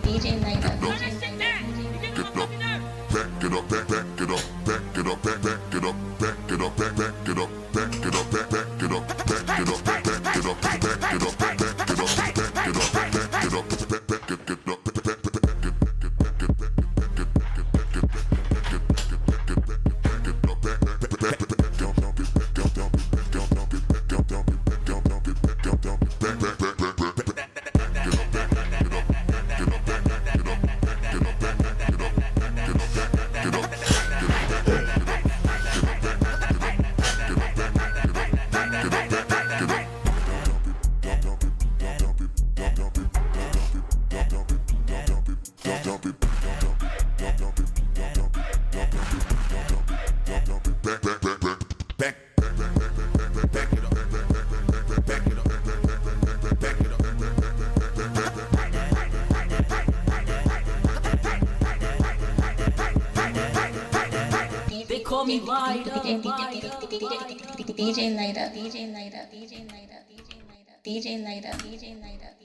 DJ Lighter. Back it up, back it up, back it up, back it up, back it up, back it up, back it up, back it up, back it up, back it up, back it up, back it up, back it up, back it up, back it up, back it up. They call me Lighter. DJ Lighter. DJ Lighter. DJ Lighter. DJ Lighter. DJ Lighter. DJ Lighter.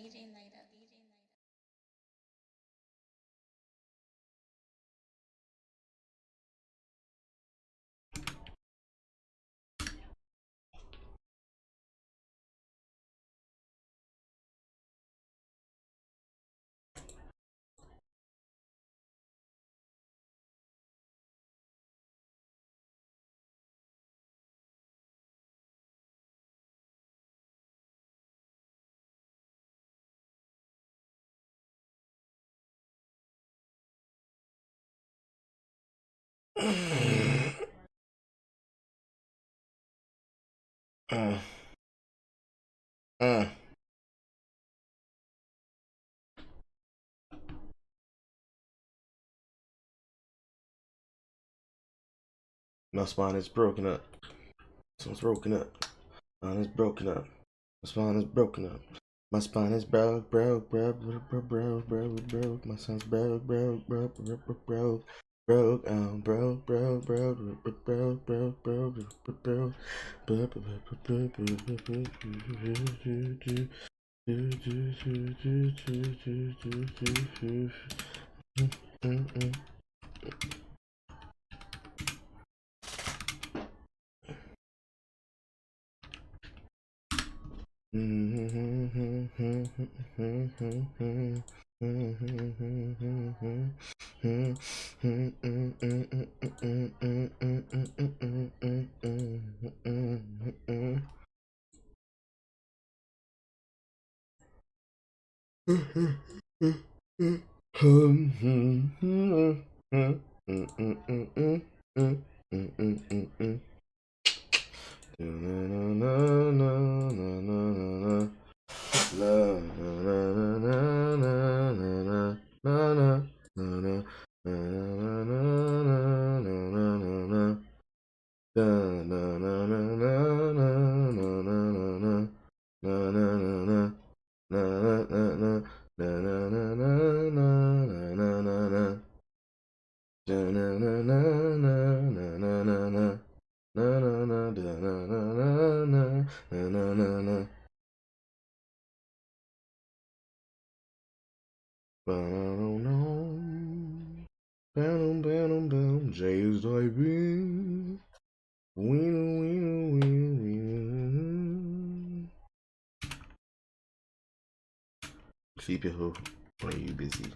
My spine is broken up. It's broken up. My spine is broken up. My spine is broken up. My spine is broke. My son's broke. Jay's diving. Sleepy hoe, are you busy?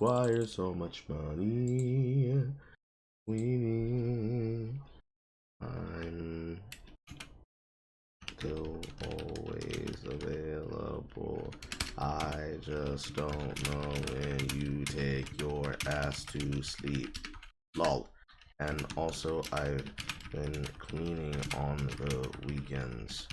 require so much money. We need. I'm still always available. I just don't know when you take your ass to sleep. Lol. And also, I've been cleaning on the weekends.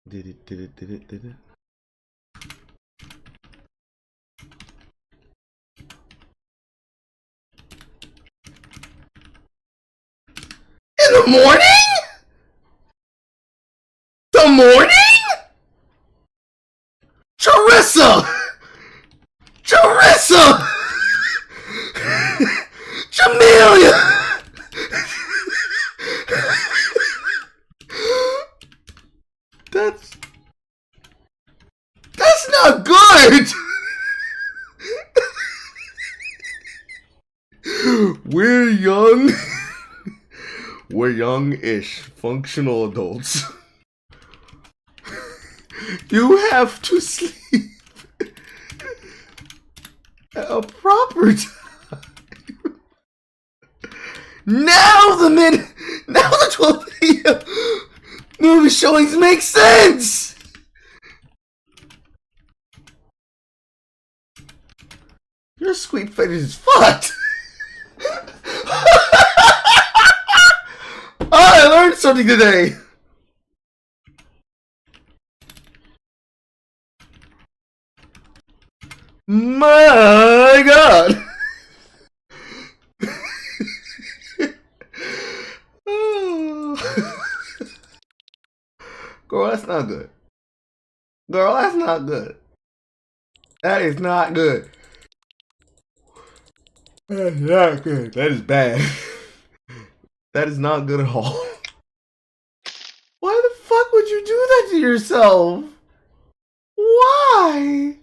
Did it. In the morning? The morning? Charissa! Charissa! Jamelia! That's not good! We're young. We're young-ish, functional adults. You have to sleep at a proper time. Now the 12 a.m. movie showings make sense! Your sweet face is fucked! I learned something today! My God! Girl, that's not good. Girl, that's not good. That is not good. That's not good. That is bad. That is not good at all. Why the fuck would you do that to yourself? Why?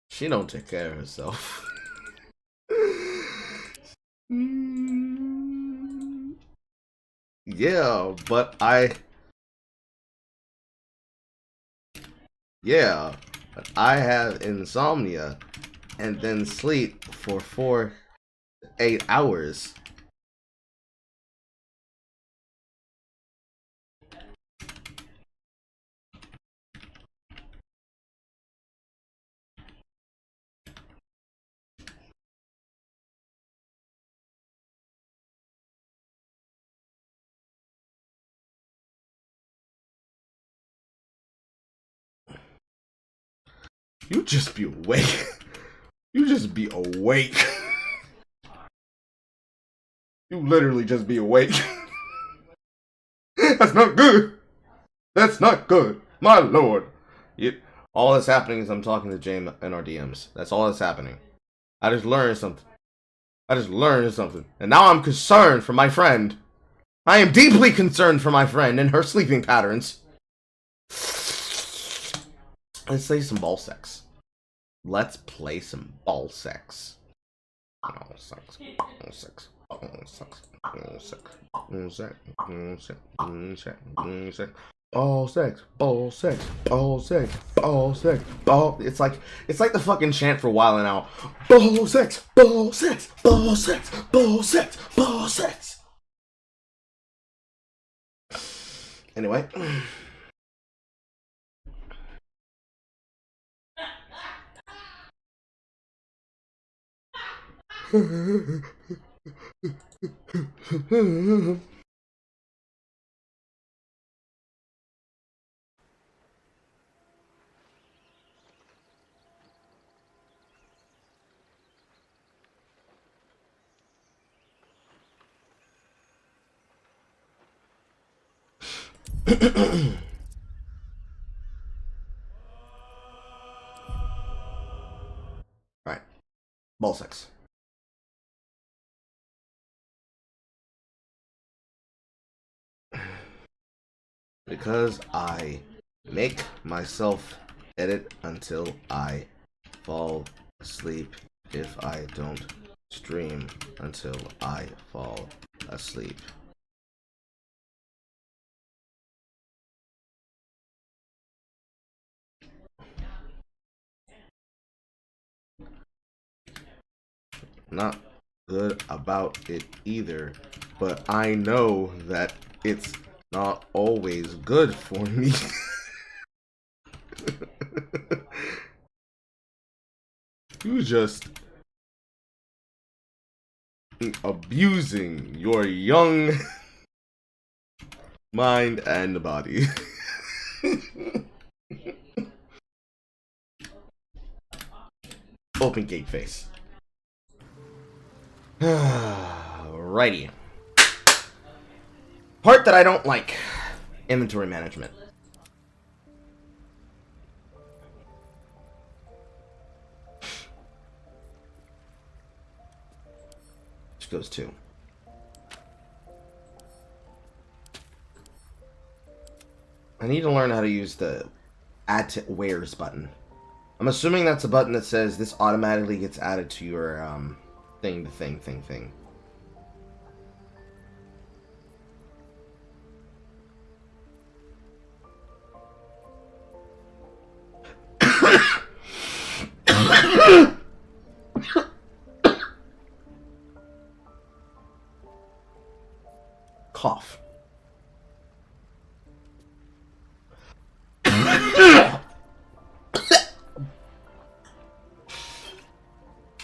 She don't take care of herself. Yeah, but I have insomnia and then sleep for 4 to 8 hours. You just be awake. You just be awake. You literally just be awake. That's not good. That's not good. My lord. All that's happening is I'm talking to James in our DMs. That's all that's happening. I just learned something. And now I'm concerned for my friend. I am deeply concerned for my friend and her sleeping patterns. Let's play some ball sex. Let's play some ball sex. Ball sex. Ball sex. Ball sex. Ball sex. Ball sex. Ball sex. Ball sex. Ball sex. Ball sex. Ball sex. Ball sex. Ball sex. Ball. It's like the fucking chant for Wildin' Out. Ball sex. Ball sex. Ball sex. Ball sex. Ball sex. Anyway. Right. Ball sex. Because I make myself edit until I fall asleep if I don't stream until I fall asleep. Not good about it either, but I know that it's not always good for me. You just abusing your young mind and body. Open gate face. Alrighty. Part that I don't like. Inventory management. Which goes to. I need to learn how to use the add to wares button. I'm assuming that's a button that says this automatically gets added to your thing. Cough.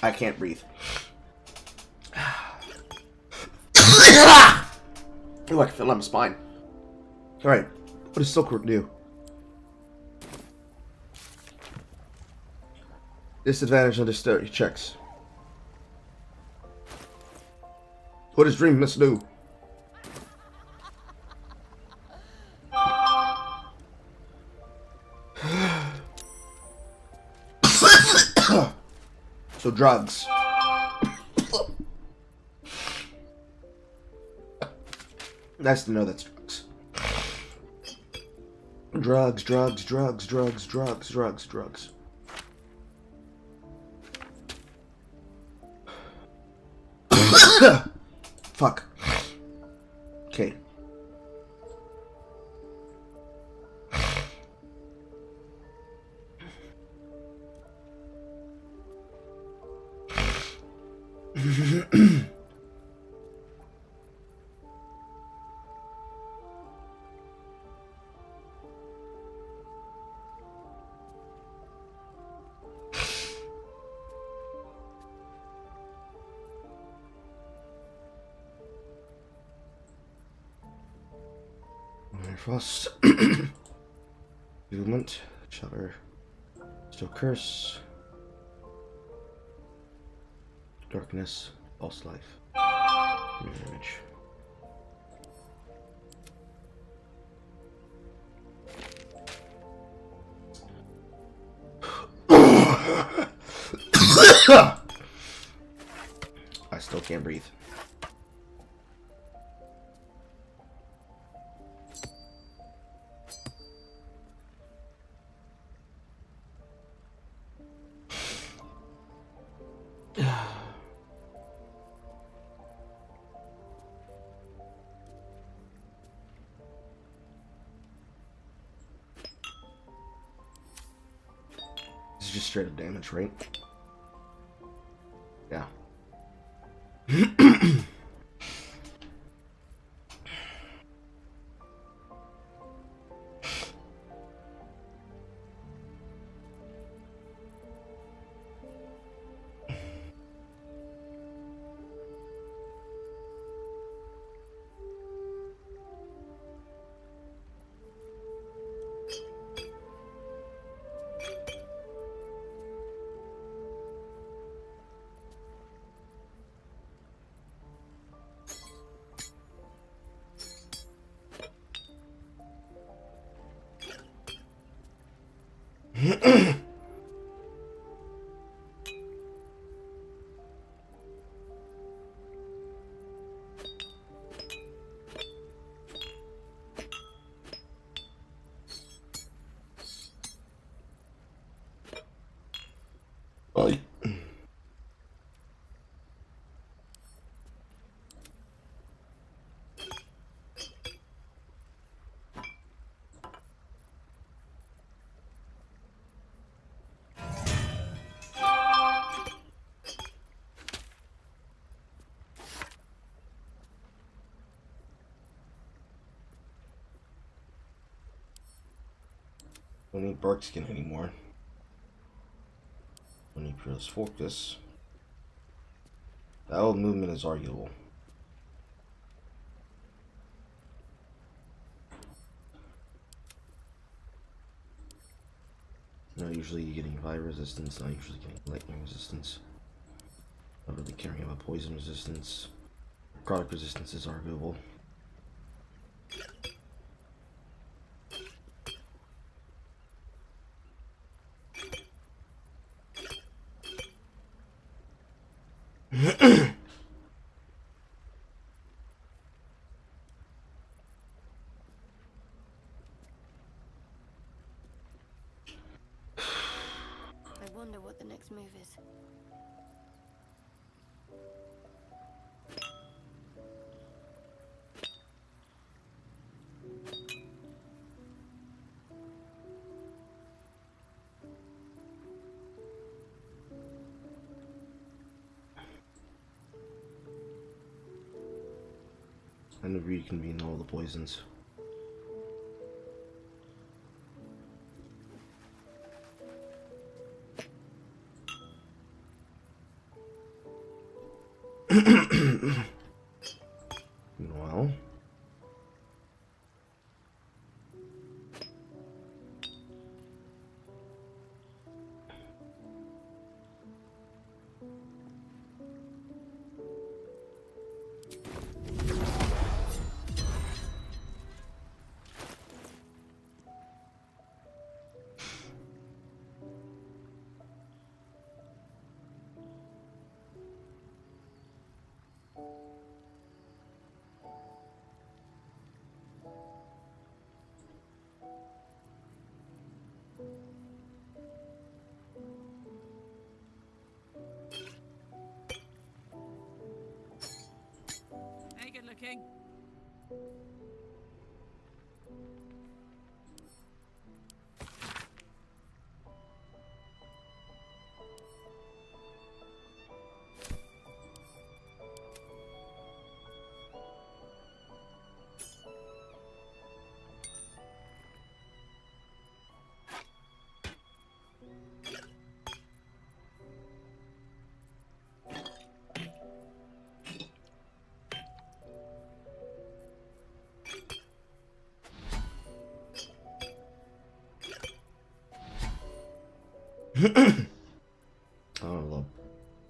I can't breathe. Ooh, I can feel it on my spine. Alright, what does Silkroot do? Disadvantage on dexterity checks. What does Dream Mist do? So drugs. Nice to know that's drugs. Drugs. Fuck. Okay. Frost. Movement. Shutter. Still curse. Darkness. False life. Mirror image. I still can't breathe. This is just straight up damage, right? Yeah. Like, don't need bark skin anymore. Don't need Peerless Focus. That old movement is arguable. Not usually getting fire resistance, not usually getting lightning resistance. Not really caring about poison resistance. Product resistance is arguable. I wonder what the next move is. And reconvene all the poisons. Well. Hey, good looking. I don't love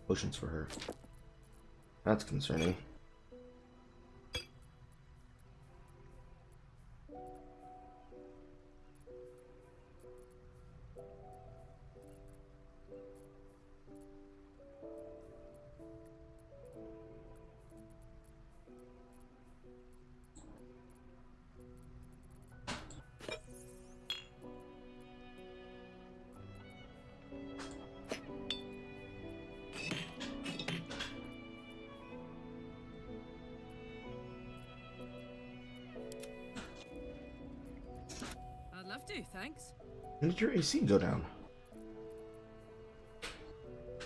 potions for her. That's concerning. I'd love to, thanks. When did your AC go down?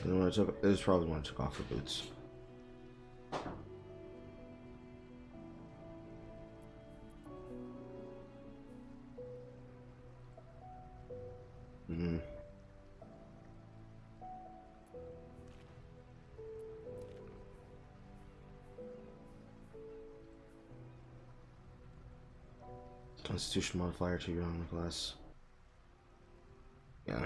And when I took, it was probably when I took off her boots. Mm-hmm. Constitution modifier to your own class. Yeah.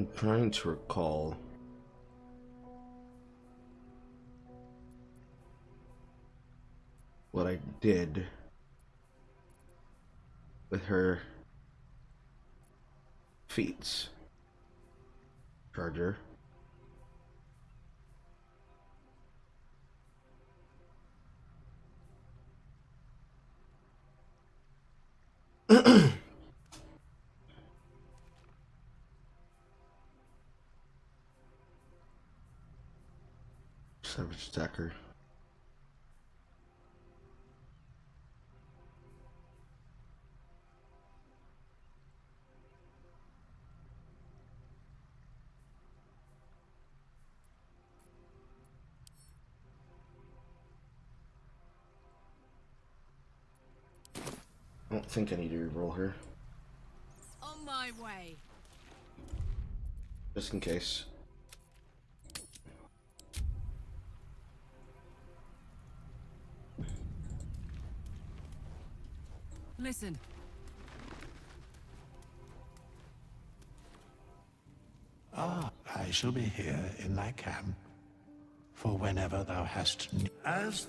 I'm trying to recall. What I did with her feats. Charger. Savage Stacker. I don't think I need to reroll her. On my way. Just in case. Listen. I shall be here in thy camp, for whenever thou hast as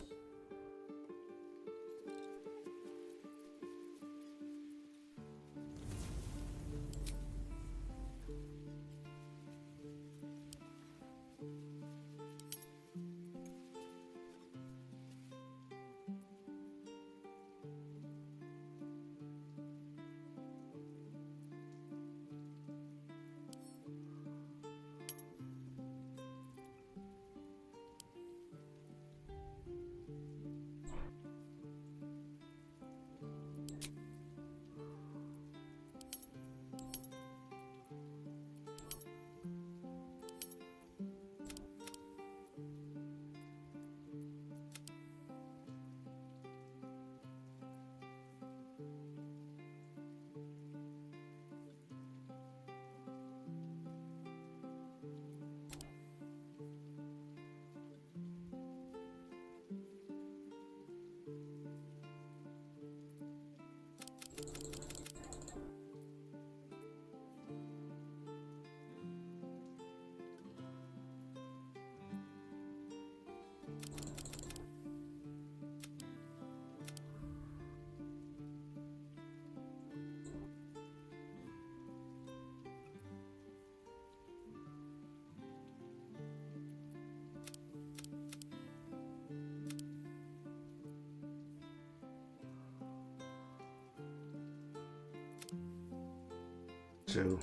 Two.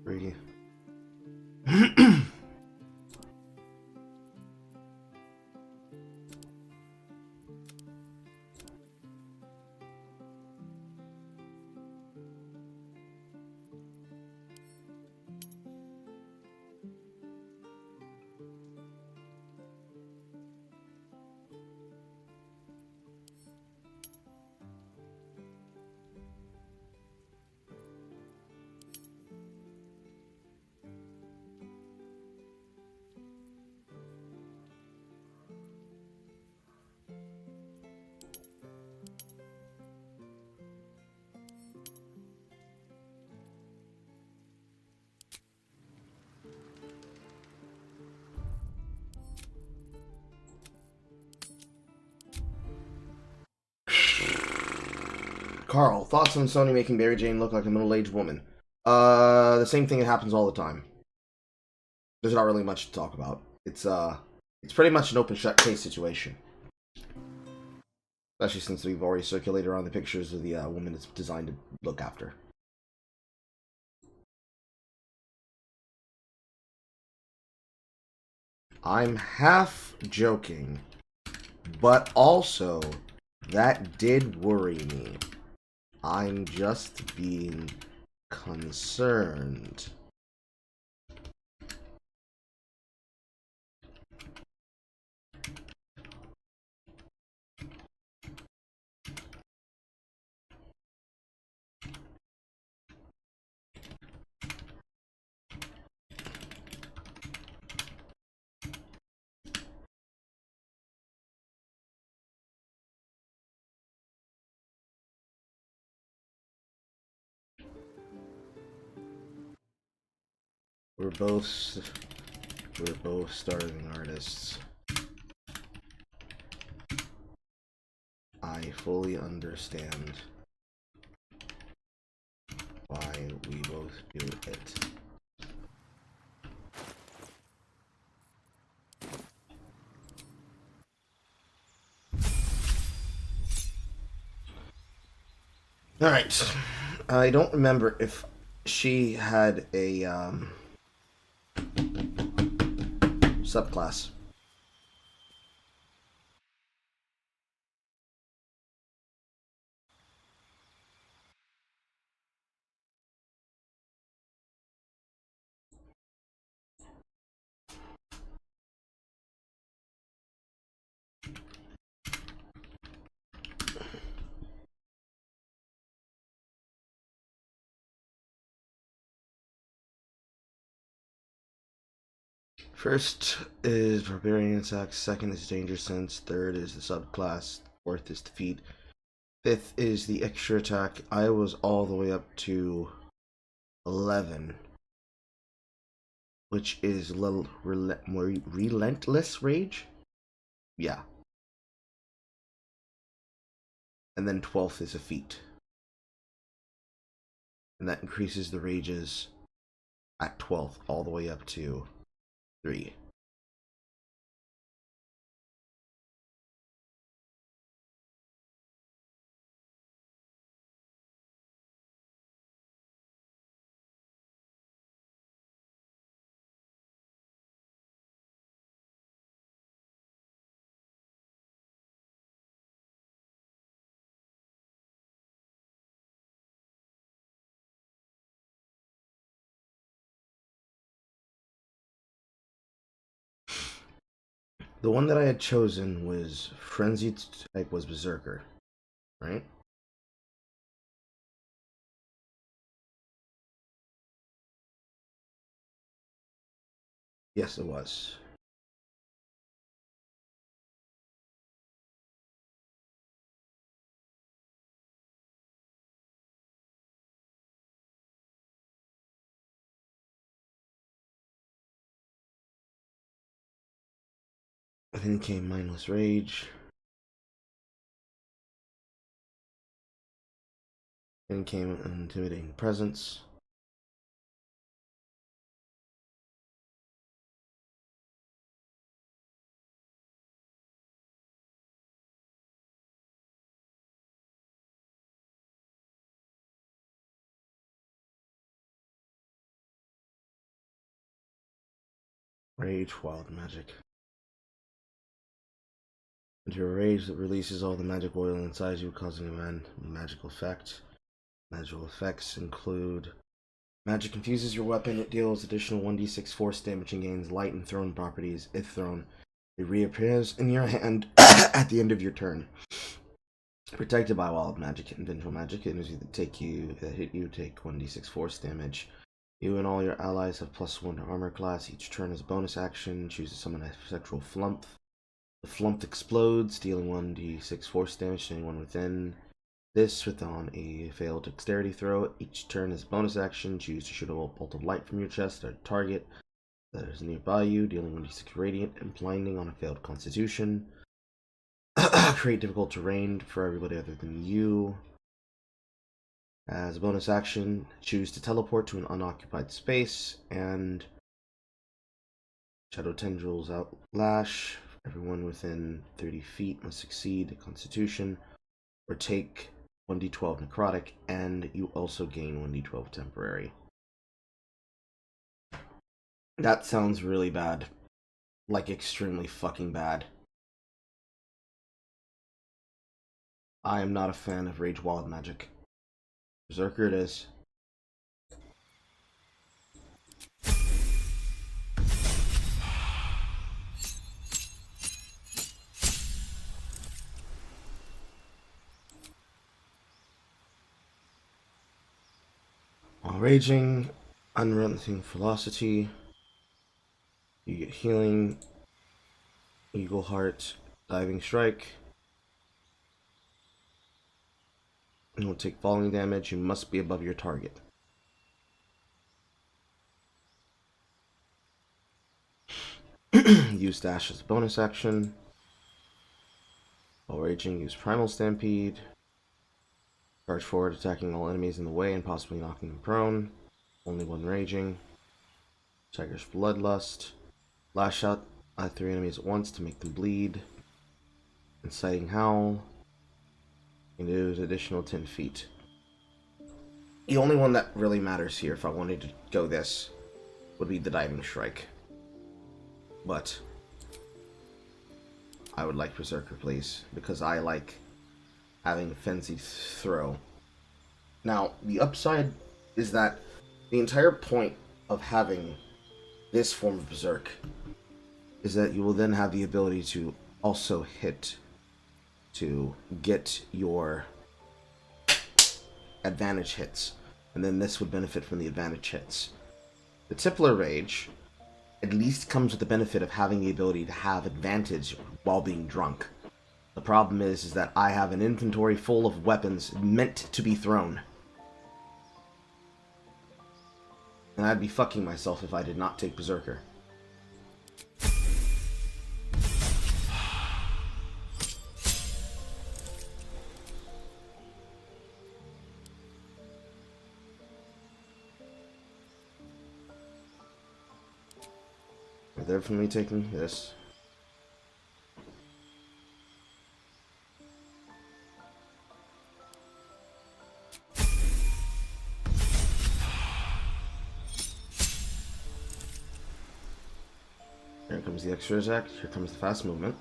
Three. Carl, thoughts on Sony making Mary Jane look like a middle-aged woman? The same thing that happens all the time. There's not really much to talk about. It's pretty much an open shut case situation. Especially since we've already circulated around the pictures of the woman it's designed to look after. I'm half joking, but also that did worry me. I'm just being concerned. we're both starving artists. I fully understand why we both do it. Alright. I don't remember if she had a subclass. First is Barbarian Attack, second is Danger Sense, third is the subclass, fourth is Defeat, fifth is the extra attack. I was all the way up to 11, which is little Relentless Rage? Yeah. And then 12th is a feat. And that increases the rages at 12th all the way up to 3. The one that I had chosen was Frenzied type was Berserker, right? Yes, it was. Then came Mindless Rage. Then came Intimidating Presence. Rage Wild Magic. Into a rage that releases all the magic oil inside you, causing a magical effect. Magical effects include magic infuses your weapon, it deals additional 1d6 force damage and gains light and thrown properties. If thrown, it reappears in your hand at the end of your turn. Protected by wild magic and vengeful magic, enemies that hit you take 1d6 force damage. You and all your allies have +1 to armor class. Each turn as a bonus action, choose to summon a sexual flump. The flump explodes, dealing 1d6 force damage to anyone within. This with on a failed dexterity throw. Each turn as bonus action, choose to shoot a bolt of light from your chest at a target that is nearby you, dealing 1d6 radiant and blinding on a failed constitution. Create difficult terrain for everybody other than you. As a bonus action, choose to teleport to an unoccupied space, and Shadow Tendrils Outlash. Everyone within 30 feet must succeed a Constitution or take 1d12 necrotic, and you also gain 1d12 temporary. That sounds really bad. Like, extremely fucking bad. I am not a fan of Rage Wild Magic. Berserker it is. While raging, unrelenting velocity, you get healing, Eagle Heart, Diving Strike. You will take falling damage. You must be above your target. Use dash as a bonus action. While raging, use Primal Stampede. Charge forward, attacking all enemies in the way and possibly knocking them prone. Only one raging. Tiger's Bloodlust. Lash out at 3 enemies at once to make them bleed. Inciting Howl. And it is additional 10 feet. The only one that really matters here, if I wanted to go this, would be the Diving Strike. But I would like Berserker, please, because I like having Frenzied Throw. Now, the upside is that the entire point of having this form of Berserk is that you will then have the ability to also hit to get your advantage hits, and then this would benefit from the advantage hits. The Tippler Rage at least comes with the benefit of having the ability to have advantage while being drunk. The problem is that I have an inventory full of weapons meant to be thrown. And I'd be fucking myself if I did not take Berserker. They're definitely taking this. Here comes the extra attack. Here comes the fast movement.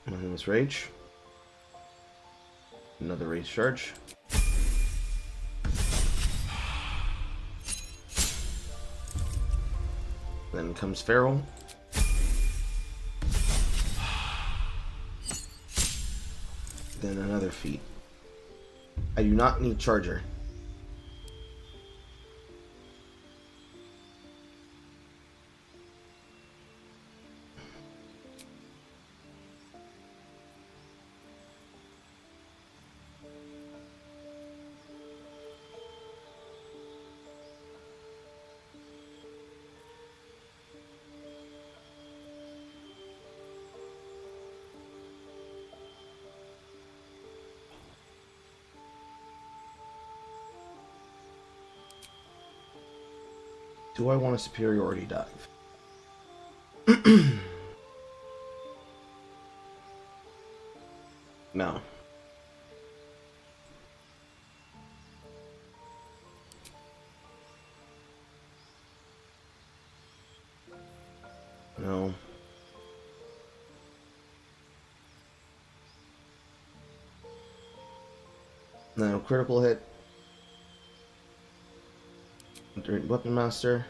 And this rage. Another rage charge. Then comes Feral. Then another feat. I do not need Charger. Do I want a superiority dive? No. No. No, critical hit. Direct Weapon Master.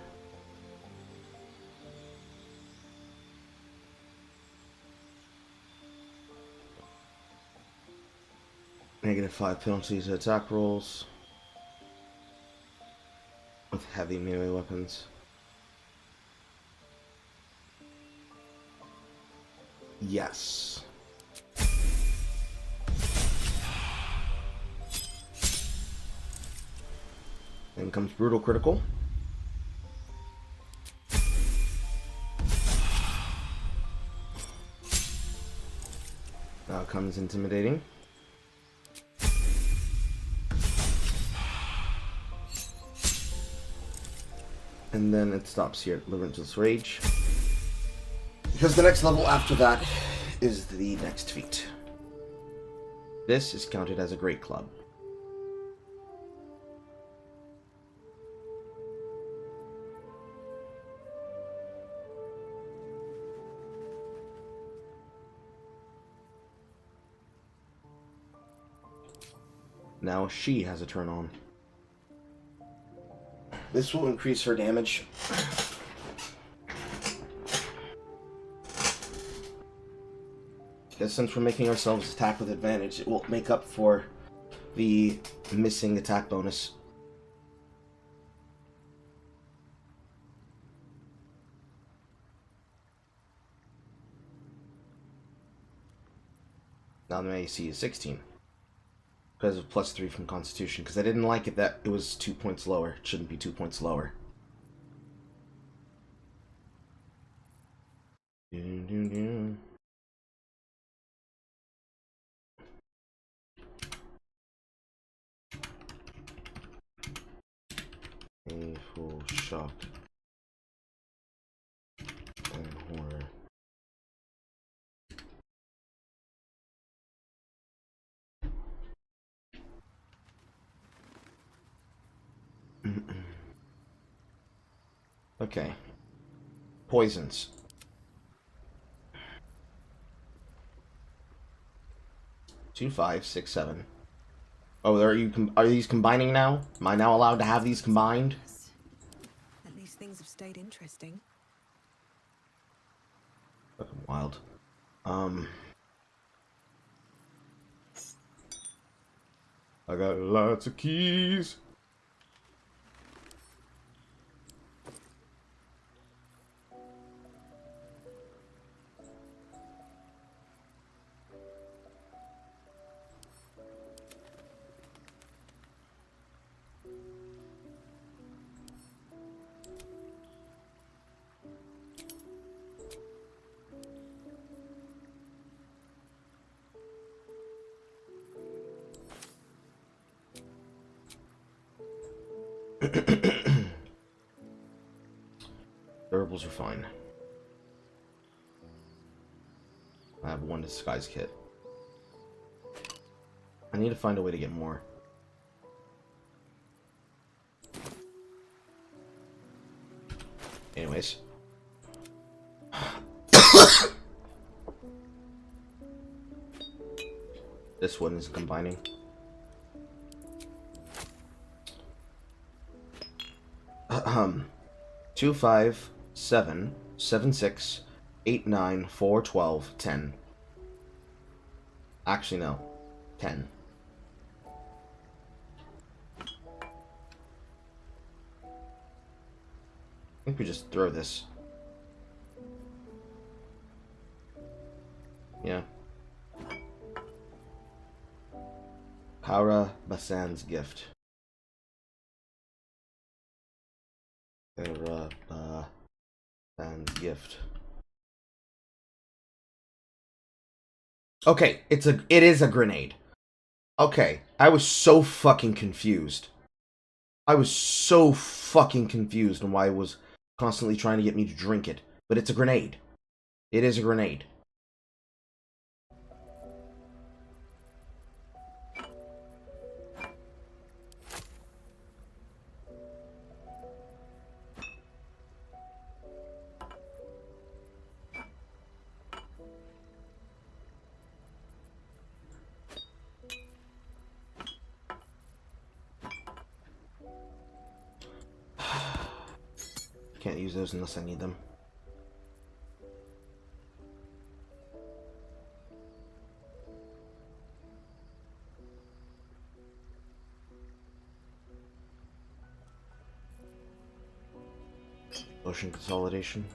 -5 penalties to attack rolls with heavy melee weapons. Yes. Then comes Brutal Critical. Now comes Intimidating. And then it stops here at Relentless Rage. Because the next level after that is the next feat. This is counted as a Great Club. Now she has a turn on. This will increase her damage. Because since we're making ourselves attack with advantage, it will make up for the missing attack bonus. Now the AC is 16. Because of +3 from Constitution. Because I didn't like it that it was 2 points lower. It shouldn't be 2 points lower. A full shock and horror. Okay. Poisons. Two, 5, 6, 7. Oh, are these combining now? Am I now allowed to have these combined? At least things have stayed interesting. Fucking wild. I got lots of keys. Durables are fine. I have one disguise kit. I need to find a way to get more. Anyways. This one is combining. Ahem. 2, 5, 7, 7, 6, 8, 9, 4, 12, 10. Actually, no. 10. I think we just throw this. Yeah. Kara Basan's gift. Kara Basan's gift. Okay, it is a grenade. Okay, I was so fucking confused. I was so fucking confused on why it was constantly trying to get me to drink it. But it's a grenade. It is a grenade. Can't use those unless I need them. Ocean consolidation.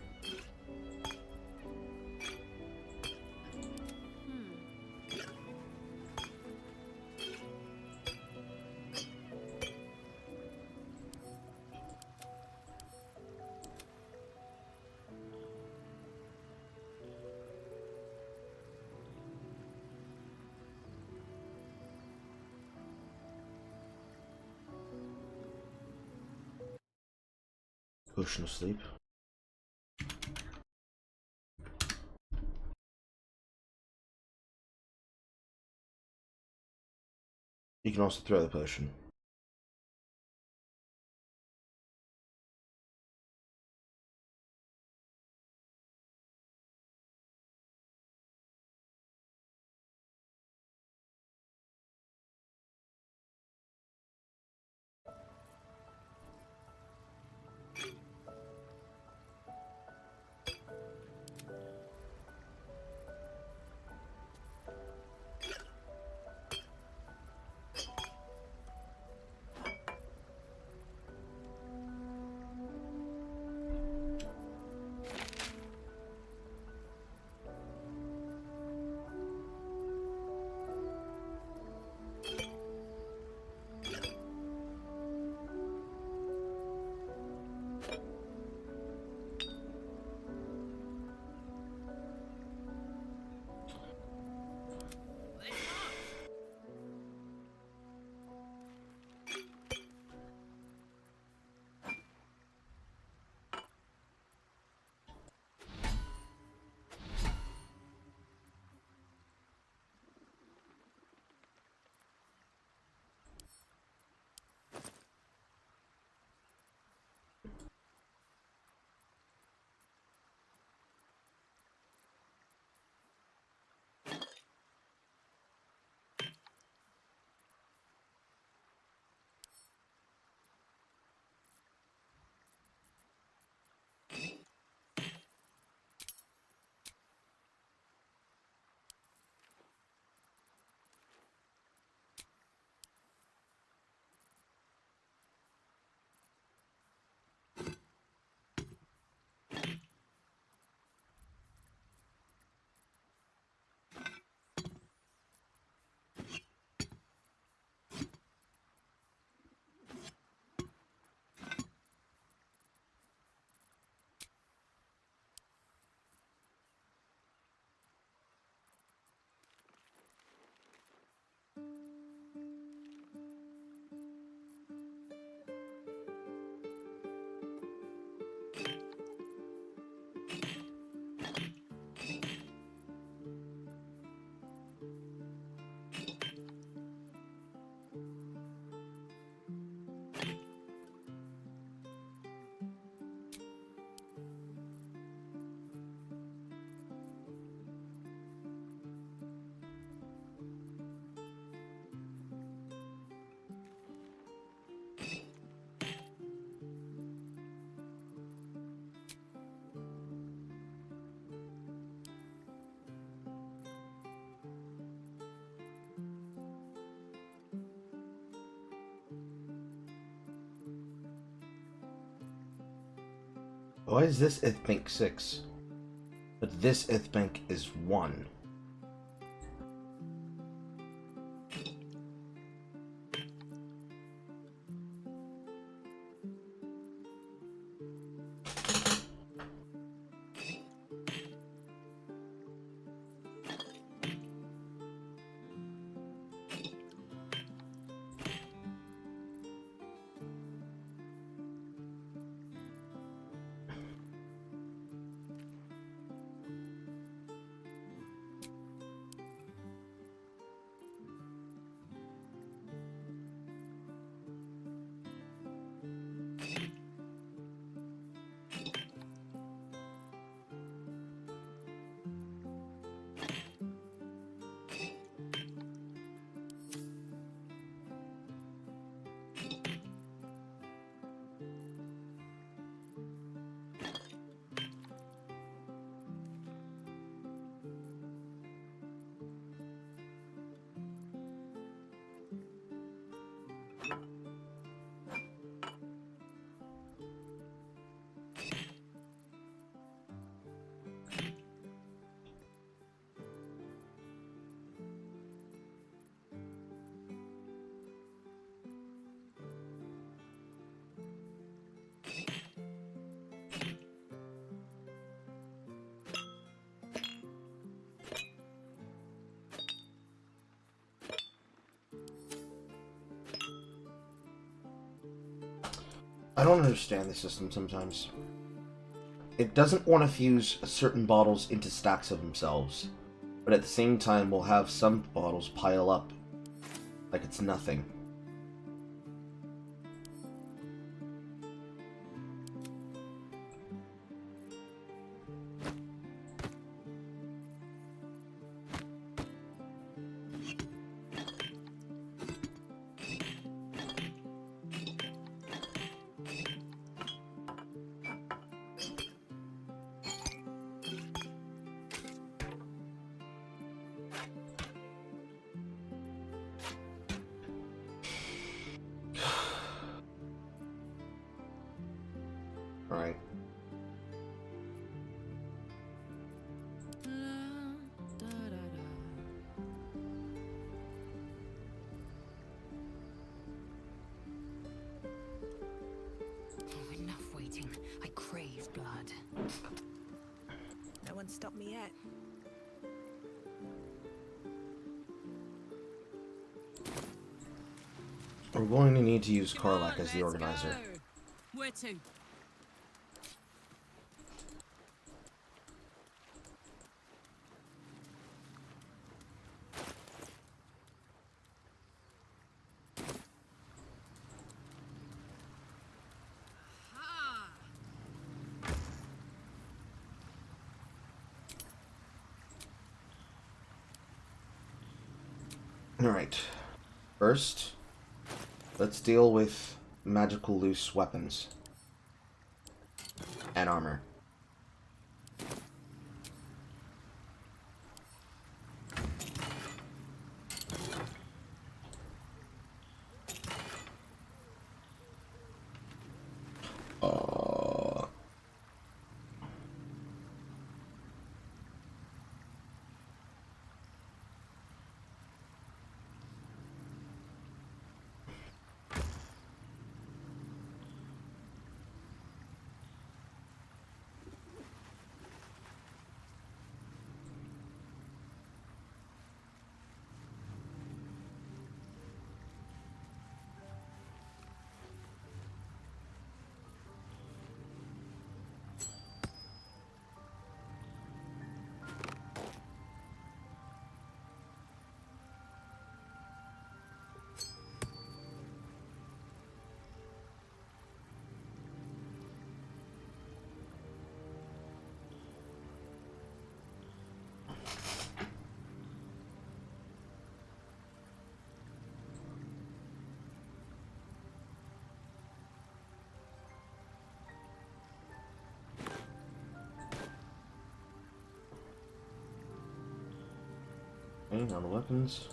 Potion of sleep. You can also throw the potion. Why is this bank 6? But this bank is 1. I don't understand the system sometimes. It doesn't want to fuse certain bottles into stacks of themselves, but at the same time will have some bottles pile up like it's nothing. Alright. Enough waiting. I crave blood. No one stopped me yet. We're going to need to use Come on, Karlach as the let's organizer. go. Where to? Ha! Alright. First, let's deal with magical loose weapons and armor. Okay, on the weapons.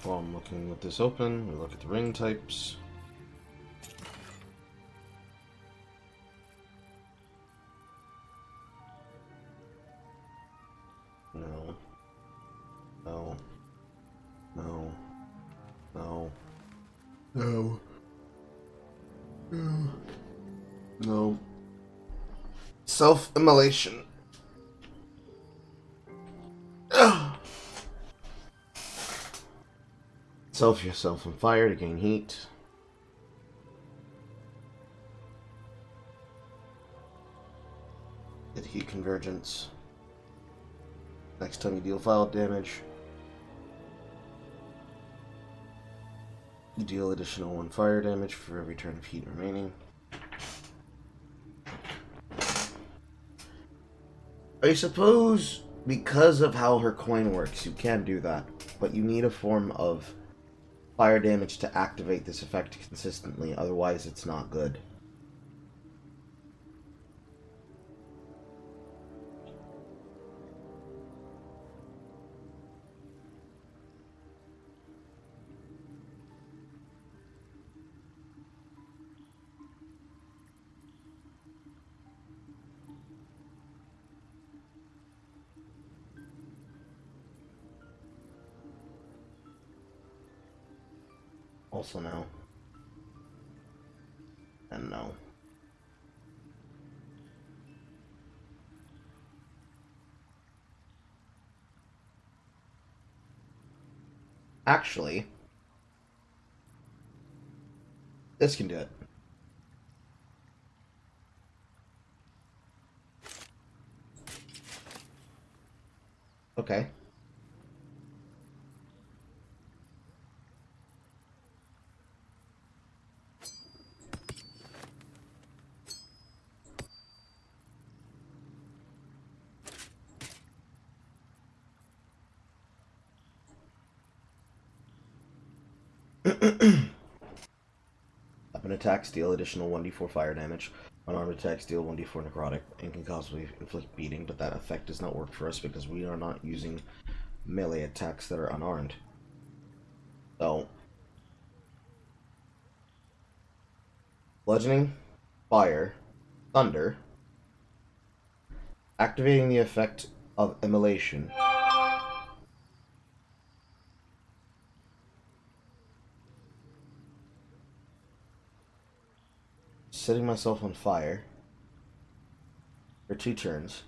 While I'm looking with this open, we look at the ring types. No. No. No. No. No. No. No. Self-immolation. Self yourself on fire to gain heat. Get heat convergence. Next time you deal fire damage, you deal additional 1 fire damage for every turn of heat remaining. I suppose because of how her coin works, you can do that, but you need a form of fire damage to activate this effect consistently, otherwise it's not good. Also no. And no. Actually, this can do it. Okay. Weapon attacks deal additional 1d4 fire damage. Unarmed attacks deal 1d4 necrotic and can causally inflict beating, but that effect does not work for us because we are not using melee attacks that are unarmed. So, bludgeoning, fire, thunder, activating the effect of immolation. Setting myself on fire for 2 turns.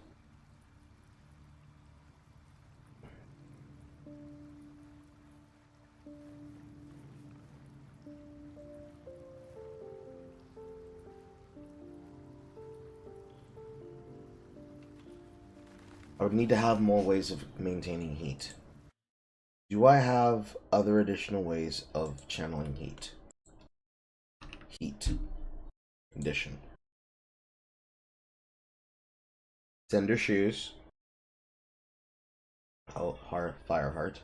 I would need to have more ways of maintaining heat. Do I have other additional ways of channeling heat? Heat. Condition. Cinder shoes. Oh, fire heart.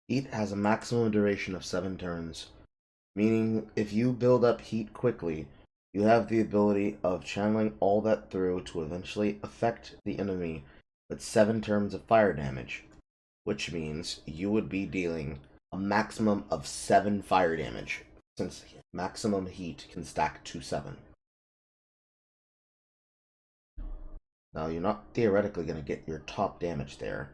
Heat has a maximum duration of 7 turns, meaning if you build up heat quickly, you have the ability of channeling all that through to eventually affect the enemy with 7 turns of fire damage, which means you would be dealing a maximum of 7 fire damage, since maximum heat can stack to 7. Now, you're not theoretically going to get your top damage there.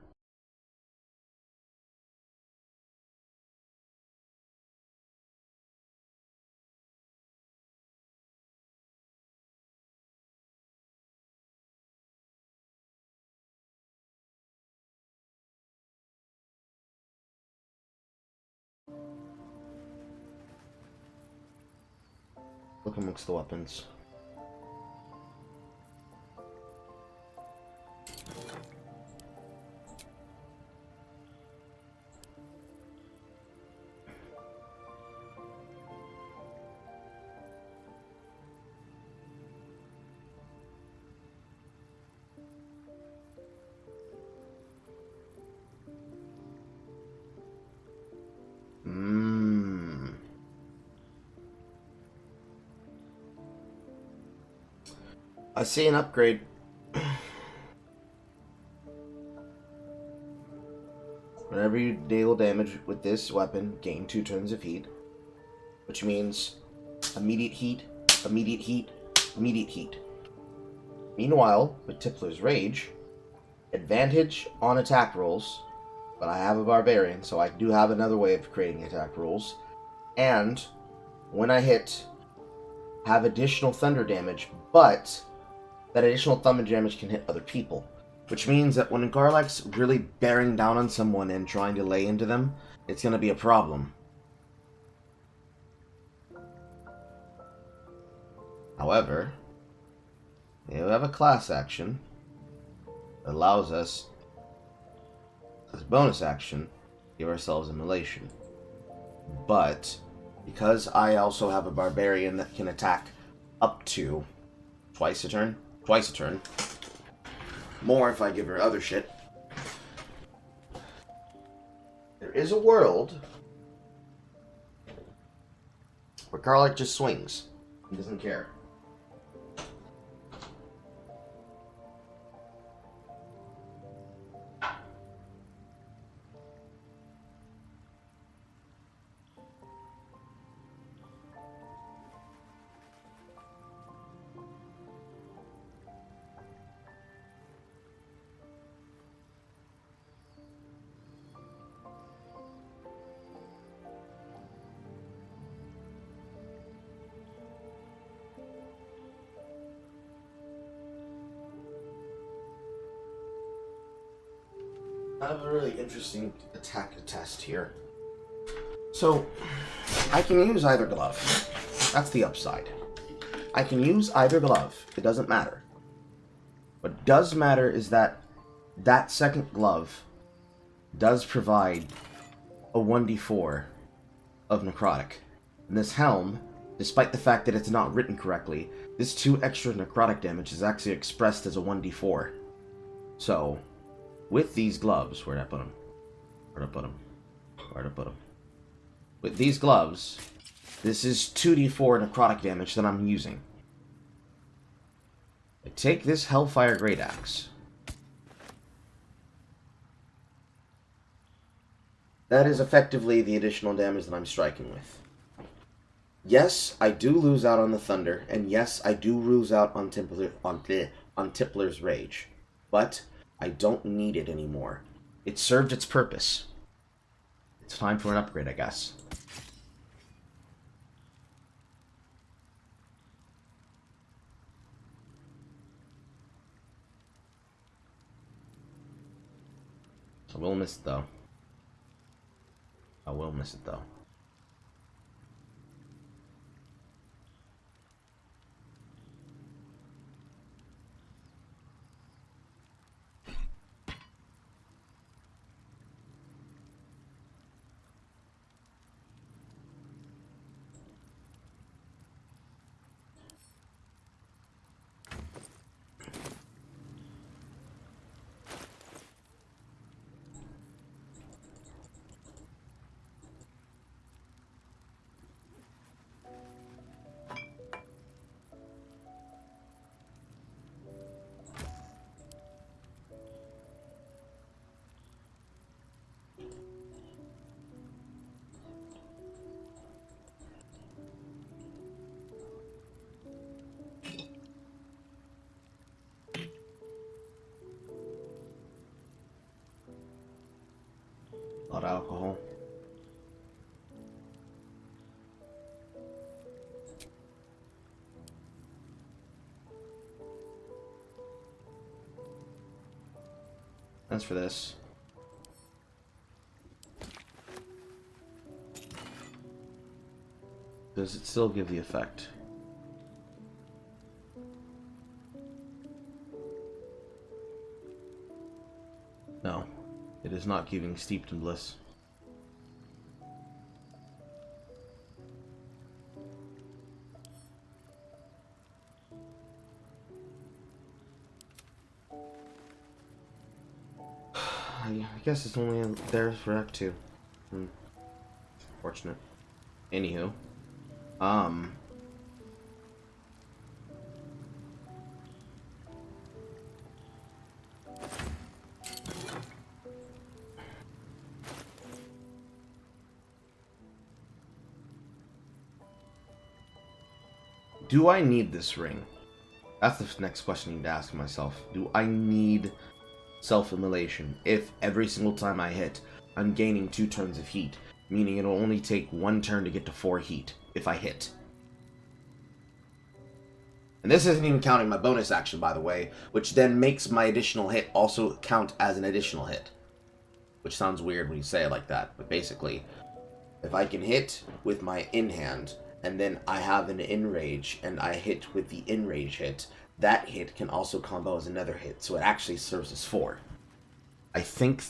Look amongst the weapons. I see an upgrade. Whenever you deal damage with this weapon, gain 2 turns of heat. Which means immediate heat, immediate heat, immediate heat. Meanwhile, with Tippler's Rage, advantage on attack rolls, but I have a Barbarian, so I do have another way of creating attack rolls. And when I hit, have additional thunder damage, but that additional thunder damage can hit other people. Which means that when Garlac's really bearing down on someone and trying to lay into them, it's going to be a problem. However, we have a class action that allows us, as a bonus action, give ourselves immolation. But, because I also have a Barbarian that can attack up to twice a turn, more if I give her other shit, there is a world where Garlac just swings. He doesn't care. I have a really interesting attack test here. So, I can use either glove. That's the upside. I can use either glove. It doesn't matter. What does matter is that that second glove does provide a 1d4 of necrotic. And this helm, despite the fact that it's not written correctly, this 2 extra necrotic damage is actually expressed as a 1d4. So, with these gloves, where'd I put them? With these gloves, this is 2d4 necrotic damage that I'm using. I take this Hellfire Great Axe. That is effectively the additional damage that I'm striking with. Yes, I do lose out on the Thunder, and yes, I do lose out on Tippler's Rage. But I don't need it anymore. It served its purpose. It's time for an upgrade, I guess. I will miss it, though. I will miss it, though. A lot of alcohol. As for this, does it still give the effect? No, it is not giving Steeped in Bliss. I guess it's only there for Act 2. Fortunate. Anywho. Do I need this ring? That's the next question I need to ask myself. Do I need self-immolation if every single time I hit, I'm gaining 2 turns of heat, meaning it'll only take 1 turn to get to 4 heat if I hit? And this isn't even counting my bonus action, by the way, which then makes my additional hit also count as an additional hit. Which sounds weird when you say it like that, but basically, if I can hit with my in-hand, and then I have an in-rage, and I hit with the in-rage hit, that hit can also combo as another hit, so it actually serves as 4. I think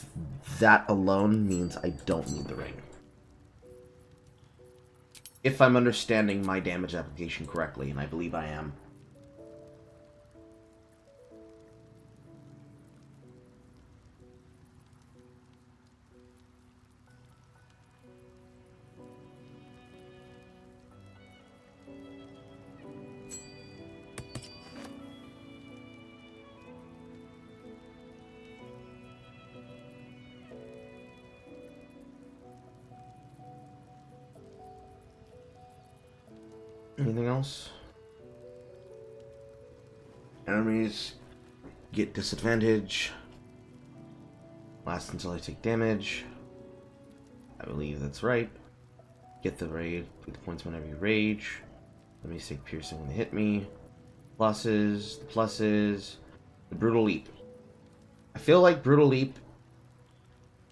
that alone means I don't need the ring. If I'm understanding my damage application correctly, and I believe I am. Anything else? Enemies get disadvantage. Last until I take damage. I believe that's right. Get the points whenever you rage. Let me take piercing when they hit me. Pluses, the brutal leap. I feel like brutal leap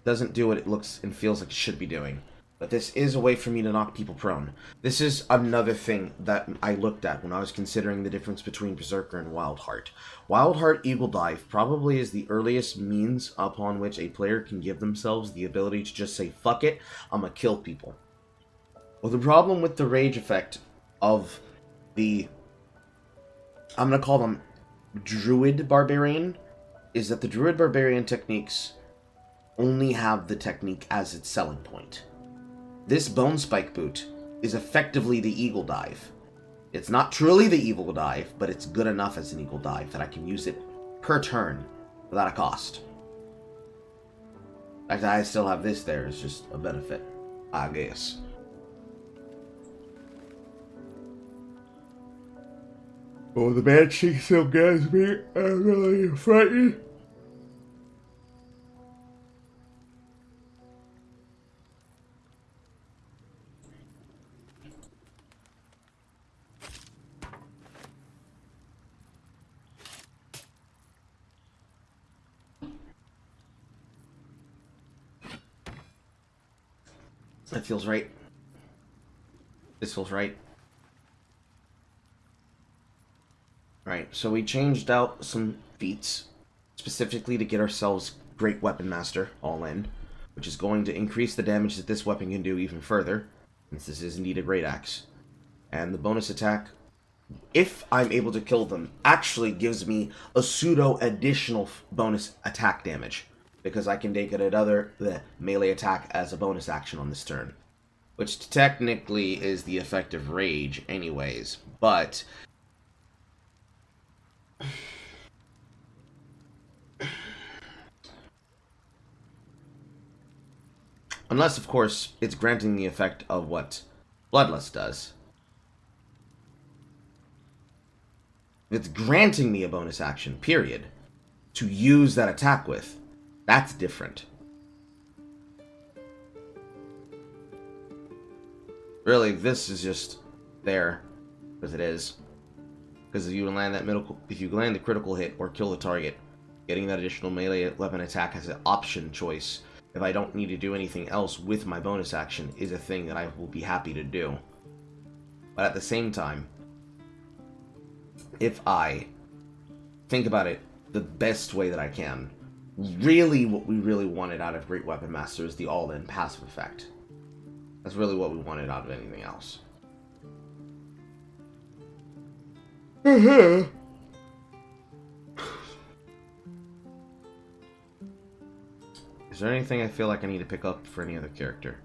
doesn't do what it looks and feels like it should be doing. But this is a way for me to knock people prone. This is another thing that I looked at when I was considering the difference between Berserker and Wildheart. Wildheart Eagle Dive probably is the earliest means upon which a player can give themselves the ability to just say, fuck it, I'm gonna kill people. Well, the problem with the rage effect of the, I'm gonna call them Druid Barbarian, is that the Druid Barbarian techniques only have the technique as its selling point. This Bone Spike Boot is effectively the Eagle Dive. It's not truly the Eagle Dive, but it's good enough as an Eagle Dive that I can use it per turn without a cost. The fact that I still have this there is just a benefit, I guess. Oh, the Banshee still gets me. I'm really frightened. That feels right. This feels right. Right, so we changed out some feats, specifically to get ourselves Great Weapon Master all in, which is going to increase the damage that this weapon can do even further, since this is indeed a Great Axe. And the bonus attack, if I'm able to kill them, actually gives me a pseudo additional bonus attack damage, because I can take the melee attack as a bonus action on this turn, which technically is the effect of rage anyways, but unless, of course, it's granting the effect of what Bloodlust does. If it's granting me a bonus action, period, to use that attack with, that's different. Really, this is just there, because it is. Because if you land the critical hit or kill the target, getting that additional melee weapon attack as an option choice, if I don't need to do anything else with my bonus action, is a thing that I will be happy to do. But at the same time, if I think about it the best way that I can, really what we really wanted out of Great Weapon Master is the all-in passive effect. That's really what we wanted out of anything else. Is there anything I feel like I need to pick up for any other character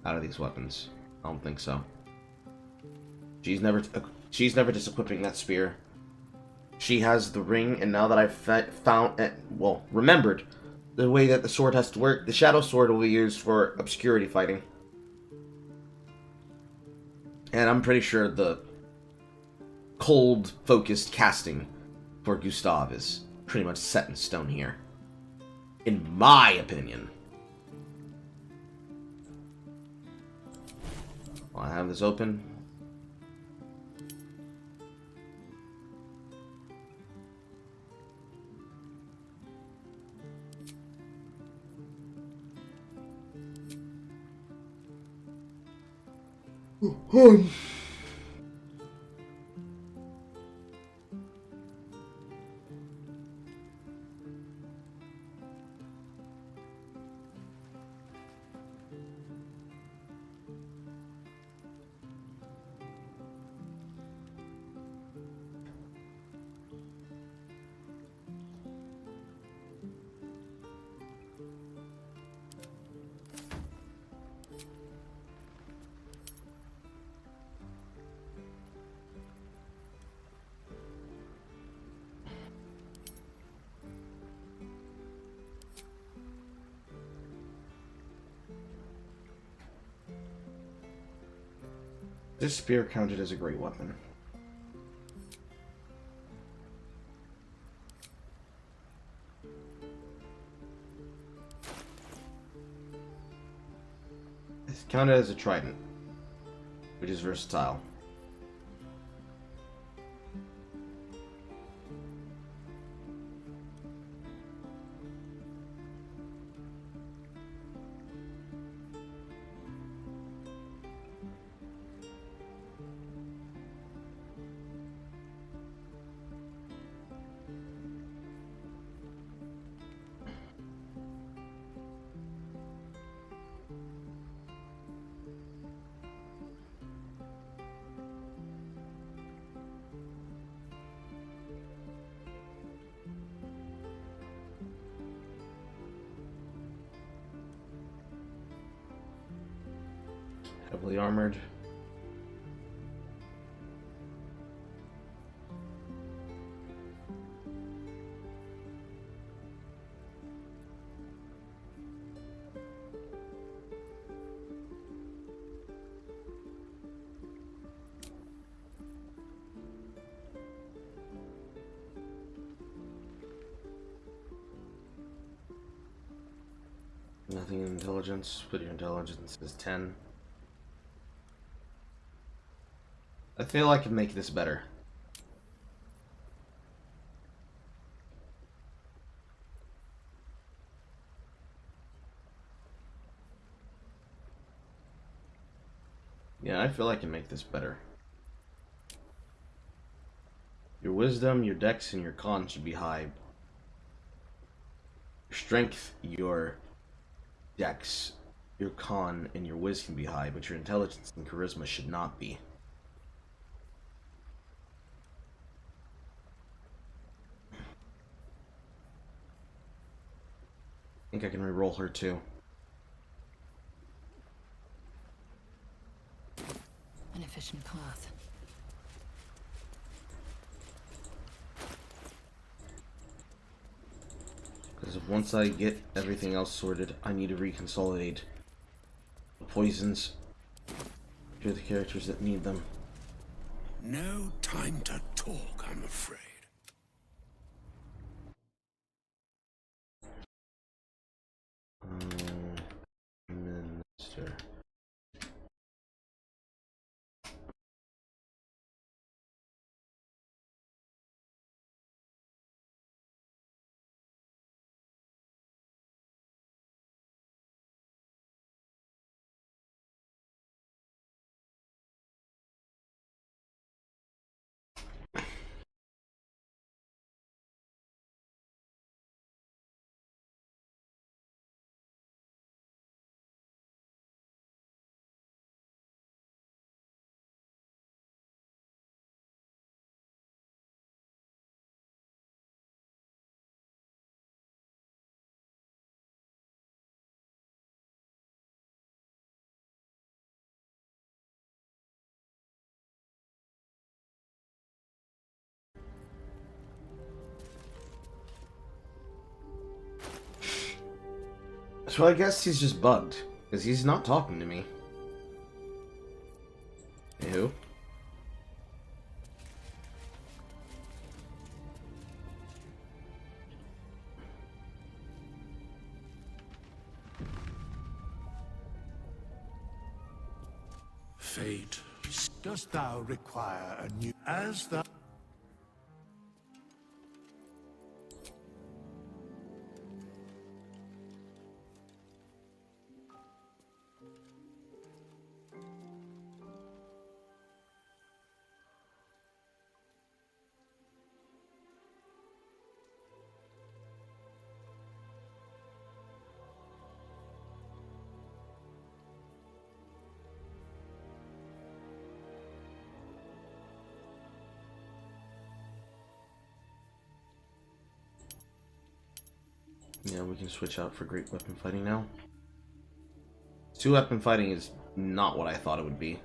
out of these weapons? I don't think so. She's never disequipping that spear. She has the ring, and now that I've remembered the way that the sword has to work, the Shadow Sword will be used for obscurity fighting. And I'm pretty sure the cold, focused casting for Gustav is pretty much set in stone here. In my opinion. While I have this open. This spear counted as a great weapon. It's counted as a trident, which is versatile. Heavily armored. Nothing in intelligence. Put your intelligence as 10. I feel I can make this better. Yeah, I feel I can make this better. Your wisdom, your dex, and your con should be high. Your strength, your dex, your con, and your whiz can be high, but your intelligence and charisma should not be. I think I can re-roll her too. An efficient path. Because once I get everything else sorted, I need to reconsolidate the poisons to the characters that need them. No time to talk, I'm afraid. Minister. So I guess he's just bugged, because he's not talking to me. Hey, who? Fate, dost thou require a new as thou Yeah, we can switch out for great weapon fighting now. 2-weapon fighting is not what I thought it would be.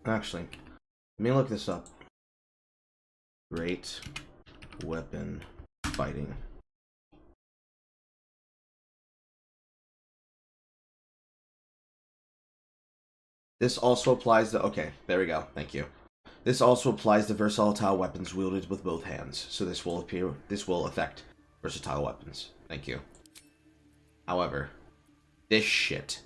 Actually, let me look this up. Great weapon fighting. This also applies to... Okay, there we go. Thank you. This also applies to versatile weapons wielded with both hands. So this will affect versatile weapons. Thank you. However, this shit.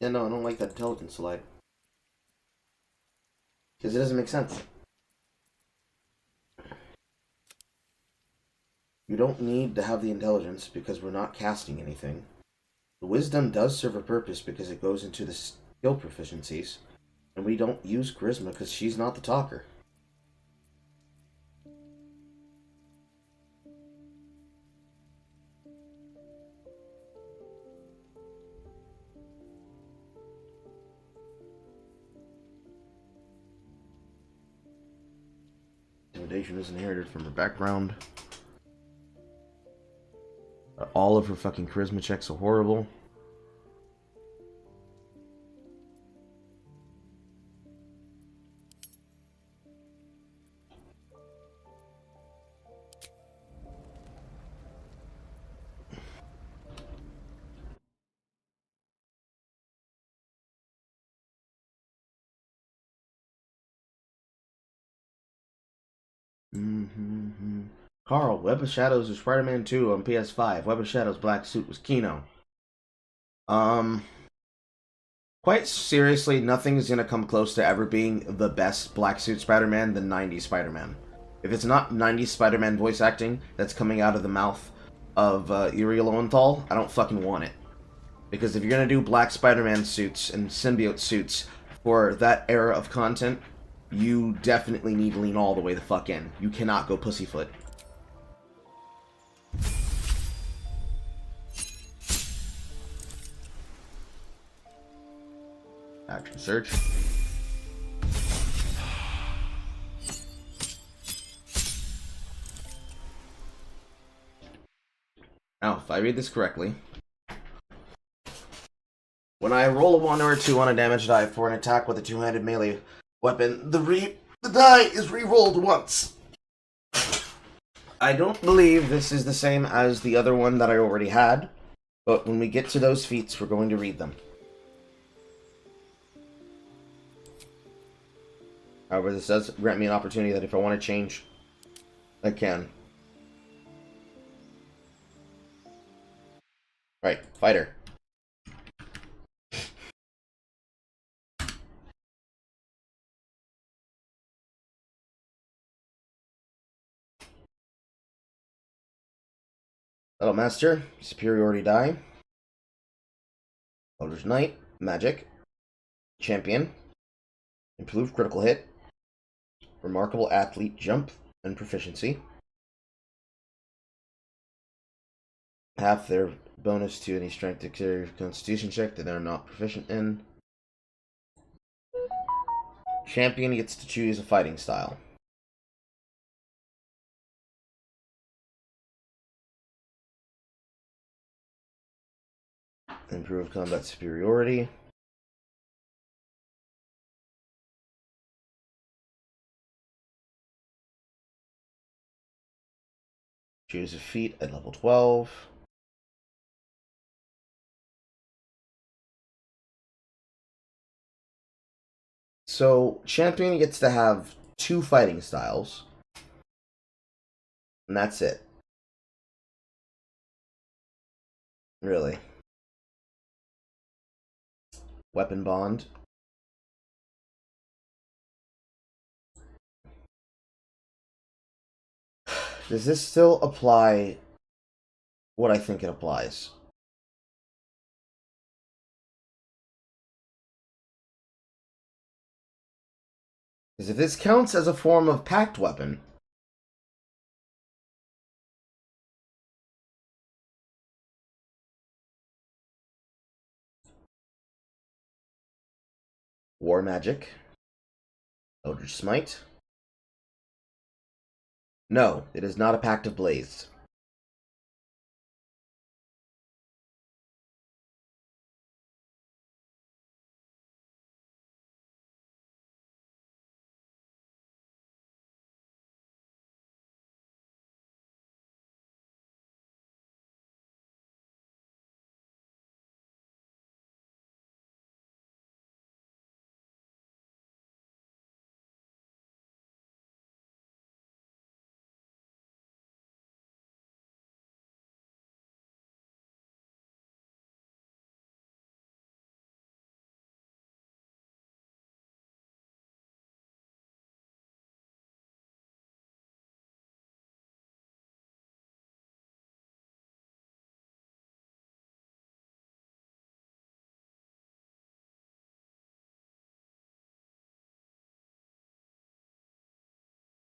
Yeah, no, I don't like that intelligence slide. Because it doesn't make sense. You don't need to have the intelligence because we're not casting anything. The wisdom does serve a purpose because it goes into the skill proficiencies. And we don't use charisma because she's not the talker. Intimidation is inherited from her background. All of her fucking charisma checks are horrible. Carl, Web of Shadows was Spider-Man 2 on PS5. Web of Shadows Black Suit was Kino. Quite seriously, nothing is gonna come close to ever being the best Black Suit Spider-Man than 90s Spider-Man. If it's not 90s Spider-Man voice acting that's coming out of the mouth of Yuri Lowenthal, I don't fucking want it. Because if you're gonna do Black Spider-Man suits and symbiote suits for that era of content, you definitely need to lean all the way the fuck in. You cannot go pussyfoot. Action search. Now, if I read this correctly, when I roll a 1 or a 2 on a damage die for an attack with a two-handed melee weapon, the die is re-rolled once. I don't believe this is the same as the other one that I already had, but when we get to those feats, we're going to read them. However, this does grant me an opportunity that if I want to change, I can. Right, fighter. Battle Master, superiority die. Baulder's Knight, magic. Champion, improved critical hit. Remarkable athlete jump and proficiency. Half their bonus to any strength, dexterity, or constitution check that they're not proficient in. Champion gets to choose a fighting style. Improved combat superiority. Choose a feat at level 12. So, Champion gets to have 2 fighting styles. And that's it. Really. Weapon Bond. Does this still apply what I think it applies? Because if this counts as a form of pact weapon, War Magic, Eldritch Smite. No, it is not a Pact of Blaze.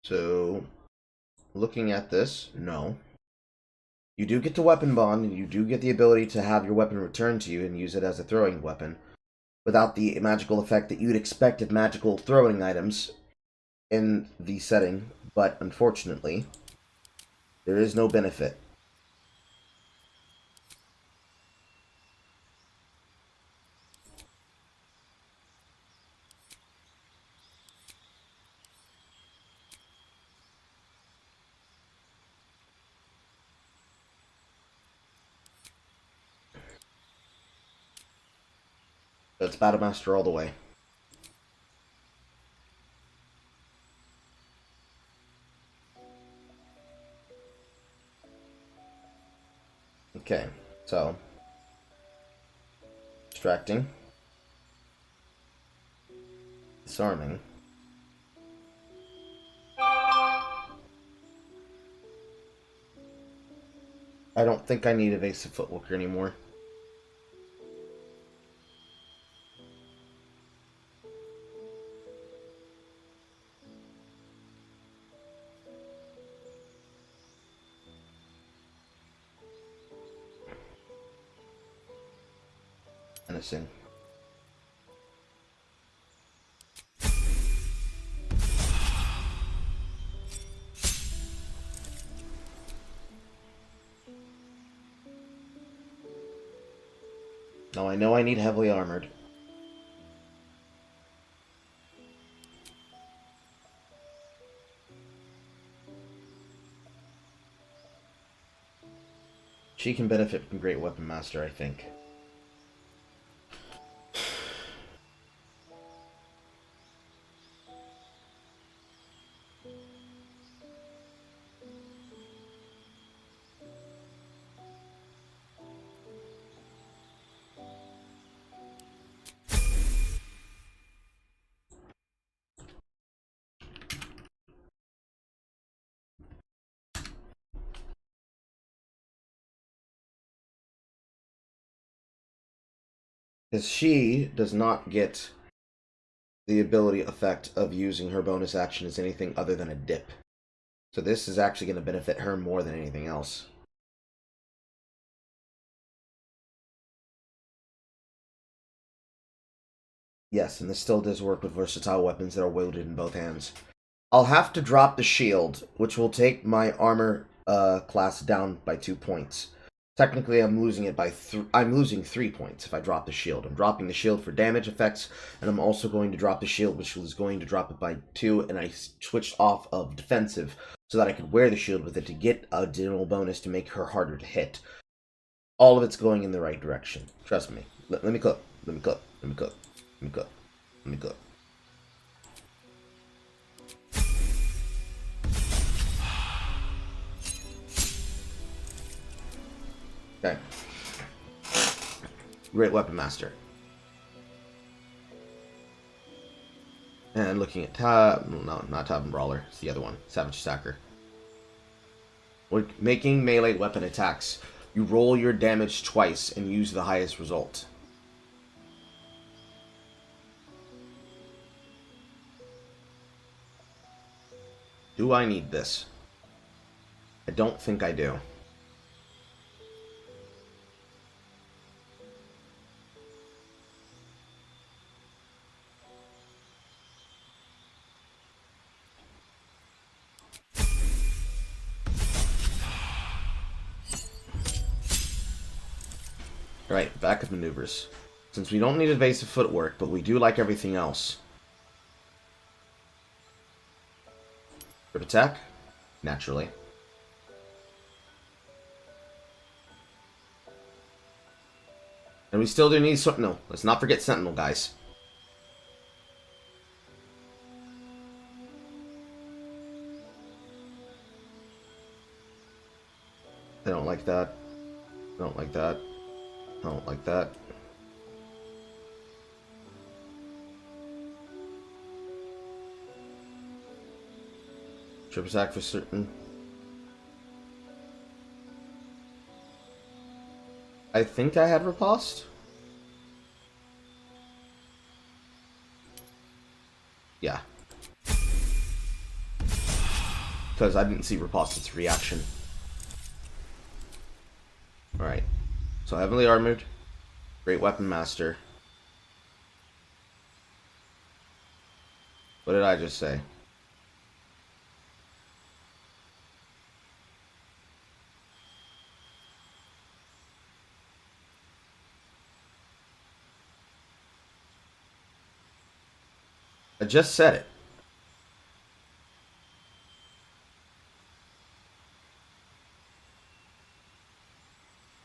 So, looking at this, no. You do get to Weapon Bond, and you do get the ability to have your weapon returned to you and use it as a throwing weapon, without the magical effect that you'd expect of magical throwing items in the setting, but unfortunately, there is no benefit. So it's Battle Master all the way. Okay, so distracting, disarming. I don't think I need evasive footwork anymore. Menacing. Now I know I need heavily armored. She can benefit from Great Weapon Master, I think. Because she does not get the ability effect of using her bonus action as anything other than a dip. So this is actually going to benefit her more than anything else. Yes, and this still does work with versatile weapons that are wielded in both hands. I'll have to drop the shield, which will take my armor class down by 2 points. Technically, I'm losing it by I'm losing 3 points if I drop the shield. I'm dropping the shield for damage effects, and I'm also going to drop the shield, which was going to drop it by 2, and I switched off of defensive so that I could wear the shield with it to get a additional bonus to make her harder to hit. All of it's going in the right direction. Trust me. Let me cook. Let me cook. Let me cook. Let me cook. Let me cook. Okay. Great Weapon Master. And looking at no, not Tavern Brawler. It's the other one. Savage Stacker. When making melee weapon attacks, you roll your damage twice and use the highest result. Do I need this? I don't think I do. Alright, backup maneuvers. Since we don't need evasive footwork, but we do like everything else. Grip attack? Naturally. And we still do need no, let's not forget Sentinel, guys. I don't like that. I don't like that. I don't like that. Trip attack for certain. I think I had riposte. Yeah. Because I didn't see riposte's reaction. Alright. So heavily armored. Great Weapon Master. What did I just say? I just said it.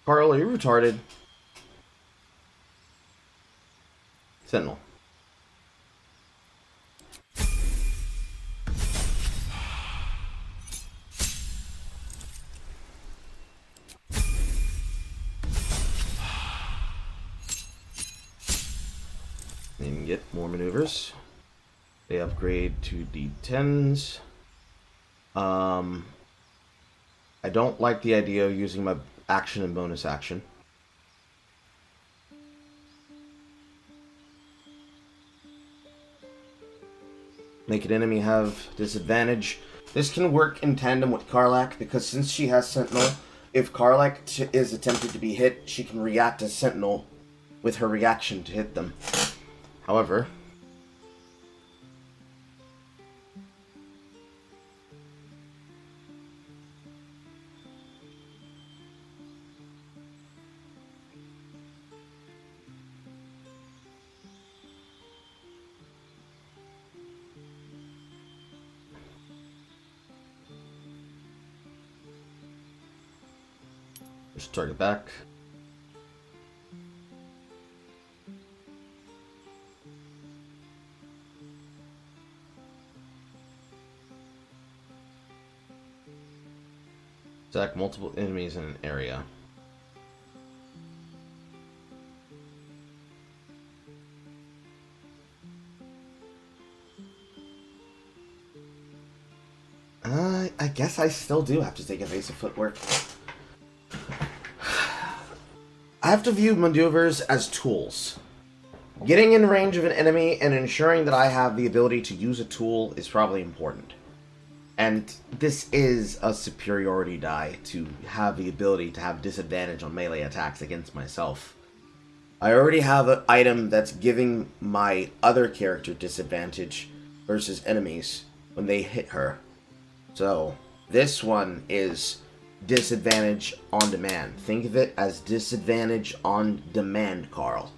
Carl, are you retarded? Sentinel. You can get more maneuvers. They upgrade to D10s. I don't like the idea of using my action and bonus action. Make an enemy have disadvantage. This can work in tandem with Karlach, because since she has Sentinel, if Karlach is attempted to be hit, she can react as Sentinel with her reaction to hit them. However, just target back. Attack multiple enemies in an area. I guess I still do have to take evasive footwork. I have to view maneuvers as tools. Getting in range of an enemy and ensuring that I have the ability to use a tool is probably important. And this is a superiority die to have the ability to have disadvantage on melee attacks against myself. I already have an item that's giving my other character disadvantage versus enemies when they hit her. So, this one is disadvantage on demand. Think of it as disadvantage on demand, Carl.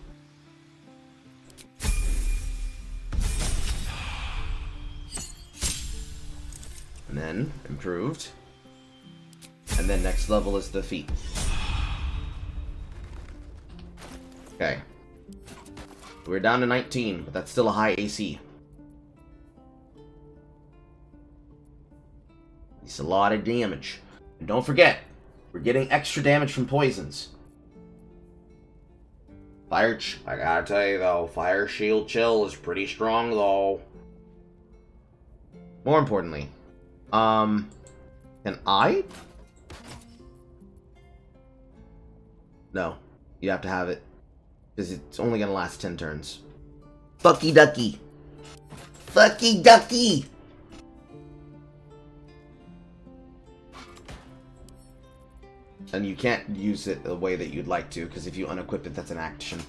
And then, improved. And then next level is the feat. Okay. We're down to 19, but that's still a high AC. It's a lot of damage. And don't forget, we're getting extra damage from poisons. I gotta tell you though, Fire Shield Chill is pretty strong though. More importantly, can I? No, you have to have it. Because it's only gonna last 10 turns. Fucky ducky! Fucky ducky! And you can't use it the way that you'd like to, because if you unequip it, that's an action.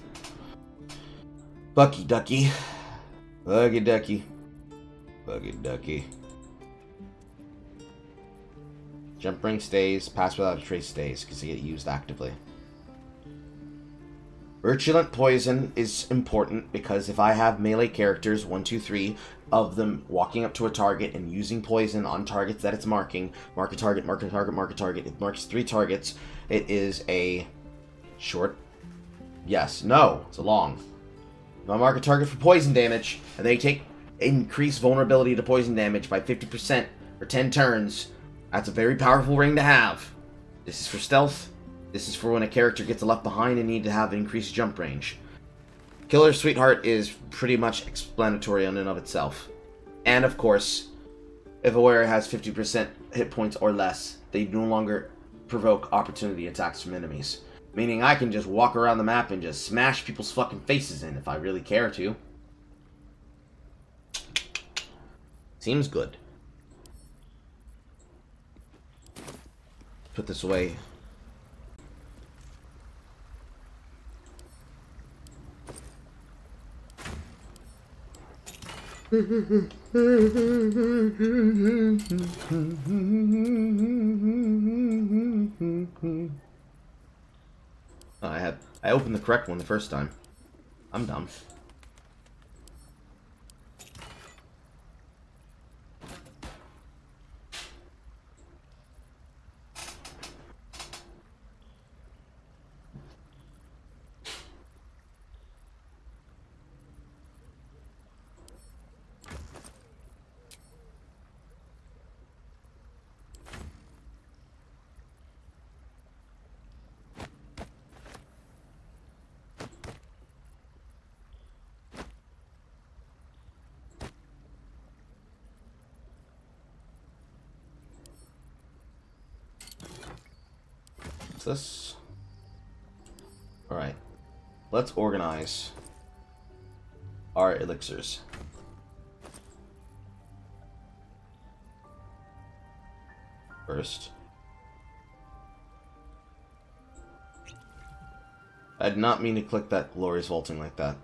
Fucky ducky. Fucky ducky. Fucky ducky. Jump ring stays, pass without a trace stays, because they get used actively. Virulent Poison is important because if I have melee characters, 1, 2, 3, of them walking up to a target and using poison on targets that it's marking, mark a target, mark a target, mark a target, it marks 3 targets, it is a short, yes, no, it's a long. If I mark a target for poison damage, and they take increased vulnerability to poison damage by 50% for 10 turns, that's a very powerful ring to have. This is for stealth. This is for when a character gets left behind and need to have increased jump range. Killer Sweetheart is pretty much explanatory in and of itself. And of course, if a warrior has 50% hit points or less, they no longer provoke opportunity attacks from enemies. Meaning I can just walk around the map and just smash people's fucking faces in if I really care to. Seems good. Put this away. I opened the correct one the first time. I'm dumb. This. Alright. Let's organize our elixirs. First. I did not mean to click that glorious vaulting like that.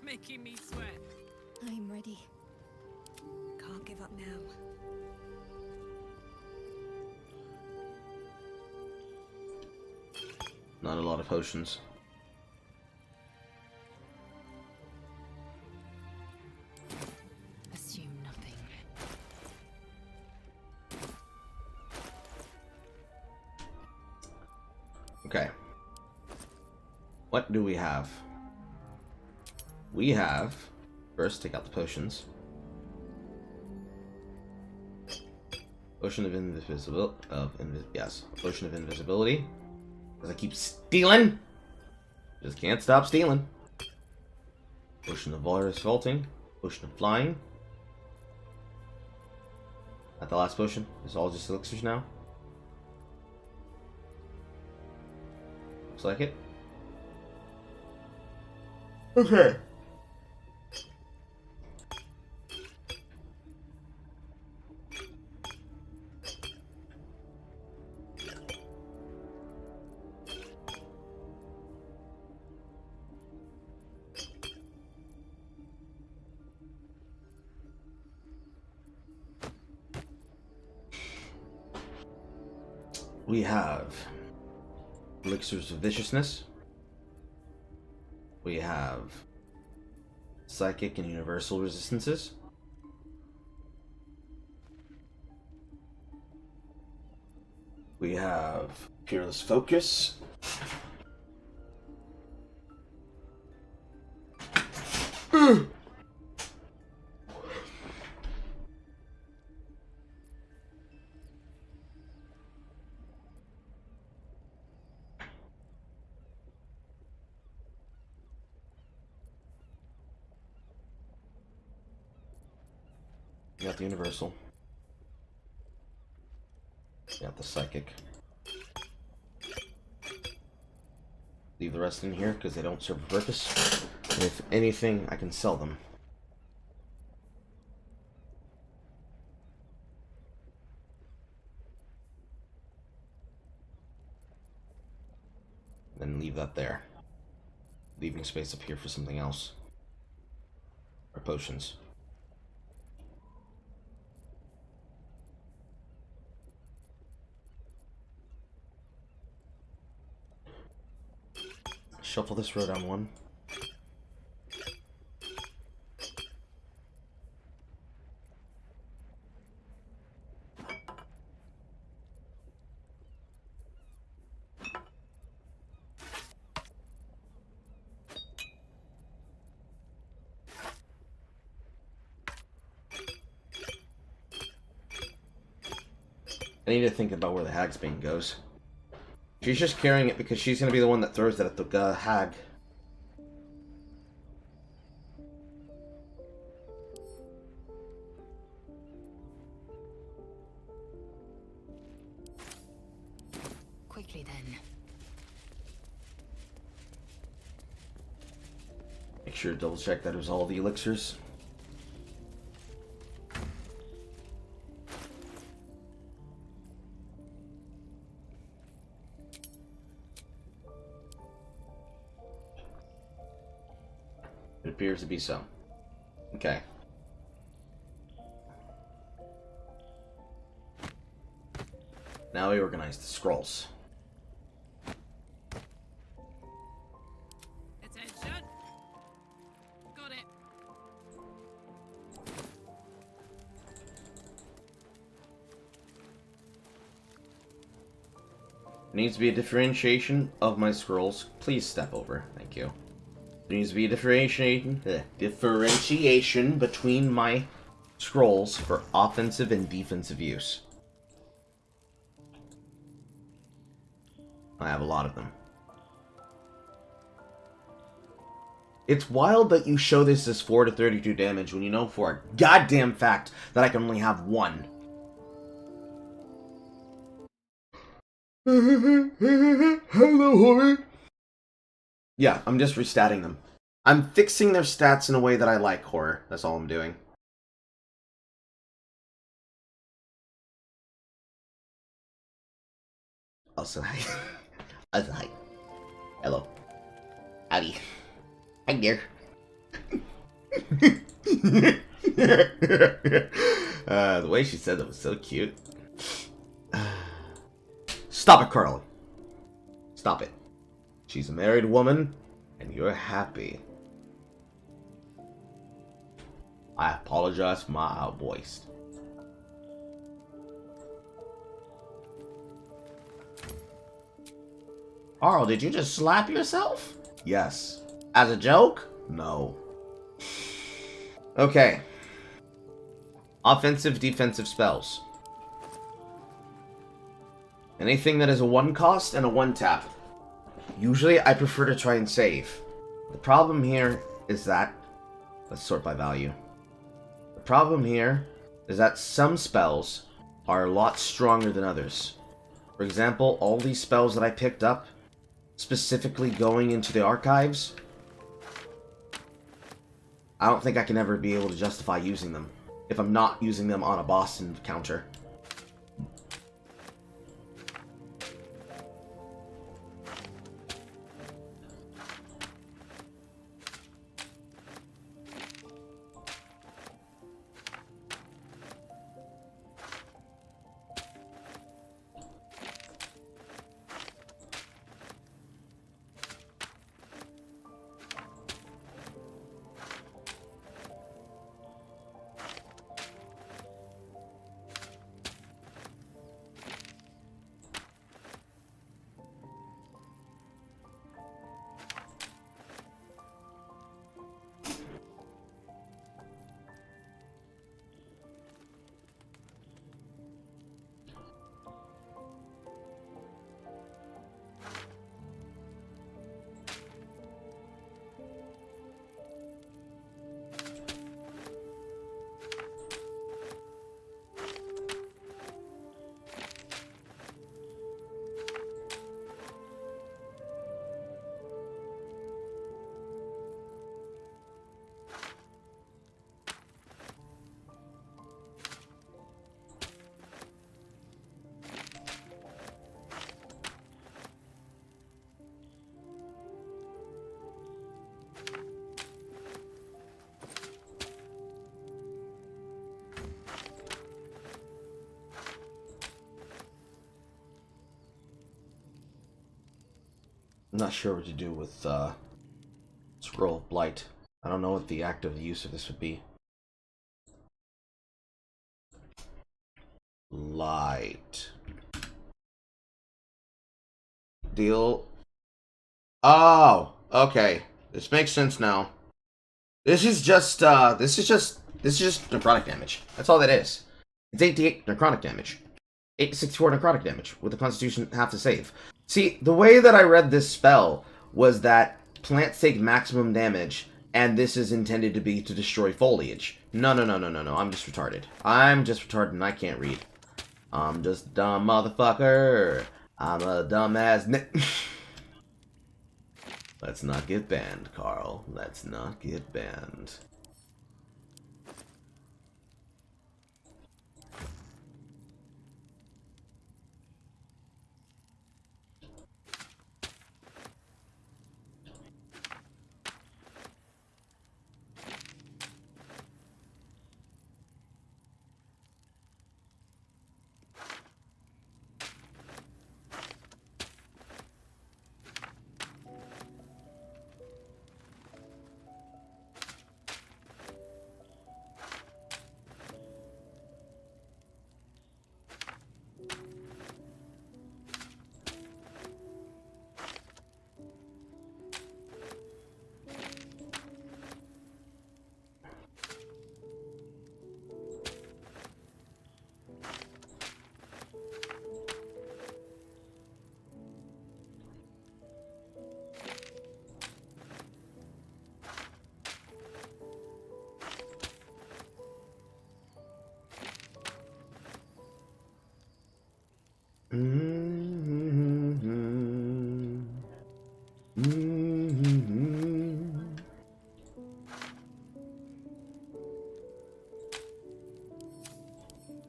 Making me sweat. I'm ready. Can't give up now. Not a lot of potions. Assume nothing. Okay. What do we have? We have... First, take out the potions. Potion of invisibility. Yes. Potion of invisibility. Because I keep stealing. Just can't stop stealing. Potion of Valorous Vaulting. Potion of Flying. At the last potion. It's all just elixirs now. Looks like it. Okay. We have Elixirs of Viciousness. We have Psychic and Universal Resistances. We have Fearless Focus. You got the Universal. You got the Psychic. Leave the rest in here because they don't serve a purpose. And if anything, I can sell them. Then leave that there. Leaving space up here for something else. Or potions. Shuffle this row down one. I need to think about where the Hagsbane goes. She's just carrying it because she's going to be the one that throws it at the hag. Quickly then. Make sure to double check that it was all the elixirs. It appears to be so. Okay. Now we organize the scrolls. Attention. Got it. There needs to be a differentiation of my scrolls. Please step over. Thank you. There needs to be a differentiation between my scrolls for offensive and defensive use. I have a lot of them. It's wild that you show this as 4 to 32 damage when you know for a goddamn fact that I can only have one. Hello, homie. Yeah, I'm just restatting them. I'm fixing their stats in a way that I like, horror. That's all I'm doing. Also, hi. Also, hi. Hello. Howdy. Hi there. The way she said that was so cute. Stop it, Carl. Stop it. She's a married woman, and you're happy. I apologize for my outvoice. Carl, did you just slap yourself? Yes. As a joke? No. Okay. Offensive, defensive spells. Anything that is a 1 cost and a 1 tap. Usually I prefer to try and save. The problem here is that... Let's sort by value. The problem here is that some spells are a lot stronger than others. For example, all these spells that I picked up, specifically going into the archives, I don't think I can ever be able to justify using them if I'm not using them on a boss encounter. I'm not sure what to do with Scroll of Blight. I don't know what the active use of this would be. Light. Deal. Oh, okay. This makes sense now. This is just necrotic damage. That's all that is. It's 88 necrotic damage. 864 necrotic damage with the Constitution half to save. See, the way that I read this spell was that plants take maximum damage, and this is intended to be to destroy foliage. No. I'm just retarded. I'm just retarded and I can't read. I'm just a dumb motherfucker. I'm a dumbass. Let's not get banned, Carl. Let's not get banned.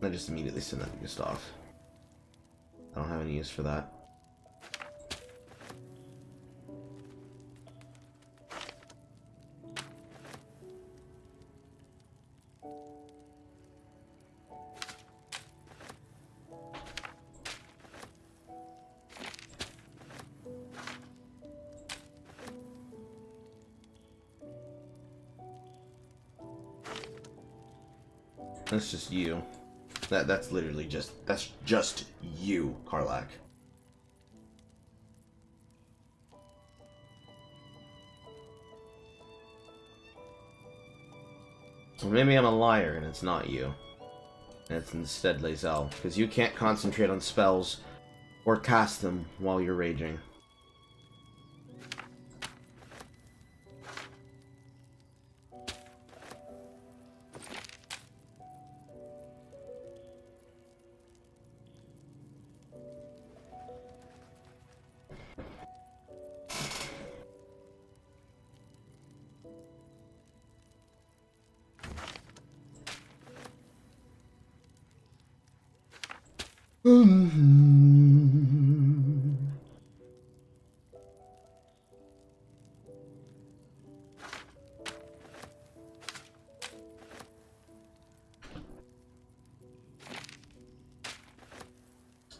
I just immediately send that to Gustav. I don't have any use for that. That's just you. That's literally just, that's just you, Karlak. Or maybe I'm a liar and it's not you. And it's instead Lae'zel, because you can't concentrate on spells or cast them while you're raging.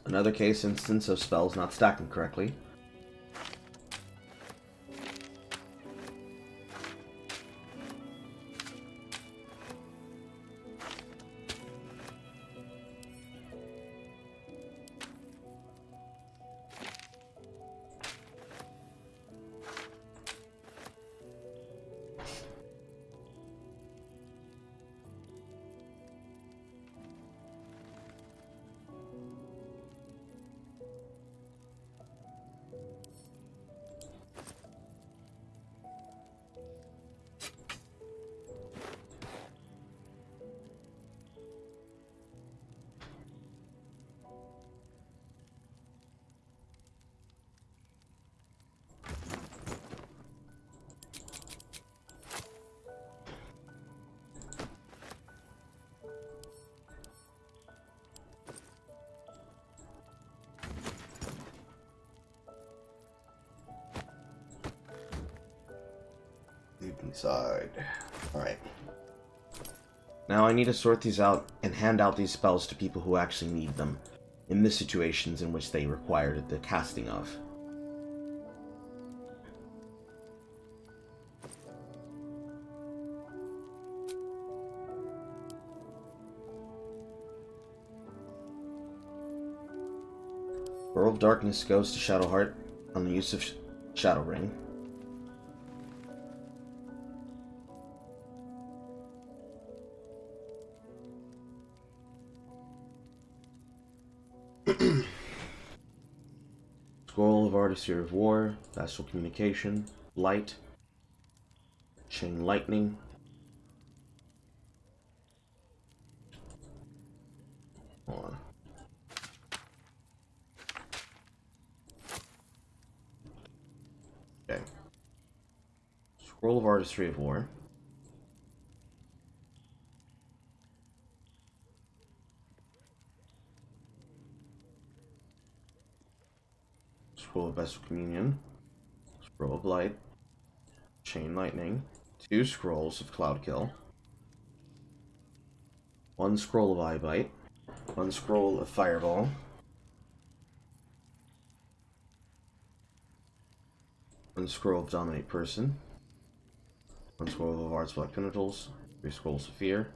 Another case instance of spells not stacking correctly. Deep inside. Alright. Now I need to sort these out and hand out these spells to people who actually need them, in the situations in which they require the casting of. Pearl of Darkness goes to Shadowheart on the use of Shadow Ring. Scroll of Artistry of War, Astral Communication, Light, Chain Lightning, hold on. Okay. Scroll of Artistry of War. Scroll of Astral Communion. Scroll of Light. Chain Lightning. 2 scrolls of Cloud Kill. 1 scroll of Eye Bite. 1 scroll of Fireball. 1 scroll of Dominate Person. 1 scroll of Arts Black Pinnacles. 3 scrolls of Fear.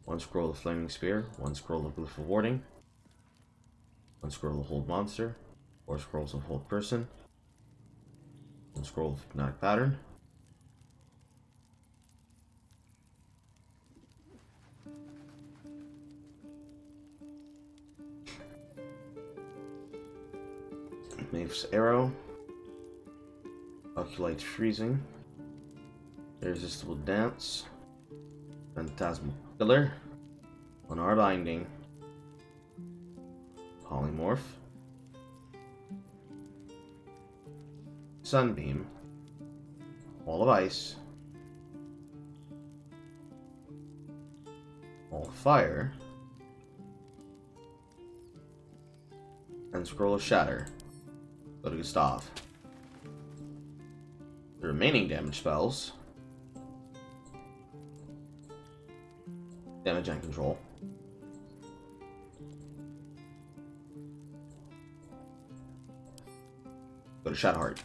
1 scroll of Flaming Spear. 1 scroll of Glyph of Warding. 1 scroll of Hold Monster. 4 scrolls of Hold Person. 1 scroll of Hypnotic Pattern. Maeve's Arrow. Oculite Freezing. Irresistible Dance. Phantasmal Pillar. 1 R Binding. Polymorph. Sunbeam. Wall of Ice. Wall of Fire. And Scroll of Shatter. Go to Gustav. The remaining damage spells. Damage and Control. Go to Shadowheart.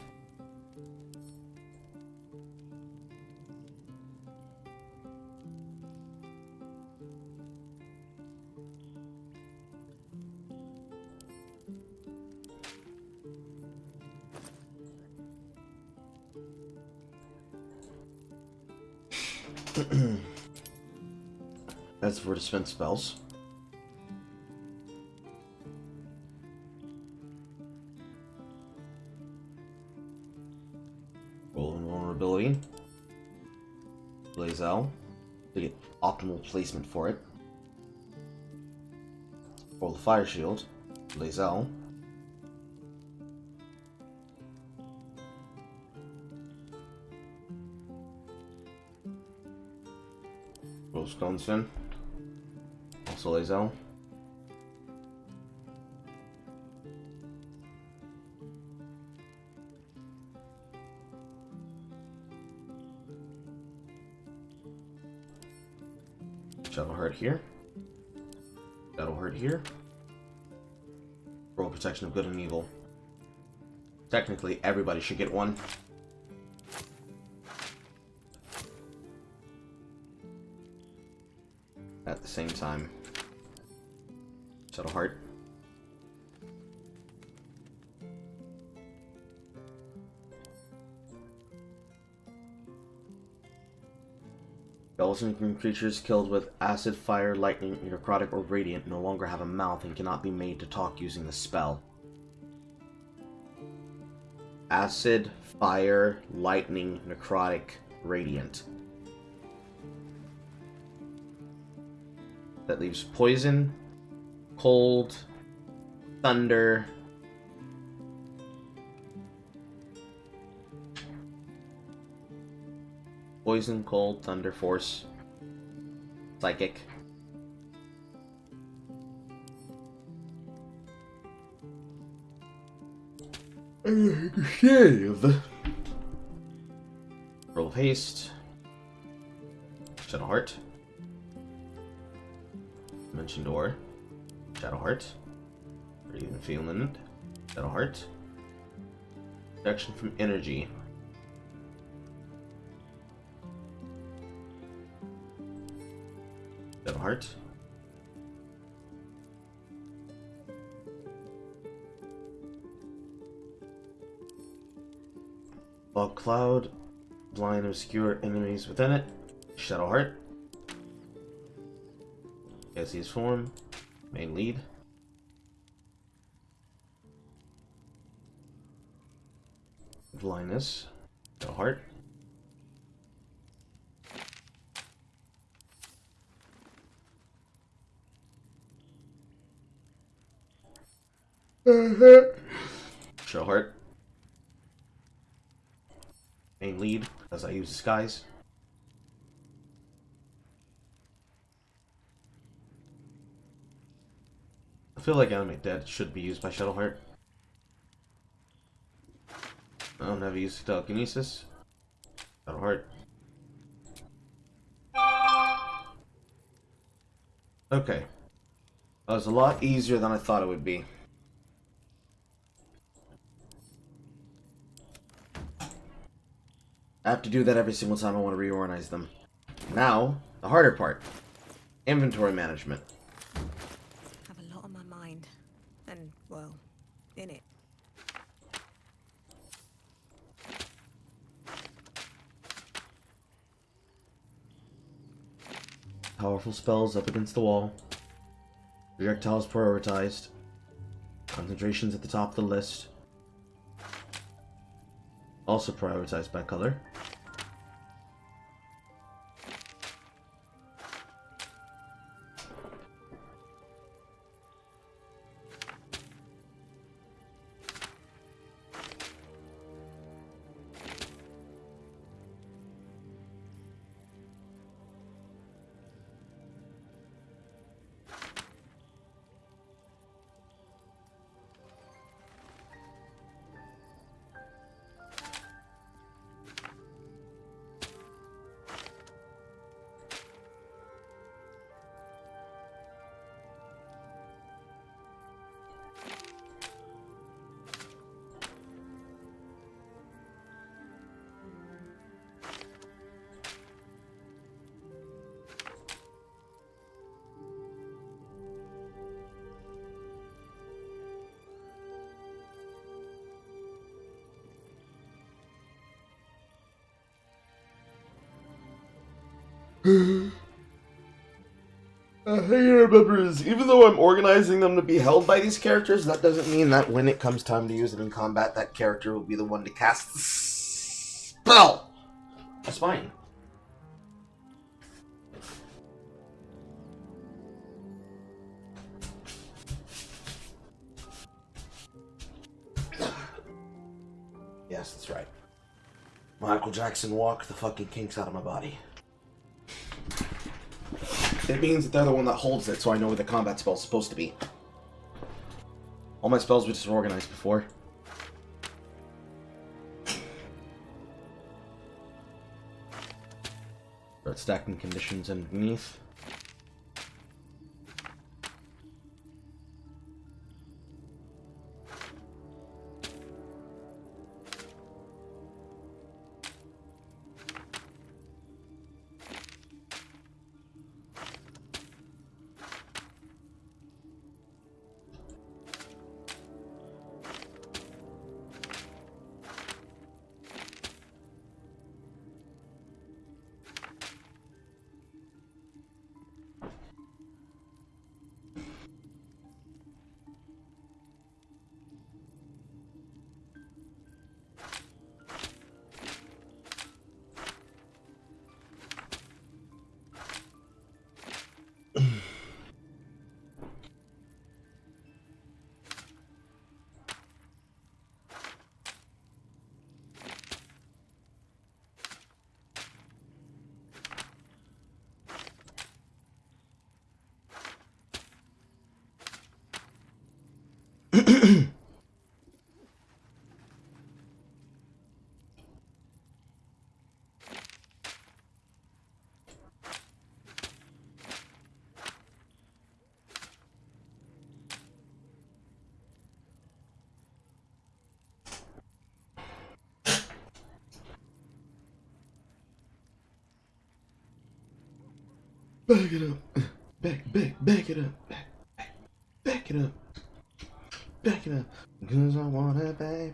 As for dispense spells, roll invulnerability, Blazel, to get optimal placement for it. Roll the fire shield, Blazel. Roll Stone Spin, also Blazel. Shadowheart here. Shadowheart here. Roll protection of good and evil. Technically, everybody should get one. At the same time. Shadowheart. Spells and creatures killed with acid, fire, lightning, necrotic, or radiant no longer have a mouth and cannot be made to talk using the spell. Acid, fire, lightning, necrotic, radiant. That leaves poison, cold, thunder, poison, cold, thunder, force, psychic. Shave. Roll of haste. Shadowheart. Dimension door. Shadowheart. Are you even feeling it? Shadowheart. Protection from energy. Shadowheart. Fog cloud. Blind obscure enemies within it. Shadowheart. His form. Main lead. Blindness. Shadowheart. Shadowheart. Main lead, as I use disguise. I feel like Animate Dead should be used by Shadowheart. I don't have used telekinesis. Shadowheart. Okay. That was a lot easier than I thought it would be. I have to do that every single time I want to reorganize them. Now, the harder part. Inventory management. Have a lot on my mind. And, well, in it. Powerful spells up against the wall. Projectiles prioritized. Concentrations at the top of the list. Also prioritized by color. thing I remember is, even though I'm organizing them to be held by these characters, that doesn't mean that when it comes time to use them in combat, that character will be the one to cast the spell. That's fine. Yes, that's right. Michael Jackson walked the fucking kinks out of my body. It means that they're the one that holds it, so I know where the combat spell's supposed to be. All my spells were disorganized before. Start stacking conditions underneath. Back it up. Back it up. Back it up. Back it up. Cause I wanna back.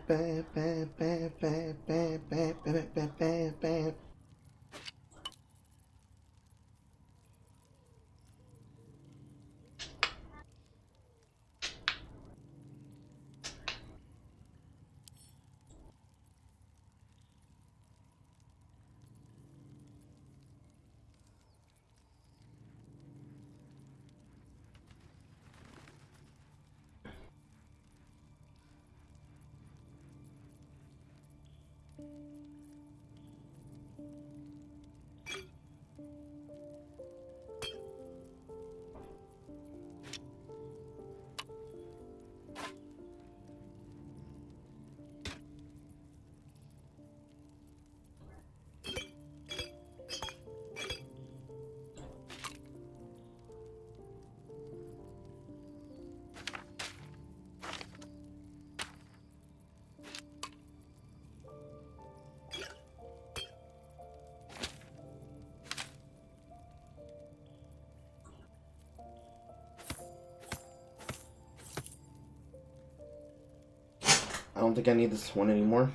I don't think I need this one anymore.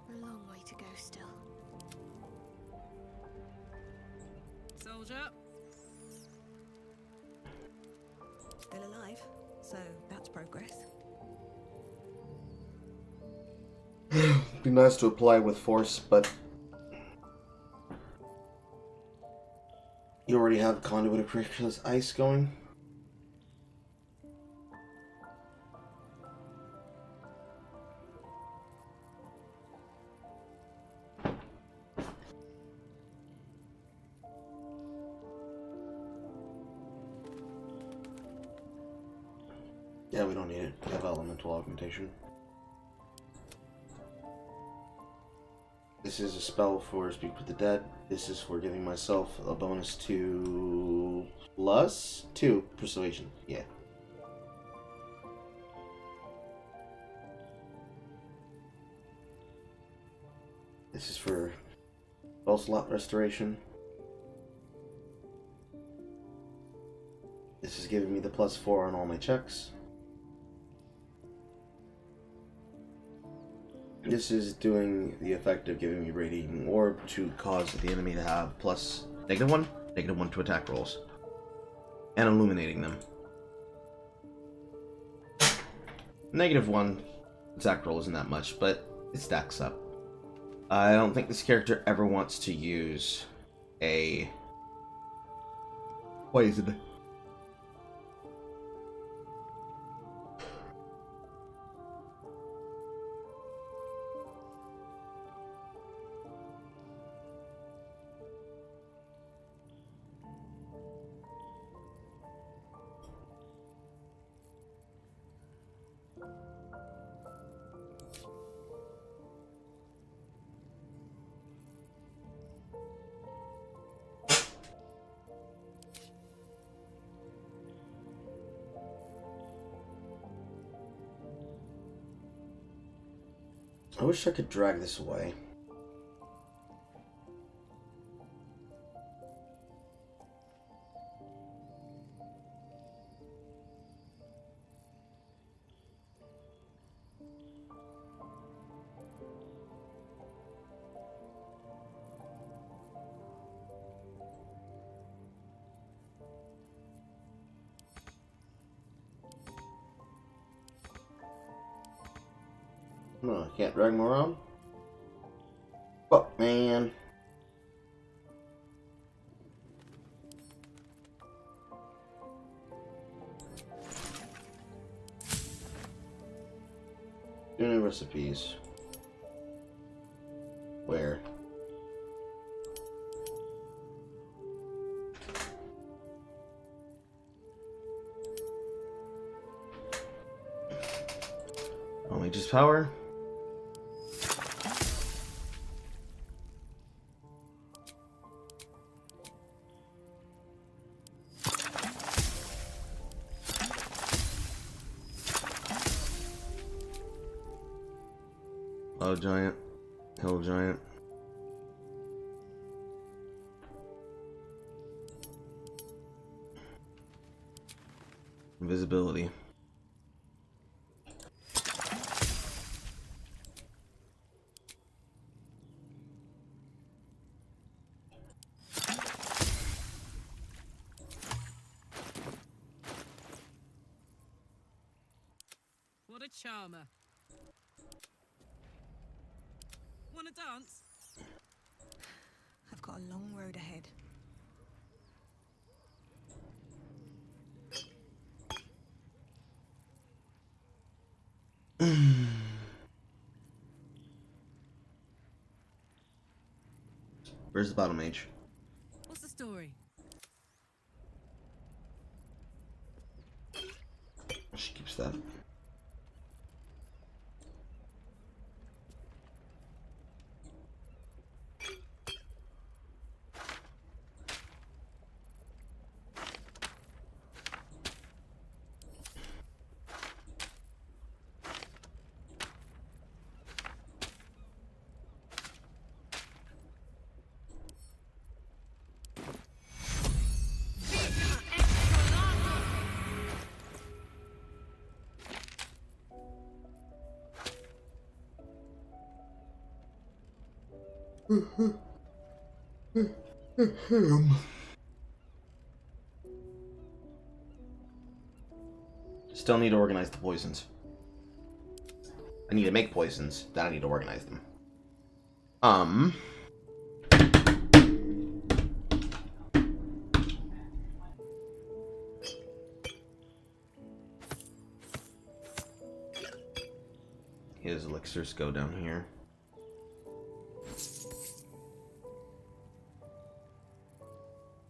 A long way to go still. Soldier. Still alive, so that's progress. It'd be nice to apply with force, but you already have conduit of creatureless ice going. Yeah, we don't need it. We have elemental augmentation. This is a spell for Speak with the Dead. This is for giving myself a bonus to +2 persuasion. Yeah. This is for spell slot restoration. This is giving me the +4 on all my checks. This is doing the effect of giving me radiating orb to cause the enemy to have plus -1, -1 to attack rolls, and illuminating them. -1 attack roll isn't that much, but it stacks up. I don't think this character ever wants to use a poison. I wish I could drag this away. No, I can't drag them around. Fuck, man. New recipes. Where? Only just power. Low giant, hill giant. Invisibility. What a charmer. Wanna dance? I've got a long road ahead. Where's the bottom mage? What's the story? She keeps that. Still need to organize the poisons. I need to make poisons, then I need to organize them. His elixirs go down here.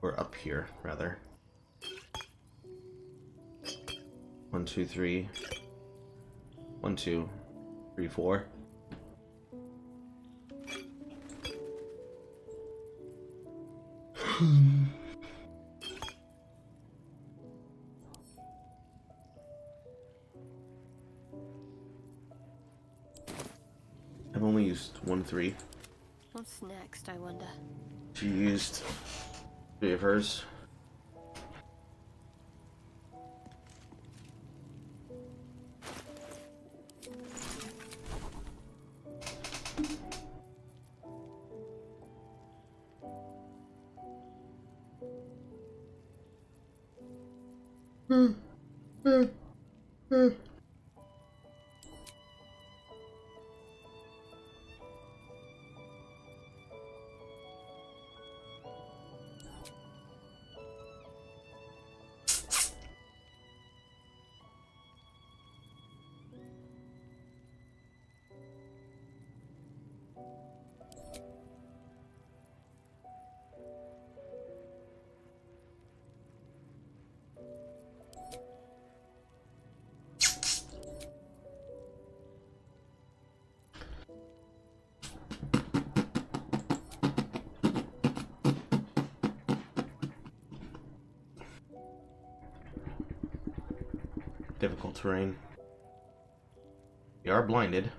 Or up here, rather. 1, 2, 3. 1, 2, 3, 4. I've only used 1, 3. What's next, I wonder? She used 3 of hers. Difficult terrain. We are blinded.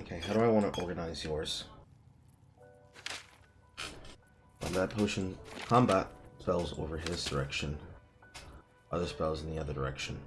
Okay, how do I want to organize yours? Combat potion, combat spells over his direction. Other spells in the other direction.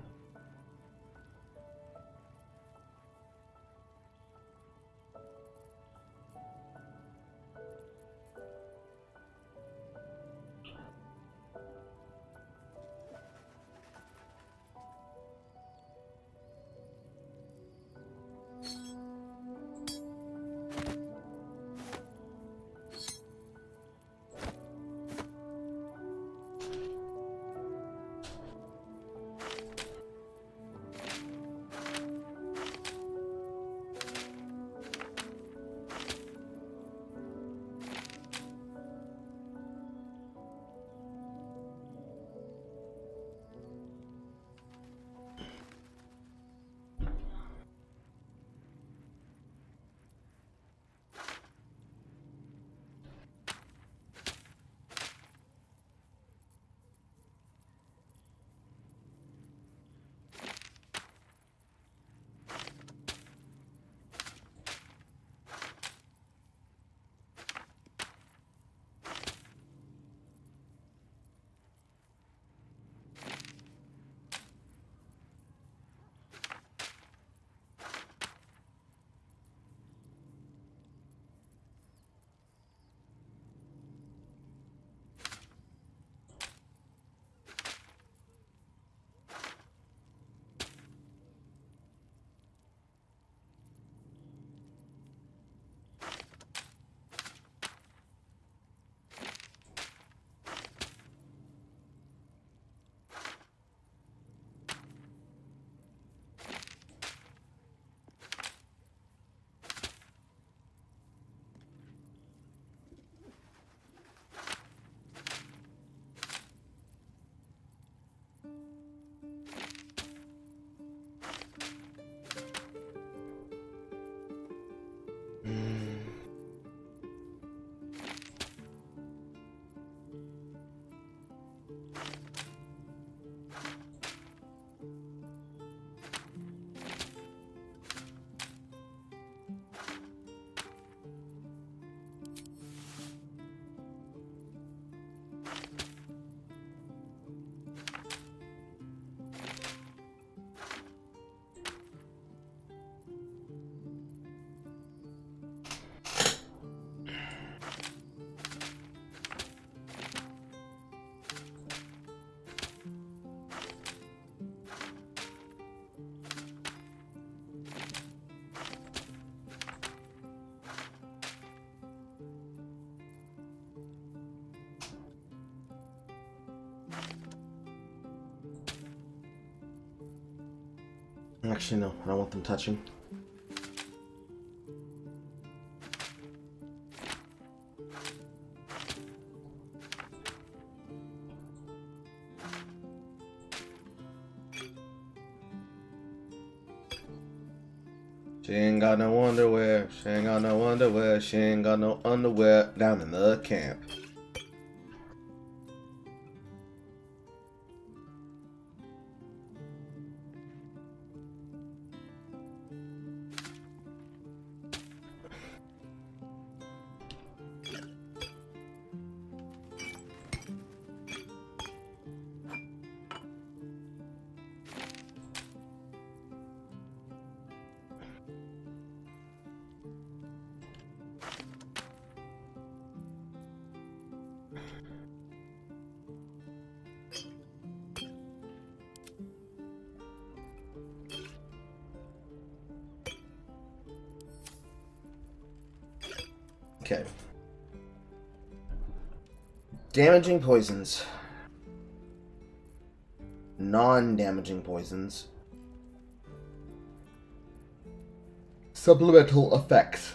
Actually, no. I don't want them touching. She ain't got no underwear. She ain't got no underwear. She ain't got no underwear down in the camp. Okay. Damaging poisons. Non-damaging poisons. Supplemental effects.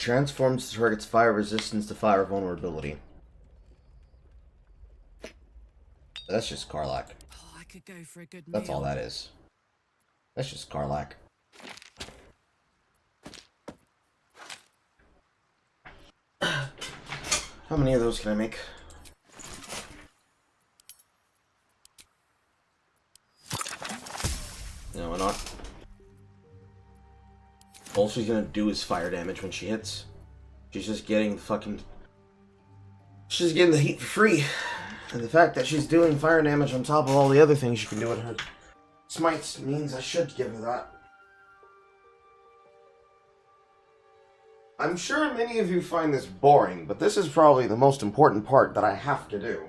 Transforms the target's fire resistance to fire vulnerability. That's just Karlak. Oh, I could go for a good That's all meal. that is. That's just Karlak. How many of those can I make? No, why not? All she's gonna do is fire damage when she hits. She's just getting the fucking... She's getting the heat for free. And the fact that she's doing fire damage on top of all the other things she can do with her smites means I should give her that. I'm sure many of you find this boring, but this is probably the most important part that I have to do.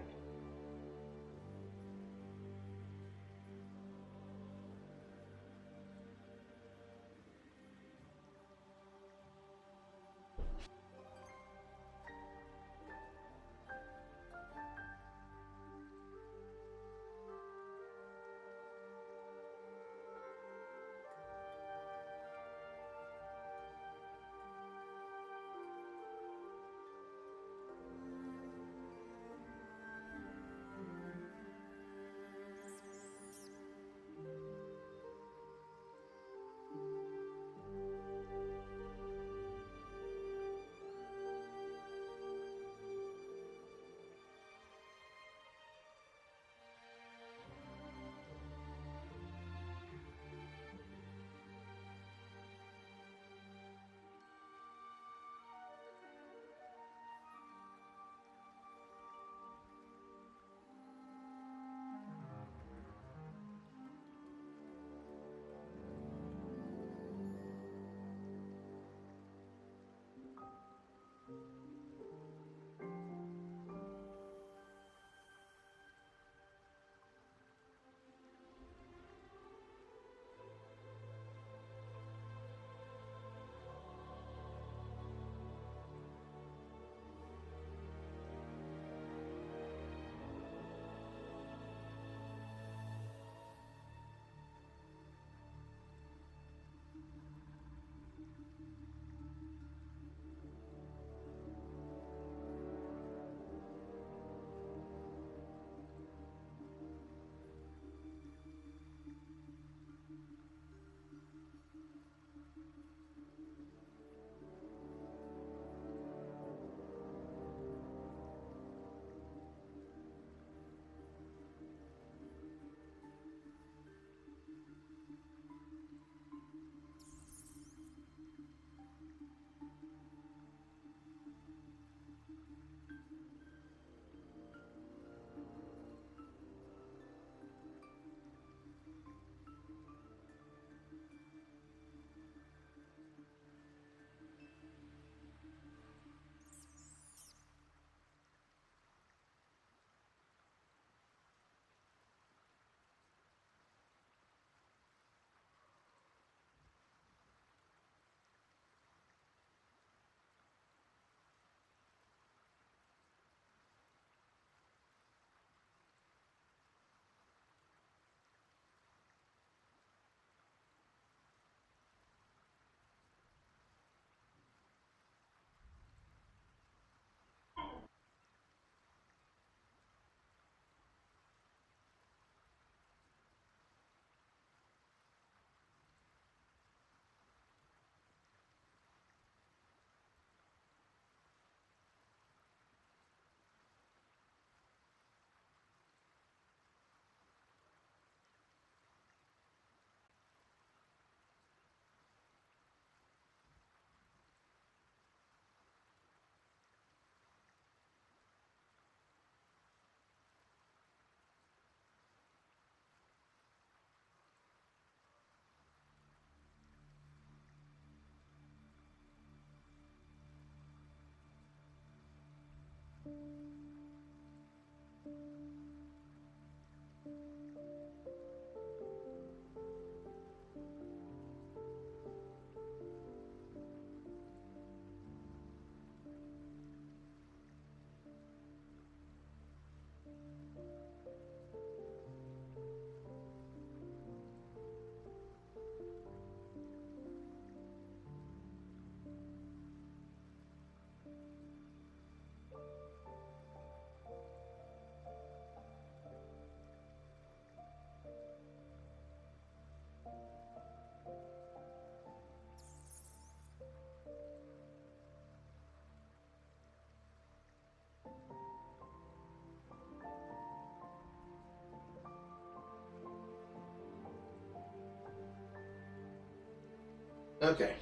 Okay.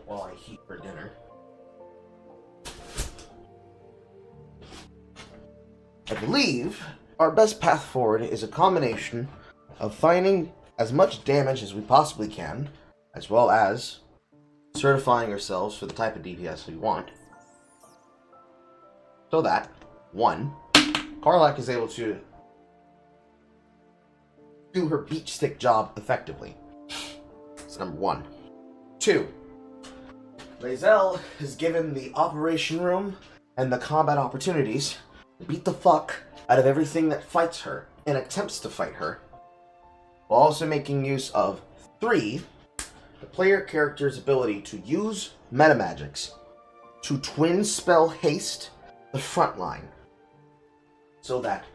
While I heat for dinner. I believe our best path forward is a combination of finding as much damage as we possibly can, as well as certifying ourselves for the type of DPS we want, so that, 1, Karlak is able to do her beach stick job effectively. That's number 1. 2, Lae'zel is given the operation room and the combat opportunities to beat the fuck out of everything that fights her and attempts to fight her, while also making use of 3, the player character's ability to use metamagics to twin spell haste the front line, so that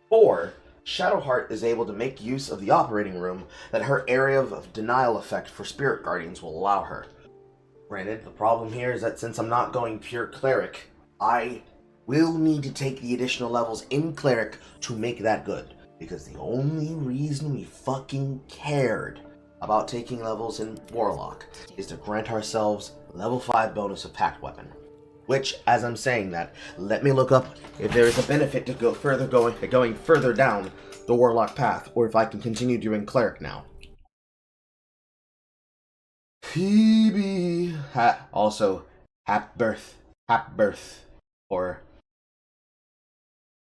4, Shadowheart is able to make use of the operating room that her area of denial effect for Spirit Guardians will allow her. Granted, the problem here is that since I'm not going pure Cleric, I will need to take the additional levels in Cleric to make that good. Because the only reason we fucking cared about taking levels in Warlock is to grant ourselves level 5 bonus of Pact Weapon. Which, as I'm saying that, let me look up if there is a benefit to going further down the Warlock path, or if I can continue doing Cleric now. Phoebe. Also, Hap Birth. Or,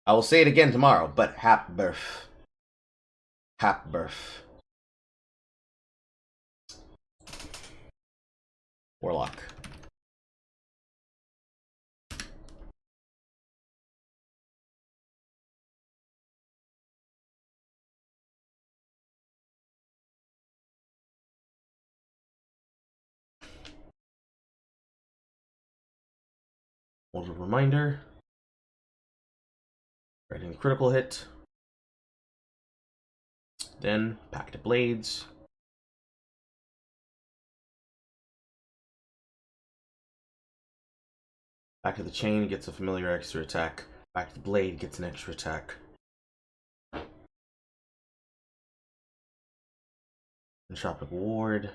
I will say it again tomorrow, but Hap Birth. Warlock. Hold a reminder. Writing the critical hit. Then, Pact of Blades. Back of the Chain gets a familiar extra attack. Back of the Blade gets an extra attack. Entropic Ward.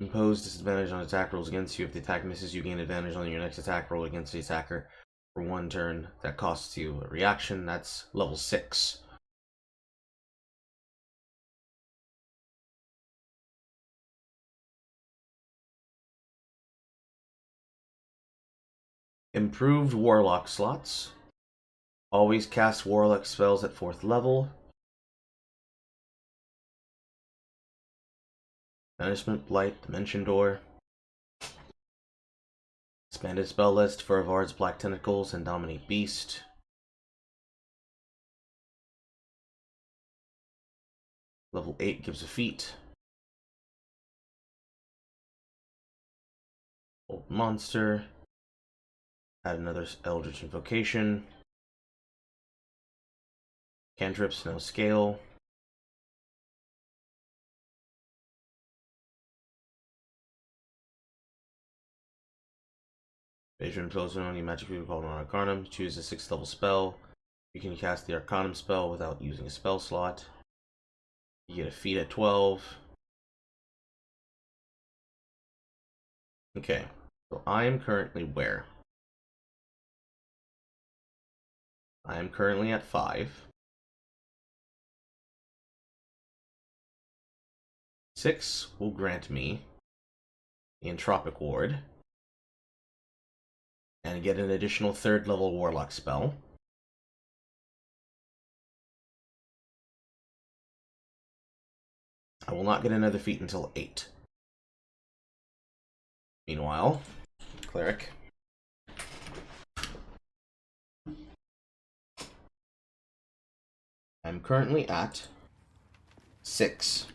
Impose disadvantage on attack rolls against you. If the attack misses, you gain advantage on your next attack roll against the attacker for 1 turn. That costs you a reaction. That's level 6. Improved Warlock slots. Always cast Warlock spells at 4th level. Banishment, Blight, Dimension Door. Expanded spell list for Avard's Black Tentacles and Dominate Beast. Level 8 gives a feat. Old Monster. Add another Eldritch Invocation. Cantrips, no scale. Base your impose on any magic creature called an Arcanum. Choose a 6th level spell. You can cast the Arcanum spell without using a spell slot. You get a feat at 12. Okay, so I am currently where? I am currently at 5. 6 will grant me the Entropic Ward. And get an additional 3rd level Warlock spell. I will not get another feat until 8. Meanwhile, Cleric. I'm currently at 6.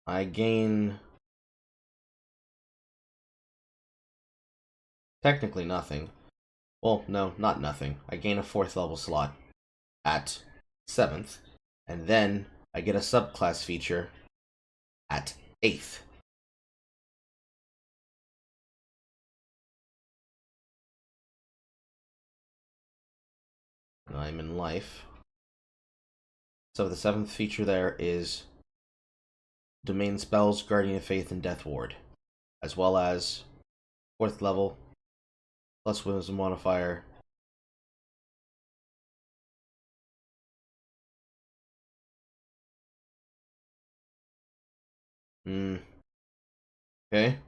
I gain technically nothing. Well, no, not nothing. I gain a 4th level slot at 7th, and then I get a subclass feature at 8th. time in life. So the 7th feature there is Domain Spells, Guardian of Faith, and Death Ward. As well as 4th level, plus Wisdom modifier. Okay.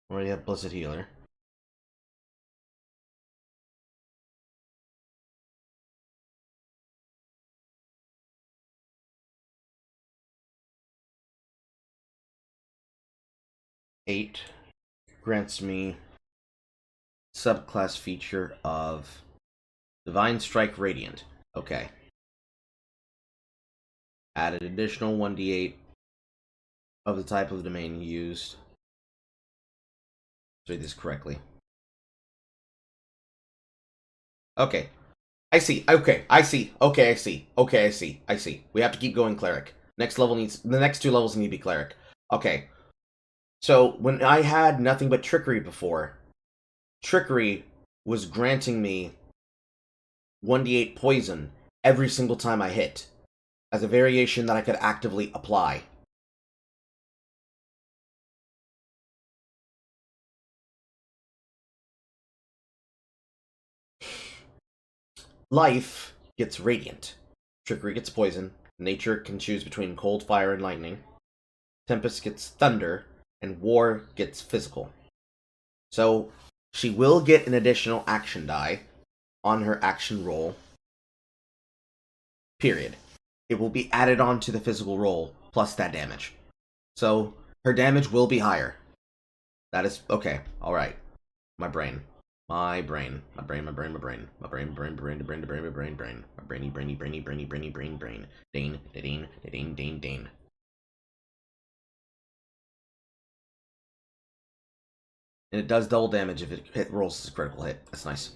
Already have Blessed Healer. Eight grants me subclass feature of Divine Strike Radiant. Okay. Added additional 1d8 of the type of domain used. Let's read this correctly. Okay. I see. Okay, I see. Okay, I see. Okay, I see. I see. We have to keep going Cleric. Next level needs... The next 2 levels need to be Cleric. Okay. So, when I had nothing but Trickery before, Trickery was granting me 1d8 poison every single time I hit, as a variation that I could actively apply. Life gets Radiant. Trickery gets Poison. Nature can choose between Cold, Fire, and Lightning. Tempest gets Thunder. And War gets Physical. So, she will get an additional action die on her action roll. Period. It will be added on to the physical roll, plus that damage. So, her damage will be higher. That is... Okay, alright. My brain. My brain. My brain, my brain, my brain. My brain, brain, brain, brain, brain, brain, brain, brain. My brainy, brainy, brainy, brainy, brainy, brain, brain. Dane, dane, dane, dane, dane. And it does double damage if it rolls as a critical hit. That's nice.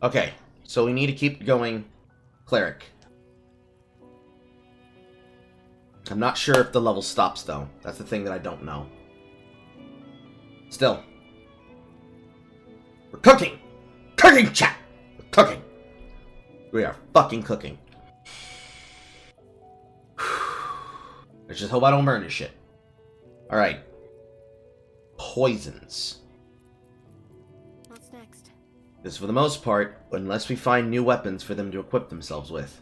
Okay, so we need to keep going Cleric. I'm not sure if the level stops, though. That's the thing that I don't know. Still. We're cooking! Cooking, chat! We're cooking. We are fucking cooking. Let's just hope I don't burn this shit. Alright. Poisons. What's next? Because for the most part, unless we find new weapons for them to equip themselves with,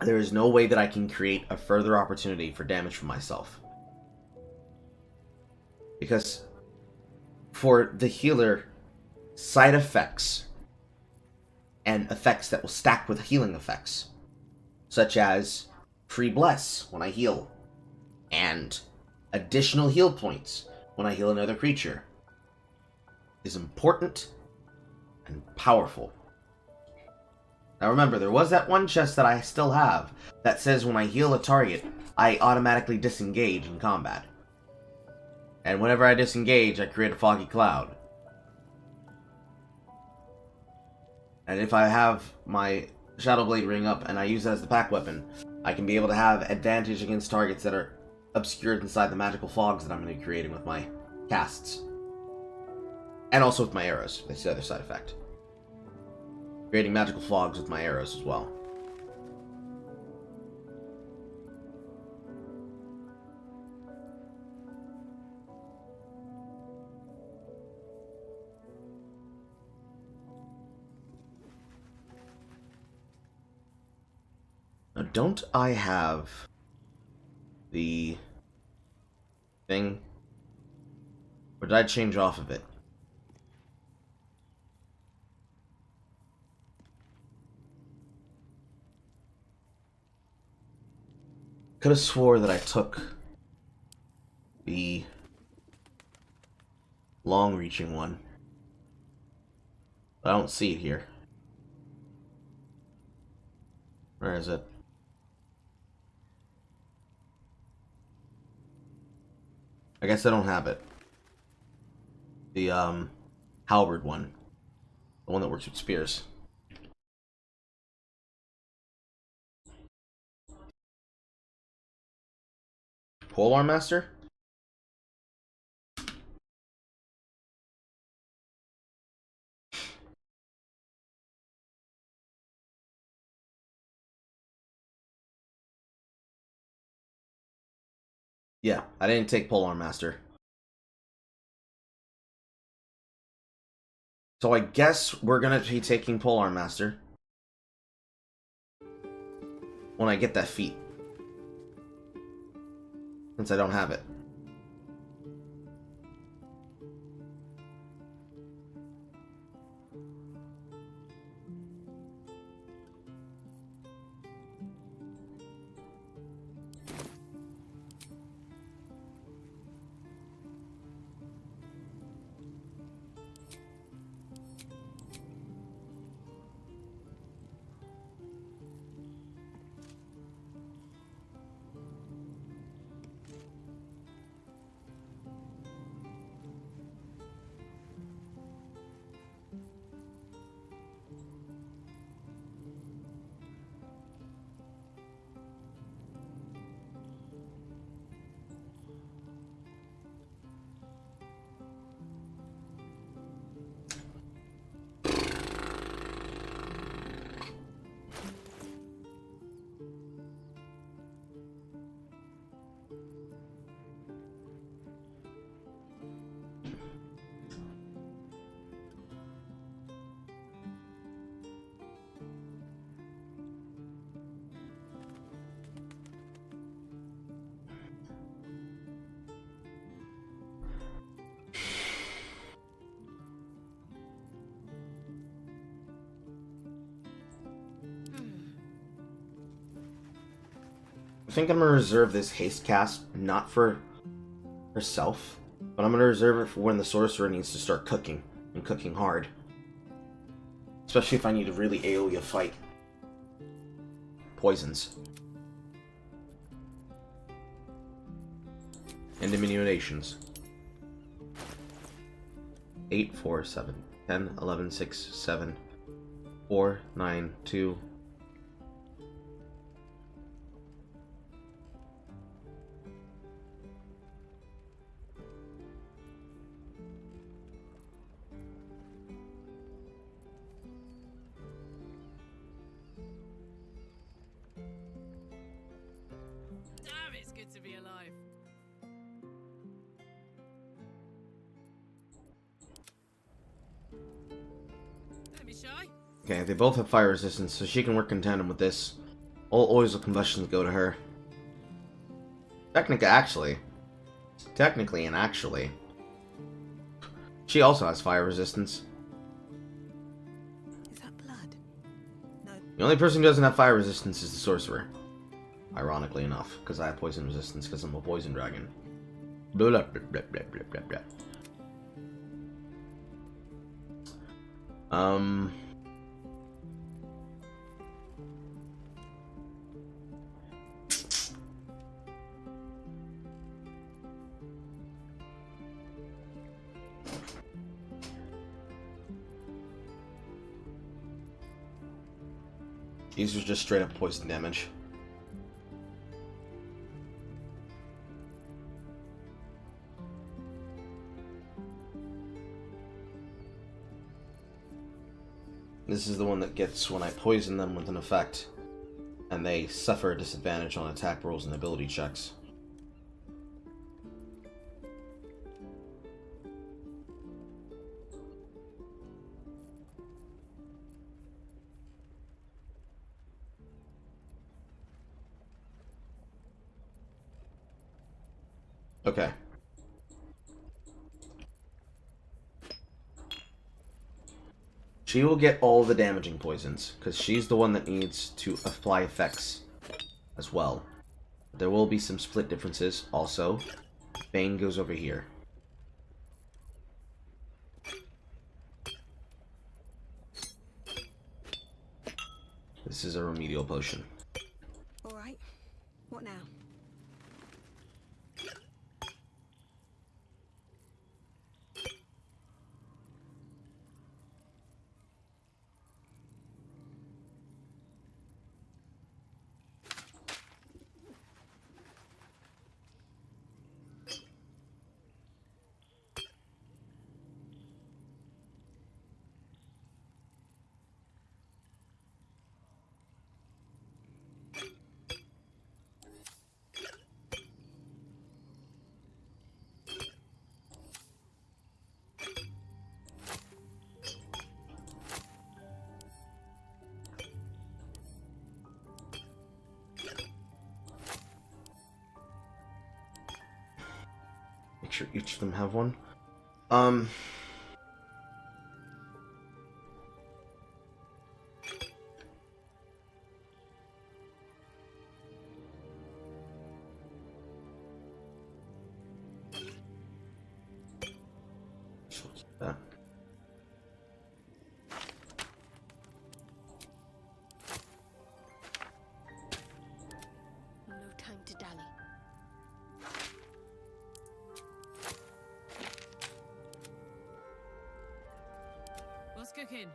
there is no way that I can create a further opportunity for damage for myself. Because for the healer, side effects and effects that will stack with healing effects, such as free bless when I heal, and additional heal points when I heal another creature, is important and powerful. Now remember, there was that one chest that I still have that says when I heal a target, I automatically disengage in combat. And whenever I disengage, I create a foggy cloud. And if I have my Shadow Blade ring up and I use that as the pack weapon, I can be able to have advantage against targets that are obscured inside the magical fogs that I'm going to be creating with my casts. And also with my arrows. That's the other side effect. Creating magical fogs with my arrows as well. Now, don't I have the thing? Or did I change off of it? Could have swore that I took the long-reaching one. But I don't see it here. Where is it? I guess I don't have it. The, halberd one. The one that works with spears. Polearm Master? Yeah, I didn't take Polearm Master. So I guess we're gonna be taking Polearm Master when I get that feat. Since I don't have it. I think I'm gonna reserve this haste cast not for herself, but I'm gonna reserve it for when the sorcerer needs to start cooking, and cooking hard. Especially if I need to really AoE a fight. Poisons. And diminutions. 8, 4, 7, 10, 11, 6, 7, 4, 9, 2. Damn, it's good to be alive. Don't be shy. Okay, they both have fire resistance, so she can work in tandem with this. All oils of combustions go to her. Technically, she also has fire resistance. Is that blood? No. The only person who doesn't have fire resistance is the sorcerer. Ironically enough, because I have poison resistance because I'm a poison dragon. Blah, blah, blah, blah, blah, blah, blah. These are just straight up poison damage. This is the one that gets when I poison them with an effect, and they suffer a disadvantage on attack rolls and ability checks. Okay. She will get all the damaging poisons, because she's the one that needs to apply effects as well. There will be some split differences also. Bane goes over here. This is a remedial potion. Alright. What now? sure each of them have one. So keep that. No time to dally. What's cooking?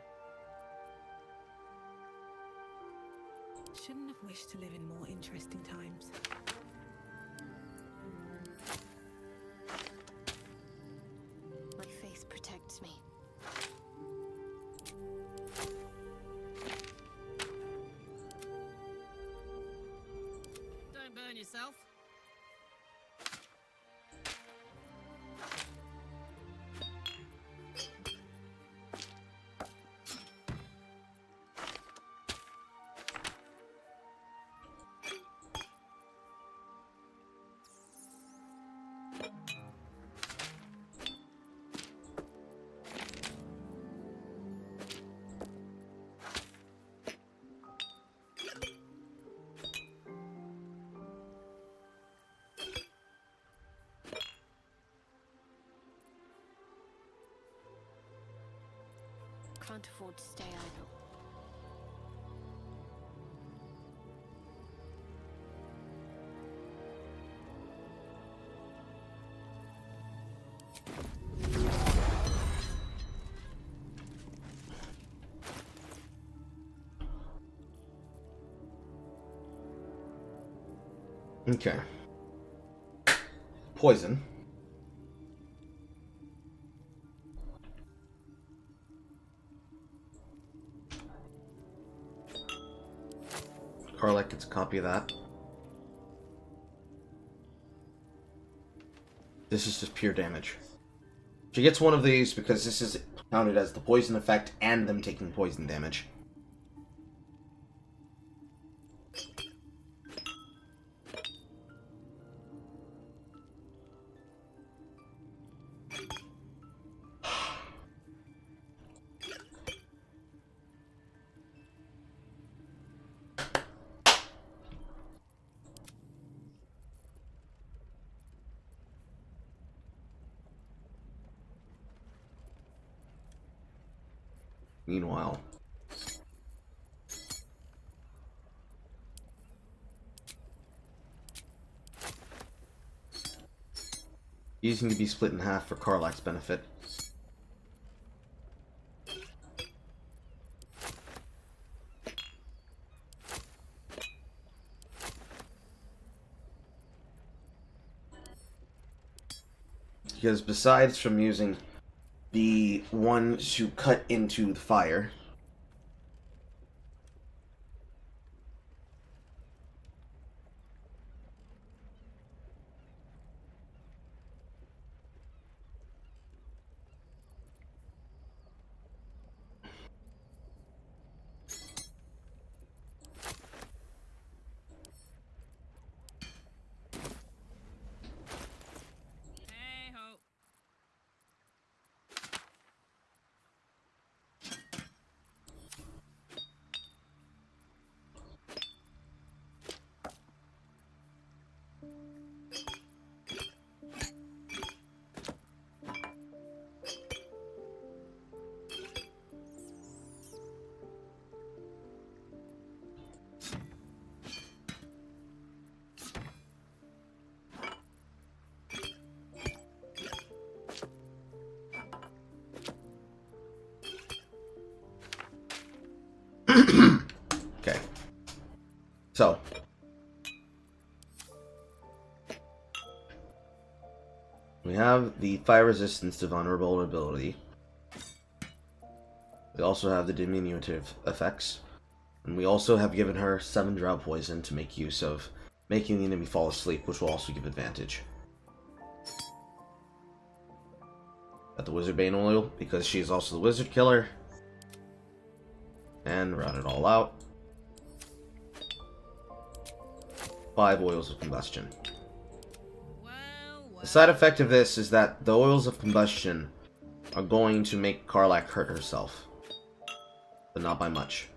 Shouldn't have wished to live in more interesting times. My faith protects me. Don't burn yourself. Can't afford to stay idle. Okay. Poison. Karlak gets a copy of that. This is just pure damage. She gets one of these because this is counted as the poison effect and them taking poison damage. Meanwhile, using to be split in half for Karlak's benefit. Because besides from using the one to cut into the fire, Hey ho. okay. So, we have the fire resistance to vulnerable ability. We also have the diminutive effects. And we also have given her 7 drought poison to make use of making the enemy fall asleep, which will also give advantage. Got the Wizard Bane oil, because she is also the Wizard Killer. And round it all out. 5 oils of combustion. Well, well. The side effect of this is that the oils of combustion are going to make Karlach hurt herself. But not by much.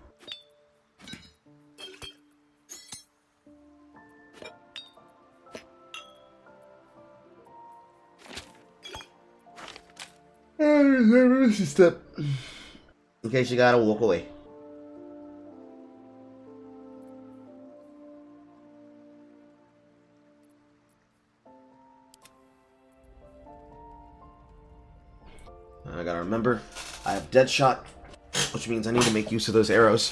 Step. In case you gotta walk away. I gotta remember, I have Deadshot, which means I need to make use of those arrows.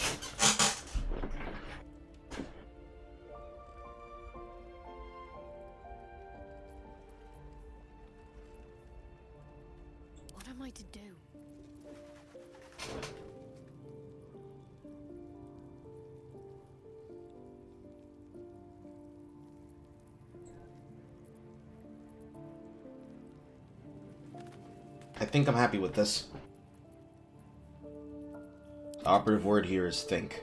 What am I to do? I think I'm happy with this. The operative word here is think.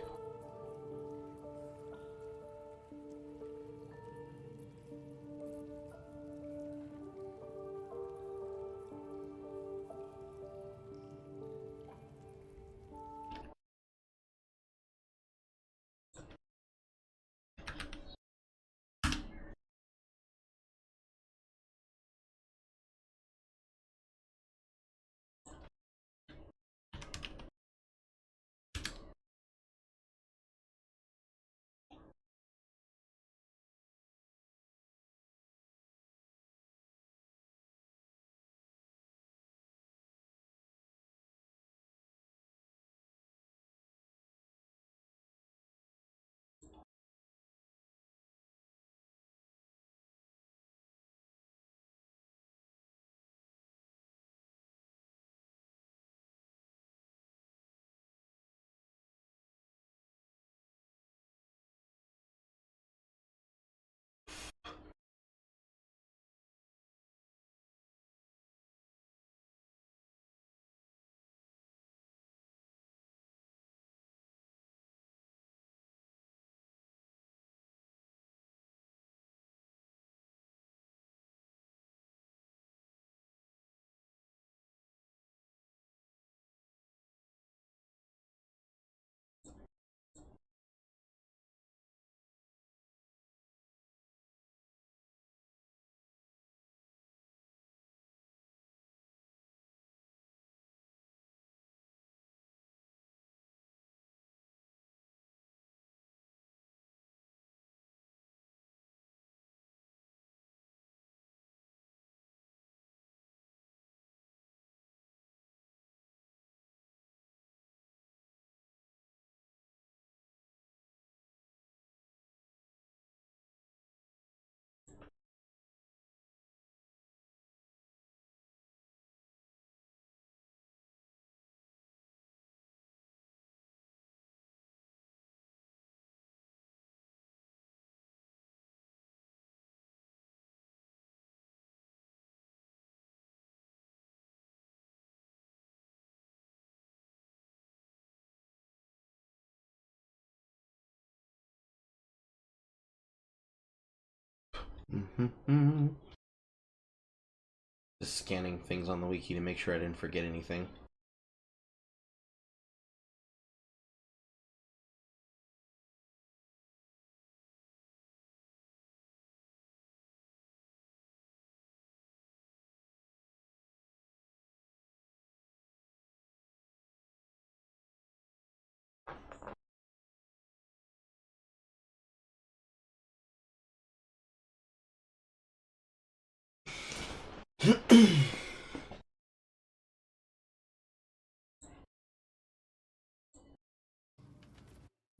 Just scanning things on the wiki to make sure I didn't forget anything.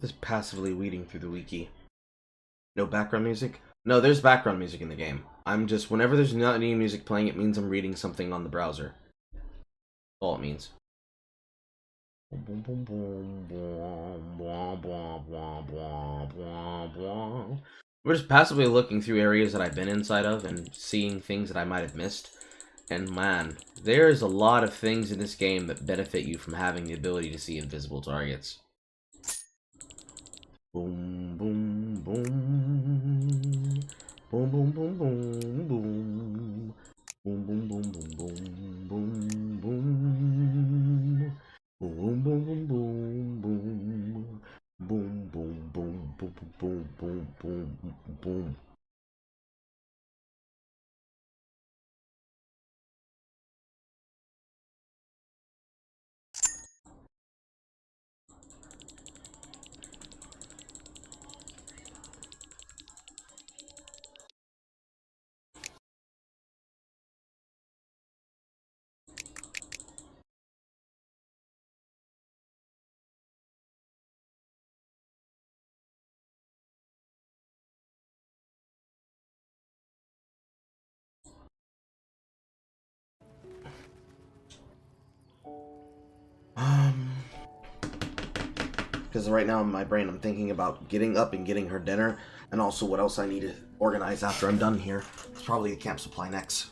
Just passively weeding through the wiki. No background music? No, there's background music in the game. I'm just, whenever there's not any music playing, it means I'm reading something on the browser. All it means. We're just passively looking through areas that I've been inside of and seeing things that I might have missed. And man, there's a lot of things in this game that benefit you from having the ability to see invisible targets. Boom, boom, boom. Boom, boom, boom, boom, boom. Boom, boom, boom, boom, boom, boom, boom. Boom, boom, boom, boom, boom. Boom, boom, boom, boom, boom, boom, boom, boom, boom. Because right now in my brain I'm thinking about getting up and getting her dinner, and also what else I need to organize after I'm done here. It's probably the camp supply next.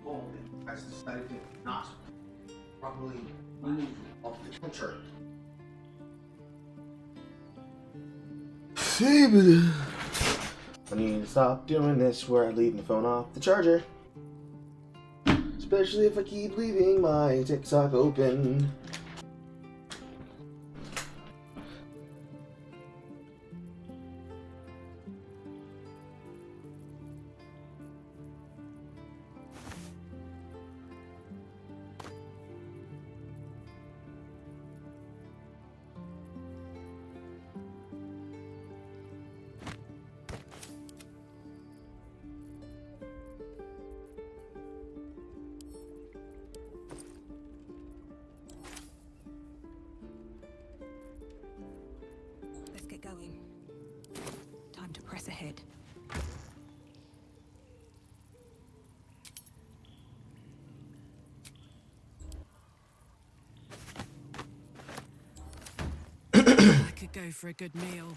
Baulder has decided to not properly move off the counter. I need to stop doing this where I leave my phone off the charger. Especially if I keep leaving my TikTok open. Let's get going. Time to press ahead. I could go for a good meal.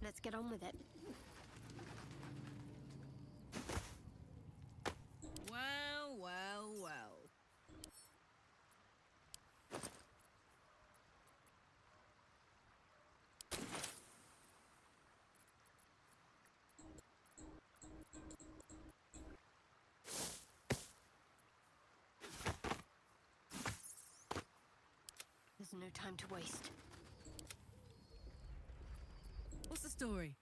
Let's get on with it. Well, well, well. There's no time to waste. What's the story?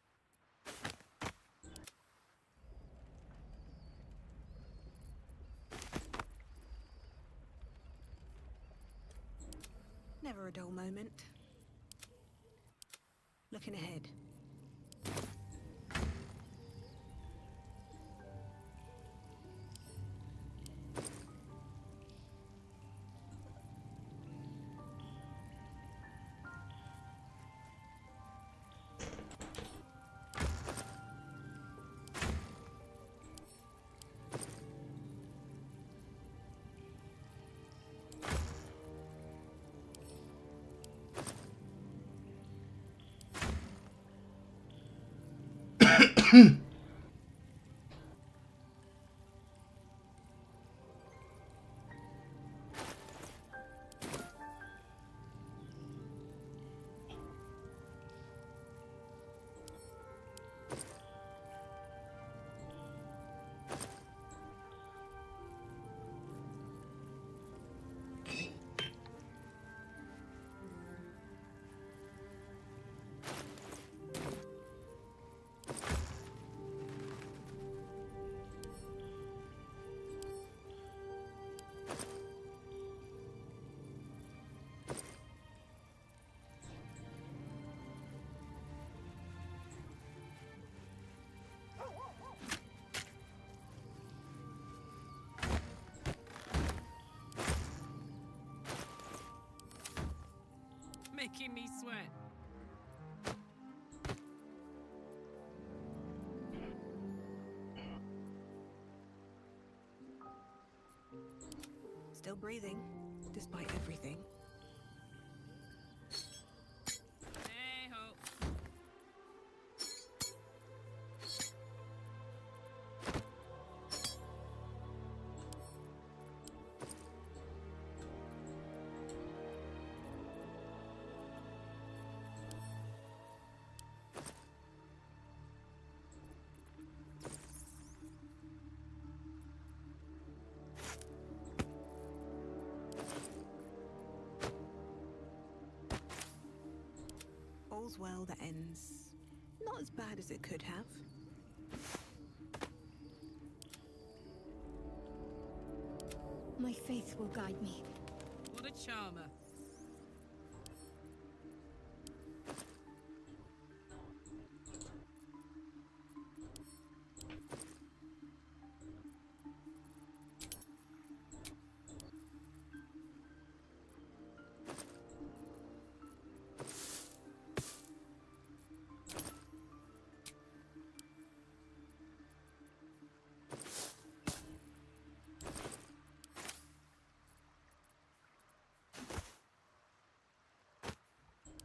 Never a dull moment. Looking ahead. making me sweat. Still breathing, despite everything. Hey ho. All's well that ends not as bad as it could have. My faith will guide me. What a charmer.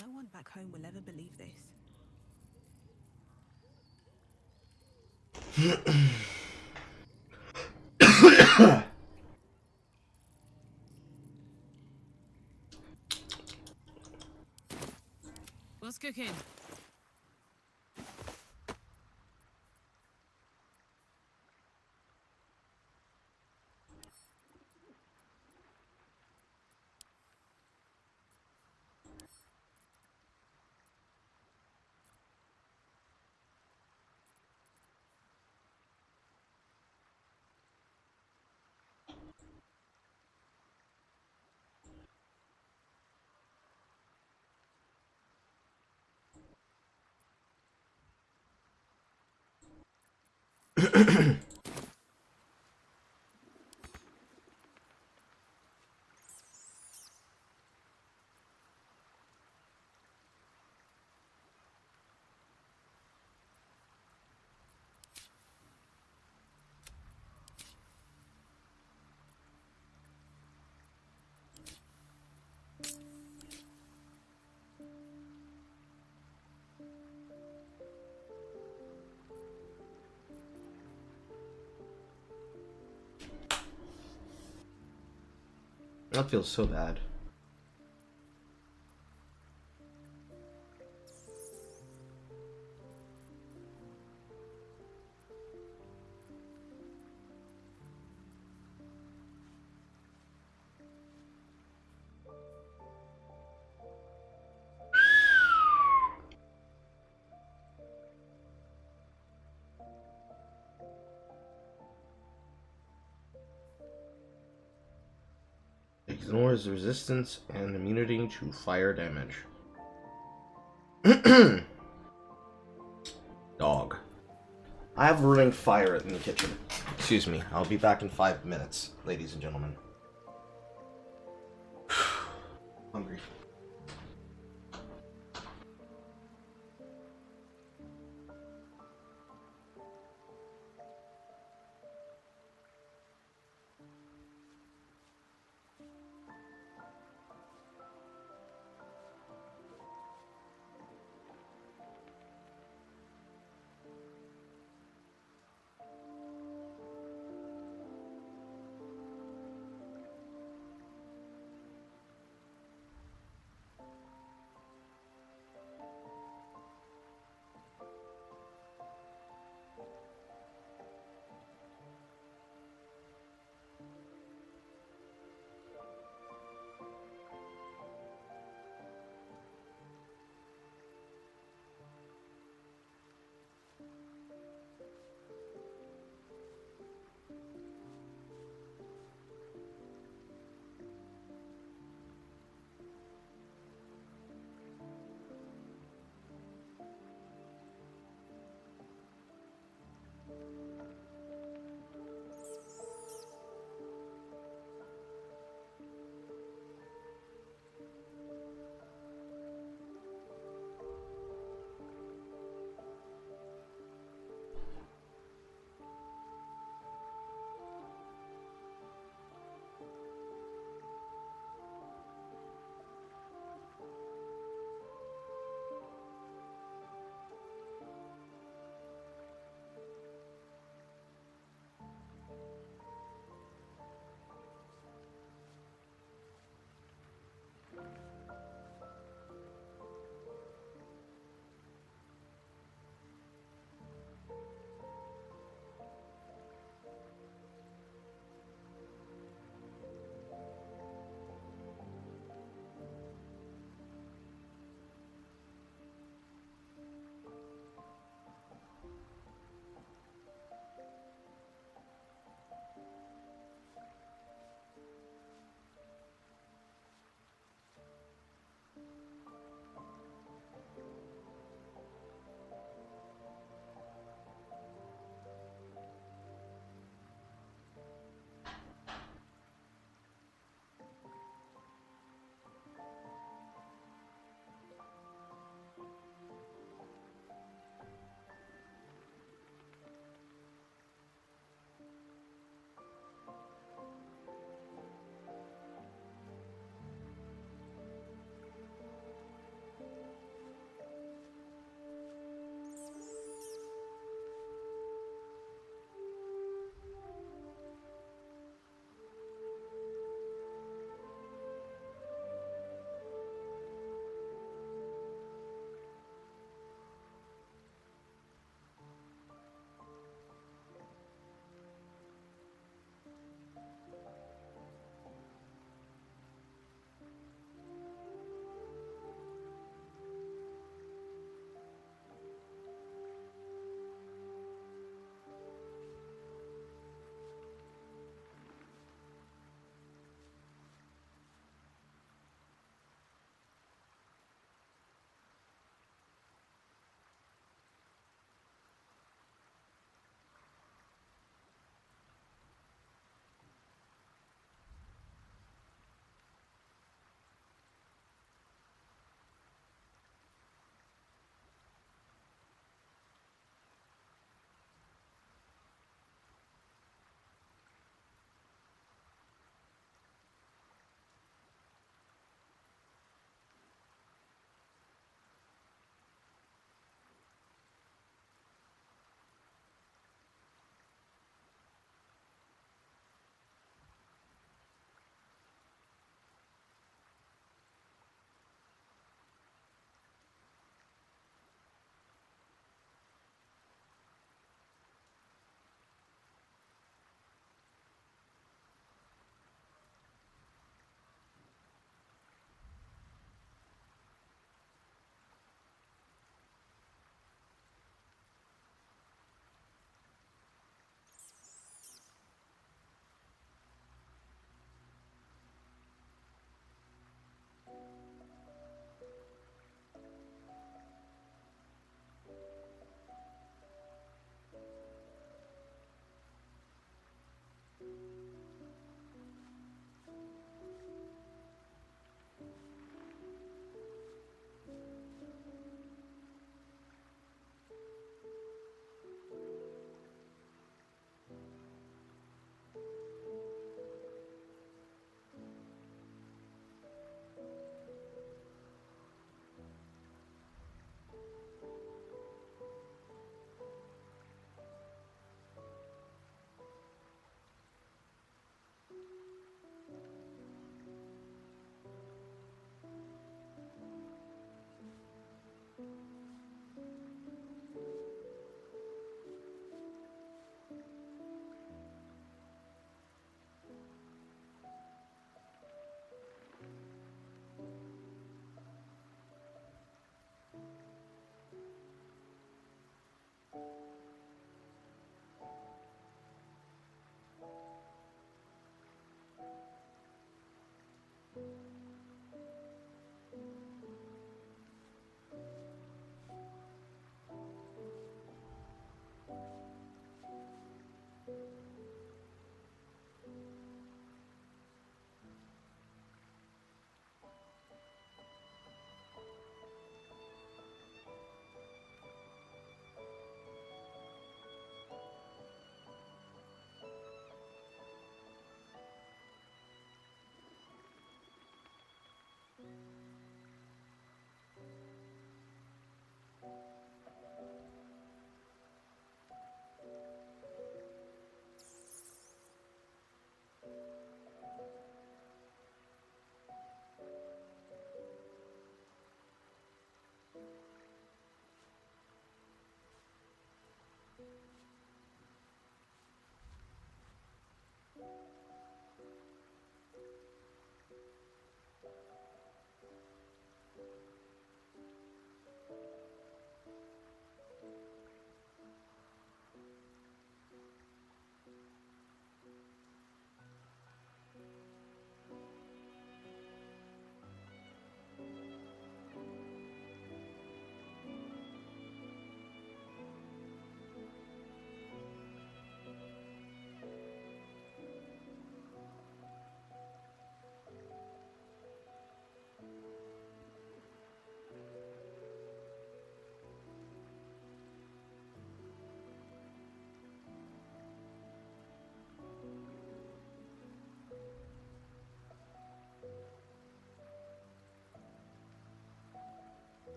No one back home will ever believe this. What's cooking? That feels so bad. Ignores resistance and immunity to fire damage. Dog. I have running fire in the kitchen. Excuse me. I'll be back in 5 minutes, ladies and gentlemen. Hungry.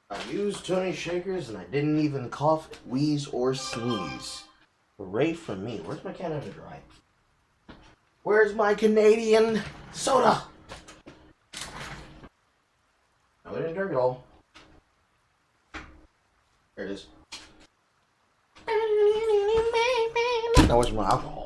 I used Tony Shakers and I didn't even cough, wheeze, or sneeze. Hooray for me. Where's my Canada Dry? Where's my Canadian soda? No, I didn't drink it all. There it is. That wasn't my alcohol.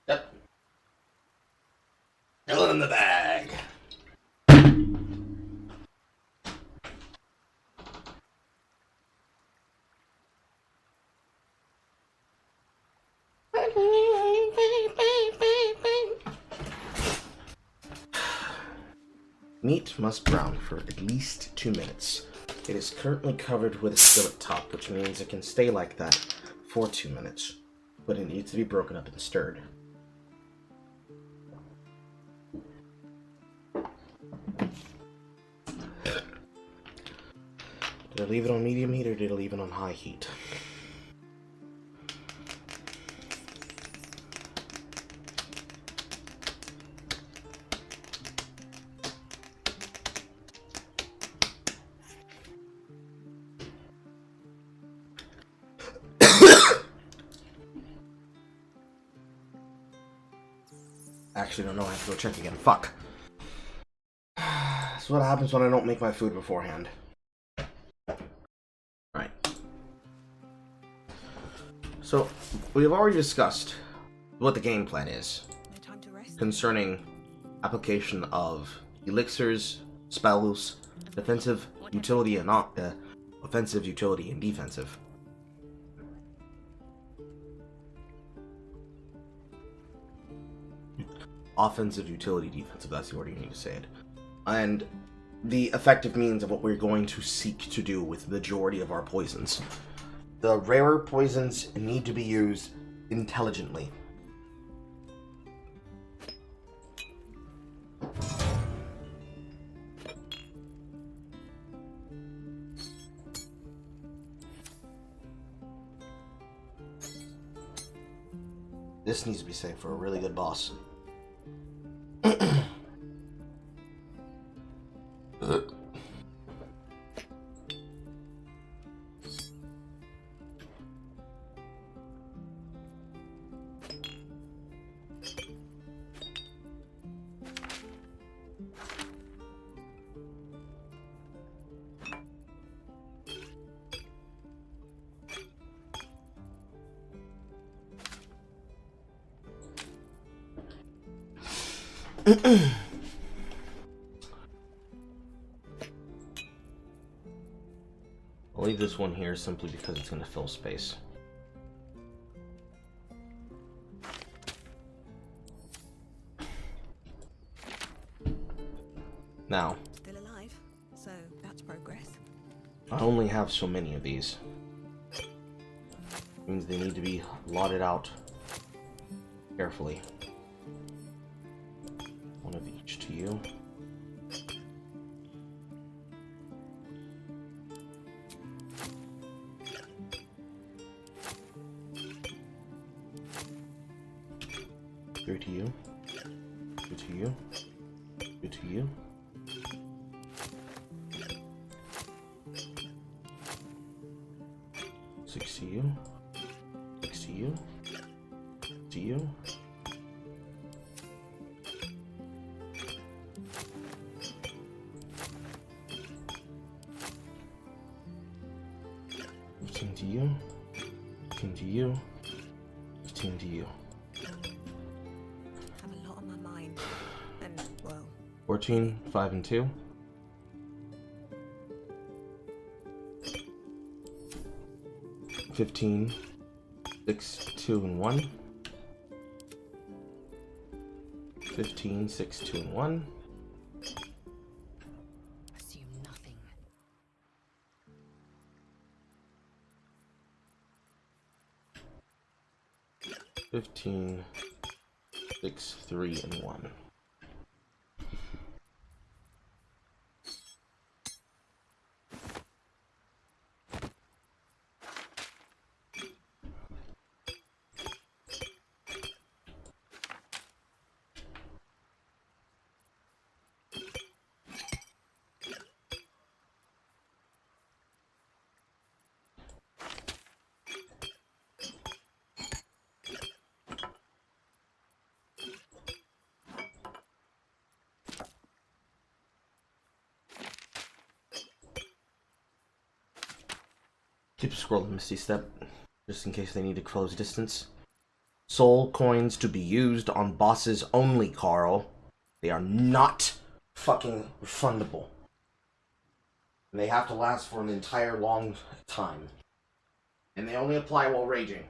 Yep. Still in the bag. Meat must brown for at least 2 minutes. It is currently covered with a skillet top, which means it can stay like that for 2 minutes, but it needs to be broken up and stirred. Did I leave it on medium heat or did I leave it on high heat? Actually, don't know. I have to go check again. Fuck. That's what happens when I don't make my food beforehand. Right. So, we have already discussed what the game plan is No time to rest. concerning application of elixirs, spells, defensive, utility, and offensive, utility, and defensive. Offensive, utility, defensive, that's the order you need to say it. And the effective means of what we're going to seek to do with the majority of our poisons. The rarer poisons need to be used intelligently. This needs to be saved for a really good boss. I'll leave this one here simply because it's going to fill space. Now, Still alive, so that's progress. I only have so many of these. Means they need to be lotted out carefully. One of each to you. Three to you. Two to you. Two to you. Six to you. Six to you. To you. Fifteen to you. 15 to you. 15 to you. Have a lot on my mind. And, well, 14, 5 and 2. 15, 6, 2 and 1. 15, 6, 2 and 1. assume nothing. 15, 6, 3 and 1. Keep scrolling, Misty Step, just in case they need to close distance. Soul coins to be used on bosses only, Carl. They are not fucking refundable. They have to last for an entire long time. And they only apply while raging.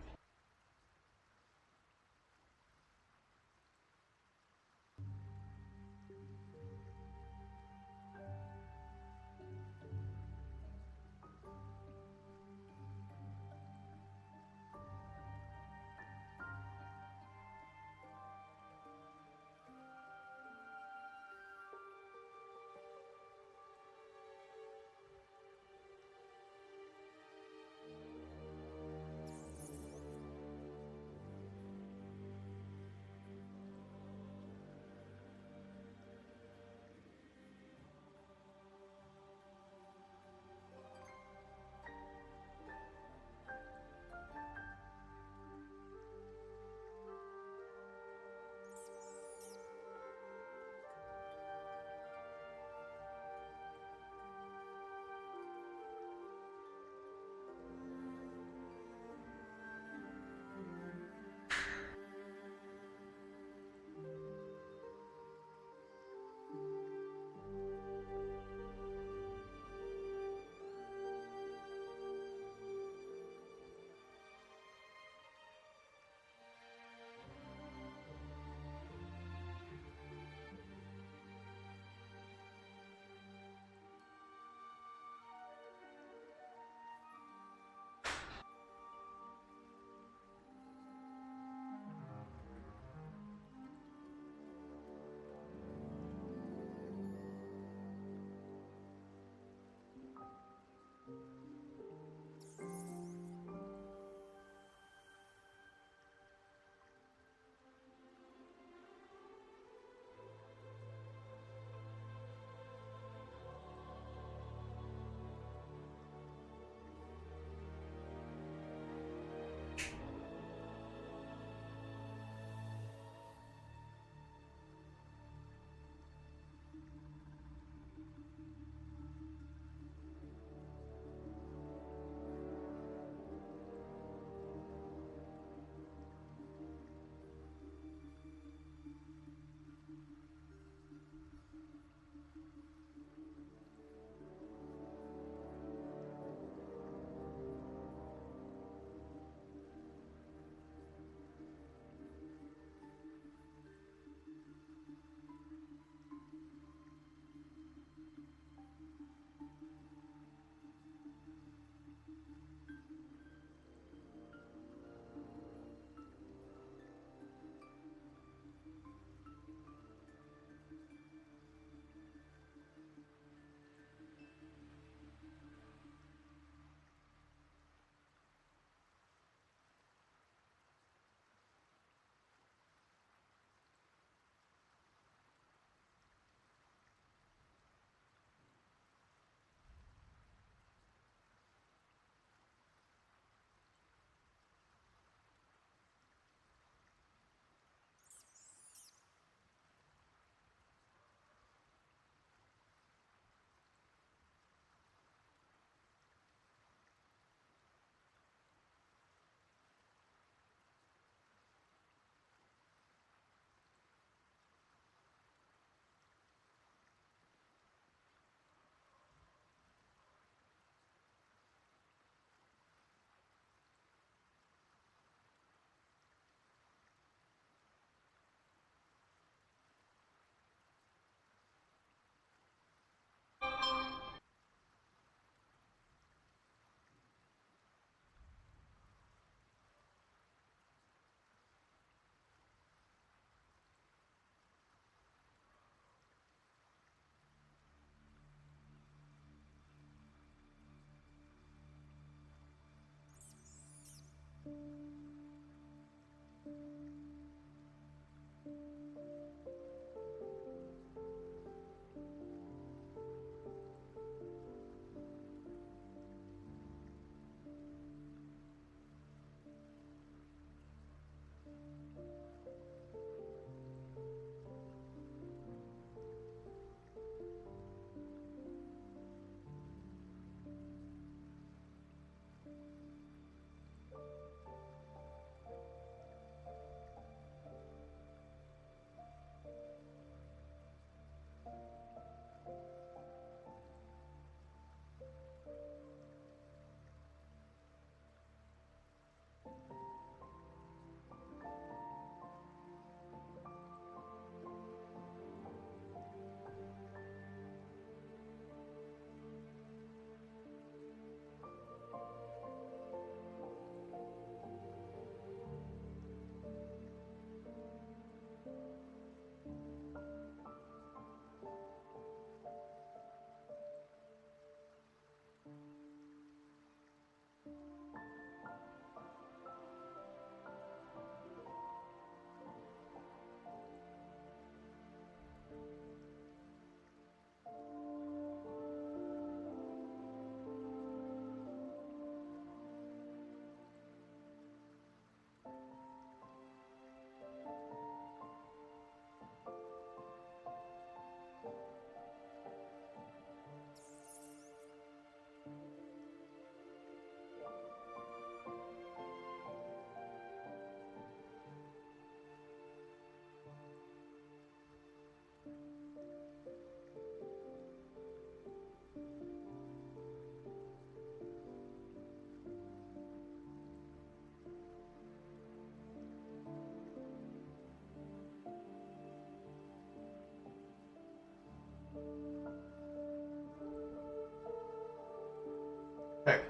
Okay.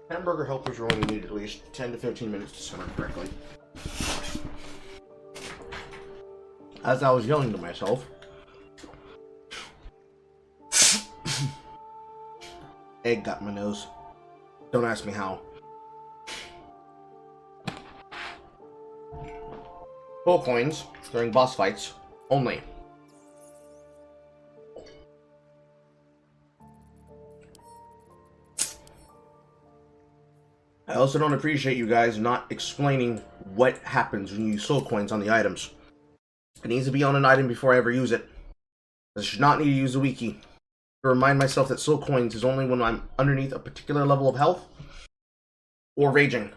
Hamburger helpers are only need at least 10 to 15 minutes to simmer correctly. As I was yelling to myself, egg got in my nose. Don't ask me how. Full coins during boss fights only. I also don't appreciate you guys not explaining what happens when you use soul coins on the items. It needs to be on an item before I ever use it. I should not need to use a wiki. To remind myself that soul coins is only when I'm underneath a particular level of health or raging.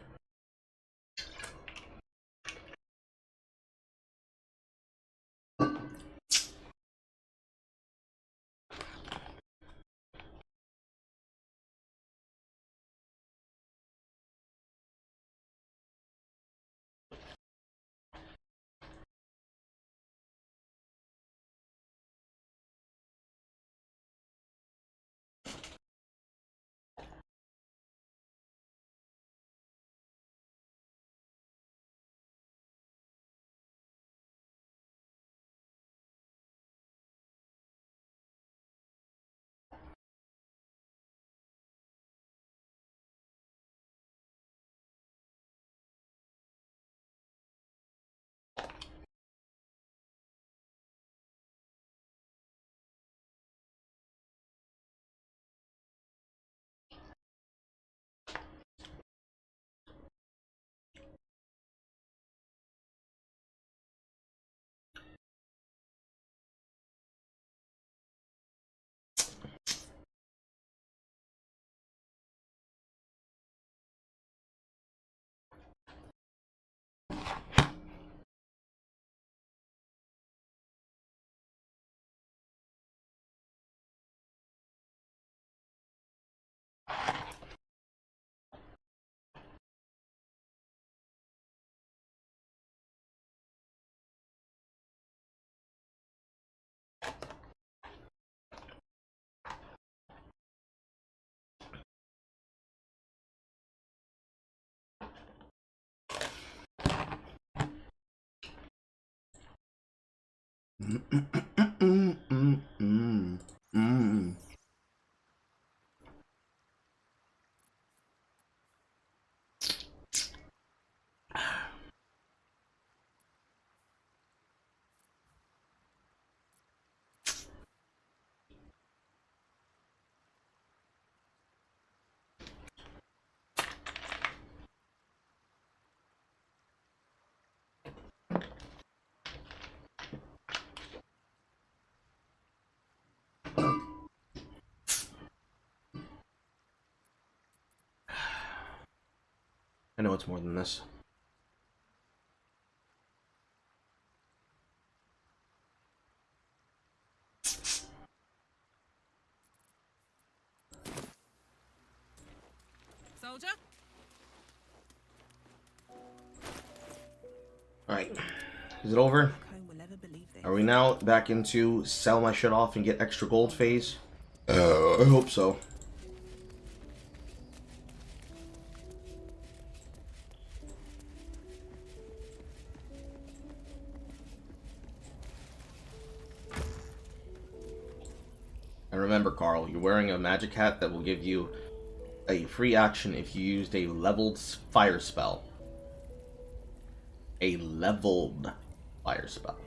I know it's more than this. Soldier? Alright. Is it over? Home will ever believe this. Are we now back into sell my shit off and get extra gold phase? I hope so. And remember, Carl, you're wearing a magic hat that will give you a free action if you used a leveled fire spell. A leveled fire spell.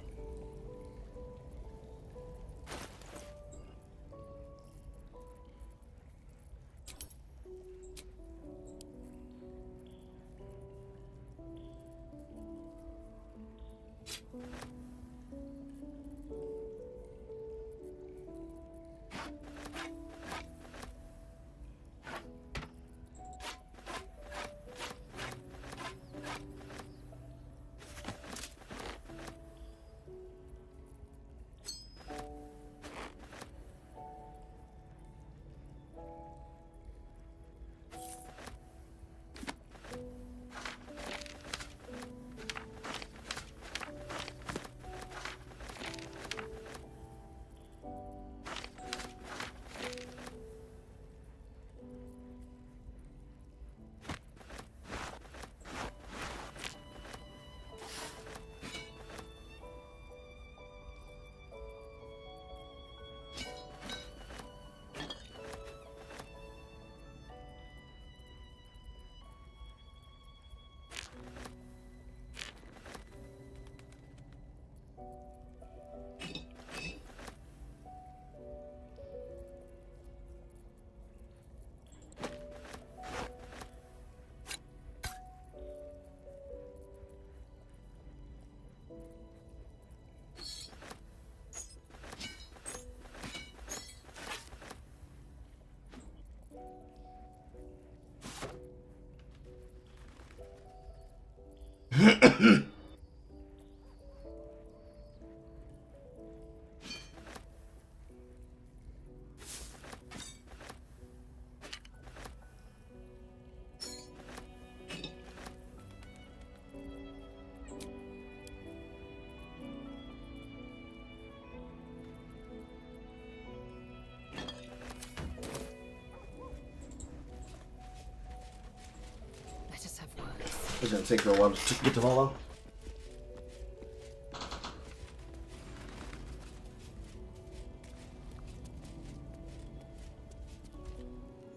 Let us have words. It's gonna take her a while to get to follow.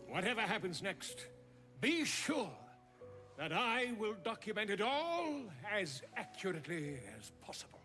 Whatever happens next, be sure that I will document it all as accurately as possible.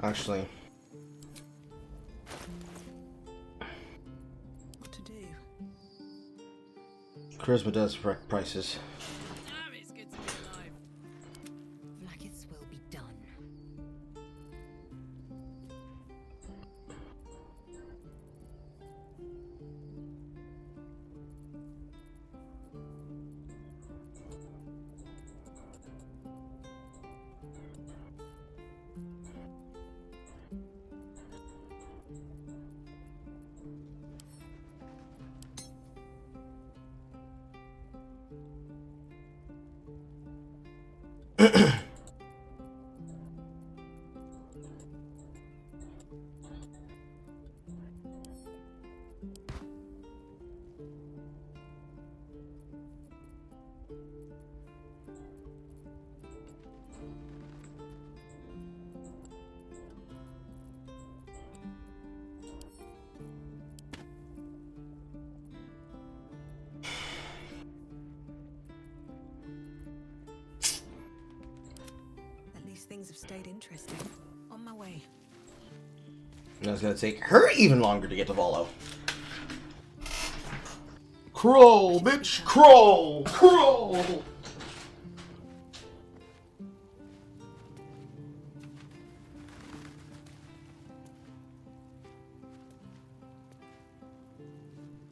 Actually, What to do? charisma does affect prices. Damn, it's good to be alive. Like will be done. At least things have stayed interesting. On my way. And it's gonna take her even longer to get to Volo. Crawl, bitch, crawl, crawl.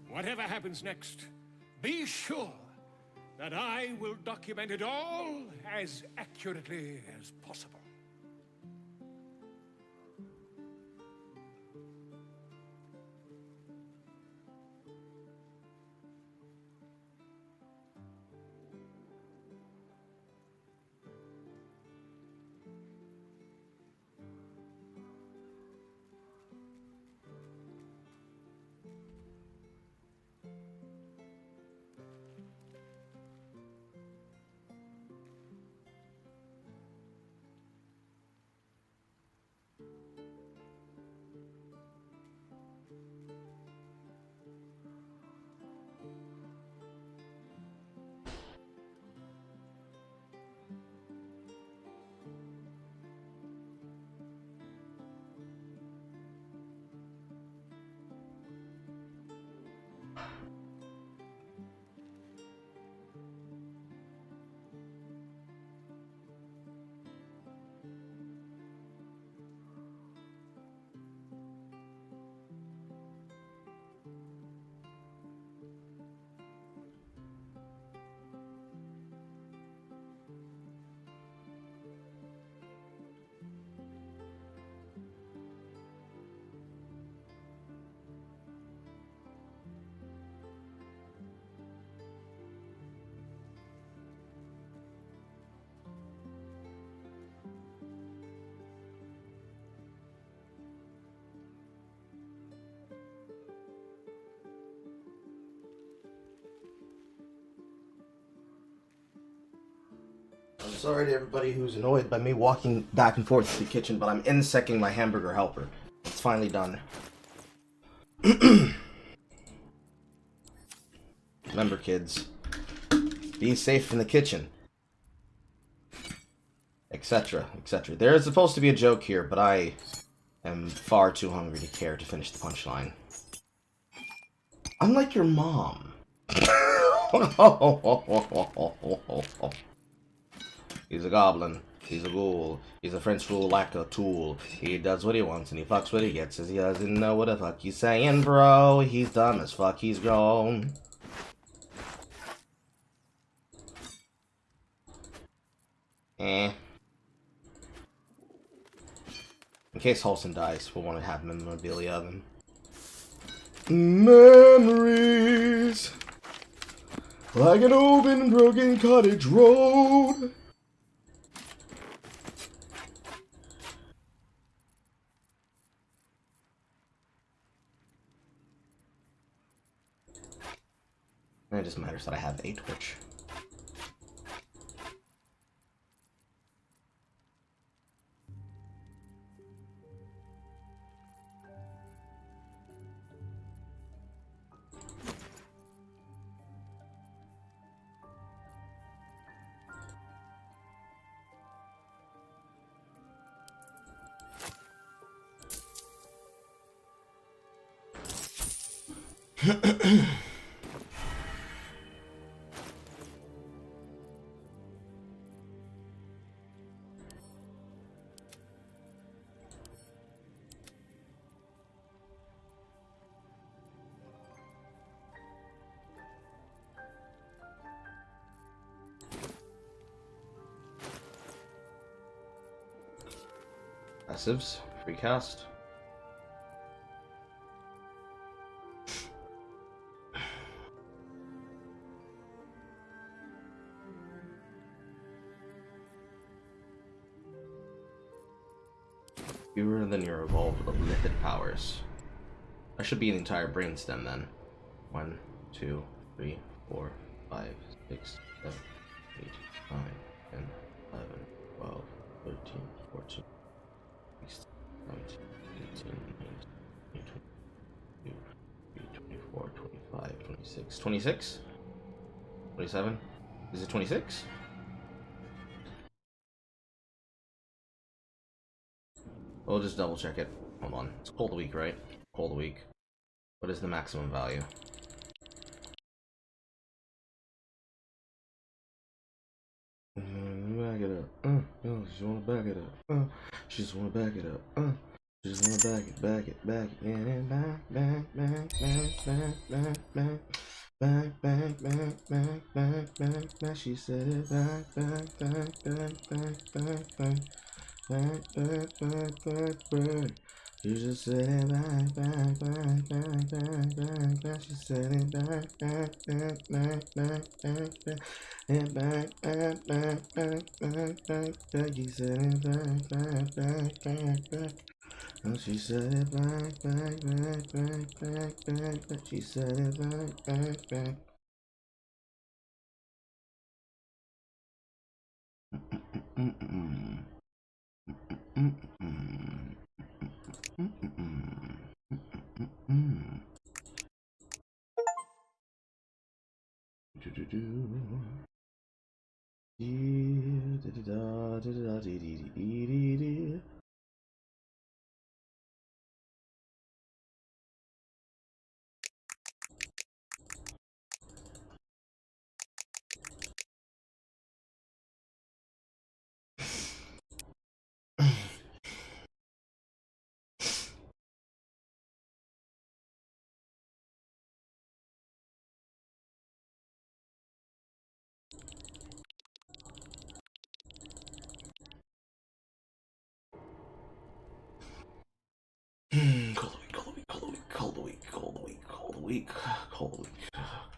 Whatever happens next, be sure that I will document it all as accurately as possible. I'm sorry to everybody who's annoyed by me walking back and forth to the kitchen, but I'm insecking my hamburger helper. It's finally done. Remember, kids, be safe in the kitchen, etc., etc. There is supposed to be a joke here, but I am far too hungry to care to finish the punchline. Unlike your mom. He's a goblin. He's a ghoul. He's a French fool like a tool. He does what he wants and he fucks what he gets, as he doesn't know what the fuck he's saying, bro. He's dumb as fuck. He's grown. In case Halson dies, we'll want to have memorabilia of him. Memories, like an open, broken cottage road. And it just matters that I have a torch. Passives, free cast. Fewer than your evolved limited powers. That should be the entire brainstem then. 1, 2, 3, 4, 5, 6, 7, 8, 9, 10, 11, 12, 13, 14, 16, 17, 18, 19, 20, 22, 24, 25, 26, 26? 27? Is it 26? We'll just double check it. Hold on. It's cold week, right? Cold week. What is the maximum value? Back it up. No, she wanna back it up. She just wanna back it up. She just wanna back it, and back. She said it back. You just said it back. She said it back. And back. You said it back. And she said it back. She said it back.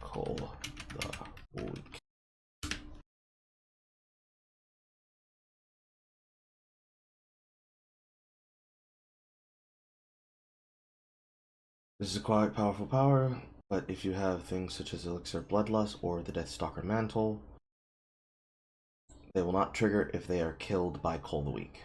Call the week. This is a quite powerful power, but if you have things such as Elixir Bloodlust or the Deathstalker Mantle, they will not trigger if they are killed by Call the Week.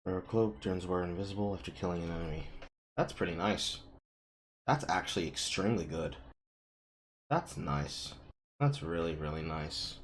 Wear a cloak, turns were invisible after killing an enemy. That's pretty nice. That's actually extremely good. That's nice. That's really, really nice.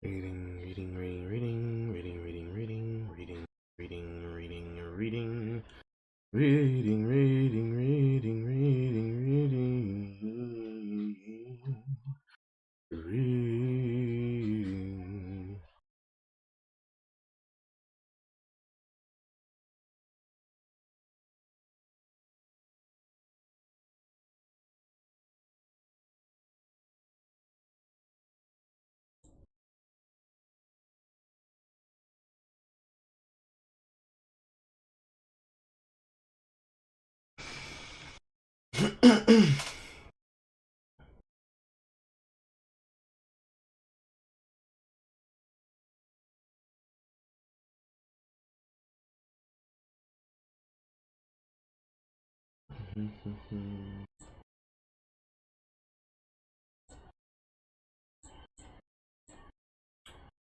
Reading, reading, reading, reading, reading, reading, reading, reading, reading, reading, reading, reading, reading, reading, reading, reading.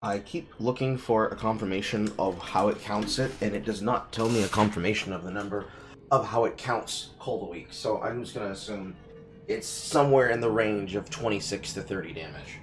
I keep looking for a confirmation of how it counts it, and it does not tell me a confirmation of the number of how it counts cold a week. So I'm just gonna assume it's somewhere in the range of 26 to 30 damage.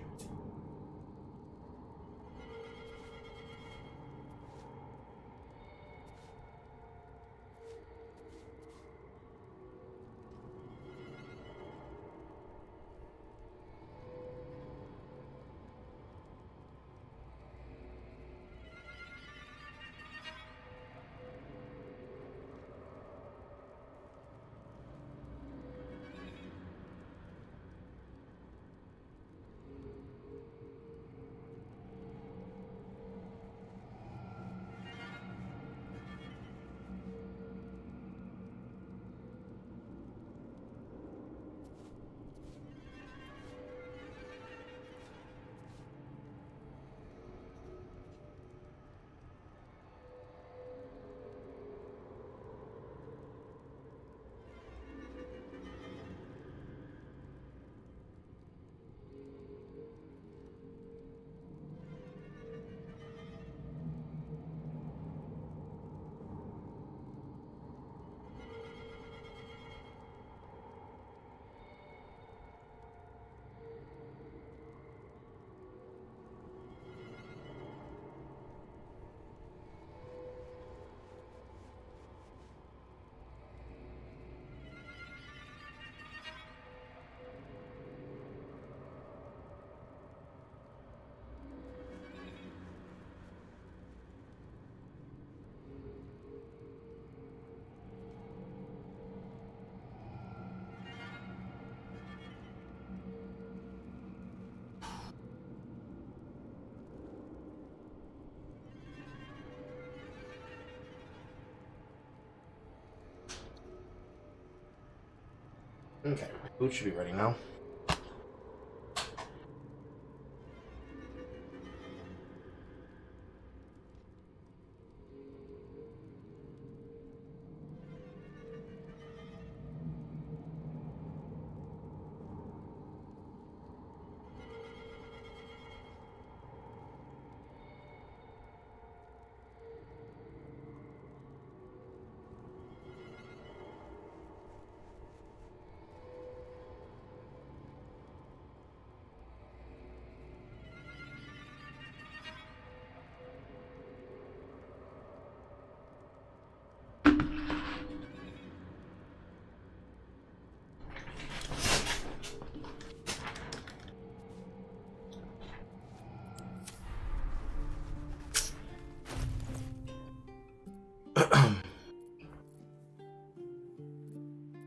Okay, my food should be ready now.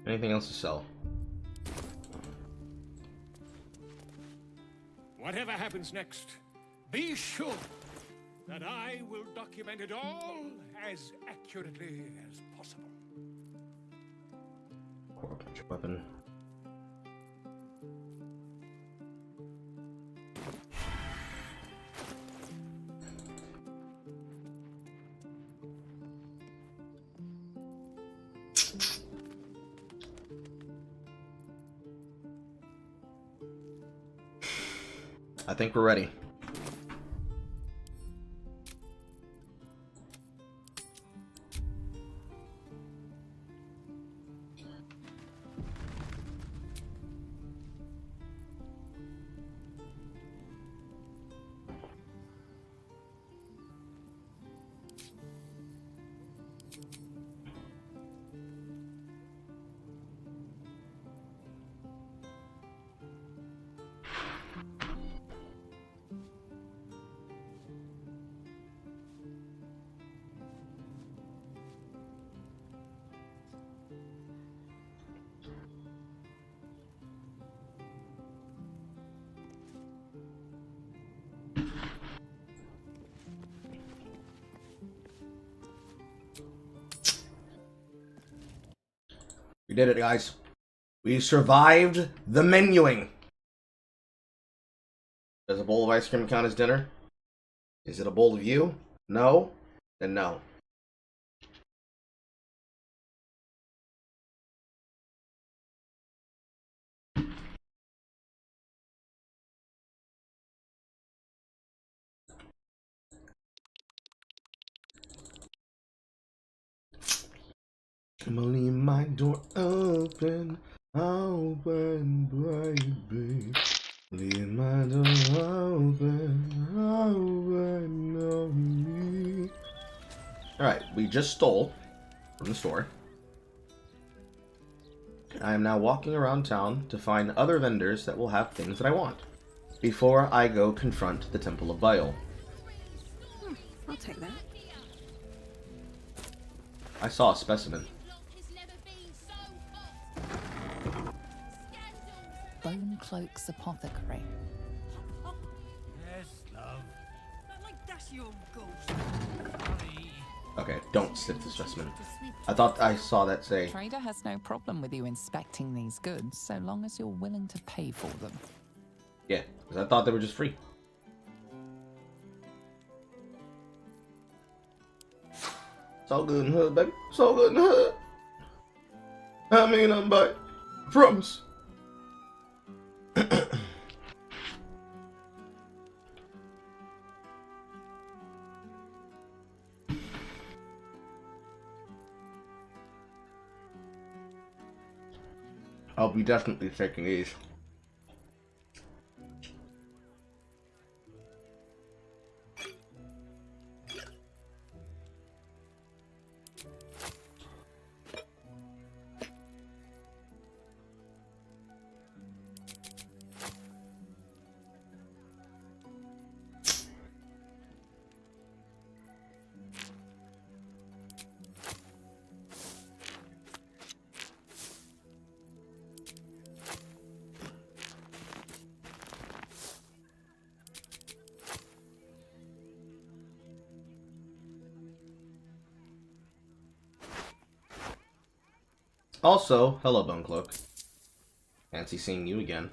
Anything else to sell? Whatever happens next, be sure that I will document it all as accurately as possible. Magic weapon. I think we're ready. We did it, guys. We survived the menuing. Does a bowl of ice cream count as dinner? Is it a bowl of you? No? Then no. I'ma leave my door open, open, baby. Leave my door open, open on me. Alright, we just stole from the store. I am now walking around town to find other vendors that will have things that I want before I go confront the Temple of Baul. I'll take that. I saw a specimen. Bone Cloak's apothecary. Yes, love. That's your ghost. Sorry. Okay, don't sniff the specimen. I thought I saw that say. Trader has no problem with you inspecting these goods, so long as you're willing to pay for them. Yeah, because I thought they were just free. It's all good in the hood, baby. It's all good in the hood. I mean, I'm by. I promise. I'll be definitely taking these. Also, hello, Bone Cloak. Fancy seeing you again.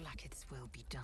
Blackets will be done.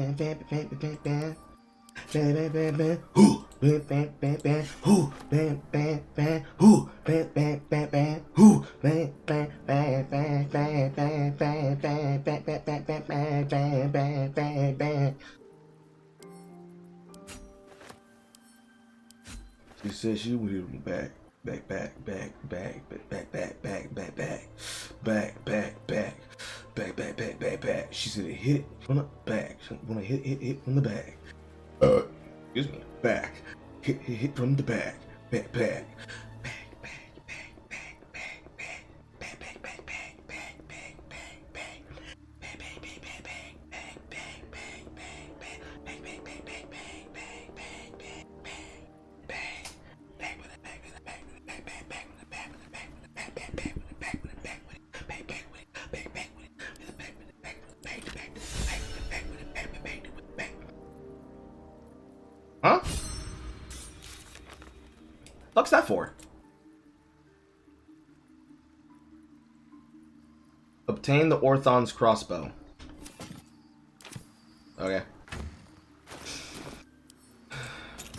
She said she would hit him back. Back, back, back, back, back, back, back, back, back, back, back, back, back, back, back, back, back, back. She said hit from the back. She wanna hit from the back. Excuse me, back. Hit from the back. Back, back. Huh? What's that for? Obtain the Orthon's crossbow. Okay.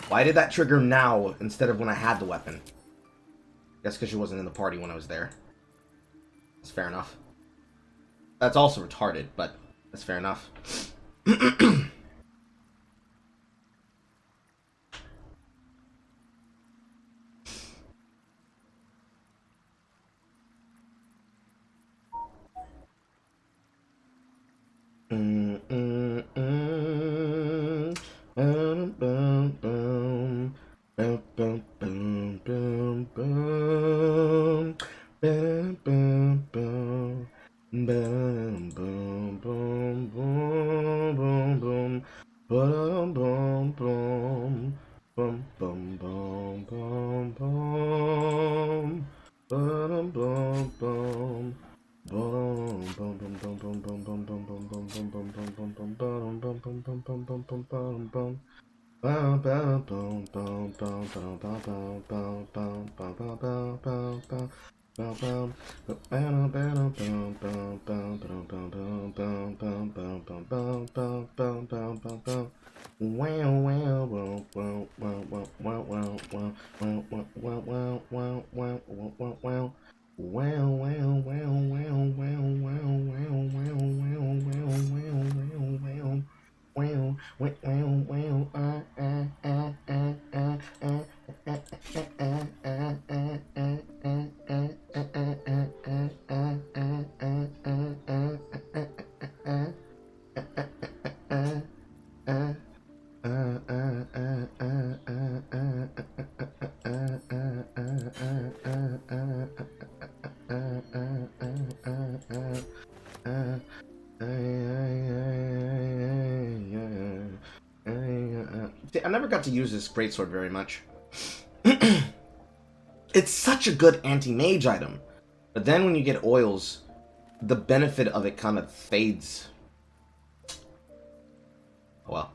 Why did that trigger now instead of when I had the weapon? Guess because she wasn't in the party when I was there. That's fair enough. That's also retarded, but that's fair enough. I never got to use this greatsword very much. It's such a good anti-mage item. But then when you get oils, the benefit of it kind of fades. Well.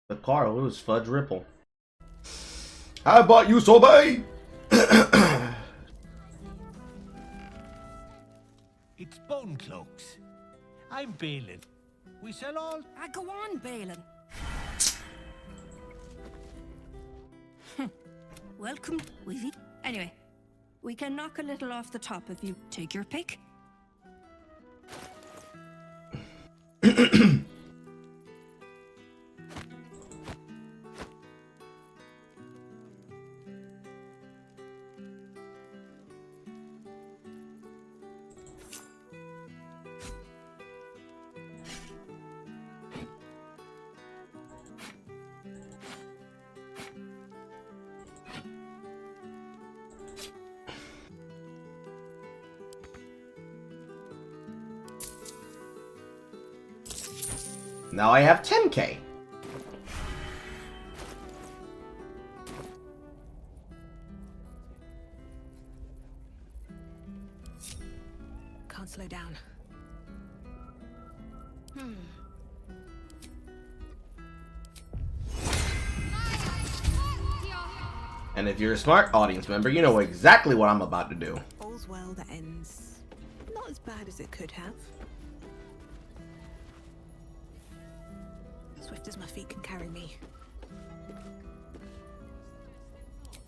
But Carl, it was Fudge Ripple. How about you, Sorbet? It's bone cloaks. I'm Balin. We sell all. Go on, Balin. Welcome, Weavy. Anyway, we can knock a little off the top if you take your pick. Now I have 10k. Can't slow down. And if you're a smart audience member, you know exactly what I'm about to do. All's well that ends not as bad as it could have. Swift as my feet can carry me.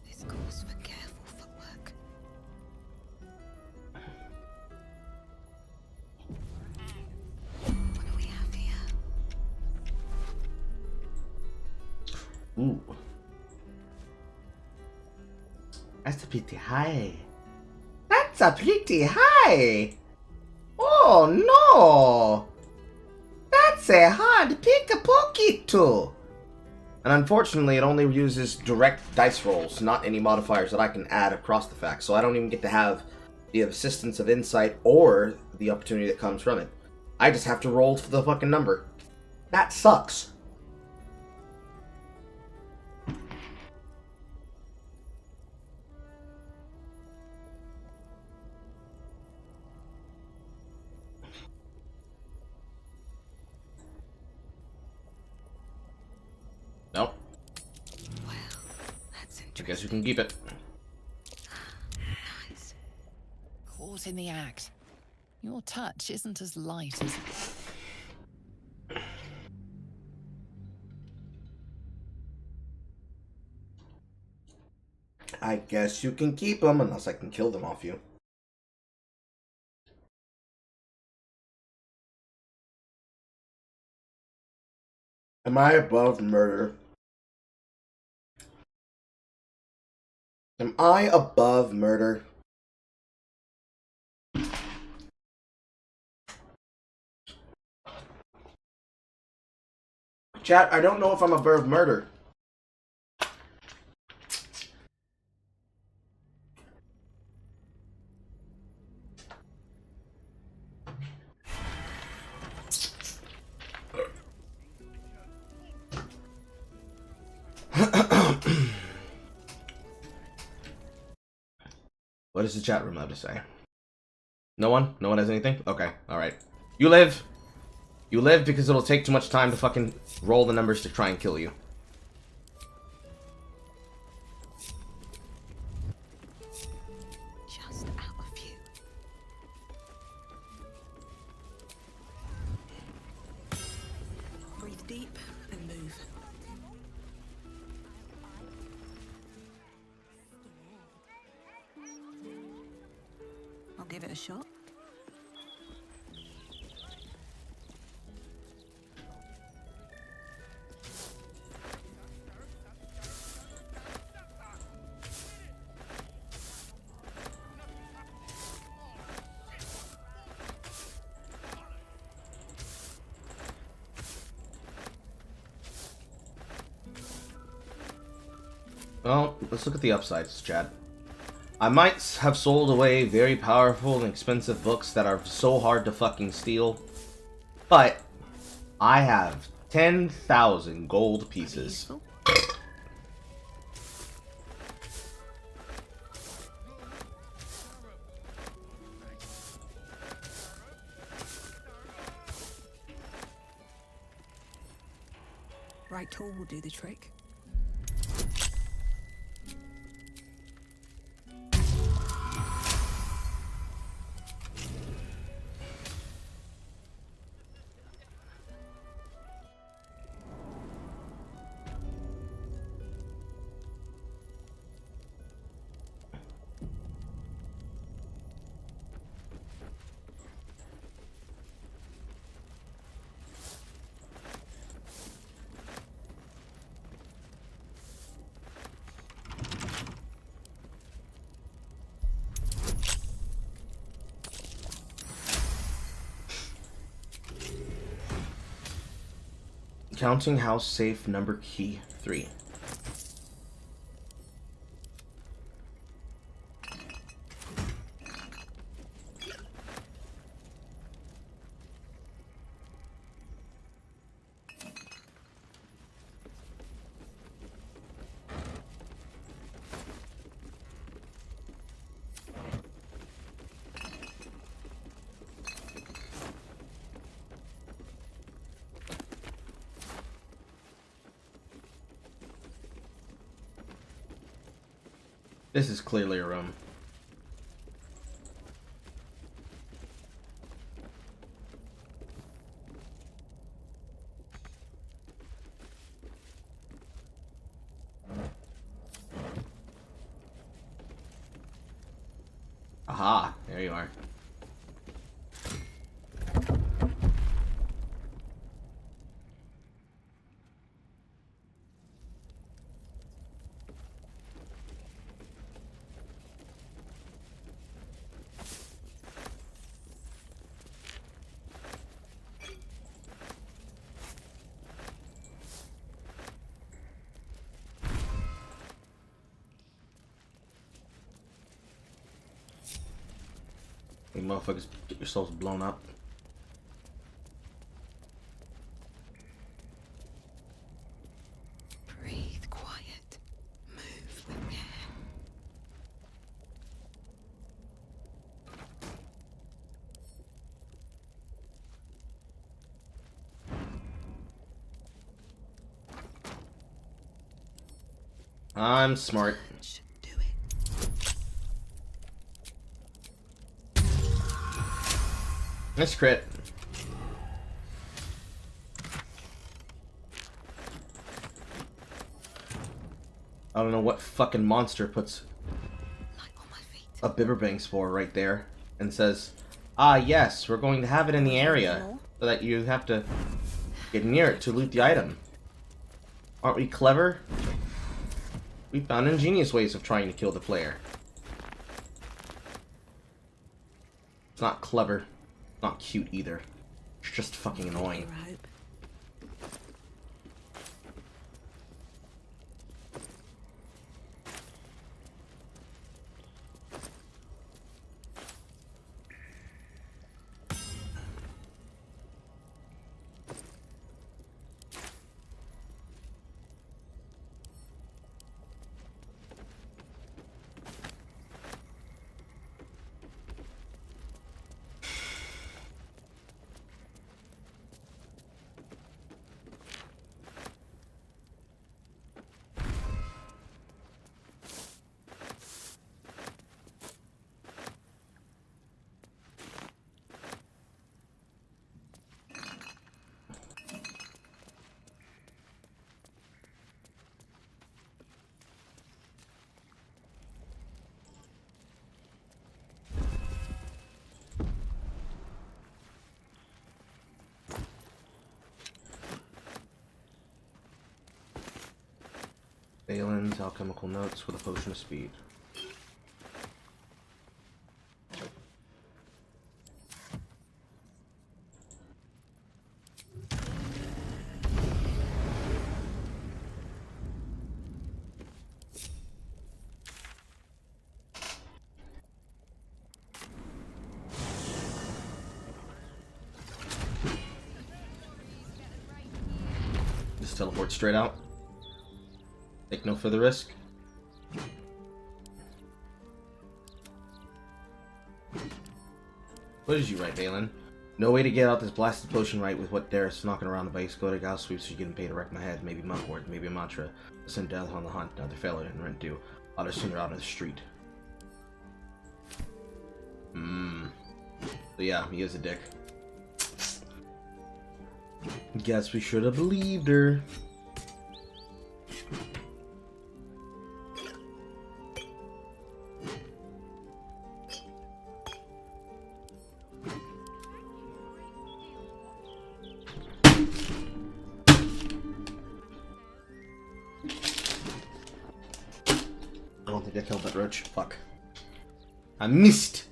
This calls for careful footwork. What do we have here? Ooh. That's a pretty high. That's a pretty high. Oh no. That's a hard pick a pocket to. And unfortunately, it only uses direct dice rolls, not any modifiers that I can add across the fact. So I don't even get to have the assistance of insight or the opportunity that comes from it. I just have to roll for the fucking number. That sucks. Nope. Well, that's I interesting. guess you can keep it. Nice. Caught in the act. Your touch isn't as light as... I guess you can keep them unless I can kill them off you. Am I above murder? Am I above murder? Chat, I don't know if I'm above murder. What does the chat room have to say? No one? No one has anything? Okay, alright. You live! You live because it'll take too much time to fucking roll the numbers to try and kill you. Just out of view. Breathe deep and move. I'll give it a shot. Well, let's look at the upsides, Chad. I might have sold away very powerful and expensive books that are so hard to fucking steal, but I have 10,000 gold pieces. Useful. Right tool will do the trick. Counting house safe number key 3. This is clearly a room. Aha, there you are. You motherfuckers, get yourselves blown up. Breathe quiet. Move with care. I'm smart. Should do it. Nice crit. I don't know what fucking monster puts a Bibberbang spore right there and says, "Ah, yes, we're going to have it in the area so that you have to get near it to loot the item." Aren't we clever? We found ingenious ways of trying to kill the player. It's not clever. Not cute either. It's just fucking annoying. Balin's alchemical notes with a potion of speed. Just teleport straight out. Take no further risk. What did you write, Balin? No way to get out this blasted potion right with what Darius knocking around the base. Go to Gal Sweeps, you're getting paid to wreck my head. Maybe monk word, maybe a mantra. Send death on the hunt, neither failure and rent due. Otter sooner out on the street. So yeah, he is a dick. Guess we should have believed her. I don't think I killed that roach. Fuck. I missed!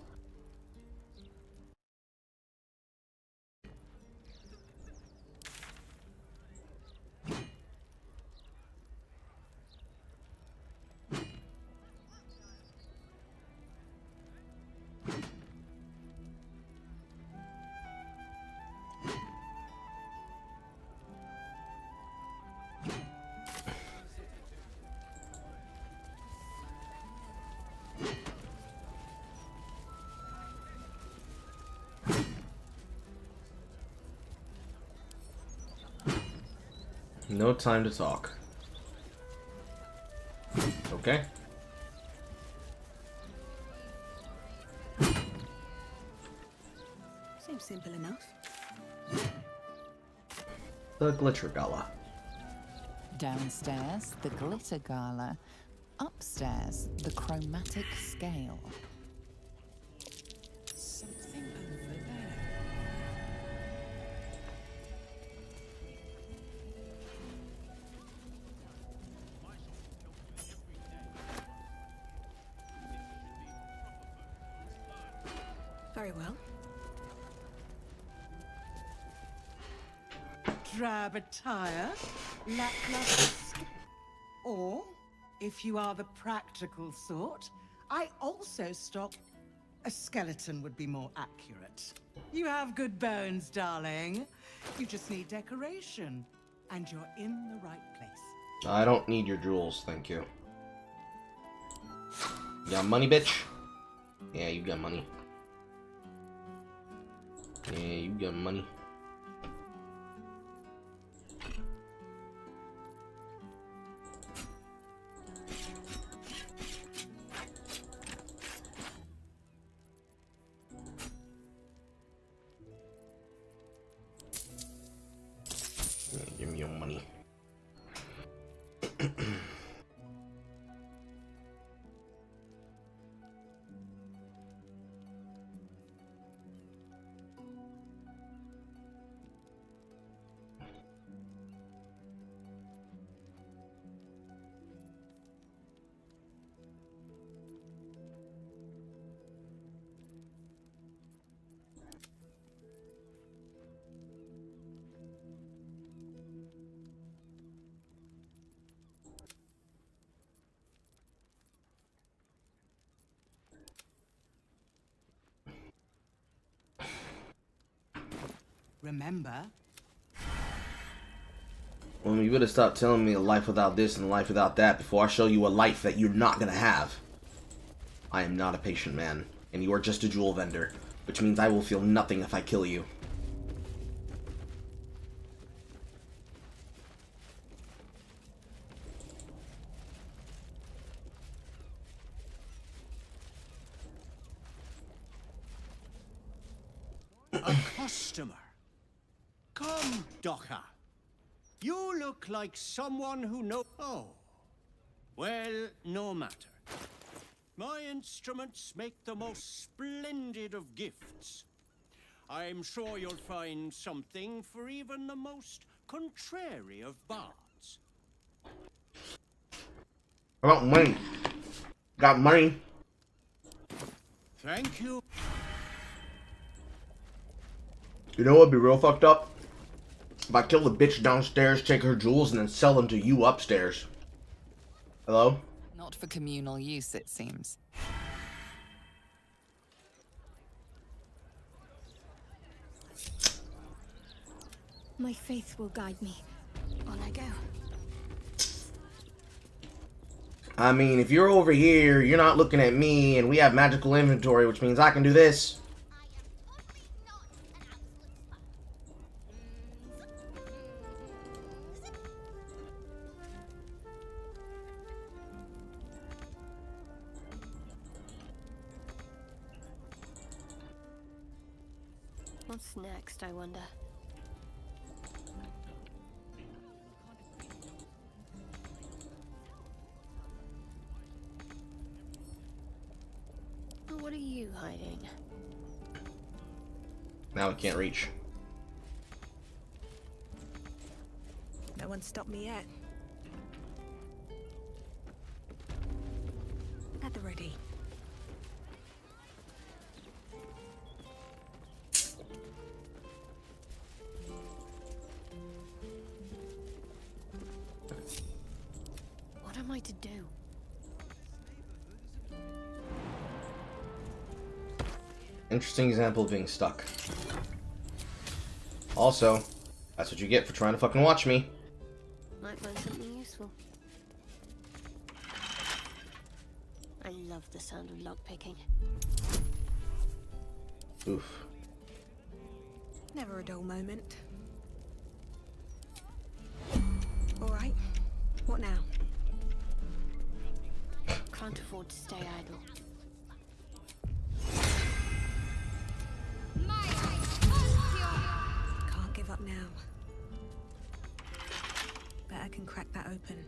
No time to talk. Okay. Simple enough. The Glitter Gala. Downstairs, the glitter gala. Upstairs, the chromatic scale. Something over there. Very well. Drab attire, lackluster. Or, if you are the practical sort, I also stock a skeleton would be more accurate. You have good bones, darling. You just need decoration, and you're in the right place. I don't need your jewels, thank you. You got money, bitch? Yeah, you got money. Yeah, you got money. Yeah, give me your money. Remember, Well, you better stop telling me a life without this and a life without that before I show you a life that you're not gonna have. I am not a patient man, and you are just a jewel vendor, which means I will feel nothing if I kill you. A customer. Come, Docker. You look like someone who knows. Oh. Well, no matter. My instruments make the most splendid of gifts. I'm sure you'll find something for even the most contrary of bards. I got money. Got money. Thank you. You know what'd be real fucked up? If I kill the bitch downstairs, take her jewels, and then sell them to you upstairs. Hello? Not for communal use, it seems. My faith will guide me. On I go. I mean, if you're over here, you're not looking at me, and we have magical inventory, which means I can do this. What's next, I wonder? What are you hiding? Now we can't reach. No one stopped me yet. At the ready. What am I to do? Interesting example of being stuck. Also, that's what you get for trying to fucking watch me. Might find something useful. I love the sound of lockpicking. Oof. Never a dull moment. All right. What now? Can't afford to stay idle. My open.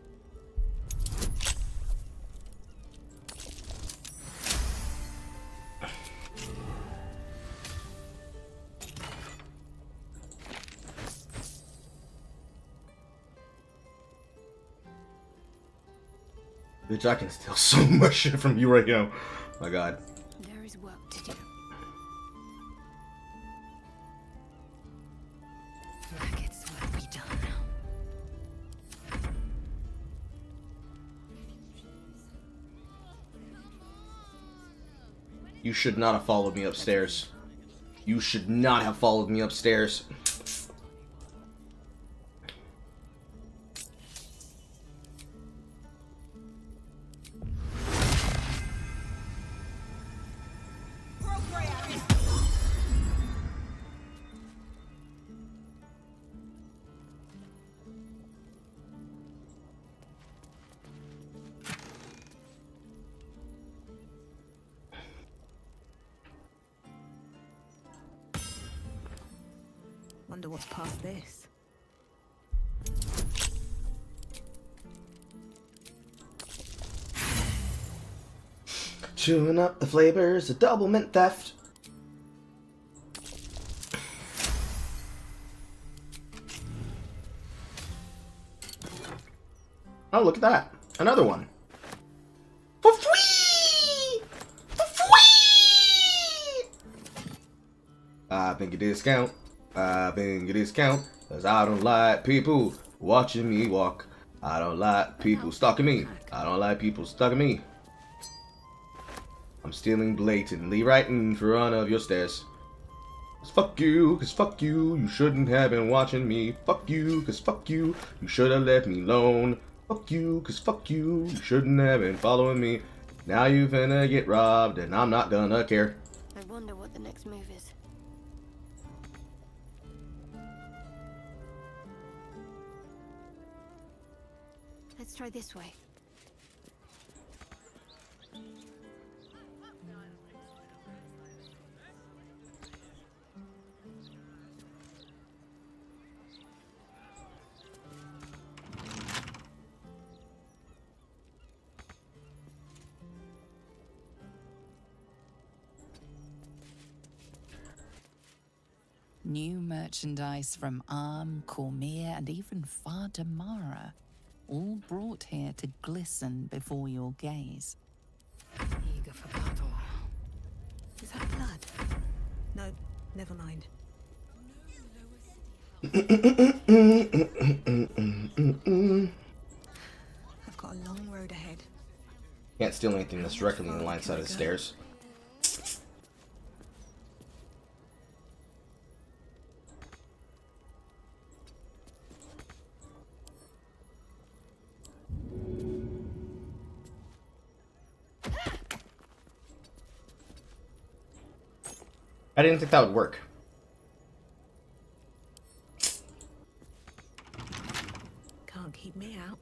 Bitch, I can steal so much shit from you right now. My god. There is work to do. Rackets will be done. You should not have followed me upstairs. You should not have followed me upstairs. Wonder what's past this. Chewing up the flavors of double mint theft. Oh, look at that. Another one. For free! For free! I think a discount. I think a discount. Cause I don't like people watching me walk. I don't like people stalking me. I don't like people stalking me. I'm stealing blatantly right in front of your stairs. Fuck you, cause fuck you, you shouldn't have been watching me. Fuck you, cause fuck you, you should have left me alone. Fuck you, cause fuck you, you shouldn't have been following me. Now you finna get robbed and I'm not gonna care. I wonder what the next move is. Let's try this way. New merchandise from Arm, Cormier, and even Fardamara, all brought here to glisten before your gaze. Eager for battle. Is that blood? No, never mind. I've got a long road ahead. Can't steal anything that's directly on the line side of the stairs. I didn't think that would work. Can't keep me out.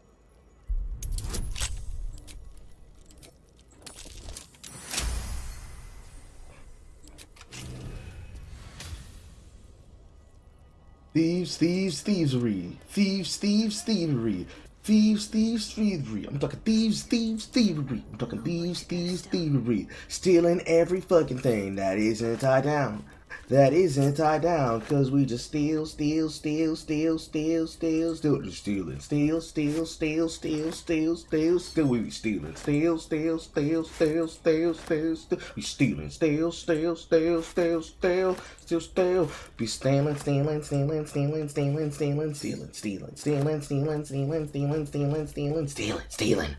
Thieves, thieves, thievery. Thieves, thieves, thievery. Thieves, thieves, thievery. I'm talking thieves, thieves, thievery. I'm talking thieves, thieves, thievery. Stealing every fucking thing that isn't tied down. That isn't tied down, cause we just steal, steal, steal, steal, steal, steal, steal, just stealing, steal, steal, steal, steal, steal, steal, steal, we be stealing, steal, steal, steal, steal, steal, steal, steal, we stealing, steal, steal, steal, steal, steal, steal, steal, be stealing, stealing, stealing, stealing, stealing, stealing, stealing, stealing, stealing, stealing, stealing, stealing, stealing, stealing, stealing, stealing.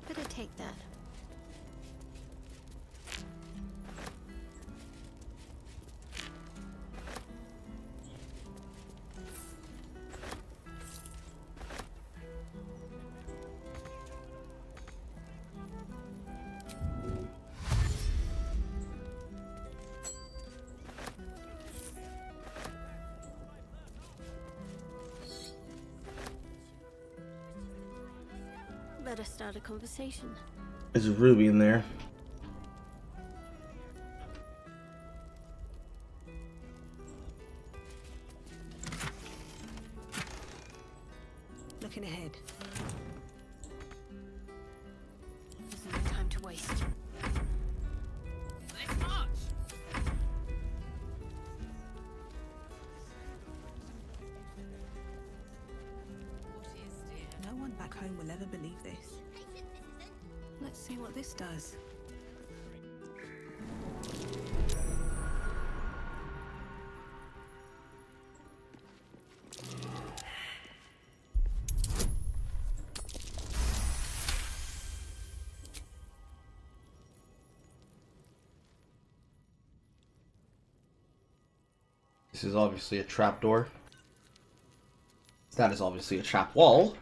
Better take that. Better start a conversation. There's a ruby in there. Looking ahead. There's no time to waste. Let's march! No one back home will ever believe this. Let's see what this does. This is obviously a trapdoor. That is obviously a trap wall.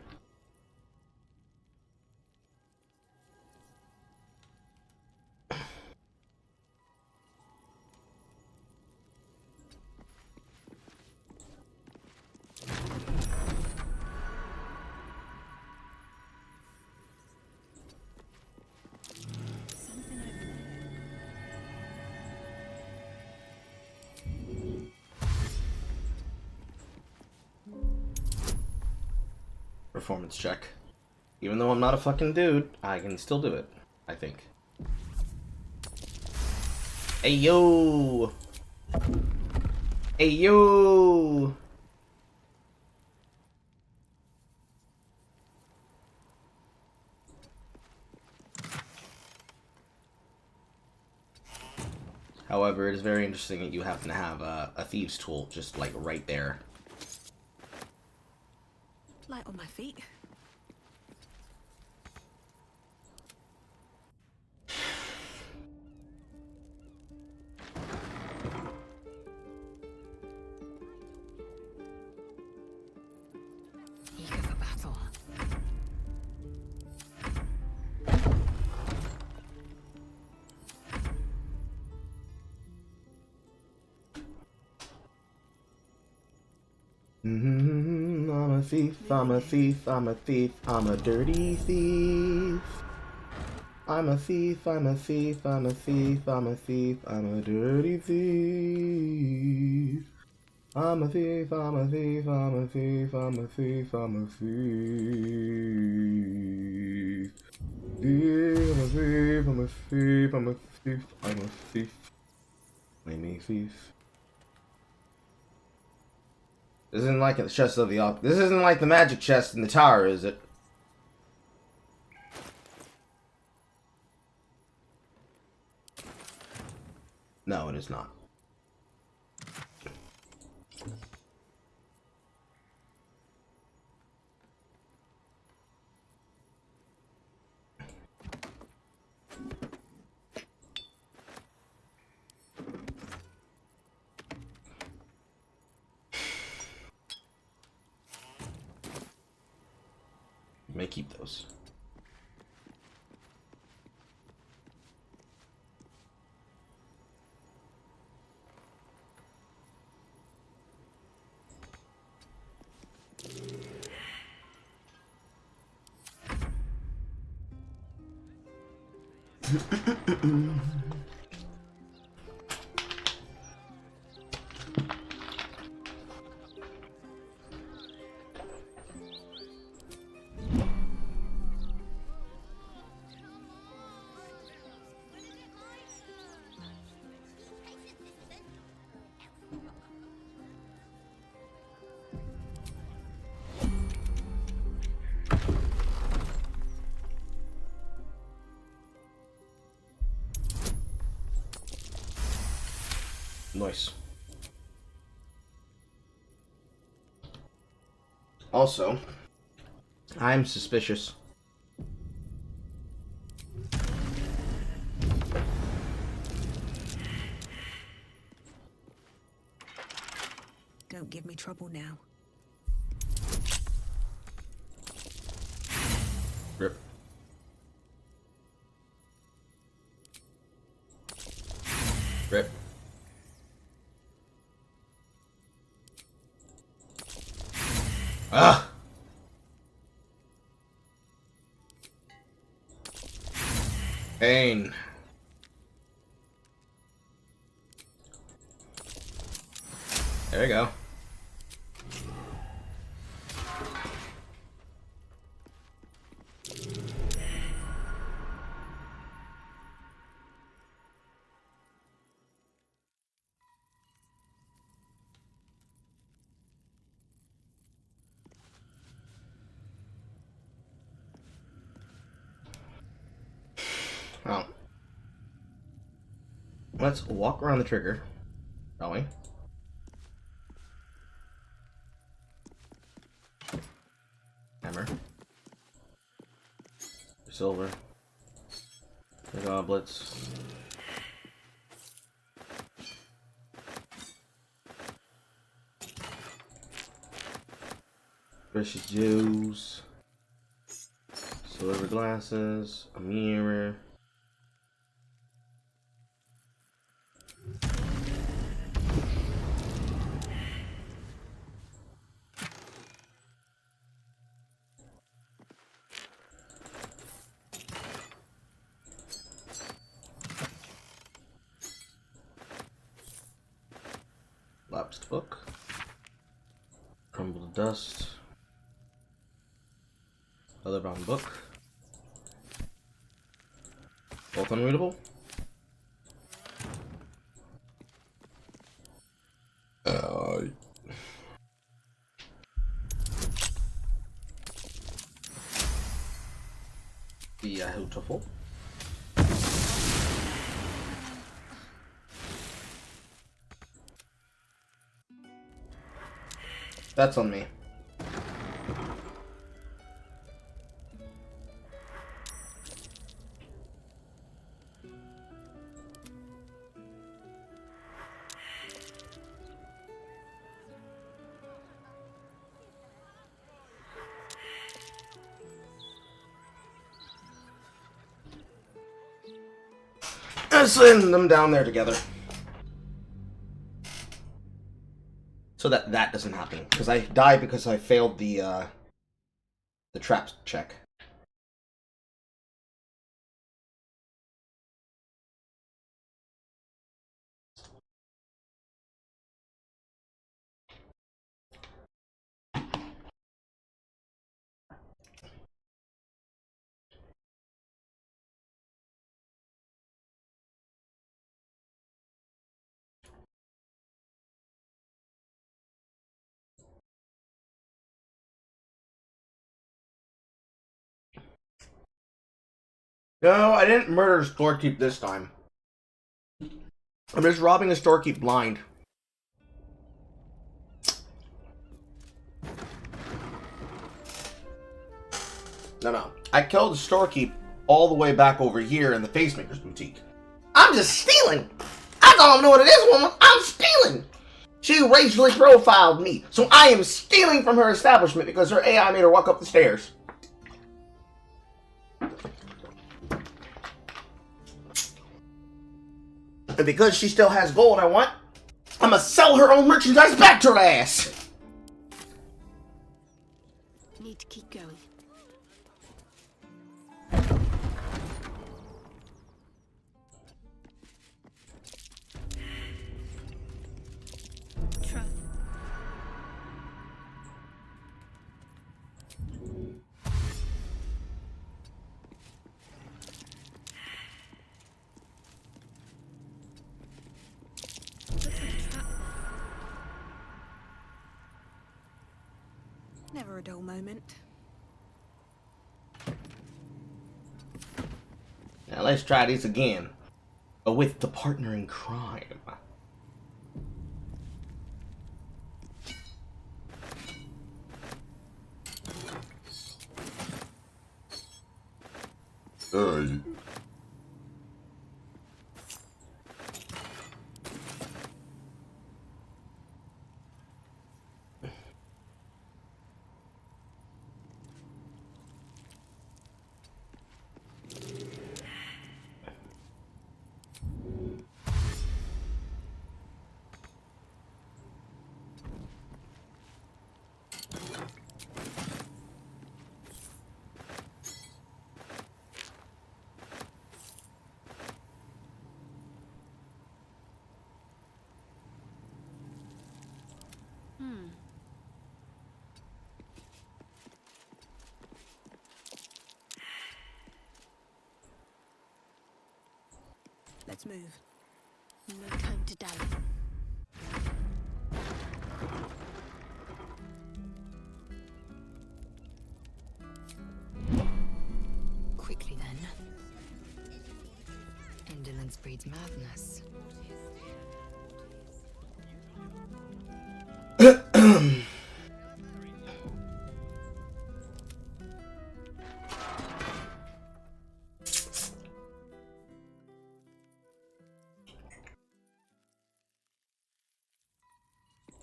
Something over there. Performance check. Even though I'm not a fucking dude, I can still do it, I think. Hey yo! Hey yo! However, it is very interesting that you happen to have a thieves' tool just like right there. Light on my feet. Eager for battle. I'm a thief, I'm a thief, I'm a thief, I'm a dirty thief. I'm a thief, I'm a thief, I'm a thief, I'm a thief, I'm a dirty thief. I'm a thief, I'm a thief, I'm a thief, I'm a thief, I'm a thief. I'm a thief, I'm a thief, I'm a thief, I'm a thief. I'm a thief. This isn't like the chest of the This isn't like the magic chest in the tower, is it? No, it is not. You may keep those. Nice. Also, I'm suspicious. Don't give me trouble now. Rip. Rip. Ah! Pain. There you go. Oh. Let's walk around the trigger, shall we? Hammer. Silver. The goblets. Precious jewels. Silver glasses. A mirror. Lapsed book. Crumbled dust. Other bound book. Both unreadable. Beautiful. That's on me. Let's send them down there together. So that doesn't happen. Because I died because I failed the trap check. No, I didn't murder a storekeep this time. I'm just robbing a storekeep blind. No. I killed the storekeep all the way back over here in the Facemaker's boutique. I'm just stealing! I don't know what it is, woman! I'm stealing! She racially profiled me, so I am stealing from her establishment because her AI made her walk up the stairs. And because she still has gold I want, I'm gonna sell her own merchandise back to her ass! Need to keep going. Trap. Never a dull moment. Now let's try this again. But with the partner in crime. Let's move. No time to dally. Quickly then. breeds madness.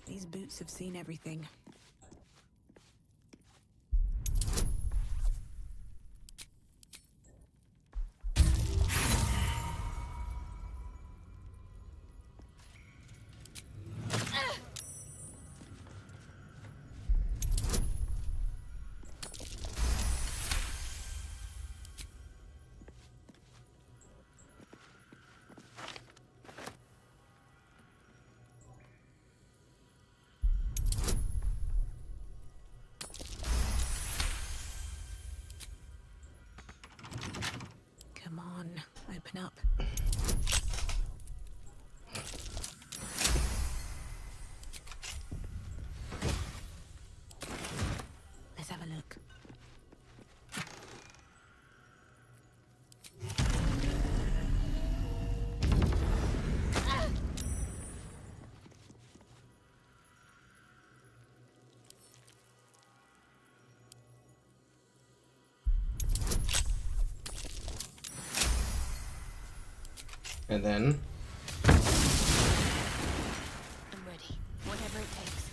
These boots have seen everything. Come on, open up. Let's have a look. And then I'm ready. Whatever it takes.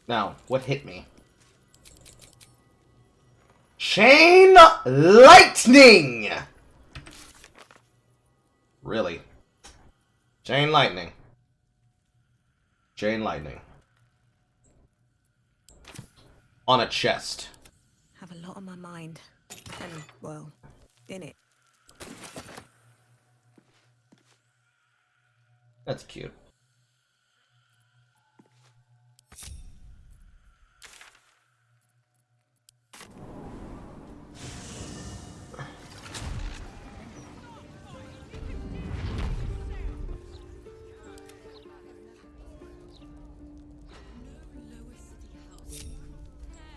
now, what hit me? Chain lightning. Really? Chain lightning. Chain lightning. On a chest. Have a lot on my mind. And, well, in it. That's cute.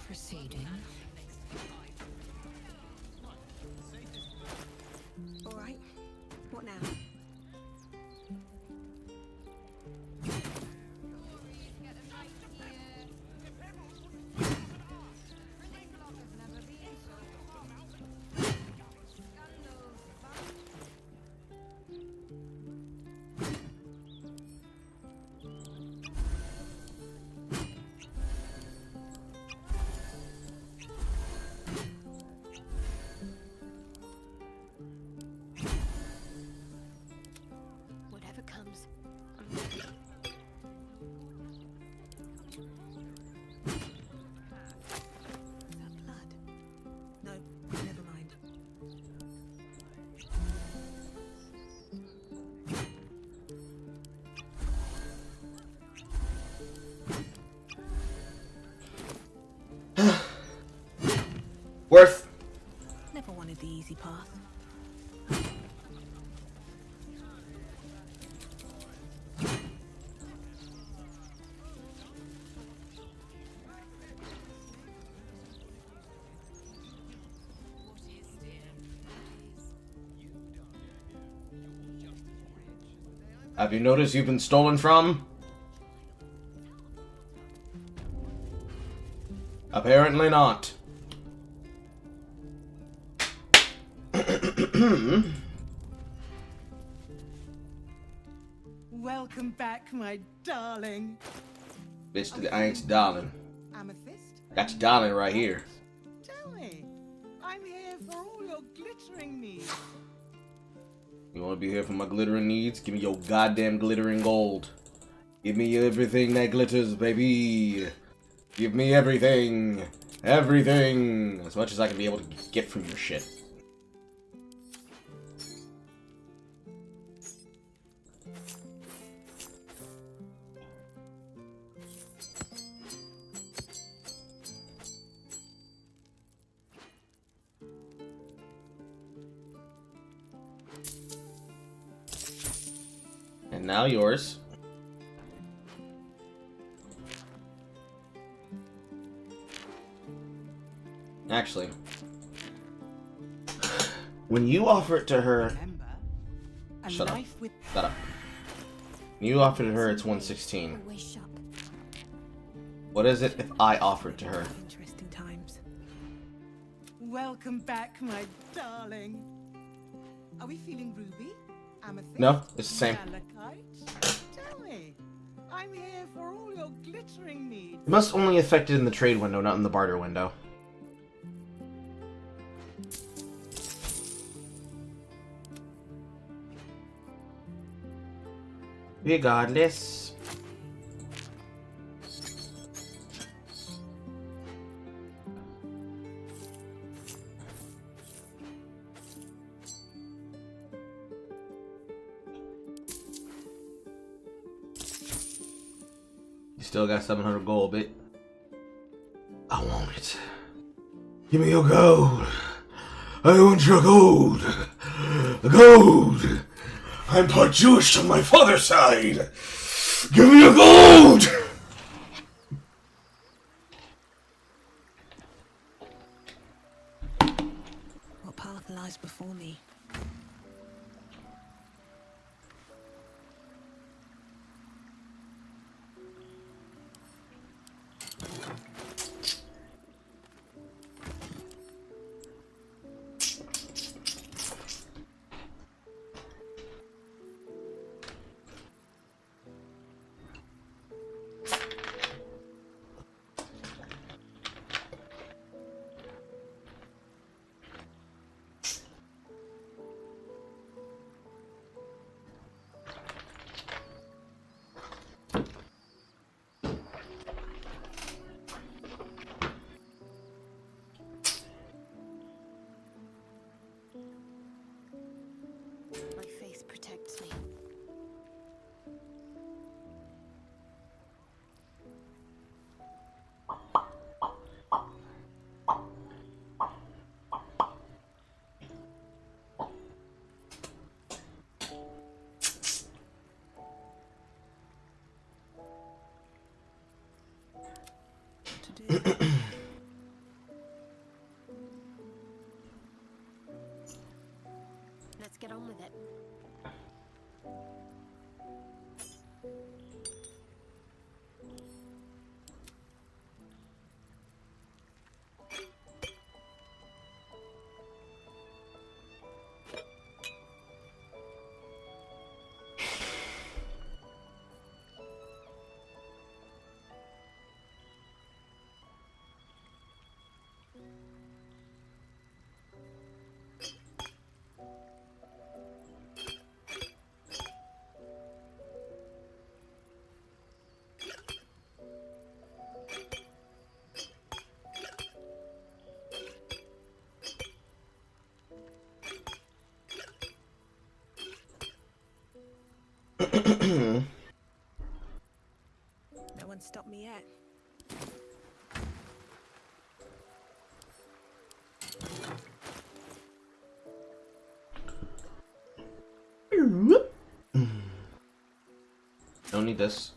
Proceeding. All right. What now? Whatever comes, I'm ready. Is that blood? No, never mind. Worth. Never wanted the easy path. Have you noticed you've been stolen from? Apparently not. Welcome back, my darling. Bitch, I ain't your darling. Amethyst? Got your darling right here. Tell me. I'm here for all your glittering needs. You wanna be here for my glittering needs? Give me your goddamn glittering gold. Give me everything that glitters, baby. Give me everything. Everything. As much as I can be able to get from your shit. And now yours. Actually, when you offer it to her, Remember, a shut up. life with Shut up. When you offer it to her, it's 116. Wish up. What is it if I offer it to her? Interesting times. Welcome back, my darling. Are we feeling ruby? Amethyst? No, it's the same. Malachite? Tell me. I'm here for all your glittering needs. It must only affect it in the trade window, not in the barter window. Regardless. You still got 700 gold, but I want it. Give me your gold. I want your gold. Gold. I'm part Jewish on my father's side. Give me your gold. What path lies before me? My faith protects me. To do. Let's get on with it. No one stopped me yet. Don't need this.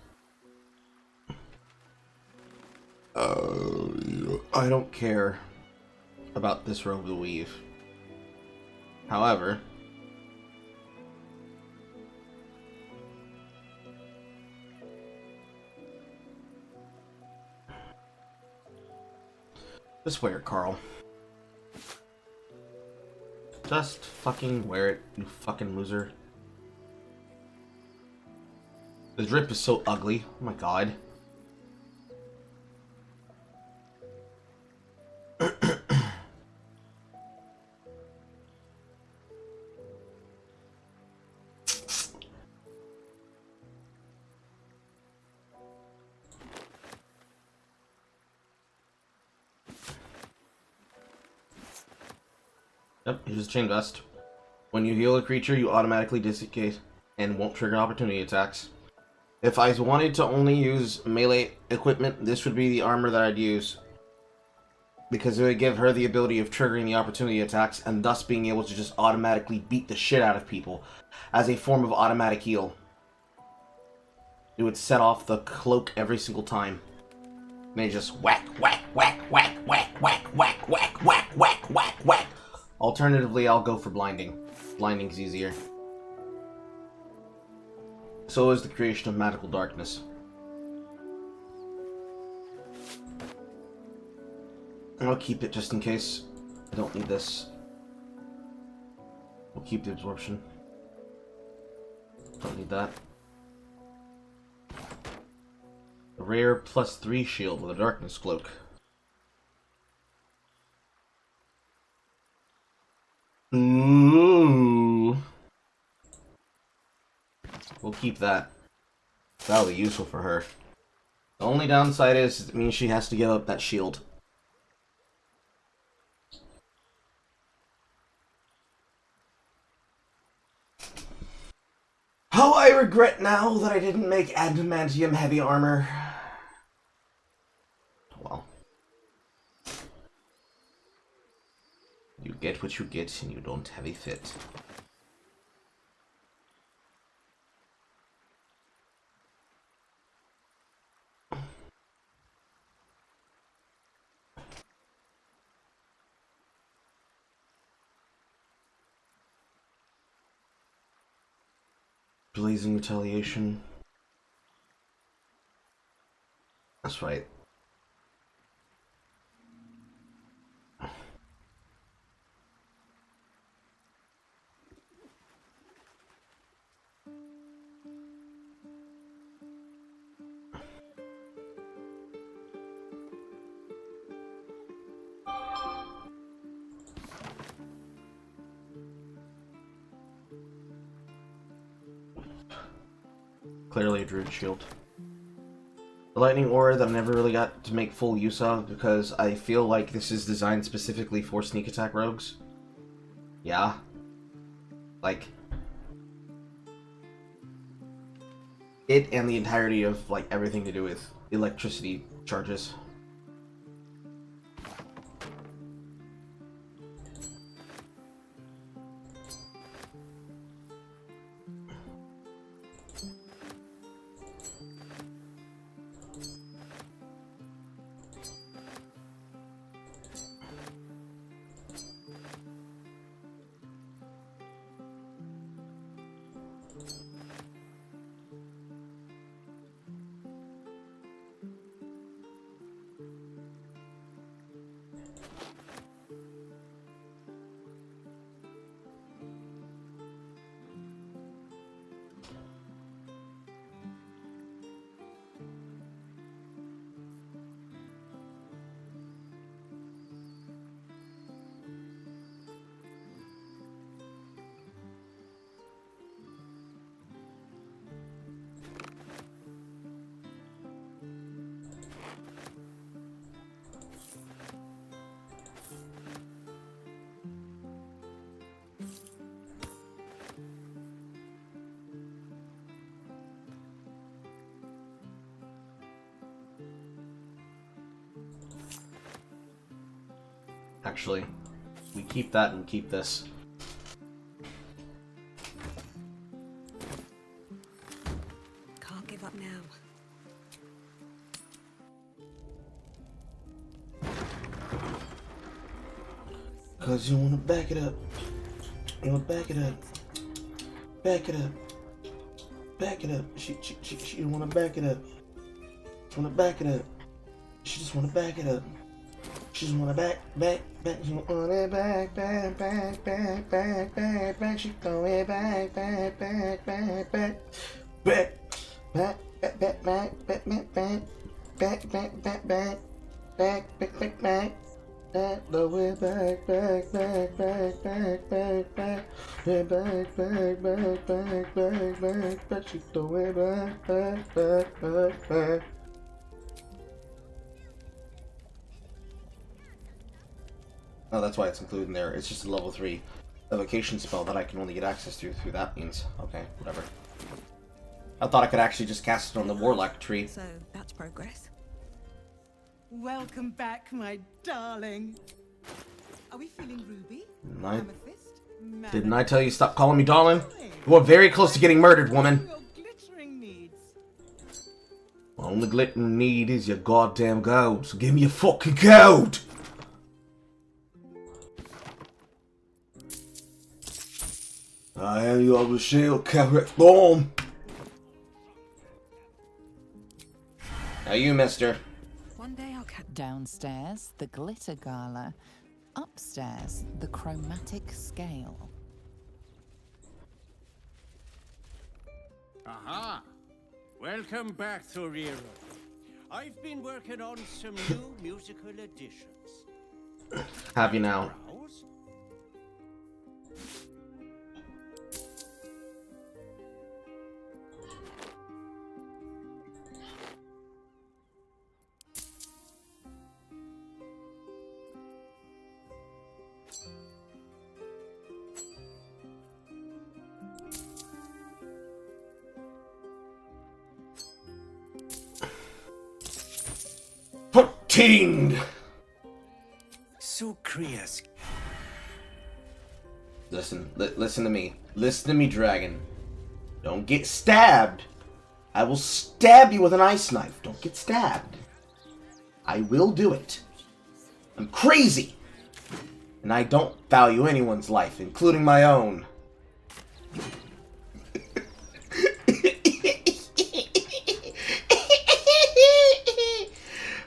I don't care about this robe to weave. However, just wear it, Carl. Just fucking wear it, you fucking loser. The drip is so ugly. Oh my god. Yep, here's a chain vest. When you heal a creature, you automatically disengage and won't trigger opportunity attacks. If I wanted to only use melee equipment, this would be the armor that I'd use. Because it would give her the ability of triggering the opportunity attacks and thus being able to just automatically beat the shit out of people as a form of automatic heal. It would set off the cloak every single time. And they just whack, whack, whack, whack, whack, whack, whack, whack, whack, whack, whack, whack. Alternatively, I'll go for blinding. Blinding's easier. So is the creation of magical darkness. I'll keep it just in case. I don't need this. We'll keep the absorption. Don't need that. A rare +3 shield with a darkness cloak. Ooh. We'll keep that. That'll be useful for her. The only downside is it means she has to give up that shield. How I regret now that I didn't make adamantium heavy armor. Well. You get what you get and you don't have a fit. Blazing retaliation. That's right. Clearly a druid shield. The lightning aura that I never really got to make full use of because I feel like this is designed specifically for sneak attack rogues. Yeah. Like, it and the entirety of like everything to do with electricity charges. Actually, we keep that and keep this. Can't give up now. Cause you wanna back it up. You wanna back it up. Back it up. Back it up. She wanna back it up. She wanna back it up. She just wanna back it up. She just wanna back. She wanna back. She throw it back. Throw it back. She throw it back. Oh, that's why it's included in there. It's just a level 3 evocation spell that I can only get access to through that means. Okay, whatever. I thought I could actually just cast it on the warlock tree. So that's progress. Welcome back, my darling. Are we feeling ruby? Amethyst? Didn't I tell you stop calling me darling? You were very close to getting murdered, woman. Your glittering needs. Well, only glitter I need is your goddamn gold, so give me your fucking gold! I am your shield, Carrot Thorn. Now you, mister. One day I'll cut downstairs, the glitter gala. Upstairs, the chromatic scale. Aha! Welcome back, Thoriro. I've been working on some new musical additions. Have you now? Browse? Ting! So curious. Listen, listen to me. Listen to me, dragon. Don't get stabbed. I will stab you with an ice knife. Don't get stabbed. I will do it. I'm crazy. And I don't value anyone's life, including my own.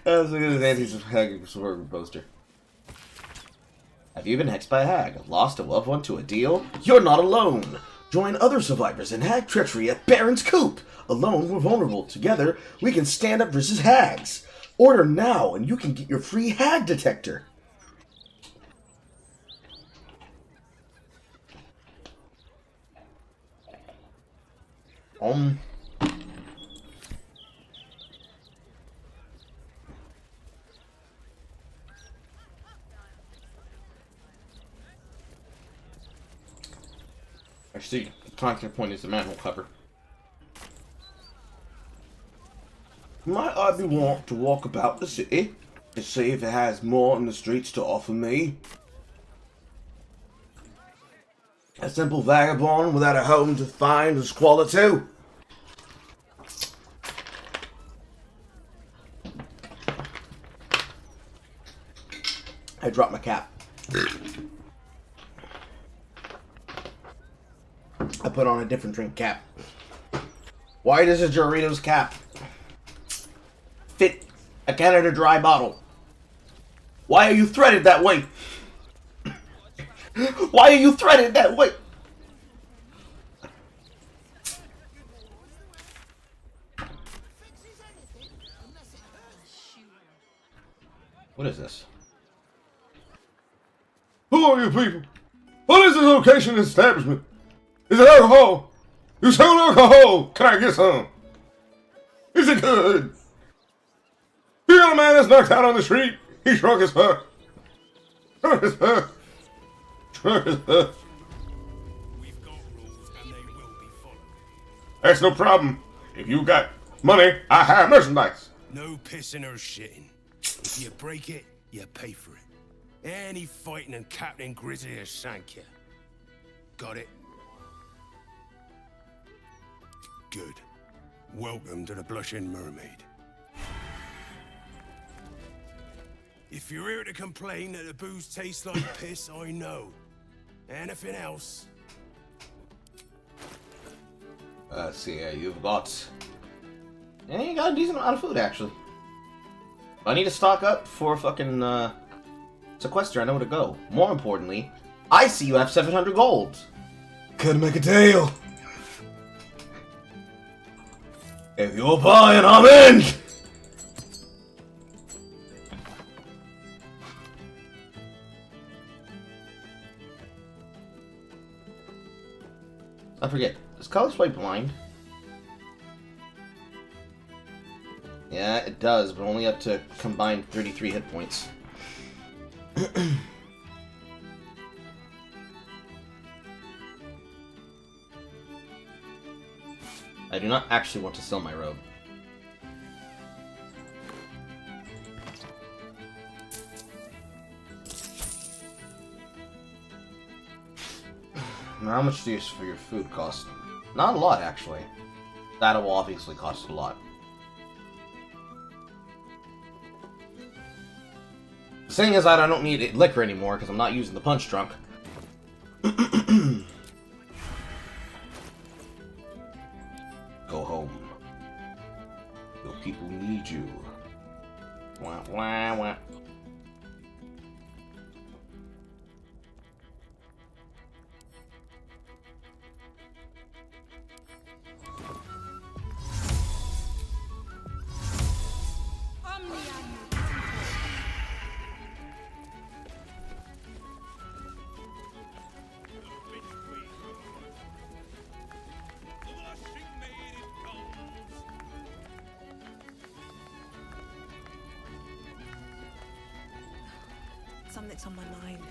Let's look at this anti-hag poster. Have you been hexed by a hag? Lost a loved one to a deal? You're not alone! Join other survivors in hag treachery at Baron's Coop! Alone, we're vulnerable. Together, we can stand up versus hags! Order now, and you can get your free hag detector! I see. The contact point is the manhole cover. Might I be wont to walk about the city to see if it has more in the streets to offer me? A simple vagabond without a home to find and squalor to. I dropped my cap. I put on a different drink cap. Why does a Doritos cap fit a Canada Dry bottle? Why are you threaded that way? Why are you threaded that way? What is this? Who are you people? What is this location and establishment? Is it alcohol? You sell alcohol! Can I get some? Is it good? You got a man that's knocked out on the street? He's drunk as fuck. Drunk as fuck. Drunk as fuck. We've got rules and they will be followed. That's no problem. If you got money, I have merchandise. No pissing or shitting. If you break it, you pay for it. Any fighting and Captain Grizzly will shank you. Got it? Good. Welcome to the Blushing Mermaid. If you're here to complain that the booze tastes like piss, I know. Anything else? Let's see here. You've got... Yeah, you got a decent amount of food, actually. I need to stock up for fucking, sequester. I know where to go. More importantly, I see you have 700 gold. Could make a deal. If you're buying, I'm in! I forget. Does Color Swipe blind? Yeah, it does, but only up to combined 33 hit points. I do not actually want to sell my robe. Now, how much do you for your food cost? Not a lot, actually. That will obviously cost a lot. Seeing as that I don't need liquor anymore because I'm not using the punch drunk. Go home. Your people need you. Wah, wah, wah. Something's on my mind.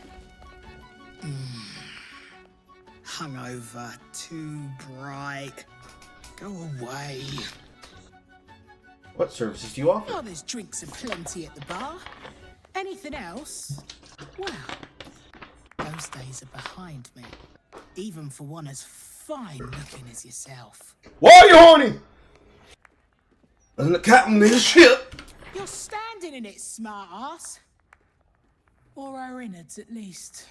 Hungover, too bright. Go away. What services do you offer? Oh, there's drinks aplenty at the bar. Anything else? Well, those days are behind me. Even for one as fine looking as yourself. Why are you horny? Doesn't the captain need a ship? You're standing in it, smart ass. Or her innards, at least.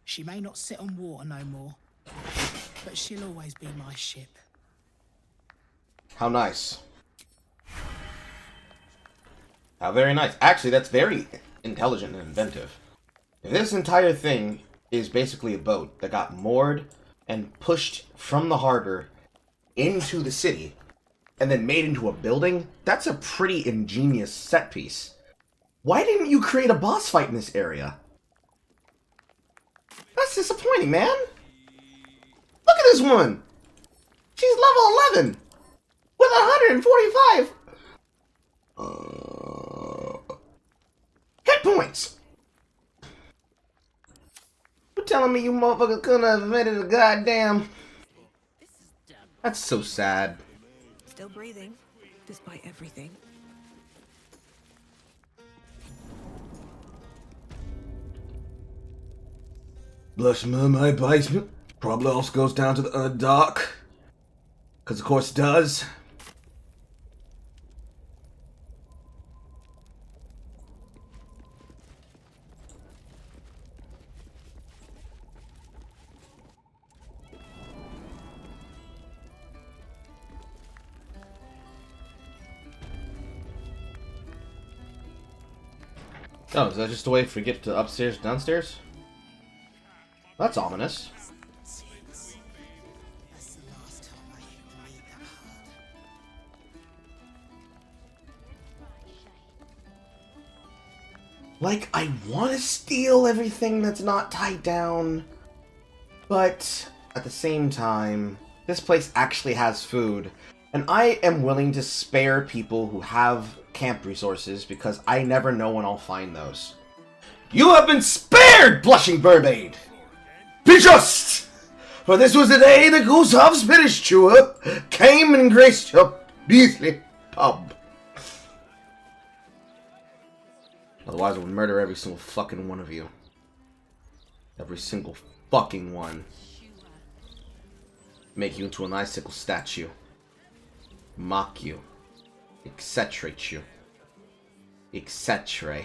She may not sit on water no more, but she'll always be my ship. How nice. How very nice. Actually, that's very intelligent and inventive. This entire thing is basically a boat that got moored and pushed from the harbor into the city and then made into a building. That's a pretty ingenious set piece. Why didn't you create a boss fight in this area? That's disappointing, man. Look at this one. She's level 11 with 145 hit points. You're telling me you motherfuckers couldn't have invented a goddamn... That's so sad. Still breathing, despite everything. Blush Mermaid basement. Probably also goes down to the dock. Because of course it does. Oh, is that just a way for you to get to upstairs, downstairs? That's ominous. Like, I want to steal everything that's not tied down, but at the same time, this place actually has food, and I am willing to spare people who have camp resources because I never know when I'll find those. You have been spared, Blushing Mermaid! Be just! For this was the day the Goose-Huff Spinach Chewer came and graced your beastly pub. Otherwise I would murder every single fucking one of you. Every single fucking one. Make you into an icicle statue. Mock you. Execrate you. Etc.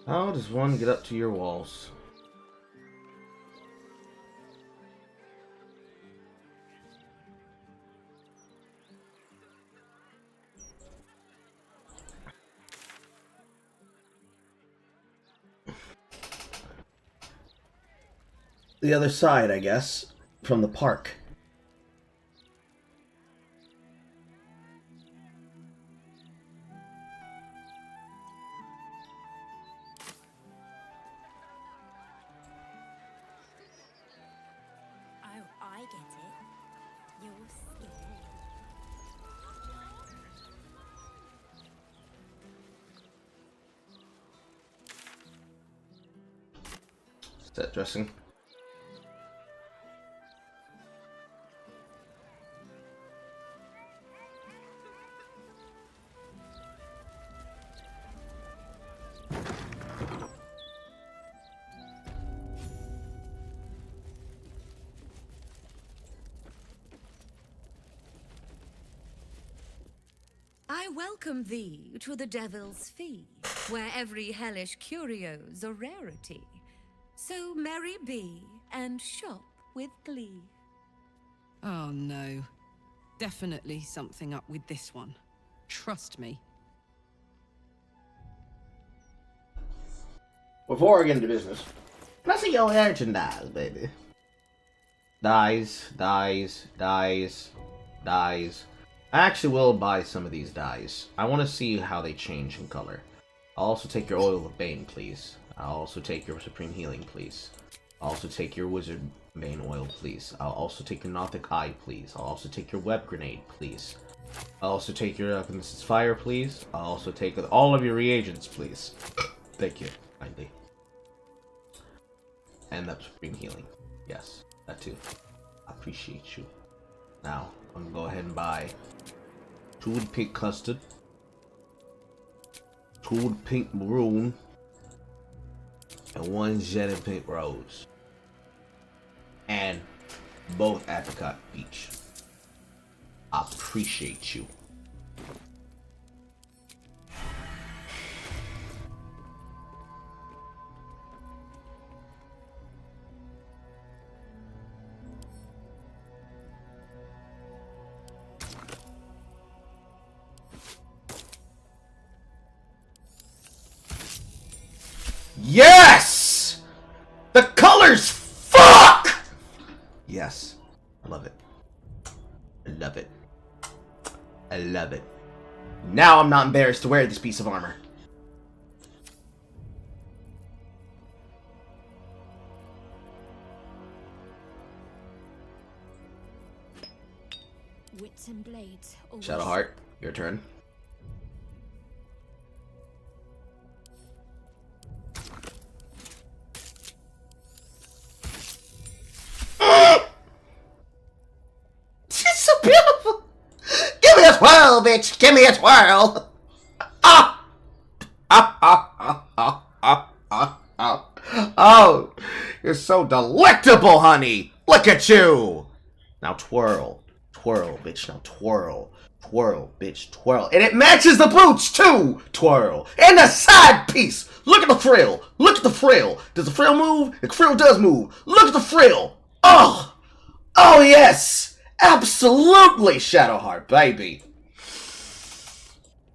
How does one get up to your walls? The other side, I guess, from the park. Oh, I get it. Set dressing. I welcome thee to the Devil's Fee, where every hellish curio's a rarity. So merry be and shop with glee. Oh no. Definitely something up with this one. Trust me. Before I get into business, can I see your merchandise, baby? Dyes, dyes, dyes, dyes. I actually will buy some of these dyes. I want to see how they change in color. I'll also take your Oil of Bane, please. I'll also take your Supreme Healing, please. I'll also take your Wizard Bane Oil, please. I'll also take your Nothic Eye, please. I'll also take your Web Grenade, please. I'll also take your Alchemist's Fire, please. I'll also take all of your reagents, please. Thank you, kindly. And that Supreme Healing. Yes, that too. I appreciate you. Now, I'm gonna go ahead and buy 2 pink custard, 2 pink maroon, and 1 jet and pink rose. And both apricot peach. I appreciate you. Yes! The colors fuck! Yes. I love it. I love it. I love it. Now I'm not embarrassed to wear this piece of armor. Wits and blades. always- Shadowheart, your turn. She's so beautiful. Give me a twirl, bitch. Give me a twirl. Ah! Ah, ah, ah, ah, ah, ah, ah. Oh, you're so delectable, honey. Look at you. Now twirl. Twirl, bitch. Now twirl. Twirl, bitch. Twirl. And it matches the boots, too. Twirl. And the side piece. Look at the frill. Look at the frill. Does the frill move? The frill does move. Look at the frill. Oh. Oh, yes. Absolutely, Shadowheart, baby.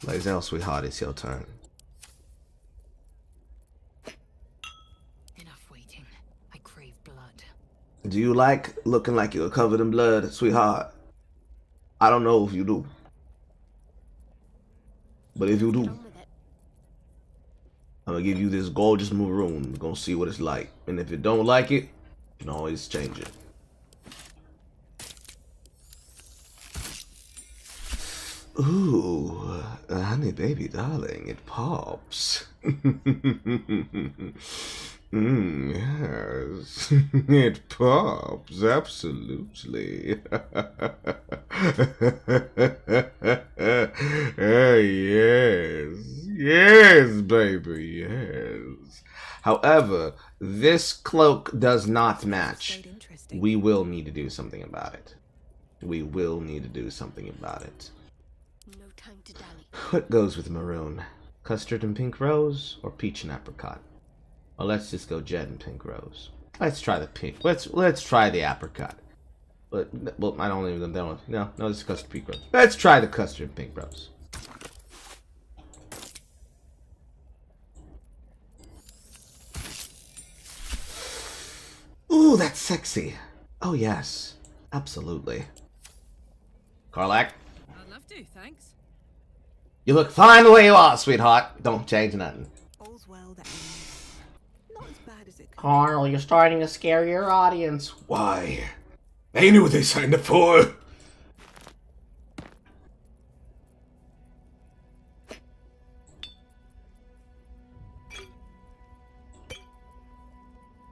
Ladies and sweetheart, it's your turn. Enough waiting. I crave blood. Do you like looking like you're covered in blood, sweetheart? I don't know if you do. But if you do, I'm gonna give you this gorgeous maroon. We're gonna see what it's like. And if you don't like it, you can always change it. Ooh, honey baby darling, it pops. Yes, it pops, absolutely. Yes, baby, yes. However, this cloak does not match. We will need to do something about it. We will need to do something about it. No time to dally. What goes with maroon? Custard and pink rose, or peach and apricot? Well, let's just go jet and pink rose. Let's try the pink. Let's try the apricot. But well, I don't even know. No, it's custard pink rose. Let's try the custard and pink rose. Ooh, that's sexy. Oh yes, absolutely. Karlak, I'd love to, thanks. you look fine the way you are, sweetheart. Don't change nothing. All's well that ends. Not as bad as it could. Carl, you're starting to scare your audience. Why? They knew what they signed up for.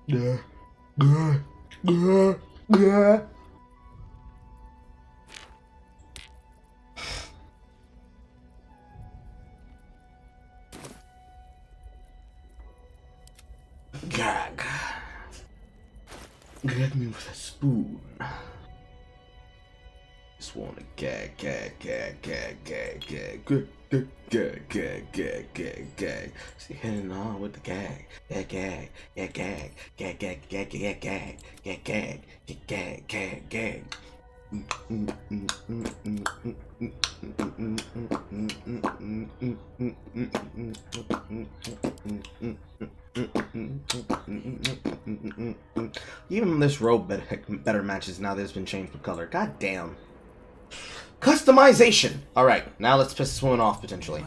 Gag. Gag me with a spoon. Just wanna gag, gag, gag, gag, gag, gag, gag, gag, gag, gag, gag, gag. See, hitting on with the gag, gag, gag, gag, gag, gag, gag, gag, gag, gag, gag, gag, gag, gag, gag. Even this robe better matches now that it's been changed for color. God damn. Customization! Alright, now let's piss this woman off, potentially.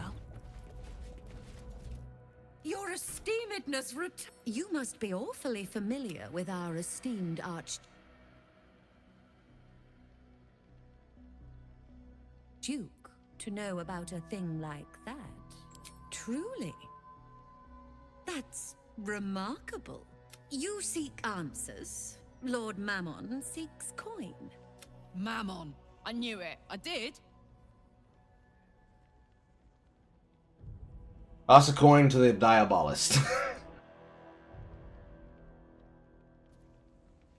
Your esteemedness You must be awfully familiar with our esteemed Archduke to know about a thing like that. Truly. That's remarkable. You seek answers. Lord Mammon seeks coin. Mammon. I knew it. I did. Toss a coin to the diabolist.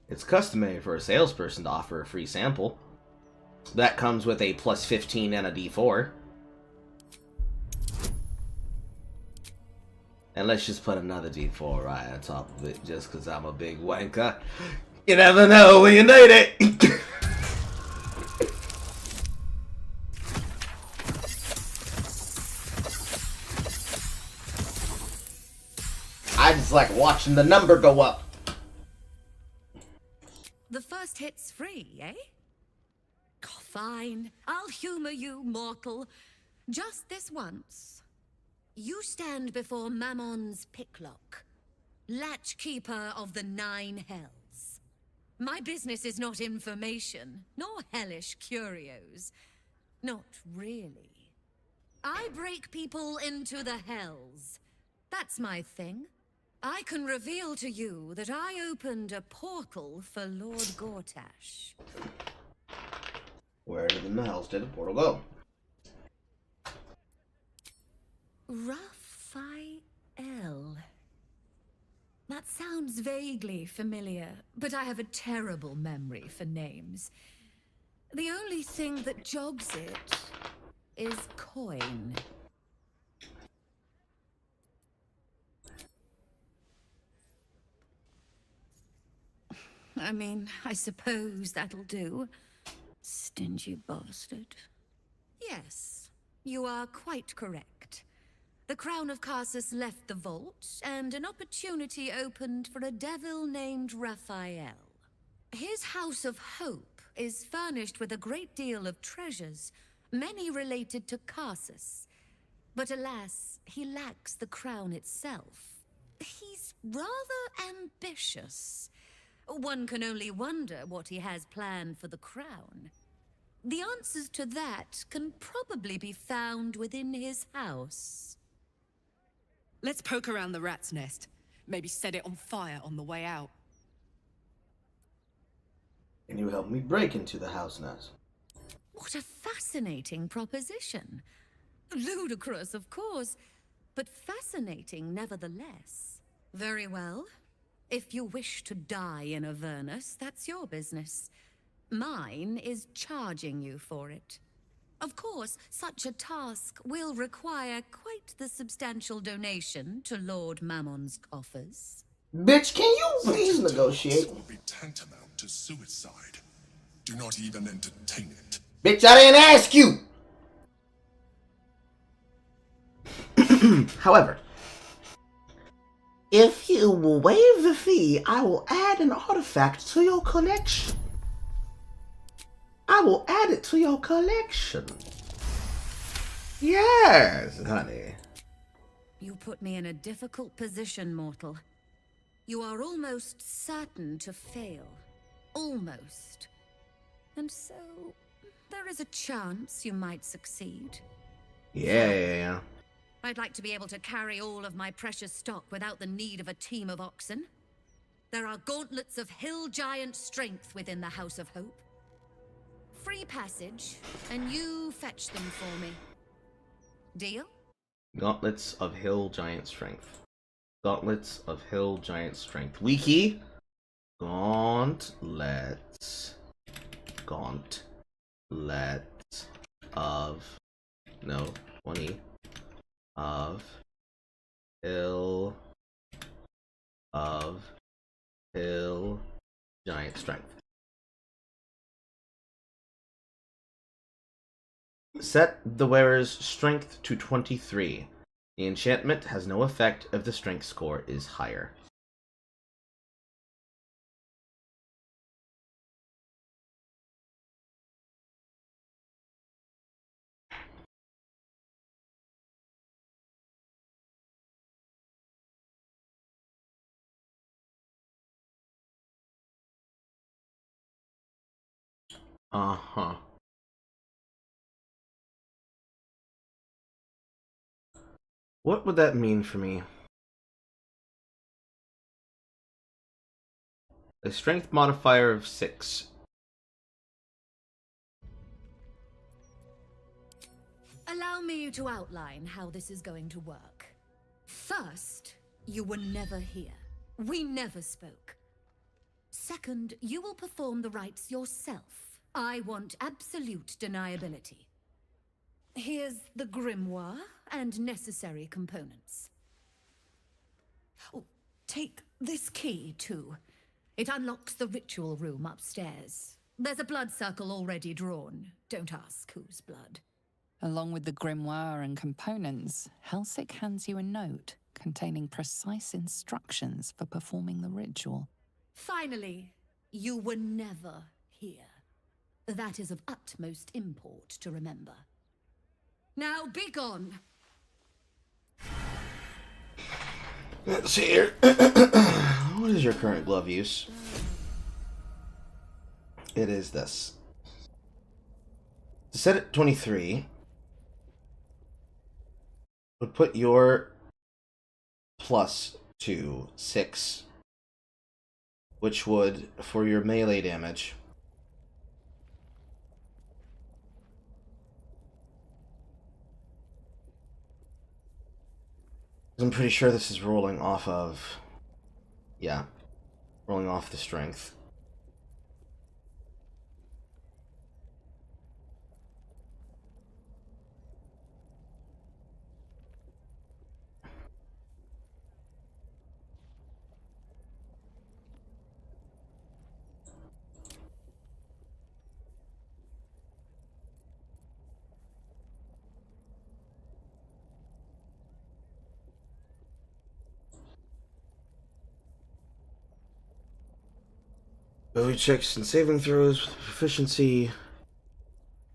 It's customary for a salesperson to offer a free sample. That comes with a plus 15 and a D4. And let's just put another D4 right on top of it, just because I'm a big wanker. You never know when you need it. I just like watching the number go up. The first hit's free, eh? Fine. I'll humor you, mortal. Just this once. You stand before Mammon's picklock, latchkeeper of the 9 hells. My business is not information, nor hellish curios. Not really. I break people into the hells. That's my thing. I can reveal to you that I opened a portal for Lord Gortash. Where in the hells did the portal go? Raphael. That sounds vaguely familiar, but I have a terrible memory for names. The only thing that jogs it is coin. I mean, I suppose that'll do. Stingy bastard. Yes, you are quite correct. The Crown of Carsus left the vault, and an opportunity opened for a devil named Raphael. His House of Hope is furnished with a great deal of treasures, many related to Carsus. But alas, he lacks the crown itself. He's rather ambitious. One can only wonder what he has planned for the crown. The answers to that can probably be found within his house. Let's poke around the rat's nest. Maybe set it on fire on the way out. Can you help me break into the house nest? What a fascinating proposition. Ludicrous, of course, but fascinating nevertheless. Very well. If you wish to die in Avernus, that's your business. Mine is charging you for it. Of course, such a task will require quite the substantial donation to Lord Mammon's coffers. Bitch, can you please negotiate? It will be tantamount to suicide. Do not even entertain it. Bitch, I didn't ask you! However, if you will waive the fee, I will add an artifact to your collection. I will add it to your collection. Yes, honey. You put me in a difficult position, mortal. You are almost certain to fail. Almost. And so, there is a chance you might succeed. Yeah. I'd like to be able to carry all of my precious stock without the need of a team of oxen. There are gauntlets of hill giant strength within the House of Hope. Free passage, and you fetch them for me. Deal? Gauntlets of hill giant strength. Gauntlets of hill giant strength. Wiki. Gauntlets. Gauntlets of 20 of hill giant strength. Set the wearer's strength to 23. The enchantment has no effect if the strength score is higher. Uh-huh. What would that mean for me? A strength modifier of 6. Allow me to outline how this is going to work. First, you were never here. We never spoke. Second, you will perform the rites yourself. I want absolute deniability. Here's the grimoire and necessary components. Oh, take this key, too. It unlocks the ritual room upstairs. There's a blood circle already drawn. Don't ask whose blood. Along with the grimoire and components, Helsik hands you a note containing precise instructions for performing the ritual. Finally, you were never here. That is of utmost import to remember. Now be gone. Let's see here. What is your current glove use? It is this. To set it 23 would put your plus to 6, which would, for your melee damage, I'm pretty sure this is rolling off of, yeah, rolling off the strength. Ability checks and saving throws with proficiency.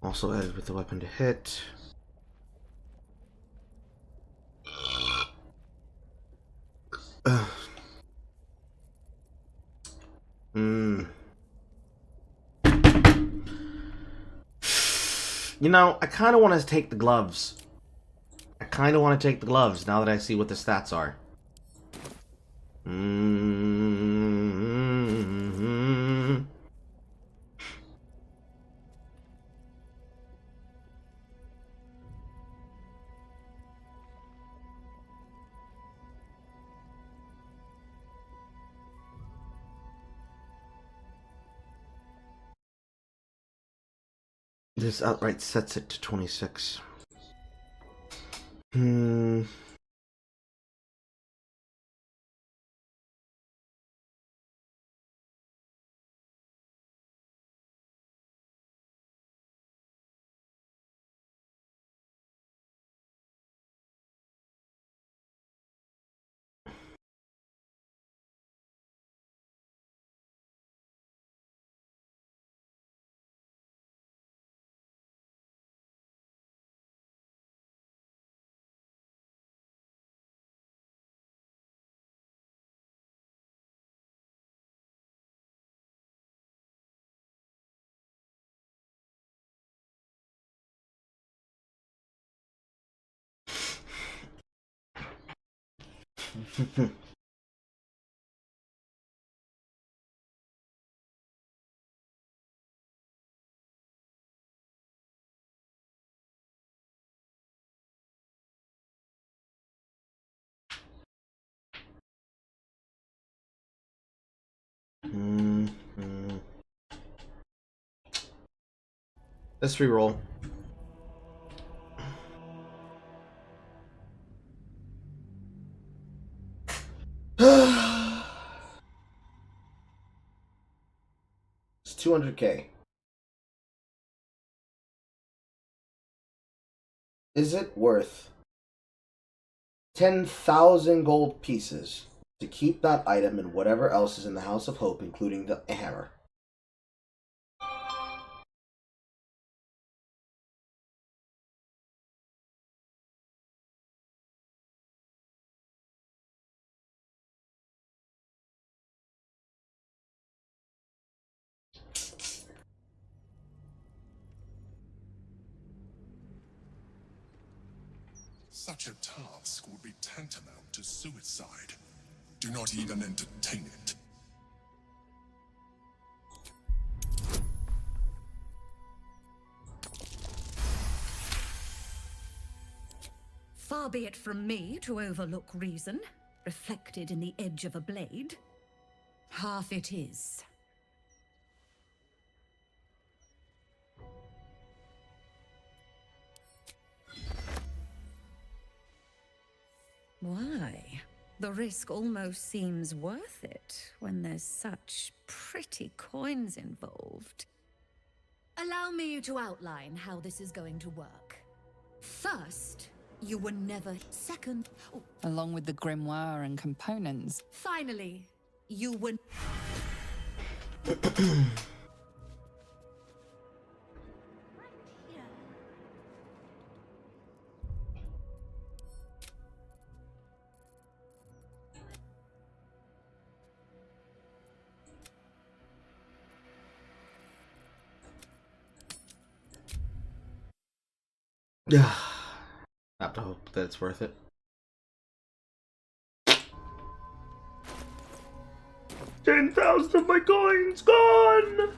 Also added with the weapon to hit. You know, I kind of want to take the gloves. I kind of want to take the gloves now that I see what the stats are. This outright sets it to 26. Let's reroll. It's 200K. Is it worth 10,000 gold pieces to keep that item and whatever else is in the House of Hope, including the hammer? Such a task would be tantamount to suicide. Do not even entertain it. Far be it from me to overlook reason, reflected in the edge of a blade. Half it is. Why? The risk almost seems worth it when there's such pretty coins involved. Allow me to outline how this is going to work. First, you were never second. Oh. Along with the grimoire and components. Finally, you were. Yeah. Have to hope that it's worth it. $10,000 of my coins gone!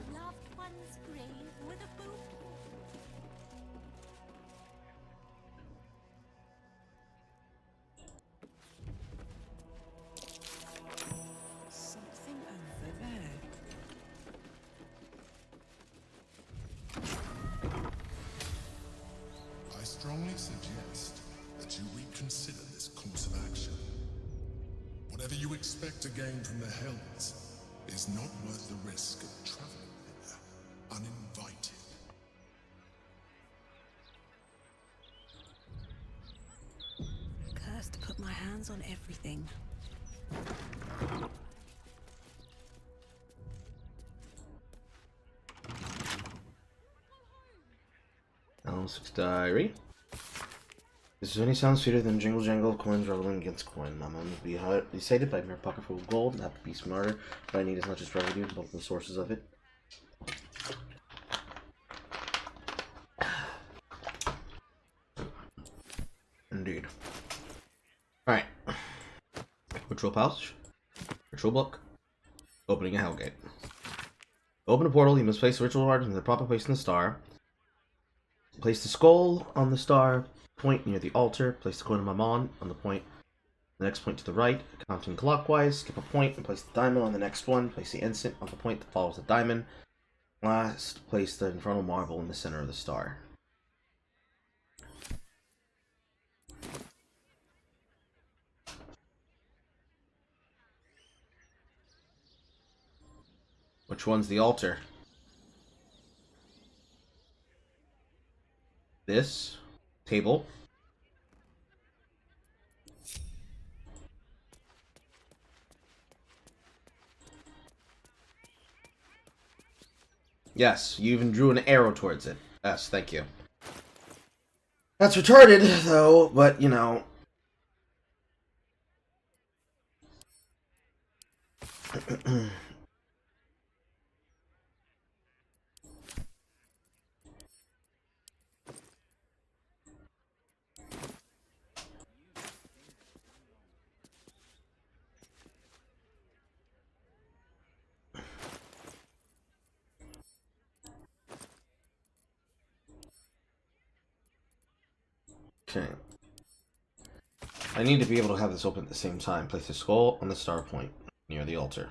Something over there. I strongly suggest that you reconsider this course of action. Whatever you expect to gain from the Hells is not worth the risk of traveling there uninvited. Cursed to put my hands on everything. L6 diary. Is there any sound sweeter than jingle jangle of coins rolling against coin? My mind would be excited by mere pocket full of gold. That would be smarter. What I need is not just revenue, but the sources of it. Indeed. Alright. Ritual pouch. Ritual book. Opening a Hellgate. Open a portal, you must place the ritual art in the proper place in the star. Place the skull on the star point near the altar. Place the coin of Mammon on the point, the next point to the right, counting clockwise. Skip a point and place the diamond on the next one. Place the instant on the point that follows the diamond. Last, place the infernal marble in the center of the star. Which one's the altar? This table. Yes, you even drew an arrow towards it. Yes, thank you. That's retarded, though, but, you know. Okay. I need to be able to have this open at the same time. Place the skull on the star point near the altar.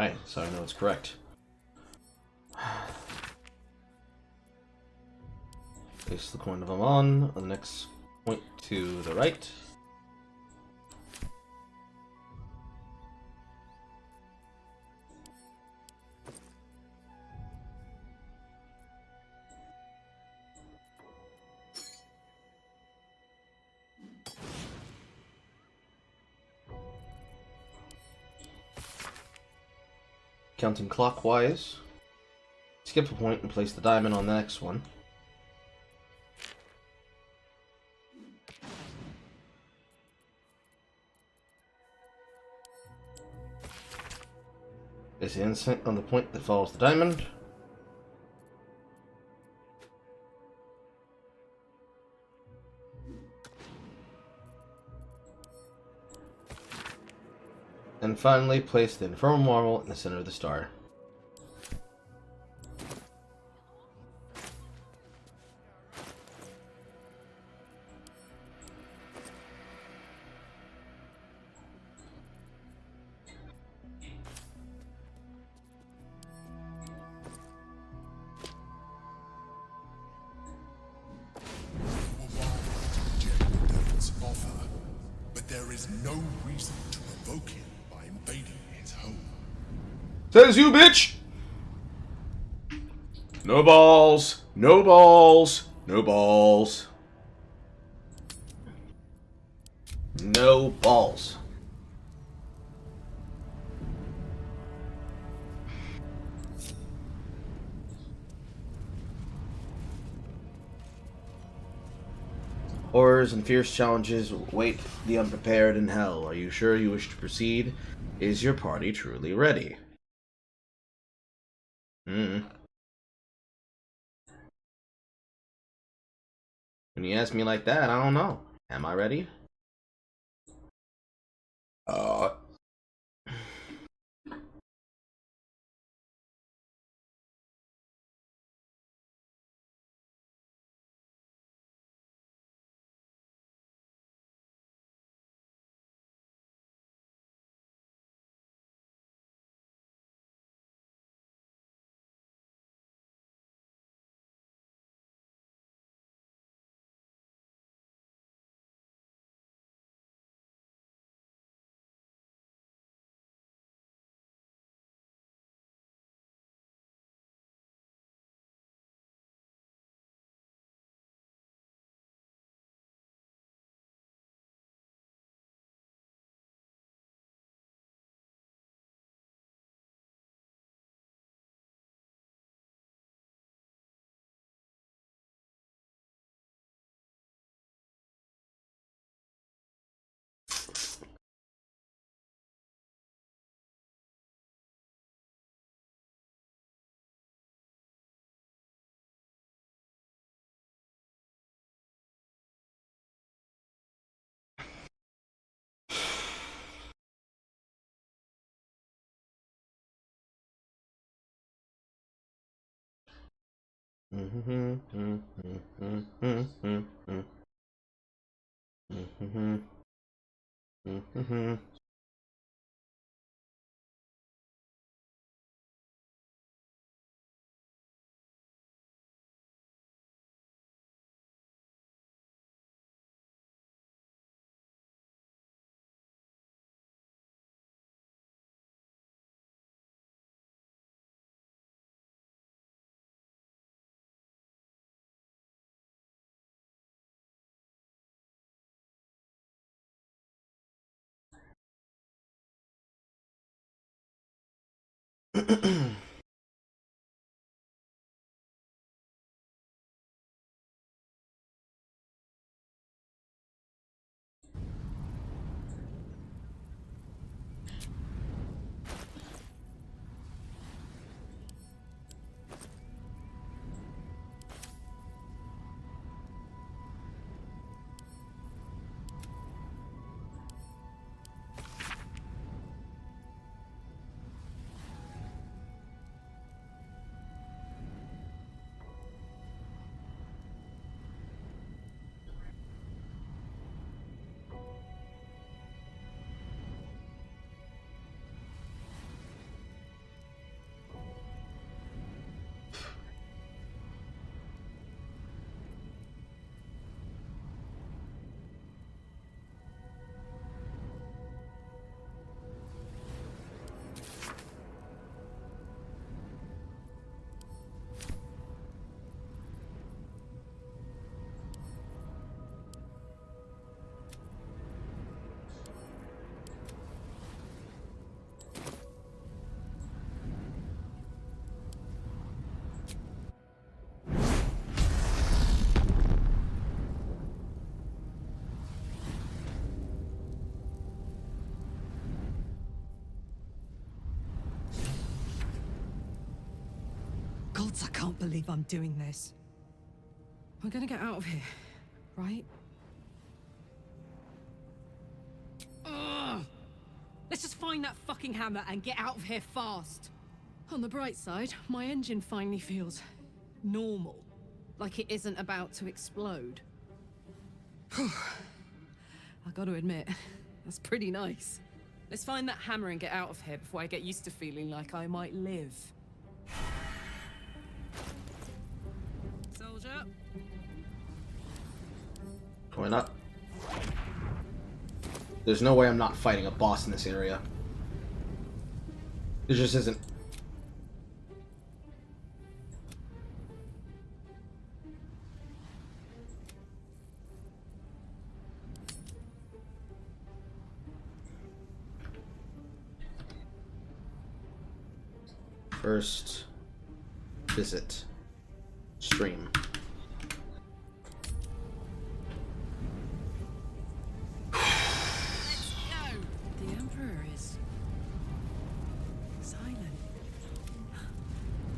Alright, so I know it's correct. Place the coin of them on the next point to the right. Counting clockwise. Skip a point and place the diamond on the next one. Place the insect on the point that follows the diamond. And finally, place the infernal marble in the center of the star. Offer, but there is no reason to provoke him by invading his home. Says you, bitch! No balls! No balls! No balls! No balls. Horrors and fierce challenges wait the unprepared in hell. Are you sure you wish to proceed? Is your party truly ready? When you ask me like that, I don't know. Am I ready? Gods, I can't believe I'm doing this. We're gonna get out of here, right? Ugh. Let's just find that fucking hammer and get out of here fast. On the bright side, my engine finally feels normal. Like it isn't about to explode. I gotta admit, that's pretty nice. Let's find that hammer and get out of here before I get used to feeling like I might live. Soldier. Going up. There's no way I'm not fighting a boss in this area. There just isn't. First visit stream. Let's go. The Emperor is silent.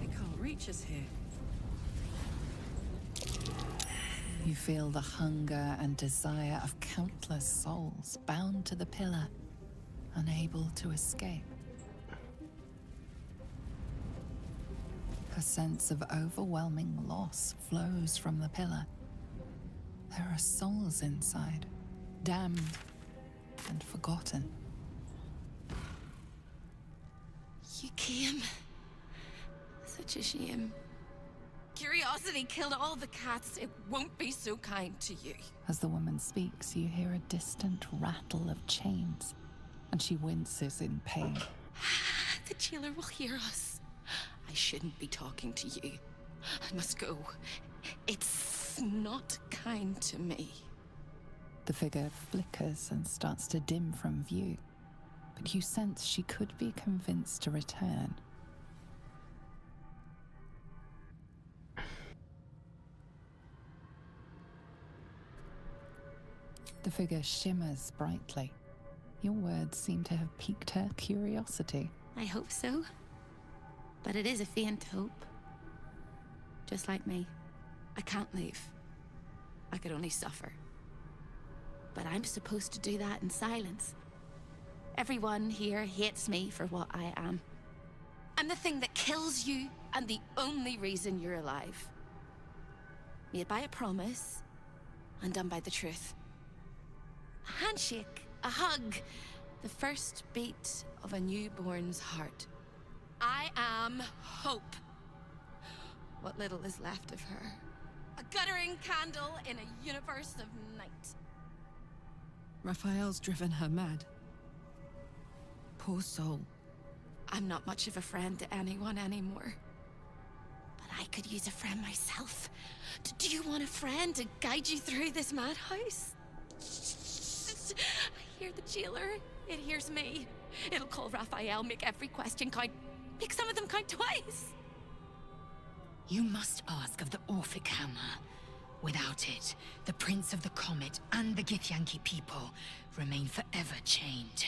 They can't reach us here. You feel the hunger and desire of countless souls bound to the pillar, unable to escape. A sense of overwhelming loss flows from the pillar. There are souls inside, damned and forgotten. You came. Such a shame. Curiosity killed all the cats. It won't be so kind to you. As the woman speaks, you hear a distant rattle of chains, and she winces in pain. The jailer will hear us. I shouldn't be talking to you. I must go. It's not kind to me. The figure flickers and starts to dim from view, but you sense she could be convinced to return. The figure shimmers brightly. Your words seem to have piqued her curiosity. I hope so. But it is a faint hope. Just like me. I can't leave. I could only suffer. But I'm supposed to do that in silence. Everyone here hates me for what I am. I'm the thing that kills you, and the only reason you're alive. Made by a promise, undone by the truth. A handshake, a hug, the first beat of a newborn's heart. I am hope. What little is left of her. A guttering candle in a universe of night. Raphael's driven her mad. Poor soul. I'm not much of a friend to anyone anymore. But I could use a friend myself. Do you want a friend to guide you through this madhouse? I hear the jailer. It hears me. It'll call Raphael, make every question count. Make some of them count twice. You must ask of the Orphic Hammer. Without it, the Prince of the Comet and the Githyanki people remain forever chained.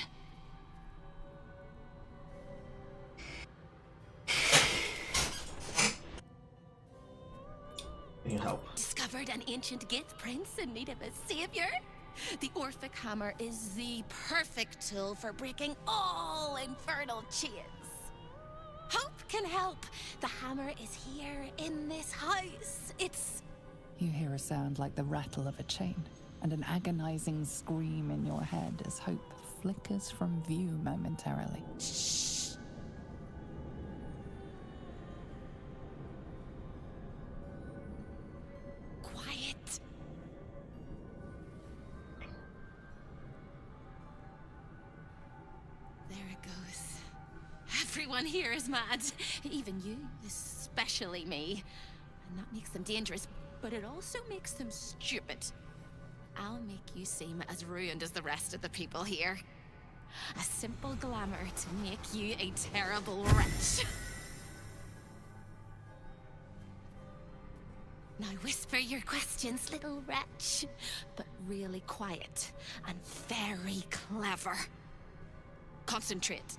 Need help. Discovered an ancient Gith prince in need of a savior? The Orphic Hammer is the perfect tool for breaking all infernal chains. Hope can help. The hammer is here in this house. It's... You hear a sound like the rattle of a chain, and an agonizing scream in your head as hope flickers from view momentarily. Shh. Quiet. There it goes. Everyone here is mad. Even you, especially me. And that makes them dangerous, but it also makes them stupid. I'll make you seem as ruined as the rest of the people here. A simple glamour to make you a terrible wretch. Now whisper your questions, little wretch. But really quiet and very clever. Concentrate.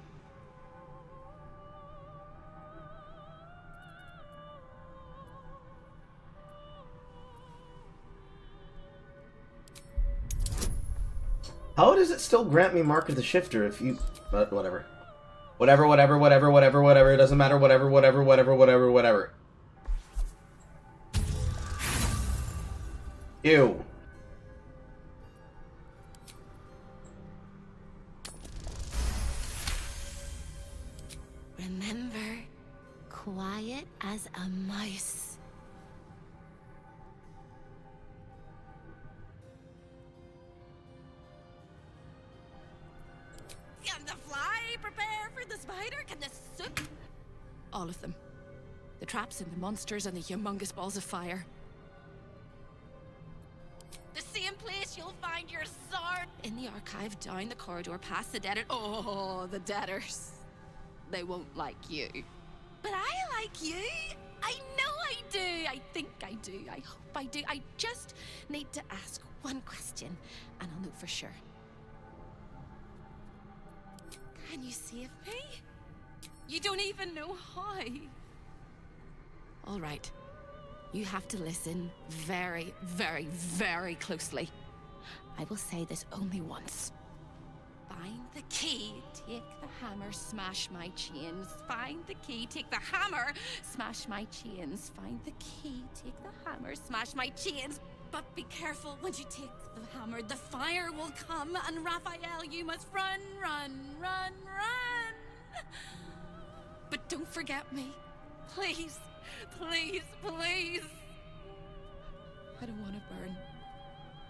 How does it still grant me Mark of the Shifter if you... But whatever. Whatever. It doesn't matter. Whatever. Ew. Remember, quiet as a mouse. Can the fly prepare for the spider? Can the soot? All of them. The traps and the monsters and the humongous balls of fire. The same place you'll find your sword. In the archive, down the corridor, past the debtor. Oh, the debtors. They won't like you. But I like you. I know I do. I think I do. I hope I do. I just need to ask one question, and I'll know for sure. Can you save me? You don't even know how. All right. You have to listen very, very, very closely. I will say this only once. Find the key, take the hammer, smash my chains. Find the key, take the hammer, smash my chains. Find the key, take the hammer, smash my chains. But be careful, when you take the hammer, the fire will come, and Raphael, you must run. But don't forget me. Please. I don't want to burn.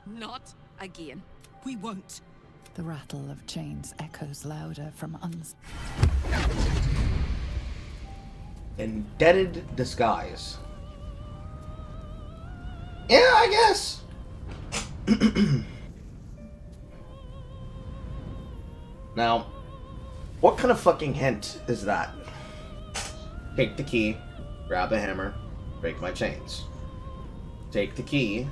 Not again. We won't. The rattle of chains echoes louder from Indebted disguise. Yeah, I guess. Now, what kind of fucking hint is that? Take the key, grab the hammer, break my chains. Take the key,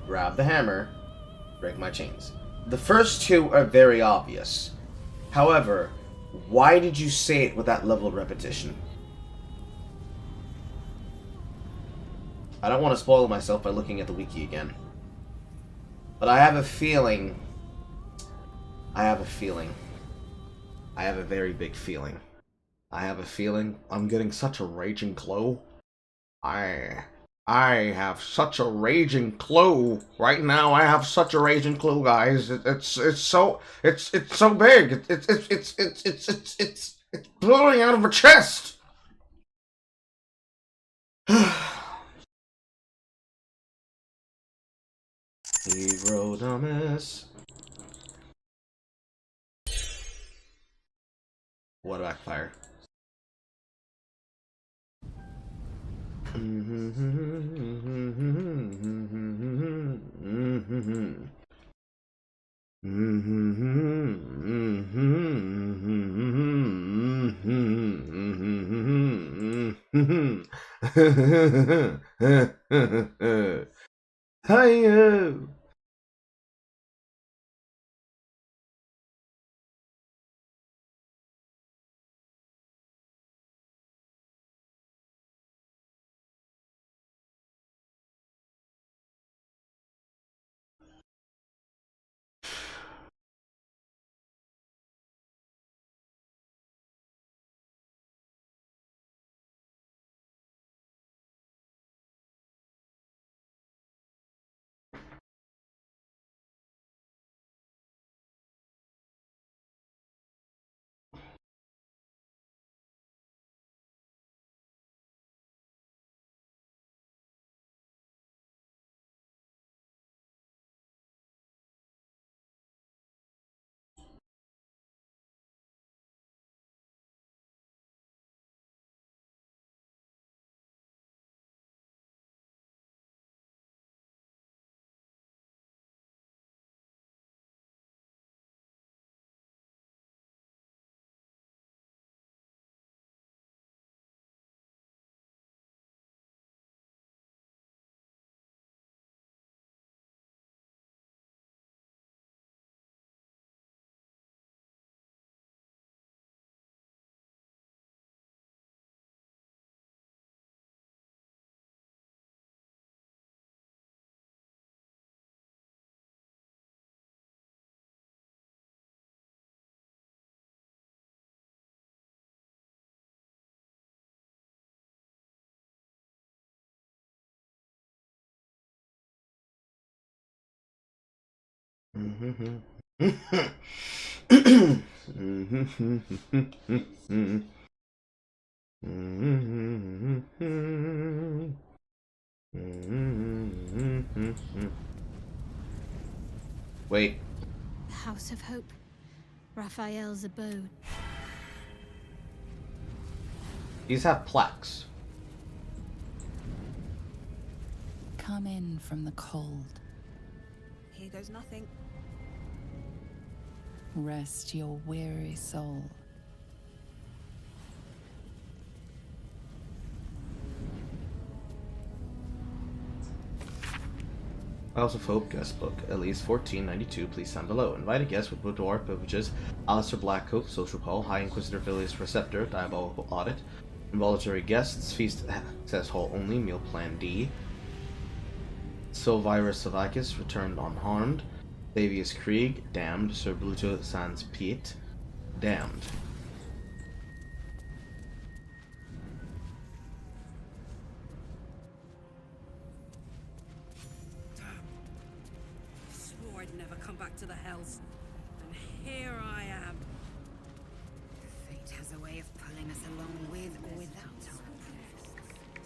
grab the hammer, break my chains. The first two are very obvious. However, why did you say it with that level of repetition? I don't want to spoil myself by looking at the wiki again. But I have a feeling... I have a very big feeling. I have a feeling I'm getting such a raging clue. I have such a raging clue right now. I have such a raging clue, guys. It's so big. It's blowing out of my chest. Hero dumbass. What backfire? Hi-yo! Wait. The House of Hope. Raphael's abode. These have plaques. Come in from the cold. Here goes nothing. Rest your weary soul. House of Hope guest book, at least 1492. Please sign below. Invite a guest with boudoir privileges. Alistair Blackcoat, social call. High Inquisitor Filius Receptor, diabolical audit. Involuntary guests, feast access hall only. Meal plan D. Silvirus Savicus, returned unharmed. Fabius Krieg, damned. Sir Bluto Sans Piet, damned. Swore I'd never come back to the Hells. And here I am. Fate has a way of pulling us along with or without our approval.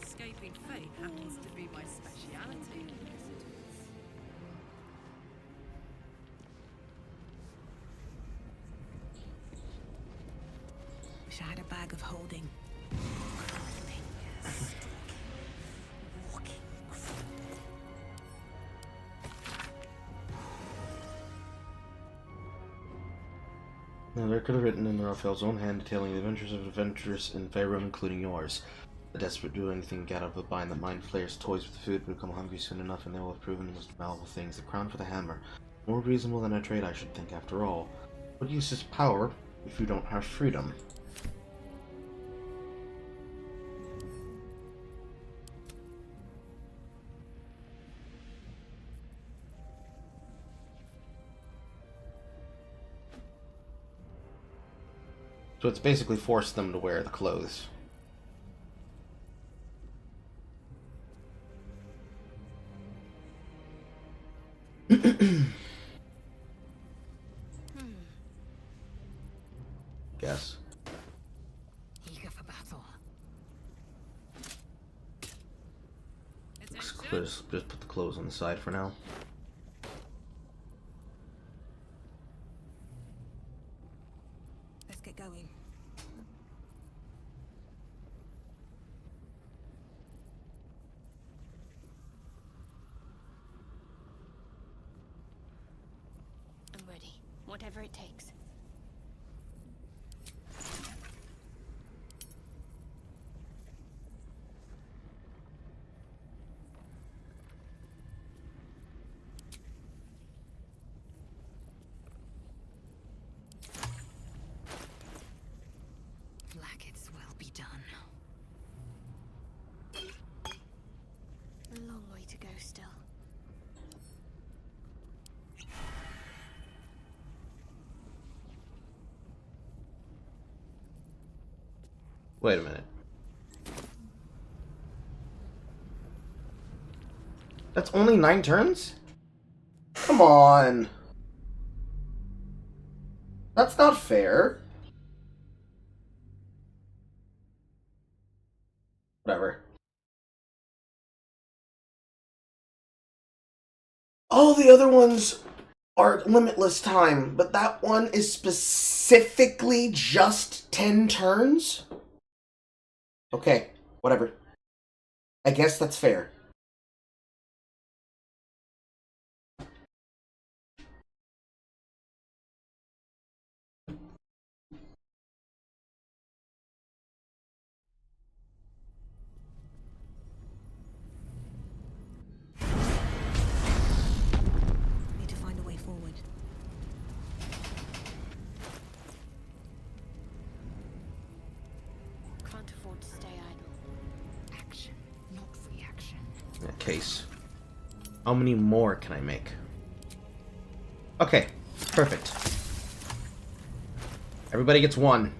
Escaping fate happens to be my speciality. Wish I had a bag of holding. Now, there could have written in Raphael's own hand detailing the adventures of adventurers in Faerun, including yours. The desperate do anything to get out of the bind that mind flayers toys with food will become hungry soon enough, and they will have proven the most malleable things. The crown for the hammer. More reasonable than a trade, I should think, after all. What use is power if you don't have freedom? So it's basically forced them to wear the clothes. Guess. Eager for battle. Just put the clothes on the side for now. Let's get going. I'm ready. Whatever it takes. Blackets will be done. A long way to go still. Wait a minute. That's only 9 turns? Come on. That's not fair. Whatever. All the other ones are limitless time, but that one is specifically just 10 turns? Okay, whatever. I guess that's fair. Need to find a way forward. Can't afford to stay idle. Action, not reaction. In that case, how many more can I make? Okay, perfect. Everybody gets 1.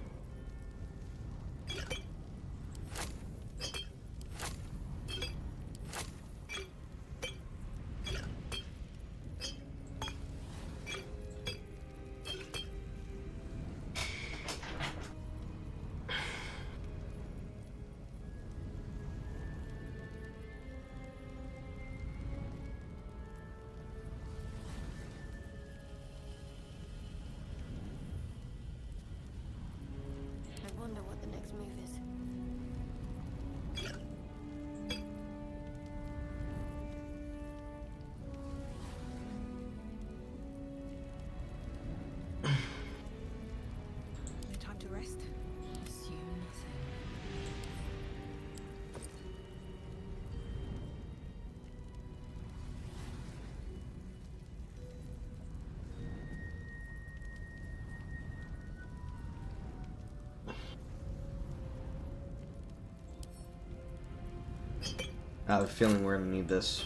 I have a feeling we're gonna need this.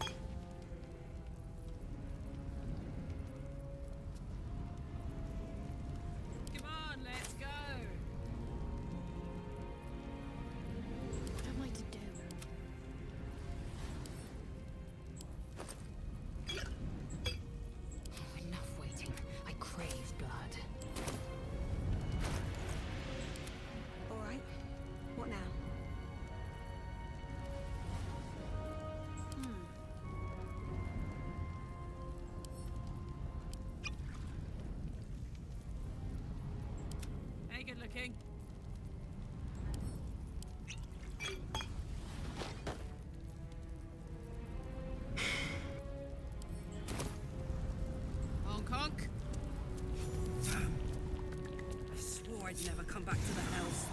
Come on, let's go. What am I to do? Enough waiting. I crave blood. All right. What now? Hey, good looking. Honk honk. I swore I'd never come back to the Hells.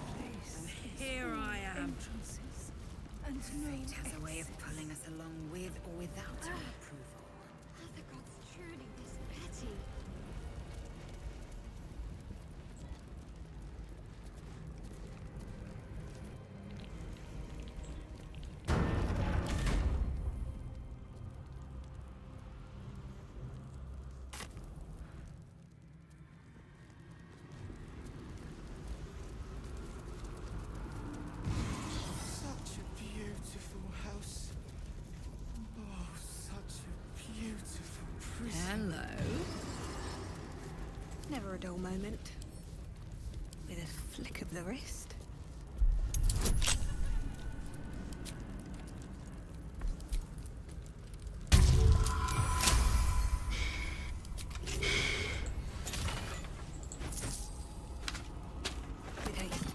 And here I am. And Fate has a way of pulling us along with or without our approval. Are the gods truly this petty? Such a beautiful house. Oh, such a beautiful prison. Hello. never a dull moment. With a flick of the wrist. With haste.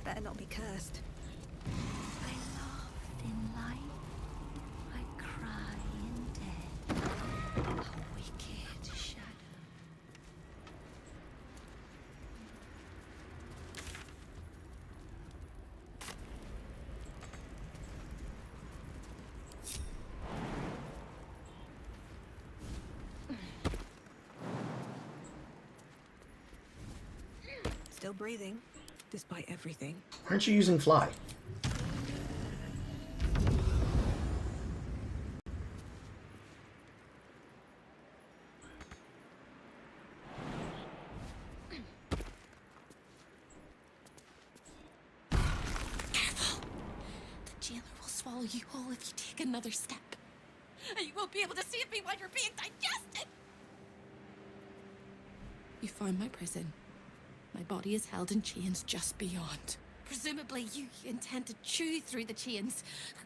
Better not be cursed. I laughed in life, I cry in death. A wicked shadow. Still breathing, despite everything. Aren't you using fly? Careful! The jailer will swallow you whole if you take another step. And you won't be able to save me while you're being digested! You found my prison. My body is held in chains just beyond. Presumably, you intend to chew through the chains,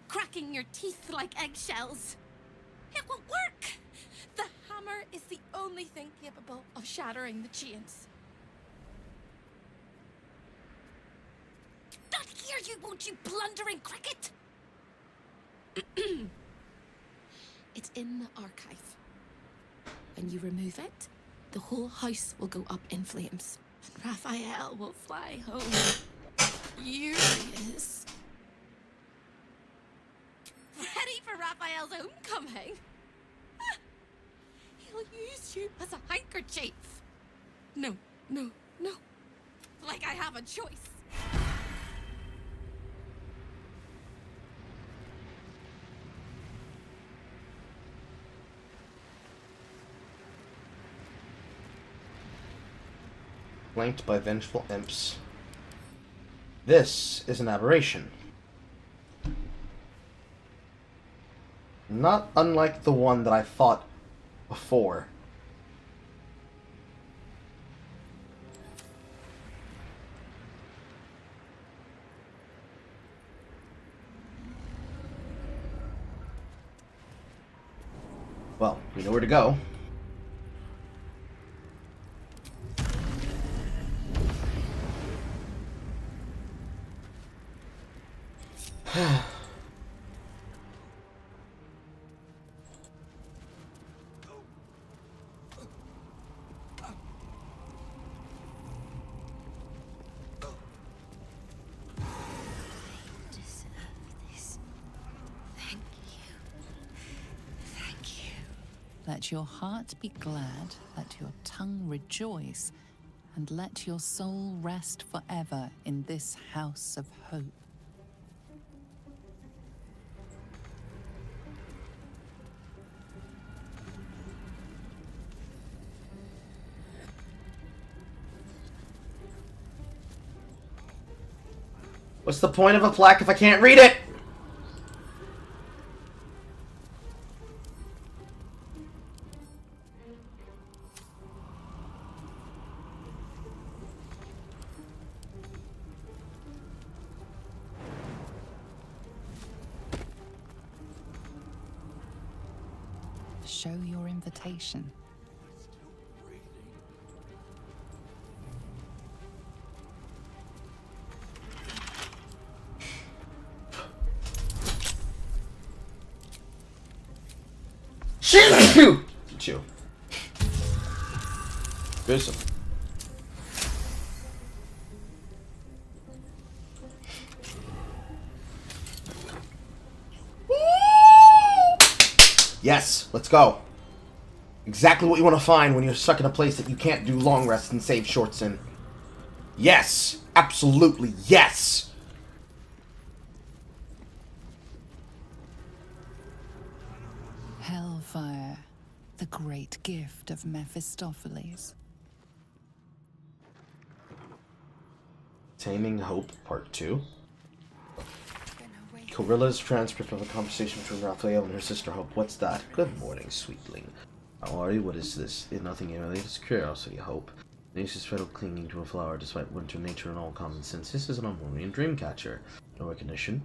cracking your teeth like eggshells. It will work! The hammer is the only thing capable of shattering the chains. Not here, you won't, you blundering cricket! It's in the archive. When you remove it, the whole house will go up in flames. And Raphael will fly home. Furious. Ready for Raphael's homecoming? He'll use you as a handkerchief. No, no, no. Like I have a choice. Flanked by vengeful imps. This is an aberration. Not unlike the one that I fought before. Well, we know where to go. Deserve this. Thank you. Thank you. Let your heart be glad, let your tongue rejoice, and let your soul rest forever in this house of hope. What's the point of a plaque if I can't read it? Show your invitation. Shoot! Chew. Gruesome. Yes, let's go. Exactly what you want to find when you're stuck in a place that you can't do long rests and save shorts in. Yes, absolutely yes. Hellfire, the great gift of Mephistopheles. Taming Hope, Part 2. Corilla's transcript of a conversation between Raphael and her sister Hope. What's that? Good morning, sweetling. How are you? What is this? Nothing really. It's curiosity, Hope. Nature's petal clinging to a flower despite winter nature and all common sense. This is an Amorian dream catcher. No recognition.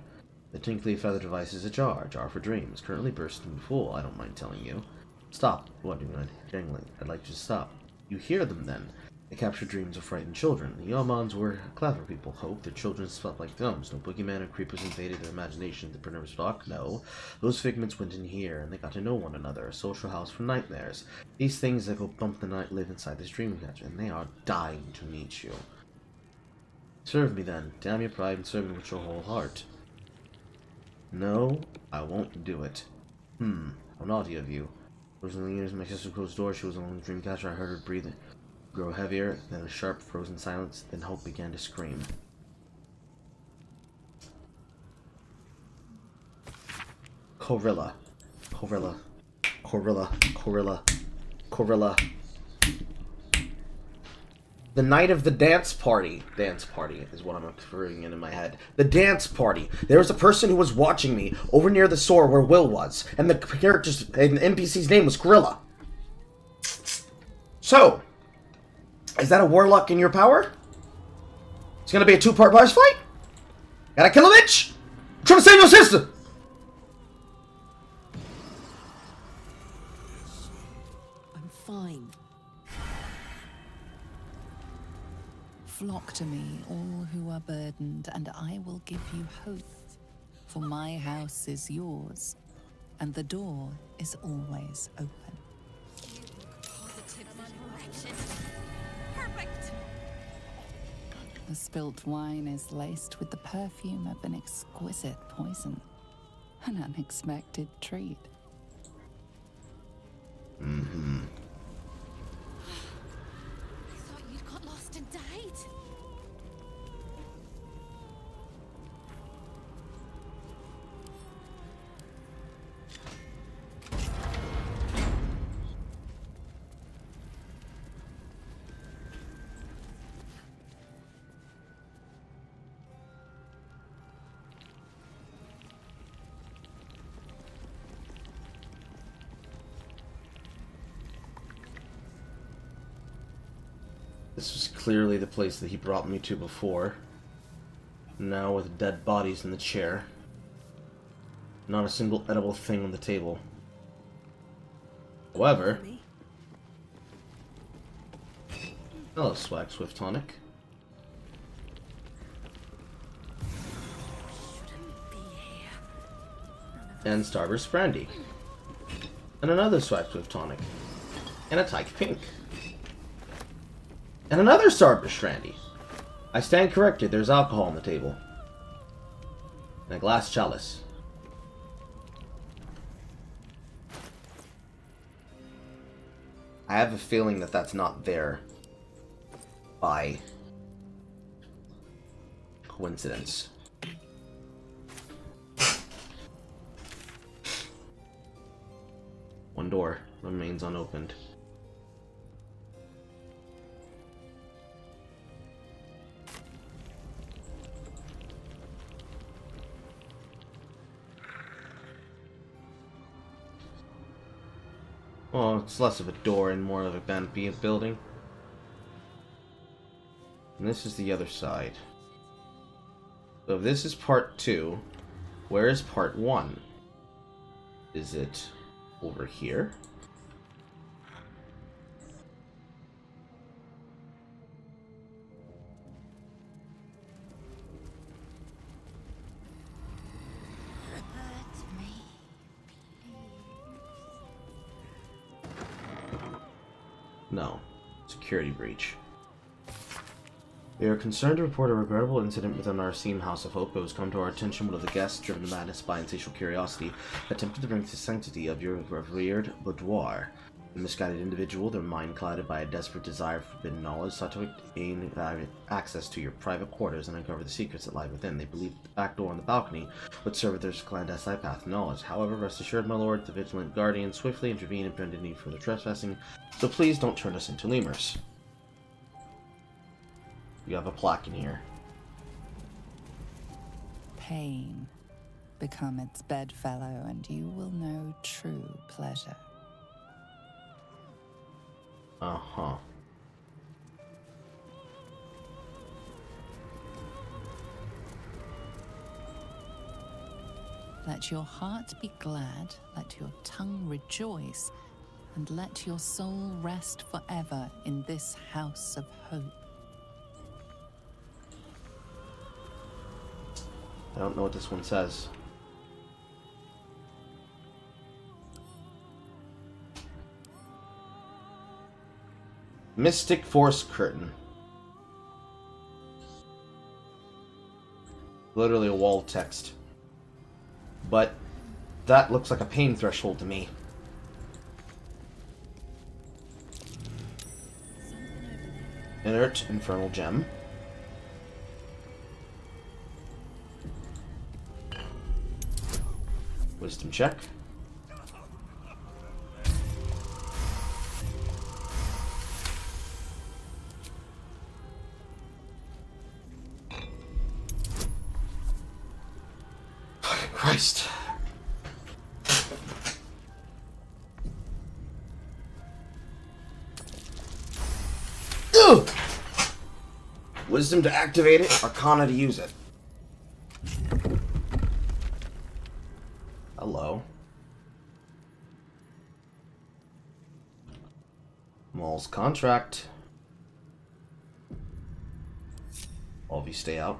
The tinkly feather device is ajar. A jar for dreams. Currently bursting full. I don't mind telling you. Stop. What do you mind? Jangling. I'd like you to stop. You hear them then. They capture dreams of frightened children. The Yamans were clever people, Hope. Their children slept like films. No boogeyman or creepers invaded their imagination. The printers talk? No. Those figments went in here, and they got to know one another. A social house for nightmares. These things that go bump the night live inside this dream catcher, and they are dying to meet you. Serve me then. Damn your pride and serve me with your whole heart. No, I won't do it. How naughty of you. Those in the years my sister closed the door, she was alone in the dream catcher. I heard her breathing. Grow heavier, then a sharp, frozen silence, then Hope began to scream. Corilla. Corilla. Corilla. Corilla. Corilla. The night of the dance party. Dance party is what I'm referring in my head. The dance party. There was a person who was watching me over near the store where Will was, and the character's and the NPC's name was Gorilla. So, is that a warlock in your power? It's gonna be a two-part boss fight? Gotta kill a bitch? I'm trying to save your sister! I'm fine. Flock to me, all who are burdened, and I will give you hope. For my house is yours, and the door is always open. Perfect. The spilt wine is laced with the perfume of an exquisite poison. An unexpected treat. Mm-hmm. I thought you'd got lost and died. This was clearly the place that he brought me to before. Now with dead bodies in the chair. Not a single edible thing on the table. However... Hello, Swag Swift Tonic. And Starburst Brandy. And another Swag Swift Tonic. And a Tyke Pink. And another Starburst Brandy. I stand corrected, there's alcohol on the table. And a glass chalice. I have a feeling that that's not there by coincidence. One door remains unopened. Well, it's less of a door and more of a abandoned building. And this is the other side. So if this is part 2, where is part 1? Is it over here? No. Security breach. We are concerned to report a regrettable incident within our esteemed House of Hope. It has come to our attention one of the guests, driven to madness by insatiable curiosity, attempted to bring the sanctity of your revered boudoir. The misguided individual, their mind clouded by a desperate desire for forbidden knowledge, sought to gain access to your private quarters and uncover the secrets that lie within. They believed the back door on the balcony would serve as their clandestine path to knowledge. However, rest assured, my lord, the vigilant guardian swiftly intervened and prevented any further trespassing, so please don't turn us into lemurs. You have a plaque in here. Pain. Become its bedfellow, and you will know true pleasure. Uh-huh. Let your heart be glad, let your tongue rejoice, and let your soul rest forever in this house of hope. I don't know what this one says. Mystic Force Curtain. Literally a wall of text. But that looks like a pain threshold to me. Inert Infernal Gem. Wisdom check. Fucking Christ. Ugh! Wisdom to activate it, Arcana to use it. Hello. Maul's contract. All of you stay out.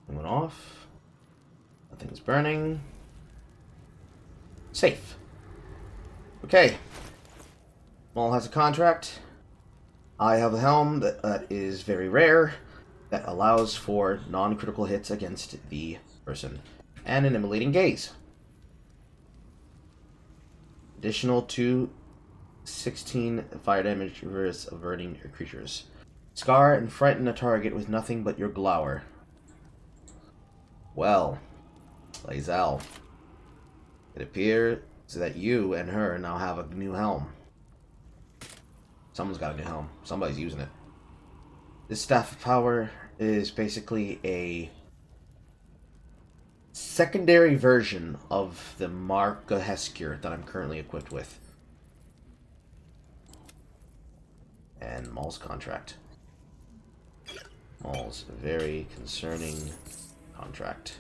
Went off. Nothing's burning. Safe. Okay. Maul has a contract. I have a helm that is very rare, that allows for non-critical hits against the person, and an immolating gaze. Additional 2/16 fire damage versus averting your creatures. Scar and frighten a target with nothing but your glower. Well, Lae'zel, it appears that you and her now have a new helm. Someone's got a new helm. Somebody's using it. This Staff of Power is basically a secondary version of the Marca Heskir that I'm currently equipped with. And Maul's contract. Maul's very concerning contract.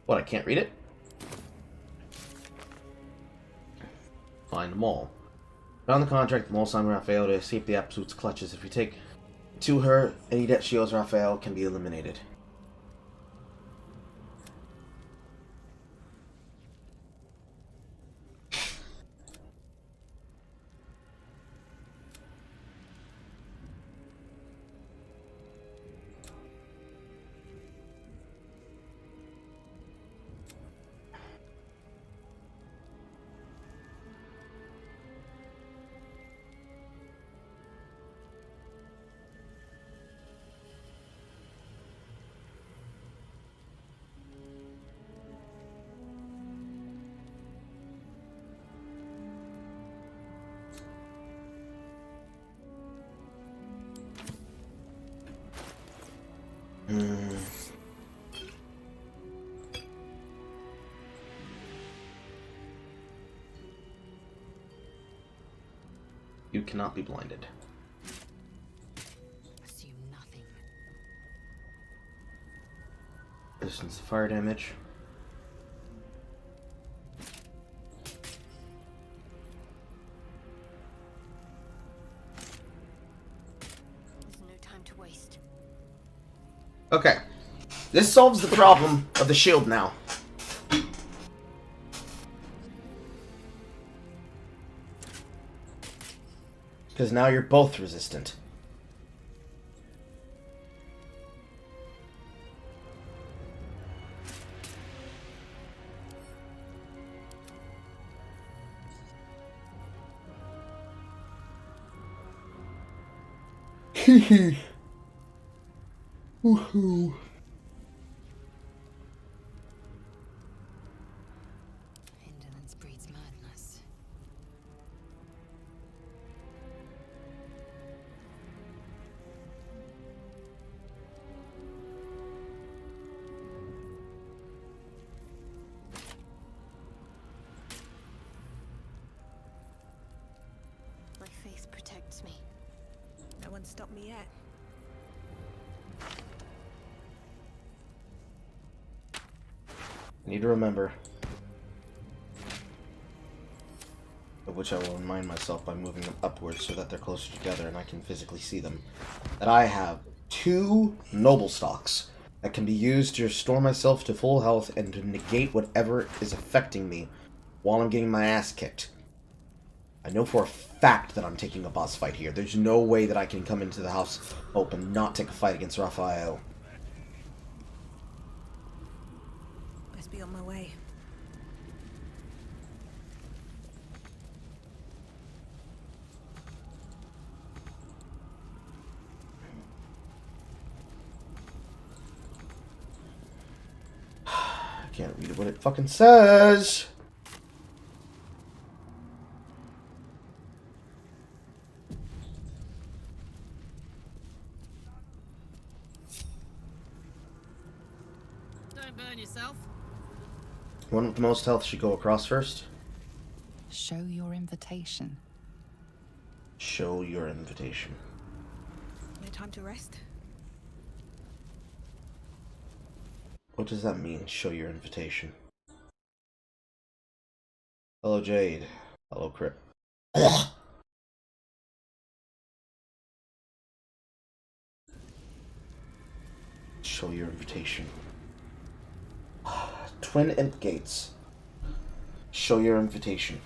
What, I can't read it? find them all. Found the contract with Molsheim Raphael to escape the Absolute's clutches. If you take to her, any debt she owes Raphael can be eliminated. You cannot be blinded. Assume nothing. Distance fire damage. There's no time to waste. Okay. This solves the problem of the shield now. Because now you're both resistant. Hee Woohoo. Indolence breeds madness. My faith protects me. No one stopped me yet. I need to remember, of which I will remind myself by moving them upwards so that they're closer together and I can physically see them, that I have 2 noble stocks that can be used to restore myself to full health and to negate whatever is affecting me while I'm getting my ass kicked. I know for a fact that I'm taking a boss fight here. There's no way that I can come into the House of Hope and not take a fight against Raphael. Best be on my way. I can't read what it fucking says. Don't burn yourself. One with the most health should go across first. Show your invitation. Show your invitation. No time to rest. What does that mean, show your invitation? Hello, Jade. Hello, Crip. Show your invitation. Twin Imp Gates. Show your invitation.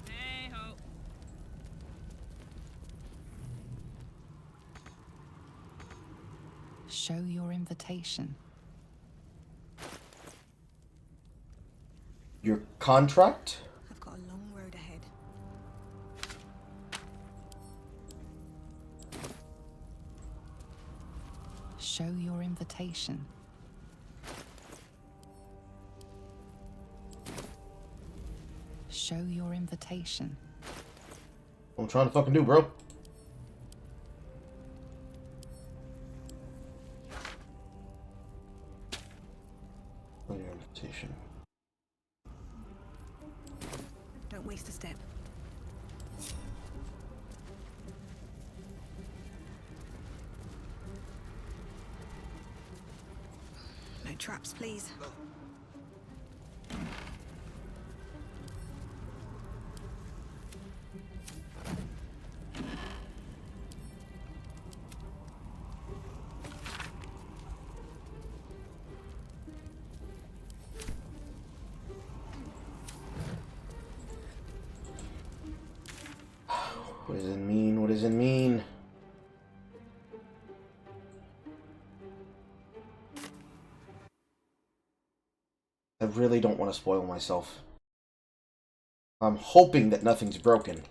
Hey-ho. Show your invitation. Your contract? I've got a long road ahead. Show your invitation. Show your invitation. What I'm trying to fucking do, bro. Show your invitation. Don't waste a step. No traps, please. does it mean? What does it mean? I really don't want to spoil myself. I'm hoping that nothing's broken.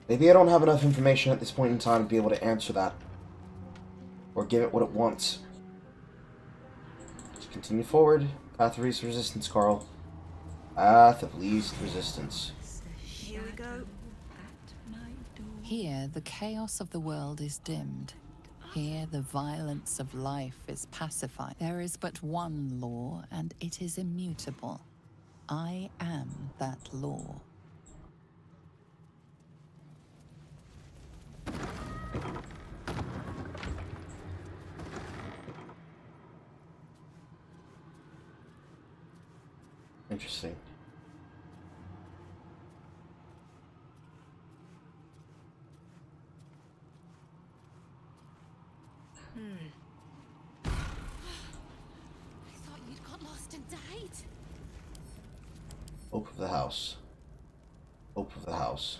Maybe I don't have enough information at this point in time to be able to answer that. Or give it what it wants. Let's continue forward. Path of least resistance, Carl. Path of least resistance. Here we go. Here, the chaos of the world is dimmed. Here, the violence of life is pacified. There is but one law, and it is immutable. I am that law. Interesting. I thought you'd got lost and died. Hope of the house. Hope of the house.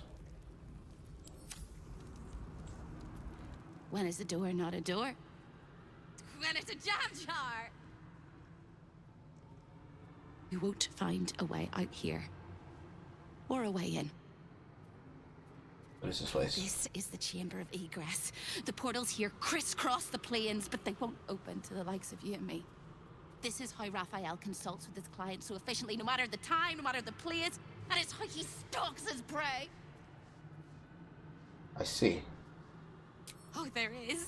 When is a door not a door? When it's a jam jar! You won't find a way out here. Or a way in. What is this place? This is the chamber of egress. The portals here crisscross the planes, but they won't open to the likes of you and me. This is how Raphael consults with his clients so efficiently, no matter the time, no matter the place, and it's how he stalks his prey. I see. Oh, there is.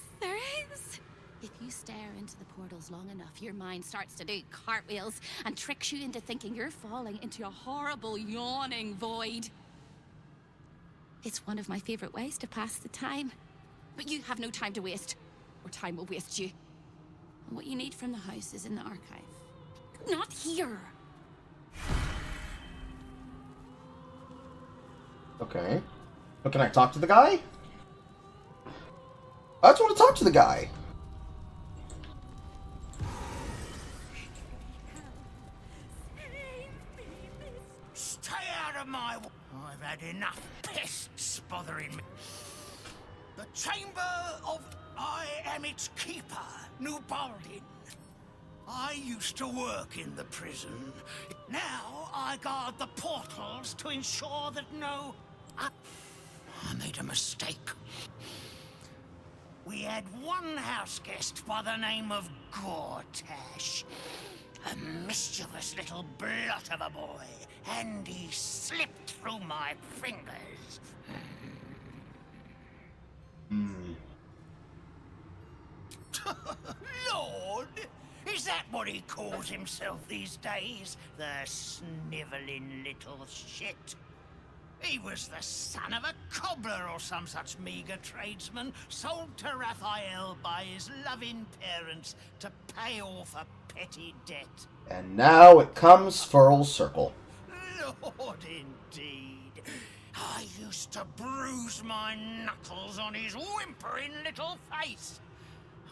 If you stare into the portals long enough, your mind starts to do cartwheels and tricks you into thinking you're falling into a horrible, yawning void. It's one of my favorite ways to pass the time. But you have no time to waste, or time will waste you. And what you need from the house is in the archive. Not here! Okay. But can I talk to the guy? I just want to talk to the guy. Stay out of my way. I've had enough pests bothering me. The chamber of I am its keeper, New Baulder. I used to work in the prison. Now I guard the portals to ensure that no... I made a mistake. We had one house guest by the name of Gortash. A mischievous little blot of a boy, and he slipped through my fingers. Lord, is that what he calls himself these days? The snivelling little shit. He was the son of a cobbler or some such meager tradesman, sold to Raphael by his loving parents to pay off a petty debt. And now it comes full circle. Lord, indeed. I used to bruise my knuckles on his whimpering little face.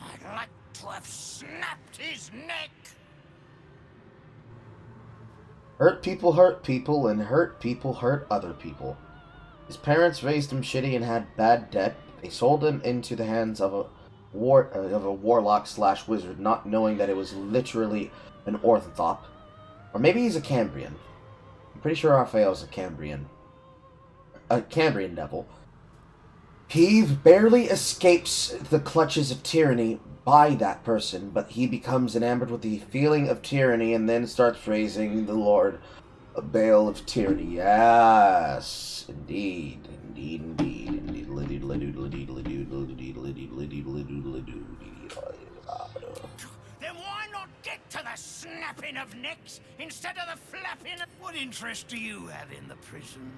I'd like to have snapped his neck. Hurt people, and hurt people hurt other people. His parents raised him shitty and had bad debt. They sold him into the hands of a warlock / wizard, not knowing that it was literally an orthotop. Or maybe he's a Cambrian. I'm pretty sure Raphael's a Cambrian. A Cambrian devil. He barely escapes the clutches of tyranny by that person, but he becomes enamored with the feeling of tyranny and then starts praising the Lord Baal of tyranny. Yes, indeed. Then why not get to the snapping of necks instead of the flapping? What interest do you have in the prison?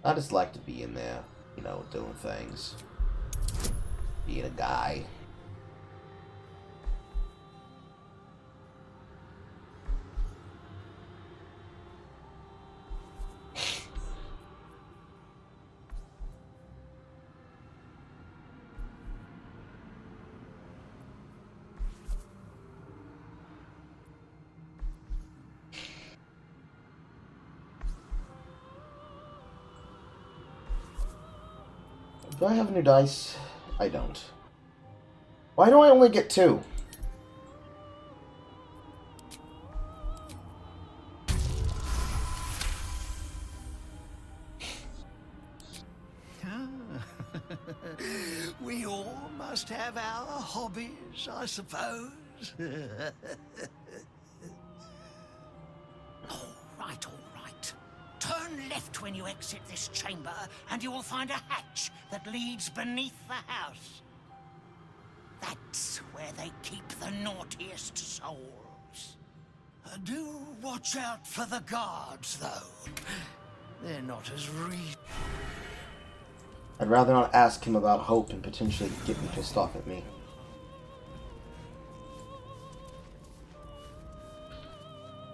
I just like to be in there. you know, doing things. Being a guy. Do I have new dice? I don't. Why do I only get 2? We all must have our hobbies, I suppose. All right. Turn left when you exit this chamber, and you will find a hatch that leads beneath the house. That's where they keep the naughtiest souls. Do watch out for the guards, though. They're not as I'd rather not ask him about Hope and potentially get me pissed off at me.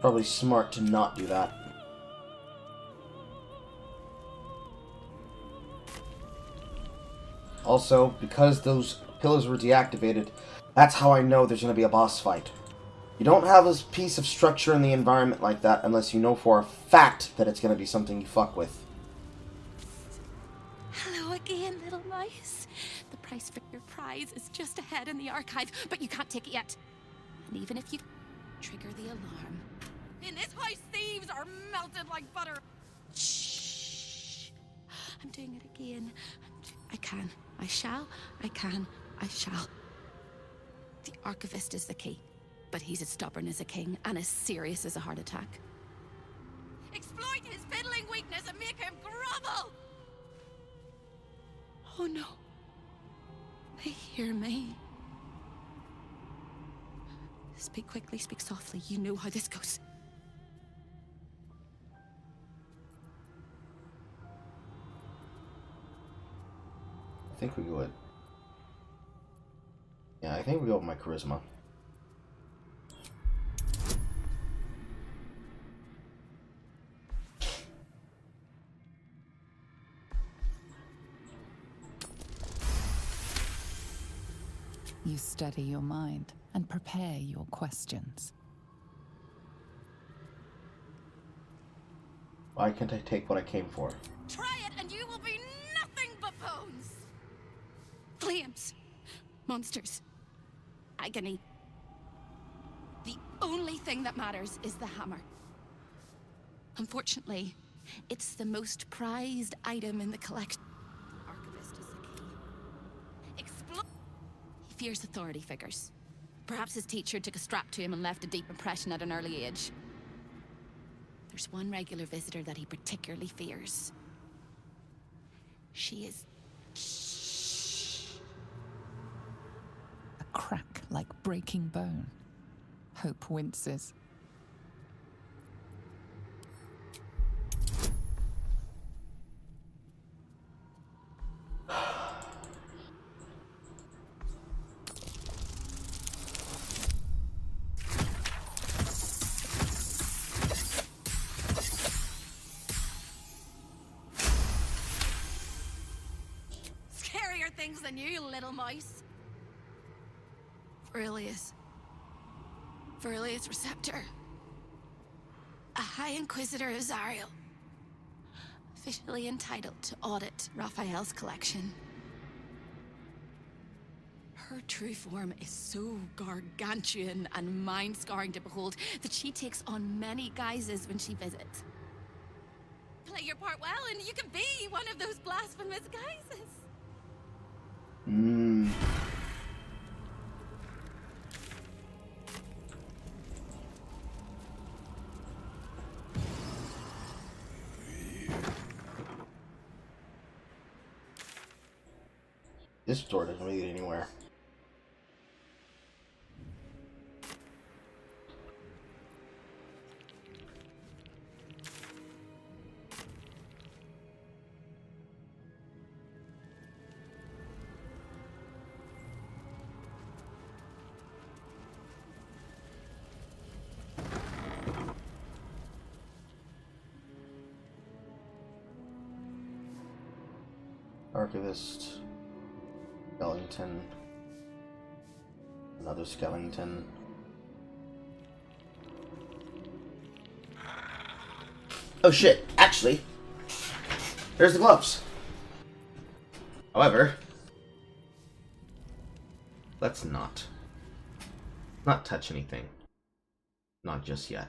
Probably smart to not do that. Also, because those pillars were deactivated, that's how I know there's going to be a boss fight. You don't have a piece of structure in the environment like that unless you know for a fact that it's going to be something you fuck with. Hello again, little mice. The price for your prize is just ahead in the archive, but you can't take it yet. And even if you trigger the alarm. In this house, thieves are melted like butter. Shh. I'm doing it again. I can. I shall. I can. I shall. The archivist is the key, but he's as stubborn as a king and as serious as a heart attack. Exploit his fiddling weakness and make him grovel! Oh no. They hear me. Speak quickly, speak softly. You know how this goes. I think we go with... Yeah, I think we go with my charisma. You steady your mind and prepare your questions. Why can't I take what I came for? Try it and you will be nothing but bones! Flames. Monsters. Agony. The only thing that matters is the hammer. Unfortunately, it's the most prized item in the collection. The archivist is the key. He fears authority figures. Perhaps his teacher took a strap to him and left a deep impression at an early age. There's one regular visitor that he particularly fears. She is... A crack like breaking bone. Hope winces. Scarier things than you, little mice. Aurelius. Aurelius Receptor. A High Inquisitor of Zariel. Officially entitled to audit Raphael's collection. Her true form is so gargantuan and mind-scarring to behold that she takes on many guises when she visits. Play your part well and you can be one of those blasphemous guises. This door doesn't lead anywhere. Archivist. Skellington. Another Skellington. Oh shit, actually, there's the gloves. However, let's not touch anything. Not just yet.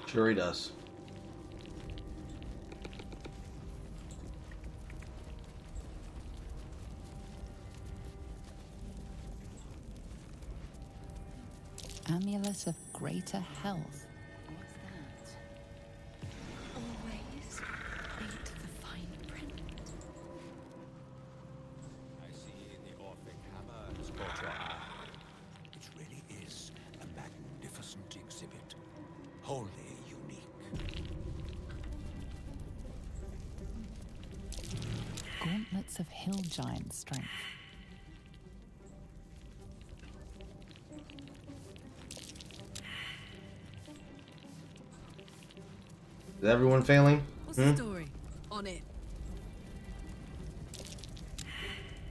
Sure he does. Amulet of greater health. Always read the fine print. I see the Orphic hammer has caught your eye. It really is a magnificent exhibit. Wholly unique. Gauntlets of hill giant strength. Is everyone failing? What's the story? On it.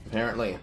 Apparently.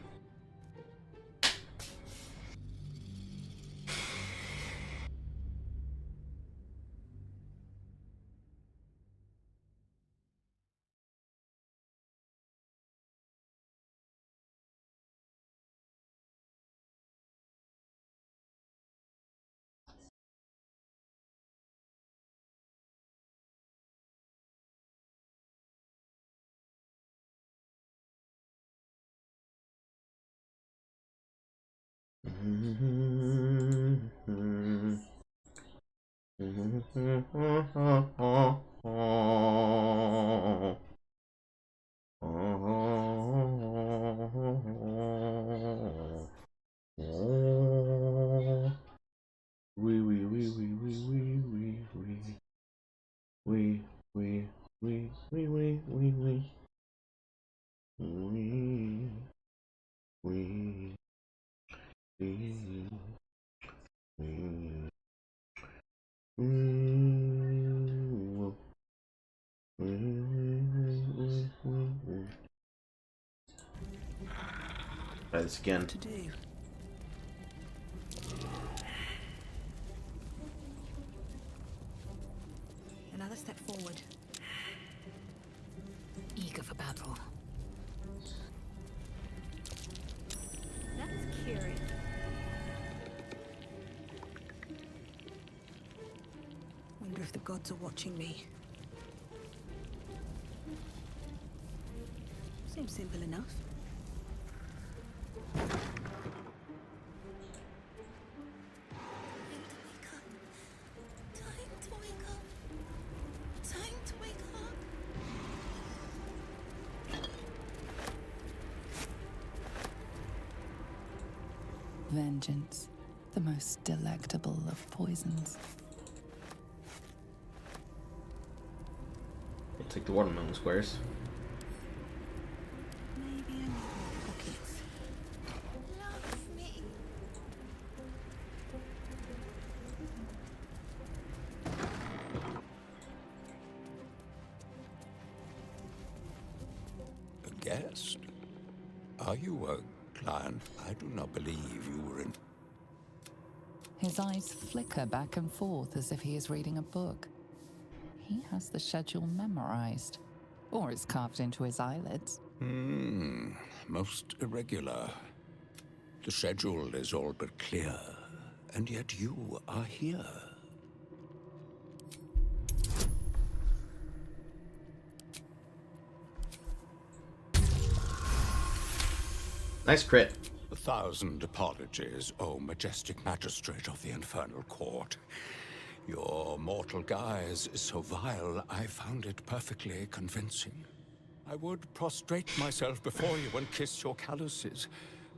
Try this again. To do. Another step forward. Eager for battle. Let's cure it. Wonder if the gods are watching me. Seems simple enough. Vengeance, the most delectable of poisons. I'll take the watermelon squares. Maybe I need more pockets. Love me. A guest? Are you a client? I do not believe you were in... His eyes flicker back and forth as if he is reading a book. He has the schedule memorized, or it's carved into his eyelids. Most irregular. The schedule is all but clear, and yet you are here. Nice crit. 1,000 apologies, O majestic magistrate of the infernal court. Your mortal guise is so vile, I found it perfectly convincing. I would prostrate myself before you and kiss your calluses,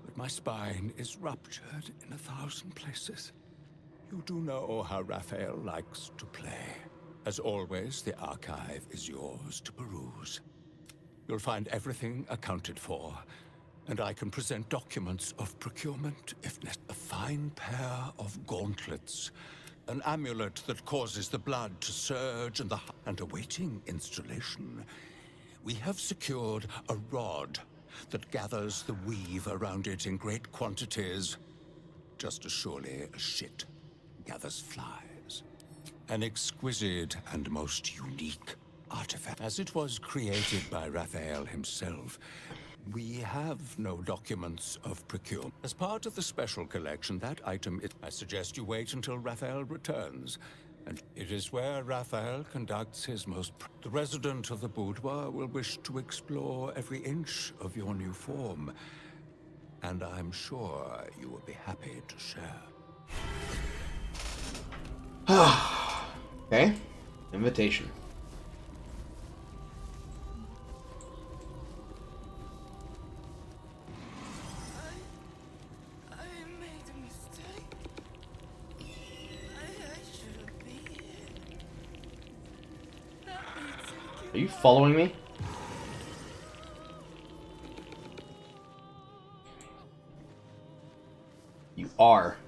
but my spine is ruptured in 1,000 places. You do know how Raphael likes to play. As always, the archive is yours to peruse. You'll find everything accounted for, and I can present documents of procurement, if necessary. A fine pair of gauntlets, an amulet that causes the blood to surge and awaiting installation. We have secured a rod that gathers the weave around it in great quantities, just as surely as shit gathers flies. An exquisite and most unique artifact. As it was created by Raphael himself, we have no documents of procurement. As part of the special collection, that item is... I suggest you wait until Raphael returns. And it is where Raphael conducts his most... The resident of the boudoir will wish to explore every inch of your new form. And I'm sure you will be happy to share. Okay. Invitation. Are you following me? You are.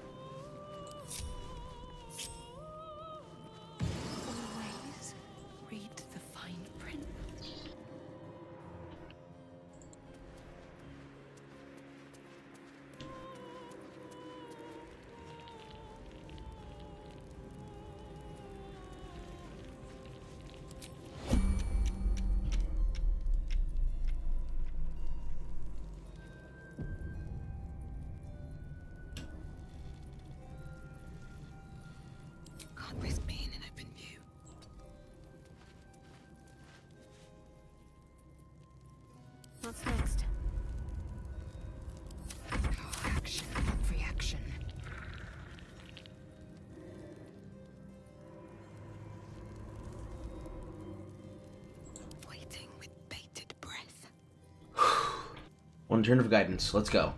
Always read the fine print. Can't risk being in open view. What's next? Action, not reaction. On turn of guidance, let's go.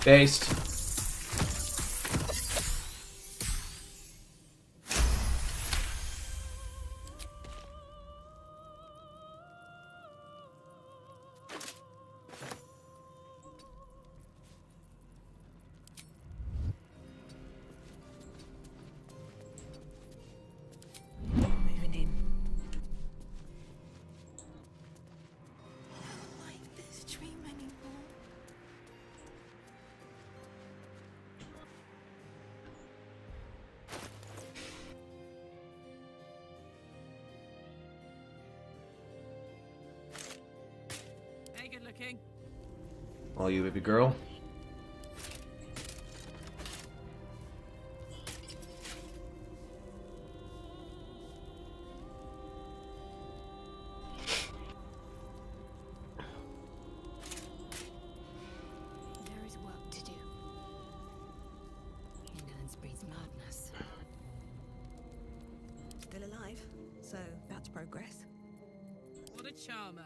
Based. Moving in. I don't like this dream anymore. Hey, good looking. All you, baby girl. There is work to do. Ignorance breeds madness. Still alive, so that's progress. What a charmer.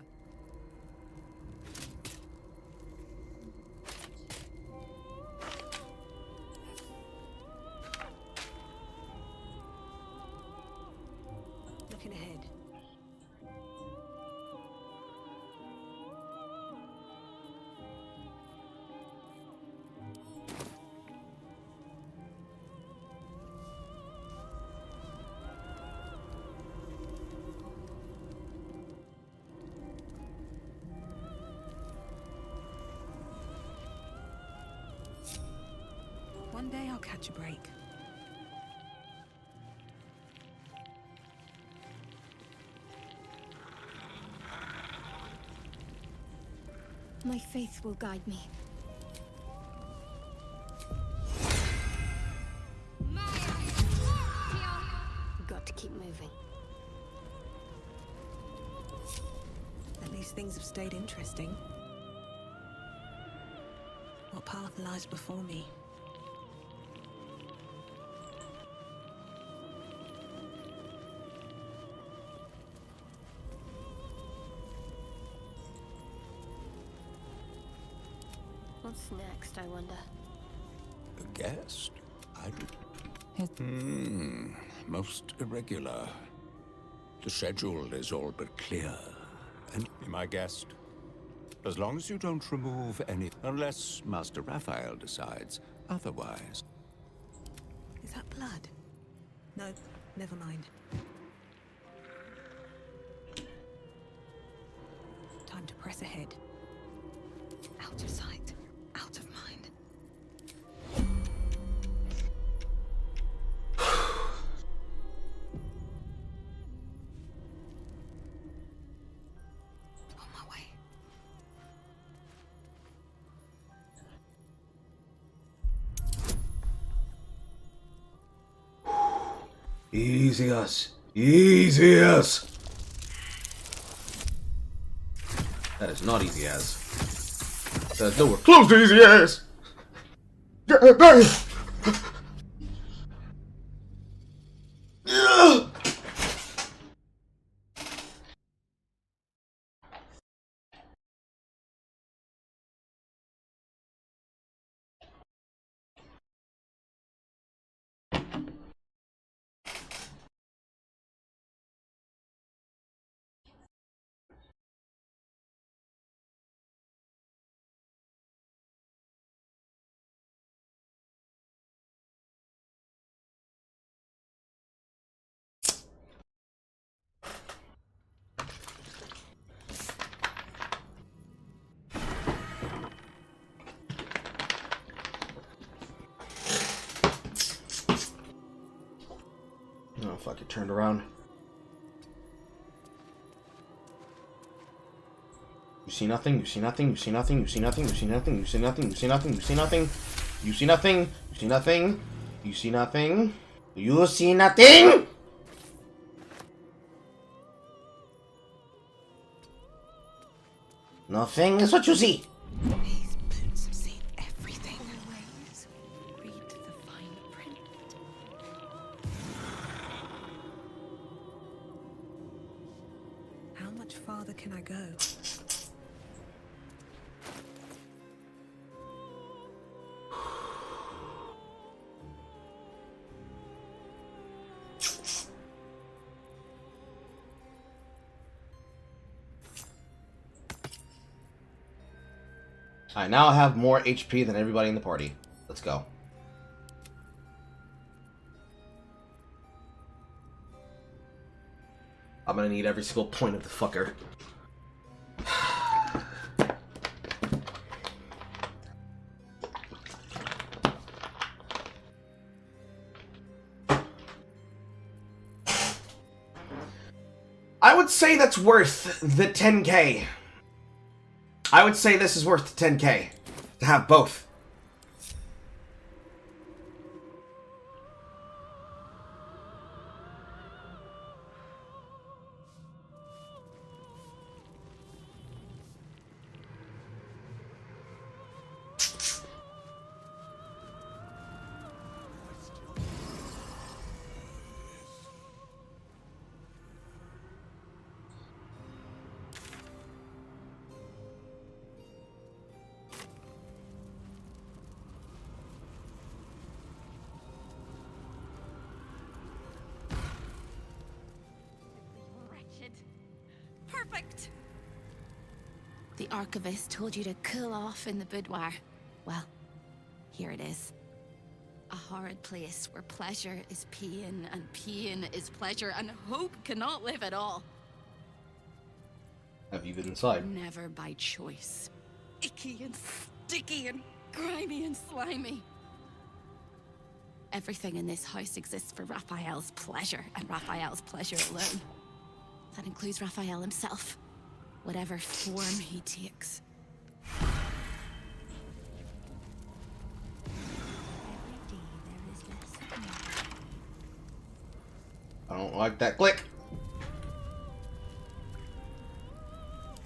Looking ahead. One day I'll catch a break. My faith will guide me. Got to keep moving. At least things have stayed interesting. What path lies before me? What's next, I wonder? A guest? Most irregular. The schedule is all but clear. And be my guest. As long as you don't remove any... Unless Master Raphael decides otherwise. Is that blood? No, never mind. Time to press ahead. Out of sight, out of mind. On my way. Easy us. Easy us. That is not easy as. That is nowhere close to easy as. God damn. Oh fuck, it turned around. You see nothing, you see nothing, you see nothing, you see nothing, you see nothing, you see nothing, you see nothing, you see nothing, you see nothing, you see nothing, you see nothing, you see nothing! Nothing is what you see. These boots have seen everything. Always read the fine print. much farther can I go? I now have more HP than everybody in the party. Let's go. I'm gonna need every single point of the fucker. I would say that's worth the 10k. I would say this is worth the 10k to have both. Perfect! The archivist told you to cool off in the boudoir. Well, here it is. A horrid place where pleasure is pain, and pain is pleasure, and hope cannot live at all. Have you been inside? Never by choice. Icky and sticky and grimy and slimy. Everything in this house exists for Raphael's pleasure, and Raphael's pleasure alone. That includes Raphael himself, whatever form he takes. I don't like that click.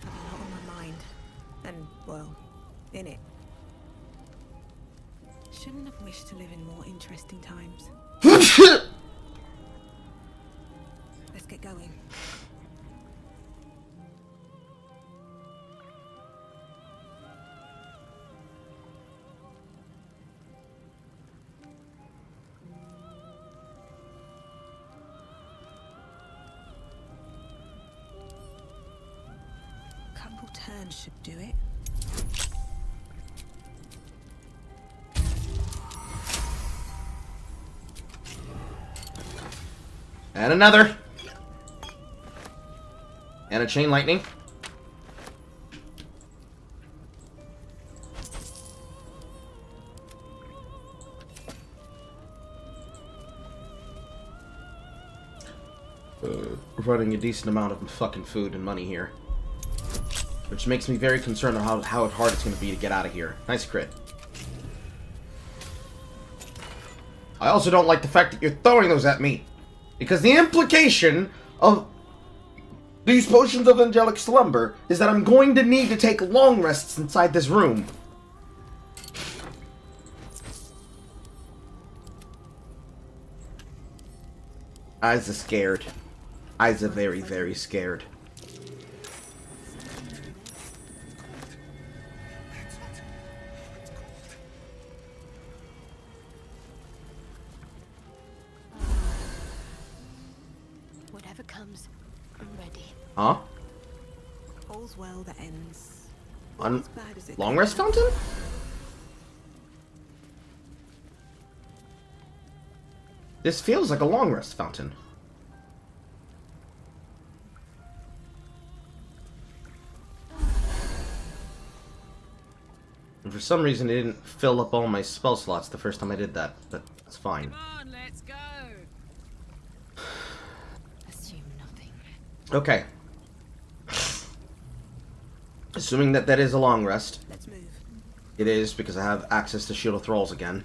Have a lot on my mind. And, well, in it. Shouldn't have wished to live in more interesting times. Let's get going. Couple turns should do it. And another. And a chain lightning. Running a decent amount of fucking food and money here. Which makes me very concerned on how hard it's going to be to get out of here. Nice crit. I also don't like the fact that you're throwing those at me. Because the implication of these potions of angelic slumber is that I'm going to need to take long rests inside this room. Eyes are scared. Eyes are very, very scared. Whatever comes, I'm ready. Huh? All's well that ends. On As bad as it long could rest be. fountain? This feels like a long rest fountain. And for some reason, it didn't fill up all my spell slots the first time I did that, but that's fine. Come on, let's go. Assume nothing. Okay. Assuming that that is a long rest. Let's move. It is, because I have access to Shield of Thralls again.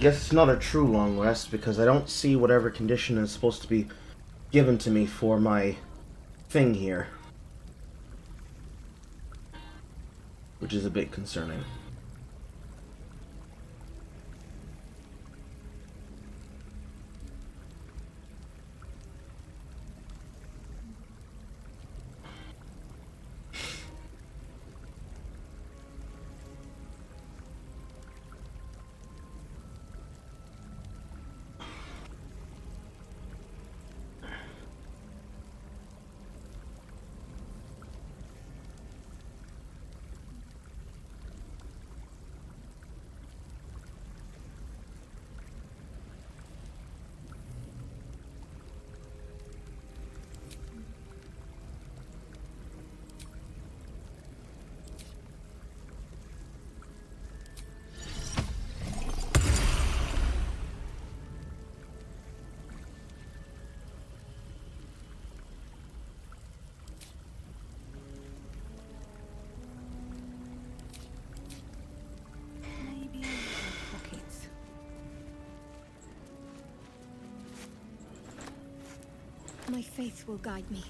guess it's not a true long rest because I don't see whatever condition is supposed to be given to me for my thing here. Which is a bit concerning. Maybe in her pockets. My faith will guide me.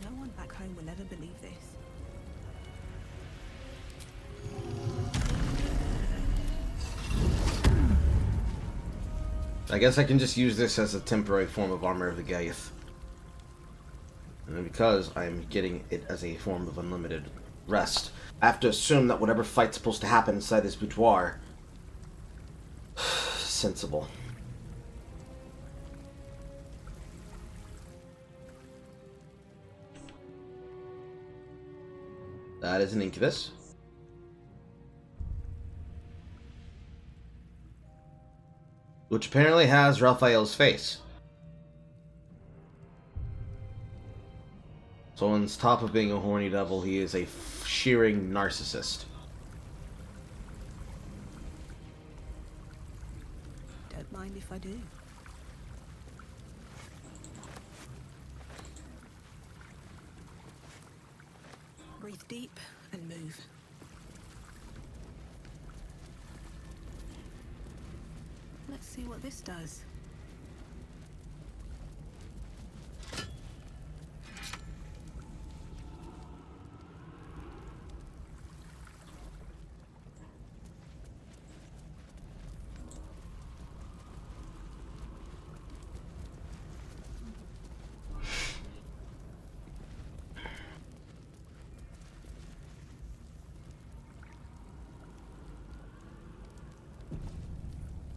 No one back home will ever believe this. I guess I can just use this as a temporary form of Armor of the Gaeth. And because I'm getting it as a form of unlimited rest, I have to assume that whatever fight's supposed to happen inside this boudoir sensible. That is an incubus. Which apparently has Raphael's face. So on top of being a horny devil, he is a shearing narcissist. Don't mind if I do. Breathe deep and move. Let's see what this does.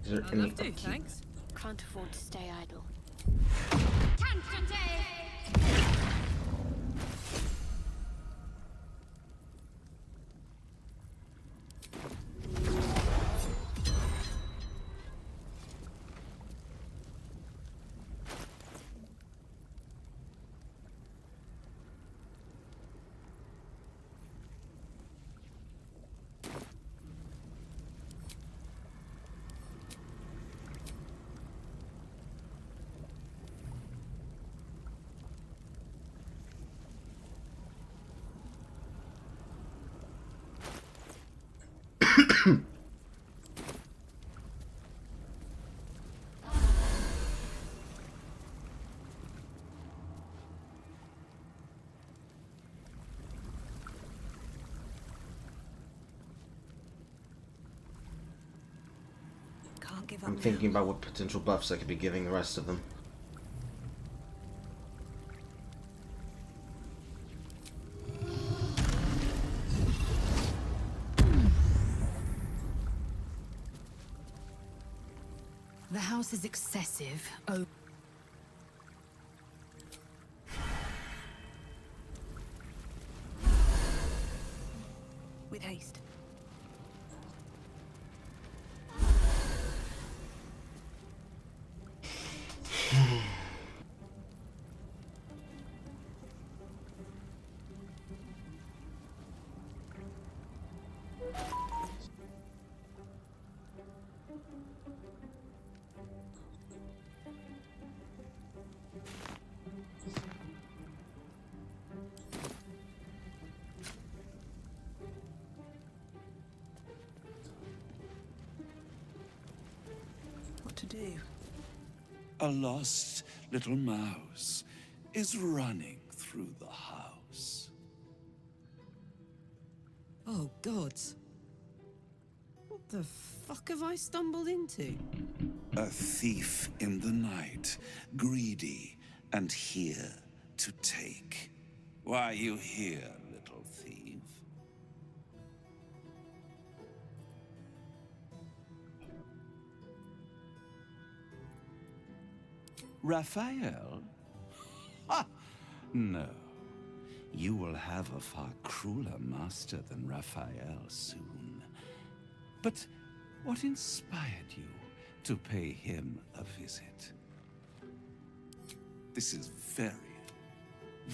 Is there I'd any love to, upkeep? thanks. Can't afford to stay idle. Can't give up I'm now. thinking about what potential buffs I could be giving the rest of them. The house is excessive. Oh. With haste. What to do? A lost little mouse is running through the house. Oh, gods. What the fuck have I stumbled into? A thief in the night, greedy and here to take. Why are you here, little thief? Raphael? Ha! No. You will have a far crueler master than Raphael soon. But what inspired you to pay him a visit? This is very...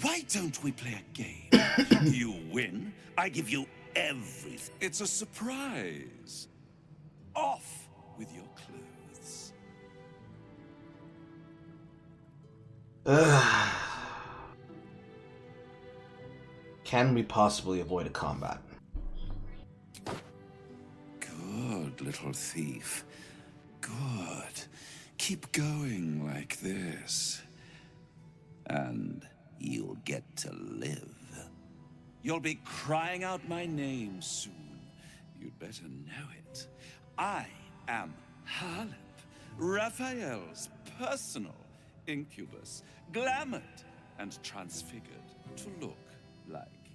Why don't we play a game? You win, I give you everything. It's a surprise. Off with your clothes. Can we possibly avoid a combat? Good, little thief. Good. Keep going like this. And you'll get to live. You'll be crying out my name soon. You'd better know it. I am Harlip, Raphael's personal incubus, glamored and transfigured to look like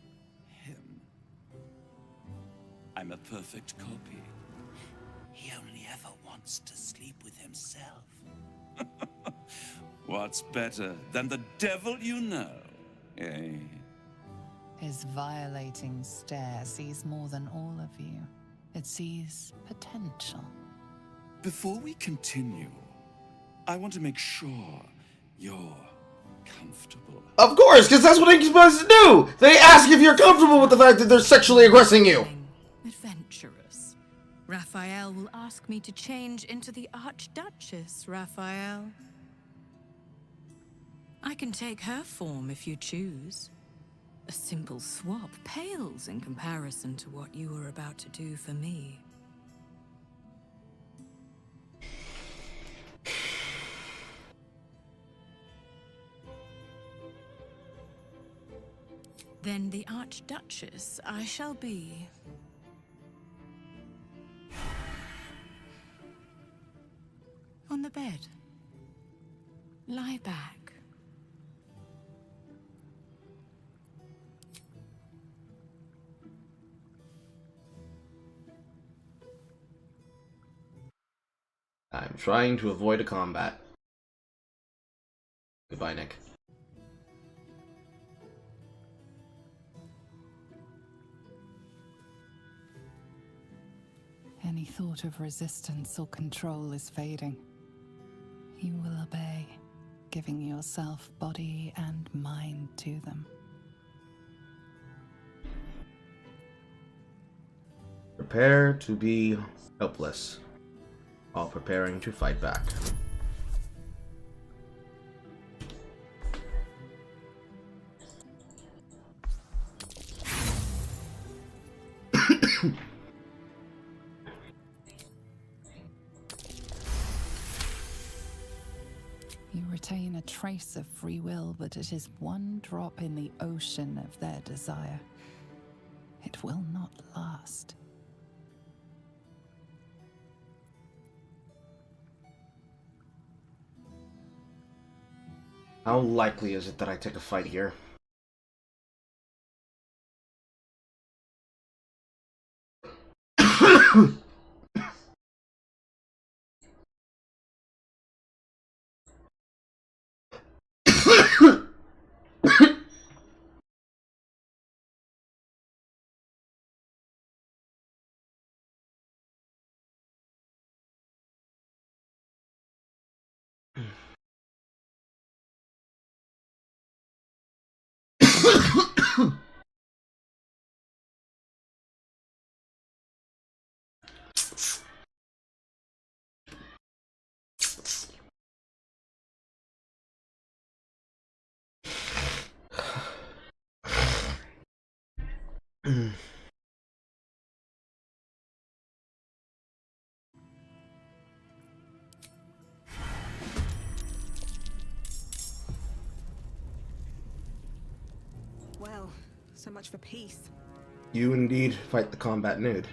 him. I'm a perfect copy. He only ever wants to sleep with himself. What's better than the devil you know, eh? His violating stare sees more than all of you. It sees potential. Before we continue, I want to make sure you're comfortable. Of course, because that's what incubuses do! They ask if you're comfortable with the fact that they're sexually aggressing you! Adventurous. Raphael will ask me to change into the Archduchess, Raphael. I can take her form if you choose. A simple swap pales in comparison to what you were about to do for me. Then the Archduchess I shall be. On the bed. Lie back. I'm trying to avoid a combat. Goodbye, Nick. Any thought of resistance or control is fading. You will obey, giving yourself body and mind to them. Prepare to be helpless, while preparing to fight back. You retain a trace of free will, but it is one drop in the ocean of their desire. It will not last. How likely is it that I take a fight here? Well, so much for peace. You indeed fight the combat nude.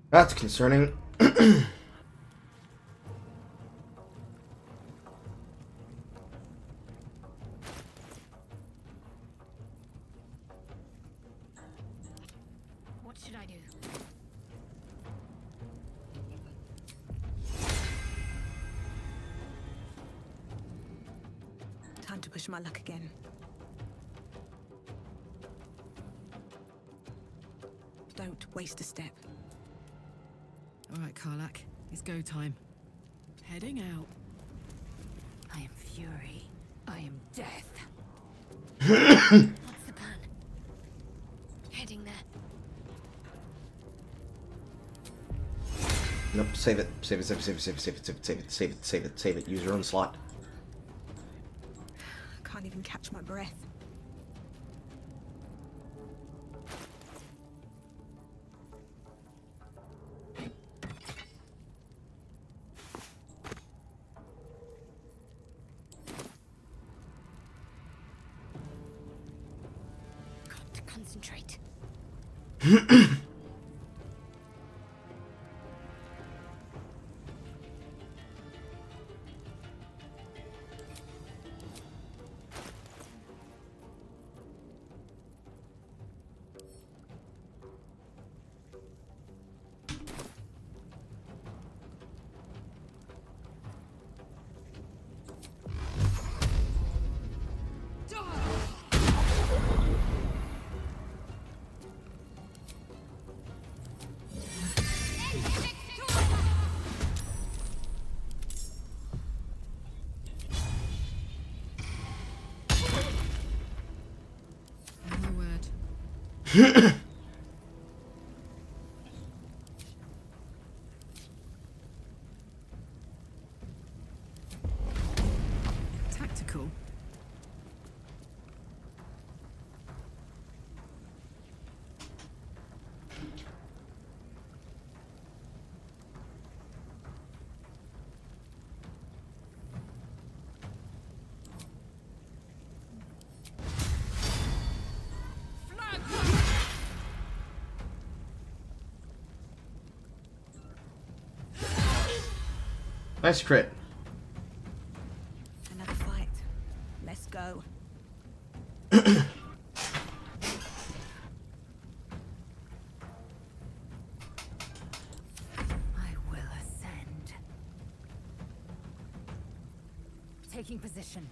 That's concerning. What should I do? Time to push my luck again. Don't waste a step. All right, Karlak, it's go time. Heading out. I am fury. I am death. What's the plan? Heading there. Nope, save it. Save it, save it, save it, save it, save it, save it, save it, save it, save it, save it. Use your own slot. Can't even catch my breath. Got to concentrate. My word. Tactical. Nice crit. Another fight. Let's go. I will ascend. Taking position.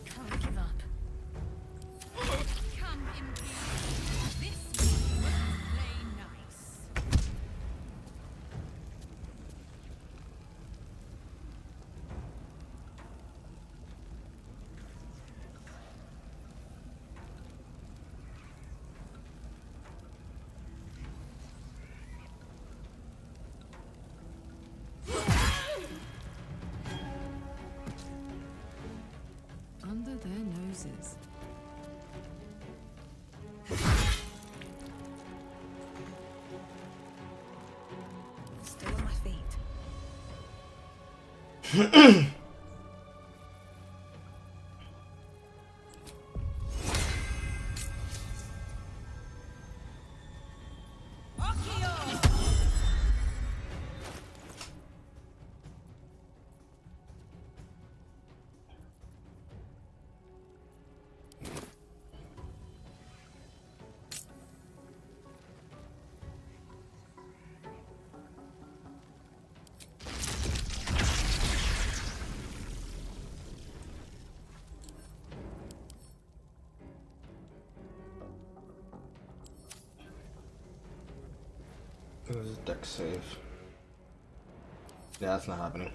Can't give up. Come in peace. This one won't play nice. Under their noses. Still on my feet. This is a deck save. Yeah, that's not happening.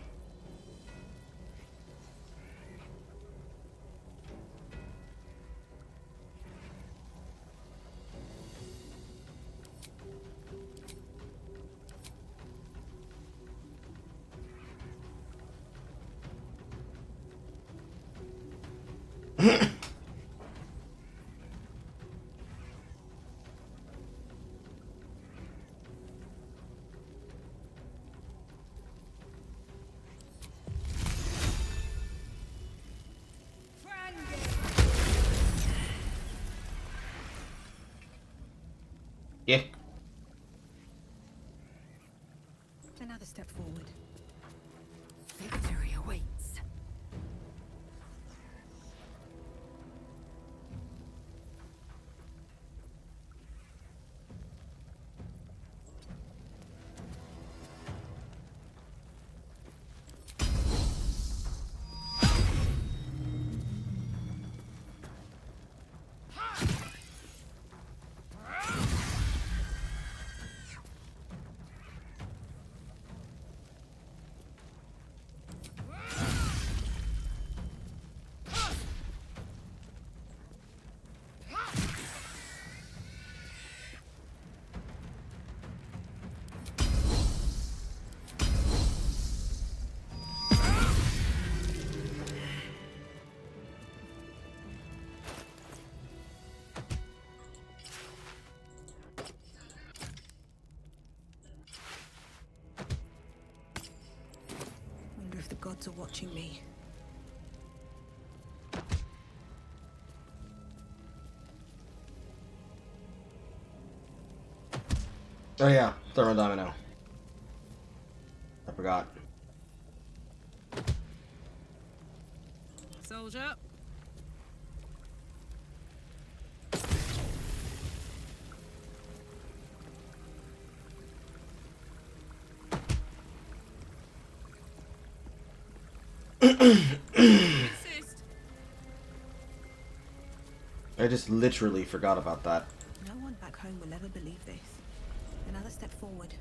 Yeah. Another step forward. Victory awaits. Wonder if the gods are watching me. Oh yeah, thermodynamo. I forgot. Soldier. I just literally forgot about that. No one back home will ever believe this. Another step forward.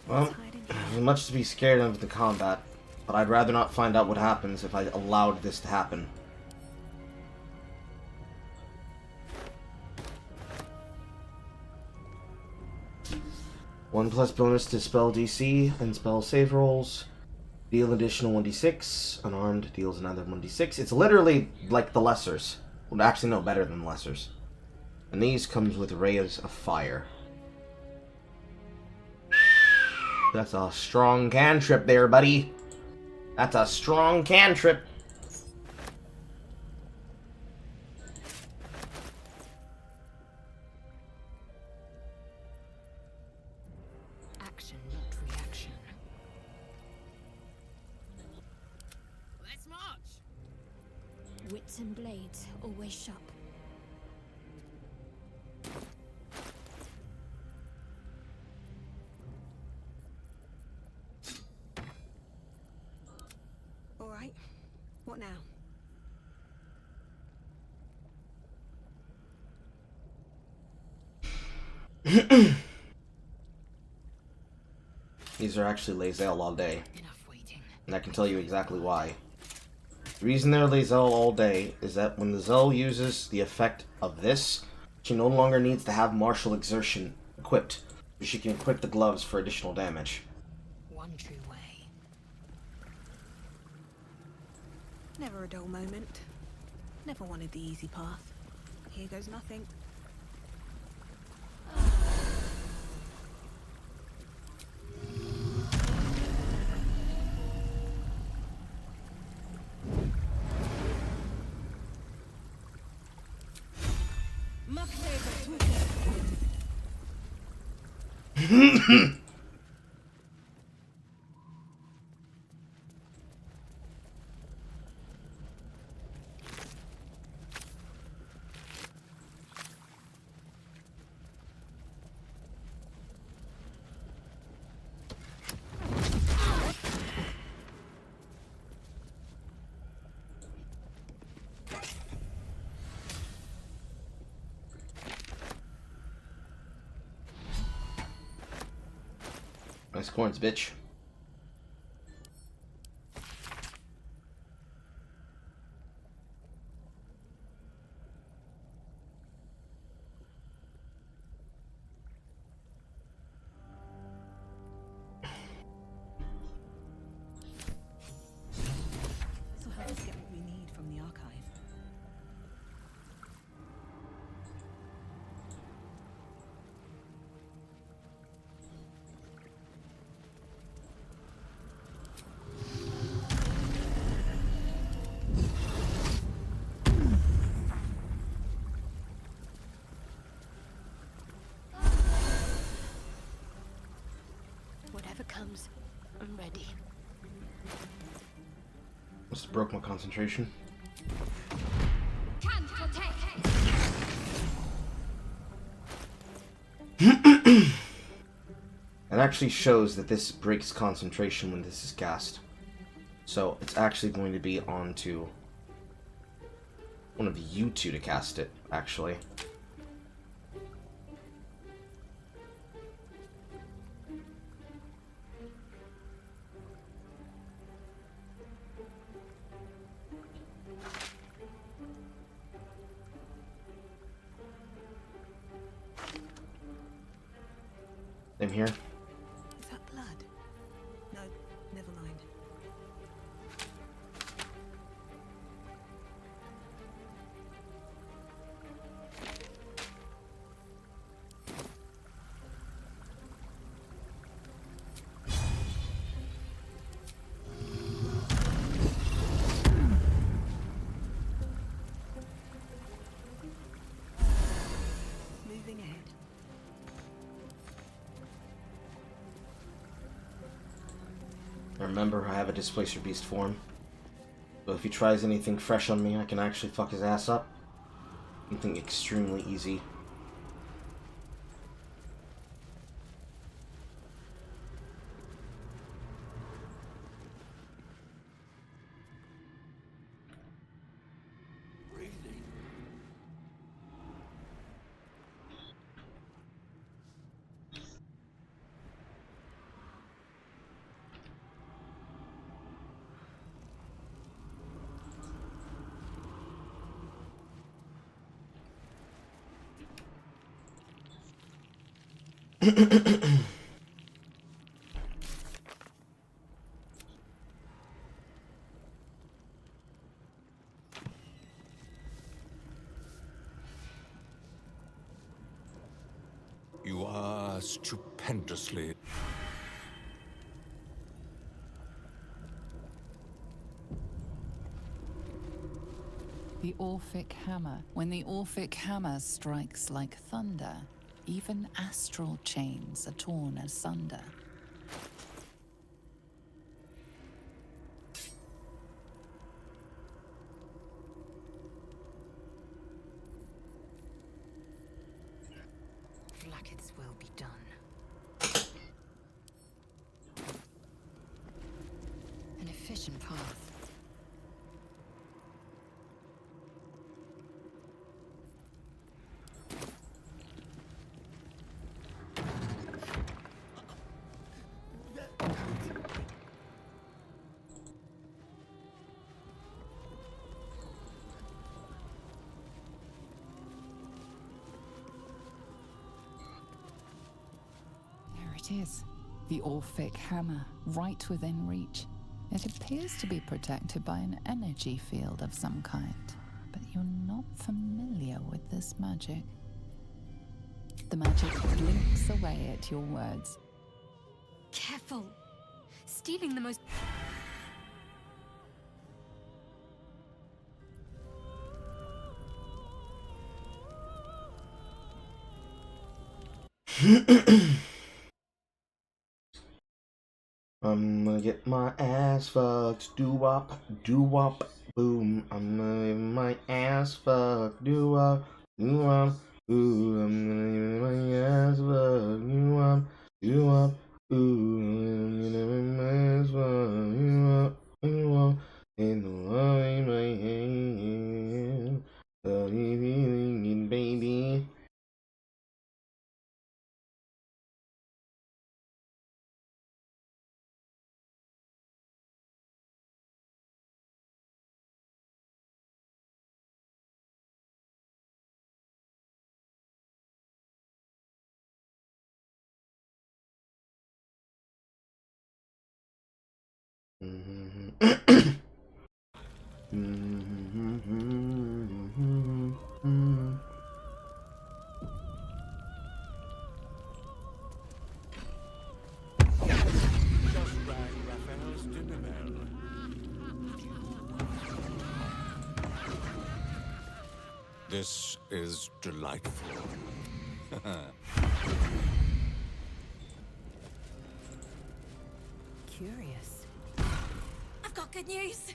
Well, there's much to be scared of the combat, but I'd rather not find out what happens if I allowed this to happen. +1 bonus to spell DC and spell save rolls. Deal additional 1d6. Unarmed deals another 1d6. It's literally like the lessers. Well, actually, no, better than lessers. And these comes with rays of fire. That's a strong cantrip there, buddy. That's a strong cantrip. Action, not reaction. Let's march. Wits and blades always sharp. All right. What now? These are actually Lae'zel all day. And I can tell you exactly why. The reason they're Lae'zel all day is that when the Zell uses the effect of this, she no longer needs to have martial exertion equipped. She can equip the gloves for additional damage. One true way. never a dull moment. Never wanted the easy path. Here goes nothing. Nice corns, bitch. This will help us get what we need from the archive. Whatever comes, I'm ready. Must have broke my concentration. It actually shows that this breaks concentration when this is cast. So it's actually going to be on to one of you two to cast it, actually. Same here. Is that blood? No, never mind. Moving ahead. Remember, I have a Displacer Beast form. So if he tries anything fresh on me, I can actually fuck his ass up. Something extremely easy. You are stupendously... The Orphic Hammer. When the Orphic Hammer strikes like thunder, even astral chains are torn asunder. Blacket's will be done. An efficient path. There it is. The Orphic Hammer, right within reach. It appears to be protected by an energy field of some kind, but you're not familiar with this magic. The magic blinks away at your words. Careful! Stealing the most... I'm gonna get my ass fucked, doo-wop, boom. I'm gonna get my ass fucked, doo-wop, doo-wop, ooh. I'm gonna get my ass fucked, doo-wop, doo-wop, ooh. I'm gonna get my ass fucked, doo-wop, doo-wop, in the line my hand. So you feeling it, baby? Just rang Raphael's dinner bell. This is delightful. Curious. I've got good news.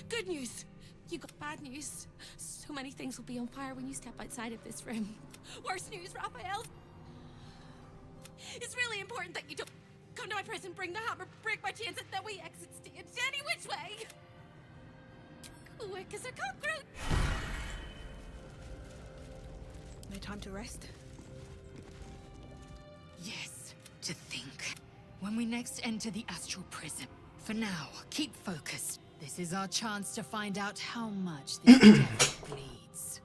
Good news. You got bad news. So many things will be on fire when you step outside of this room. Worse news, Raphael. It's really important that you don't come to my prison, bring the hammer, break my chains, and then we exit stage any which way. Quick as a cockroach. No time to rest? Yes, to think. When we next enter the astral prison. For now, keep focused. This is our chance to find out how much this devil bleeds.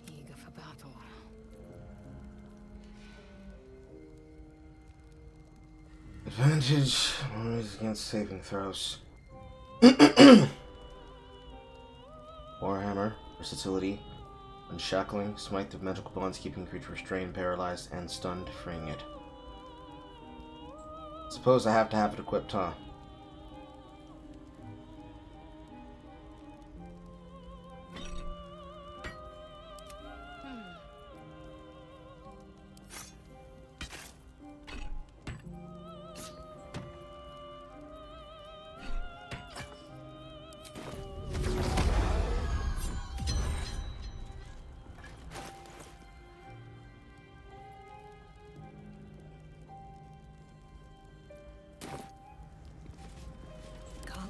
Eager for battle. Advantage always against saving throws. Warhammer, versatility, unshackling, smite of magical bonds, keeping creature restrained, paralyzed, and stunned, freeing it. Suppose I have to have it equipped, huh?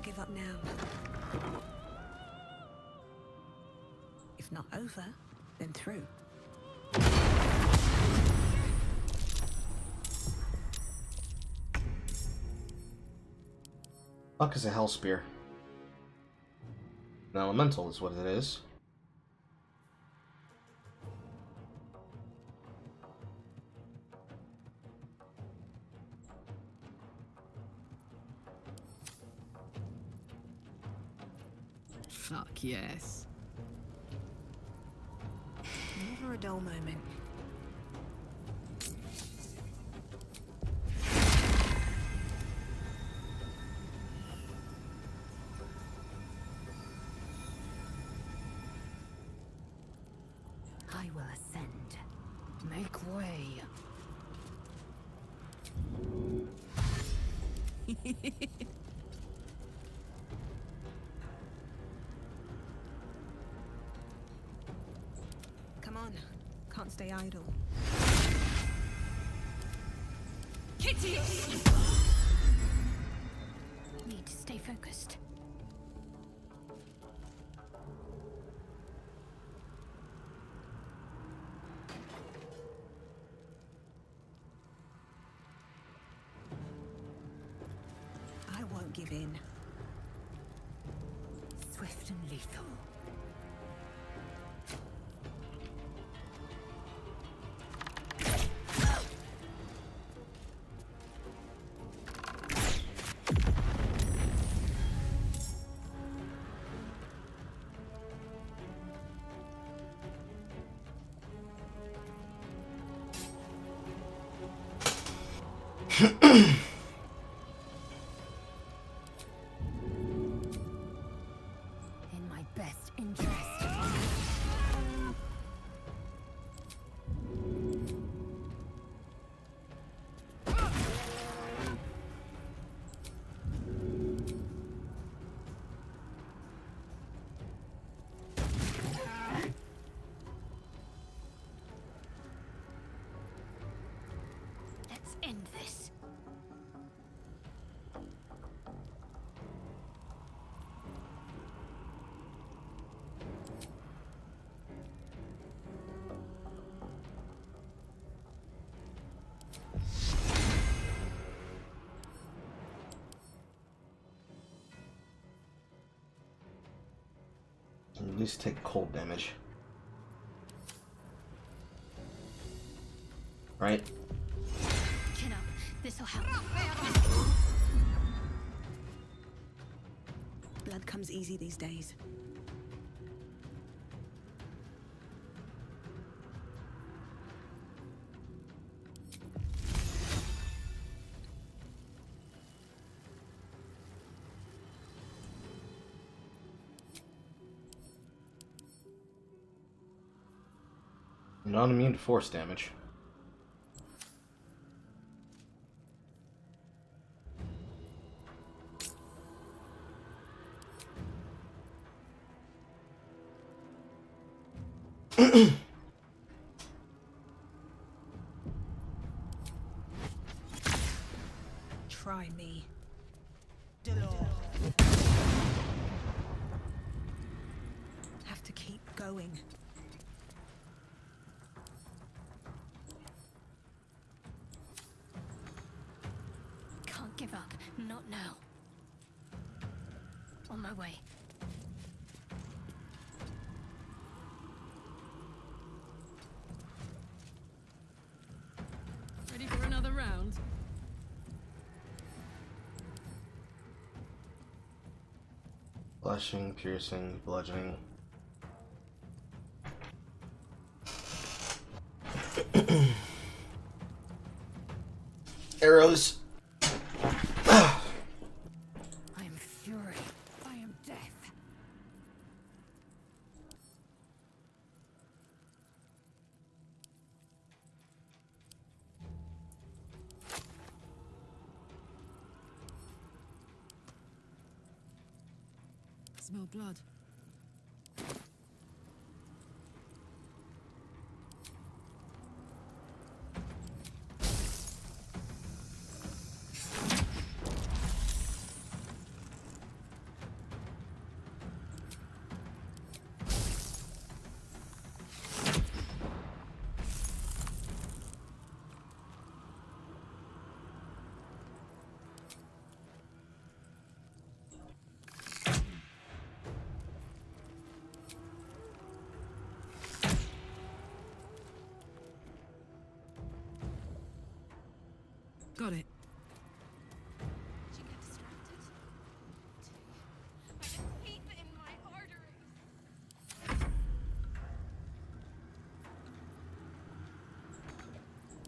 Give up now. If not over, then through. Fuck is a hell spear? An elemental is what it is. Fuck yes. Never a dull moment. I will ascend. Make way. Come on. Can't stay idle. Kitty! Need to stay focused. I won't give in. Swift and lethal. In my best interest. Let's end this. At least take cold damage. Right? Chin up. This'll help. Blood comes easy these days. Not immune to force damage. Try me. Have to keep going. Can't give up. Not now. On my way. Ready for another round? Slashing, piercing, bludgeoning. Arrows. I am fury. I am death. Smell blood. Got it.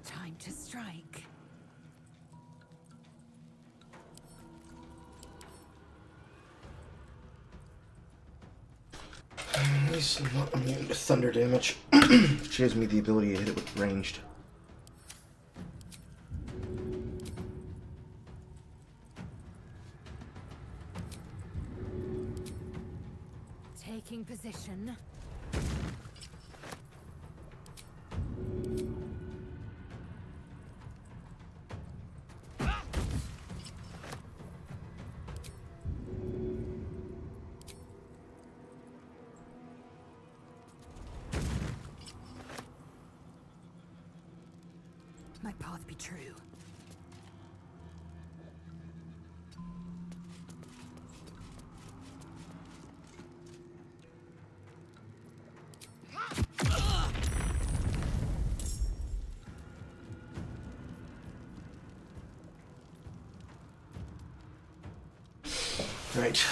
Time to strike. At least I'm not immune to thunder damage. Which gives me the ability to hit it with ranged. Taking position. My path be true. Right.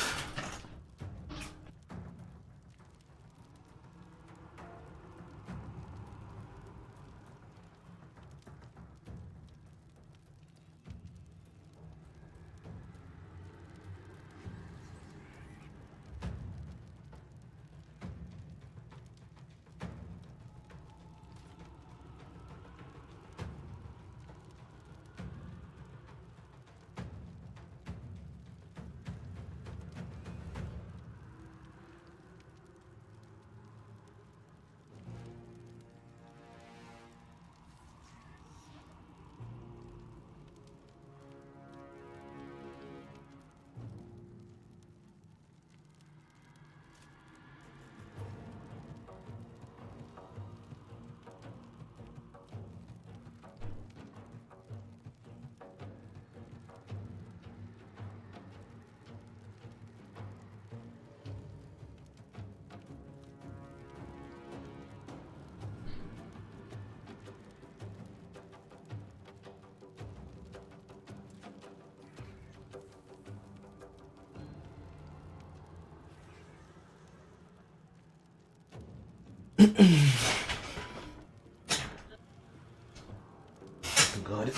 Good.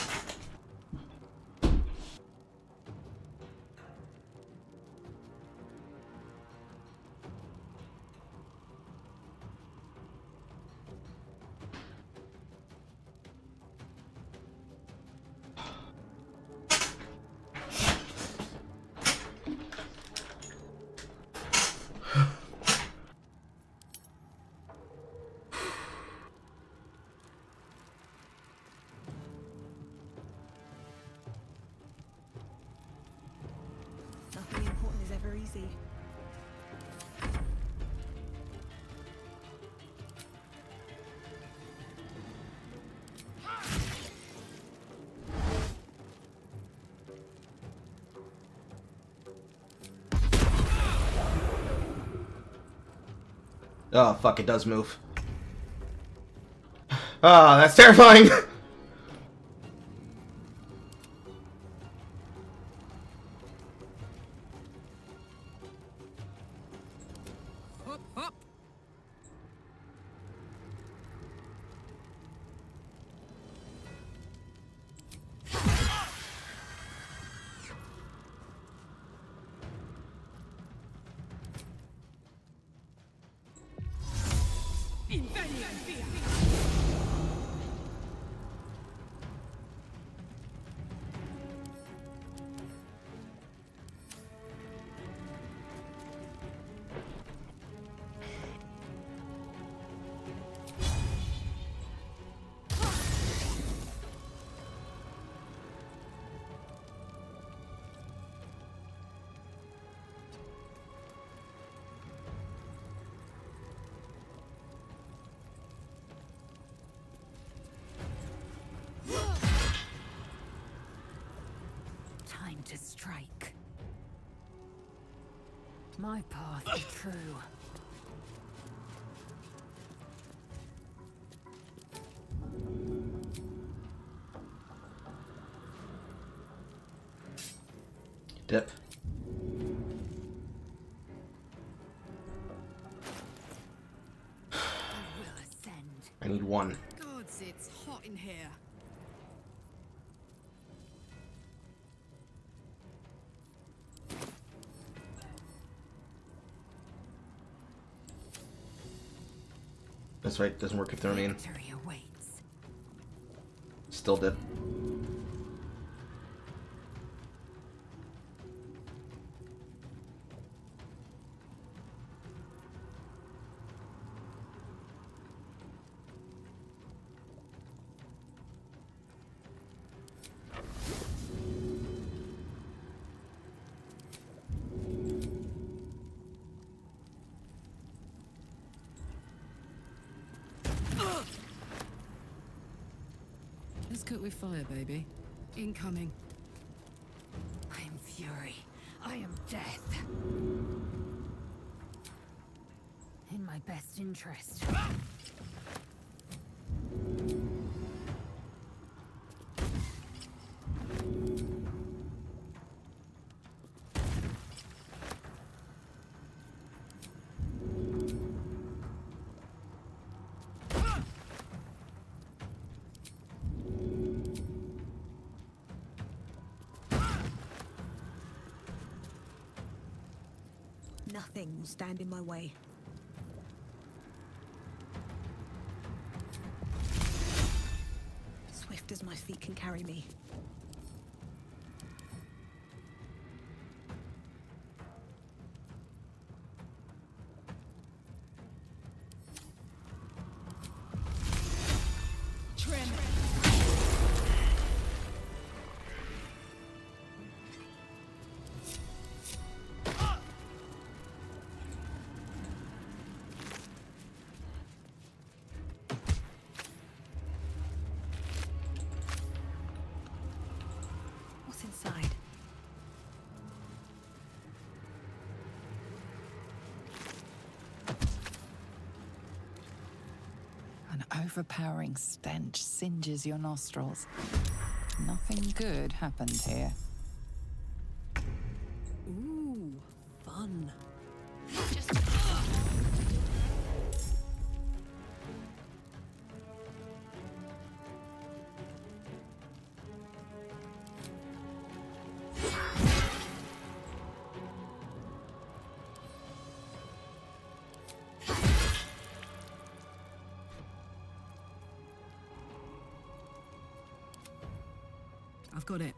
Nothing important is ever easy. Oh, fuck, it does move. Ah, that's terrifying! Up, up. Time to strike. My path is true. Dip. I need one. Gods, it's hot in here. That's right, doesn't work if they're mean. Victory awaits. Still dip. Let's cook with fire, baby. Incoming. I am fury. I am death. In my best interest. Nothing will stand in my way. Swift as my feet can carry me. Trim. What's inside? An overpowering stench singes your nostrils. Nothing good happened here. Ooh, fun. I've got it.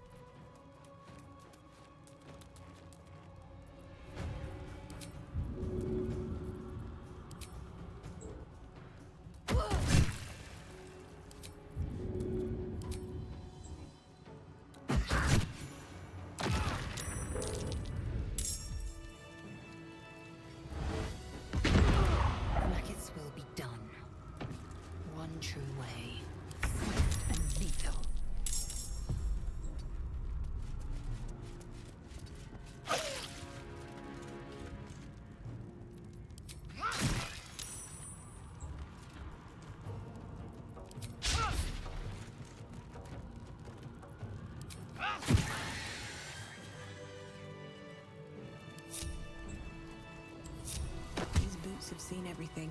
Maggots will be done. One true way. Swift and lethal. These boots have seen everything.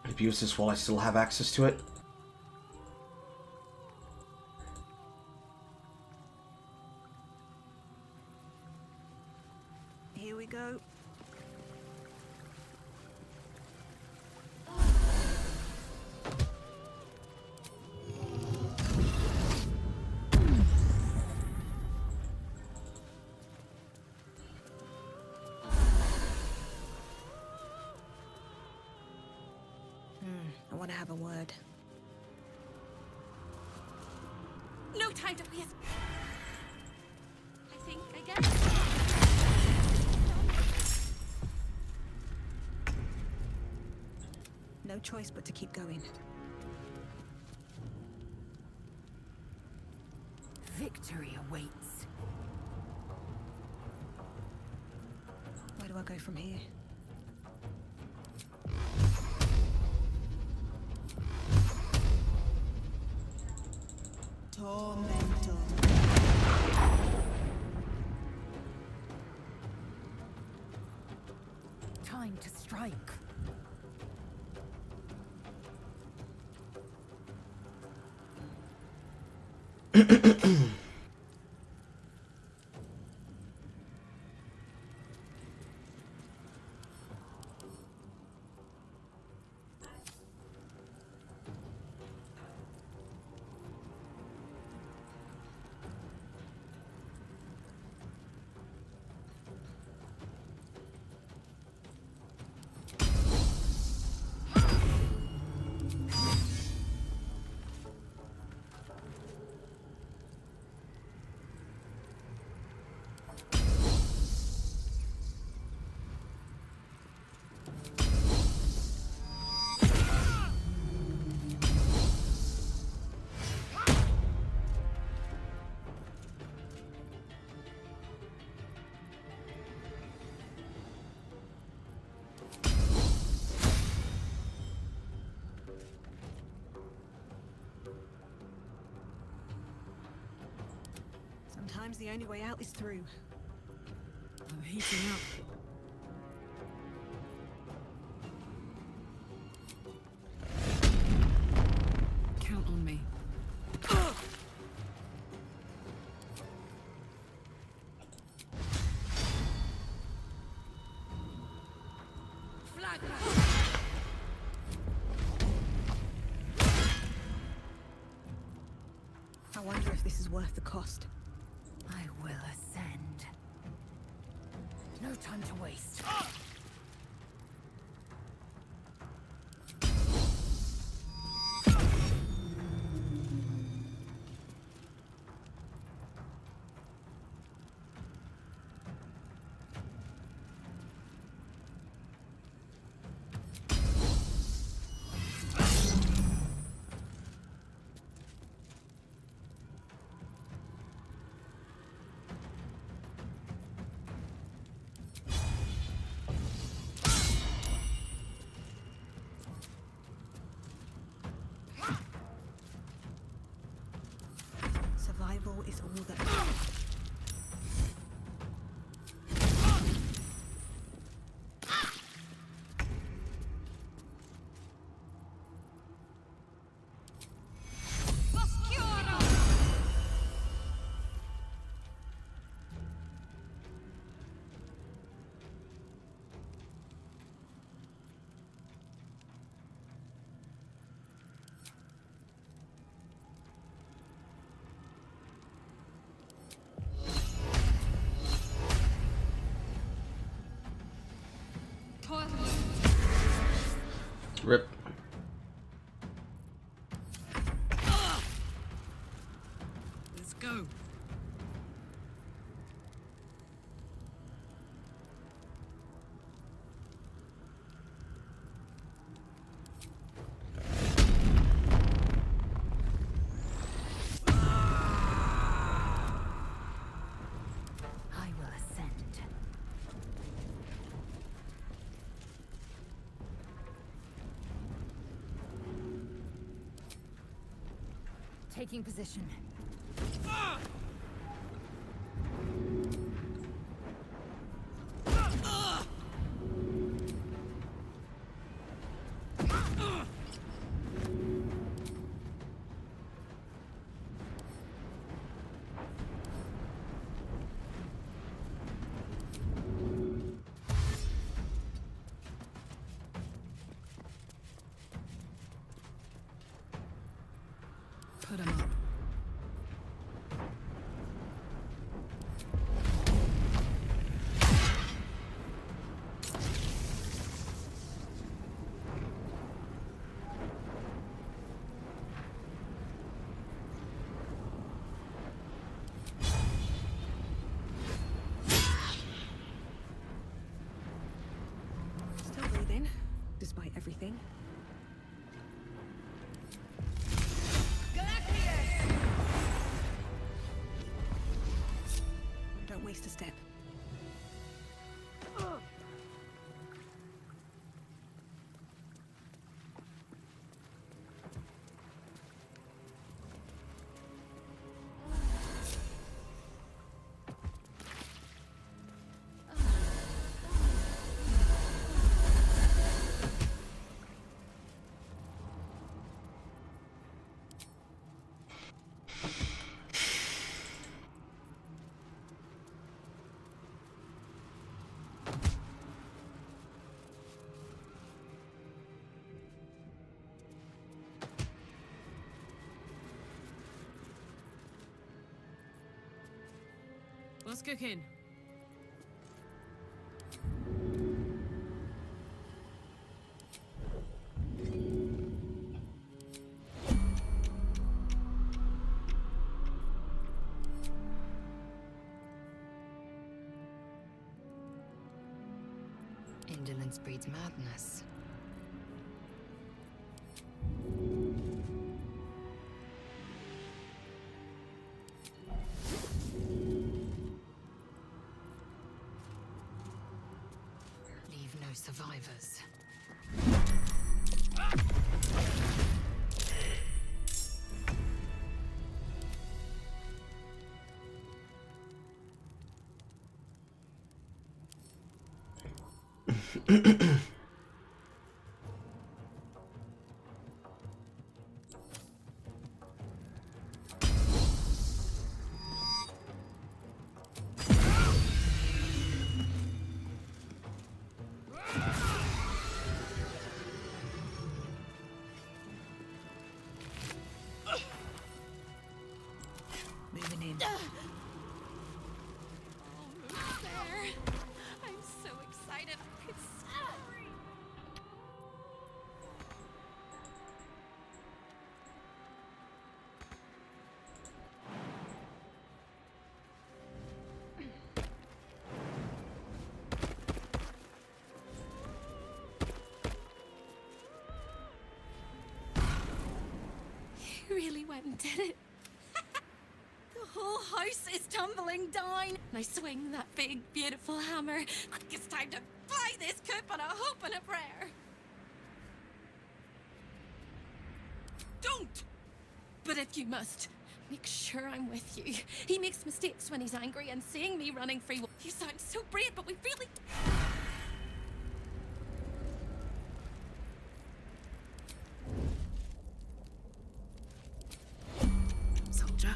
Abuse this while I still have access to it. Here we go. I want to have a word. No time to waste. I guess. No choice but to keep going. Victory awaits. Where do I go from here? Tormentor. Time to strike. Sometimes the only way out is through. I'm heating up. Count on me. I wonder if this is worth the cost. I will ascend. No time to waste. Survival is all that matters. Rip. Let's go. I will ascend. Taking position. Put him up. Still breathing, despite everything. Don't waste a step. What's cooking? Indolence breeds madness. Leave no survivors. Moving in. There. I'm so excited. I could scream. You really went and did it. The whole house is tumbling down. And I swing that big, beautiful hammer. It's time to fly this coop on a hope and a prayer. Don't! But if you must, make sure I'm with you. He makes mistakes when he's angry, and seeing me running free, you sound so brave, but we really... Soldier.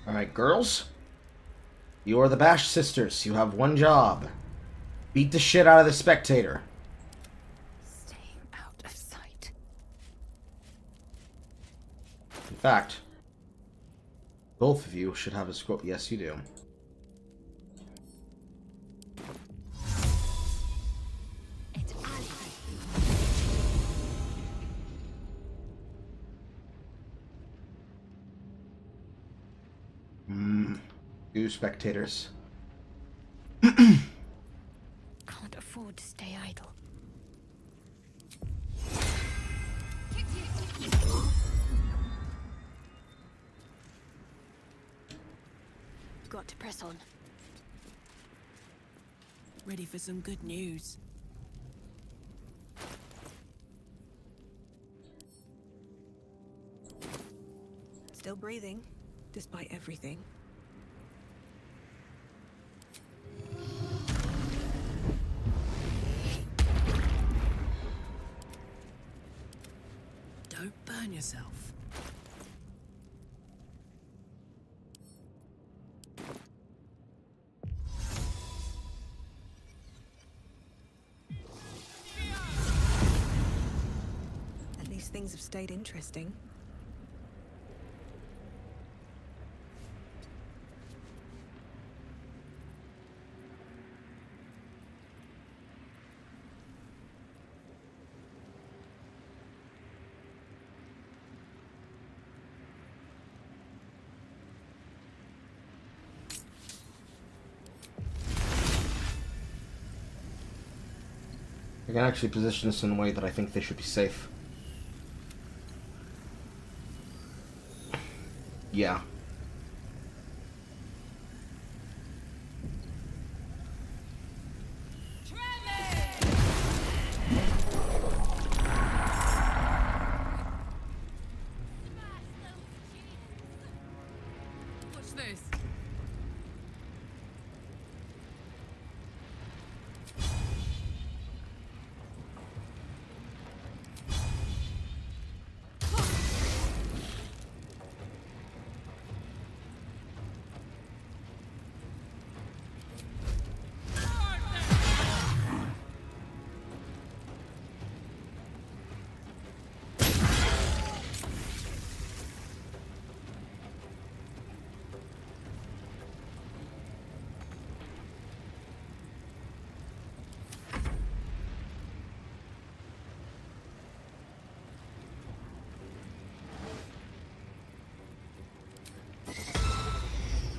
Alright, girls. You are the Bash Sisters. You have one job. Beat the shit out of the spectator. Staying out of sight. In fact, both of you should have a scroll. Yes, you do. You spectators. Can't afford to stay idle. Got to press on. Ready for some good news. Still breathing, despite everything. Don't burn yourself. At least things have stayed interesting. I can actually position this in a way that I think they should be safe. Yeah. Watch this.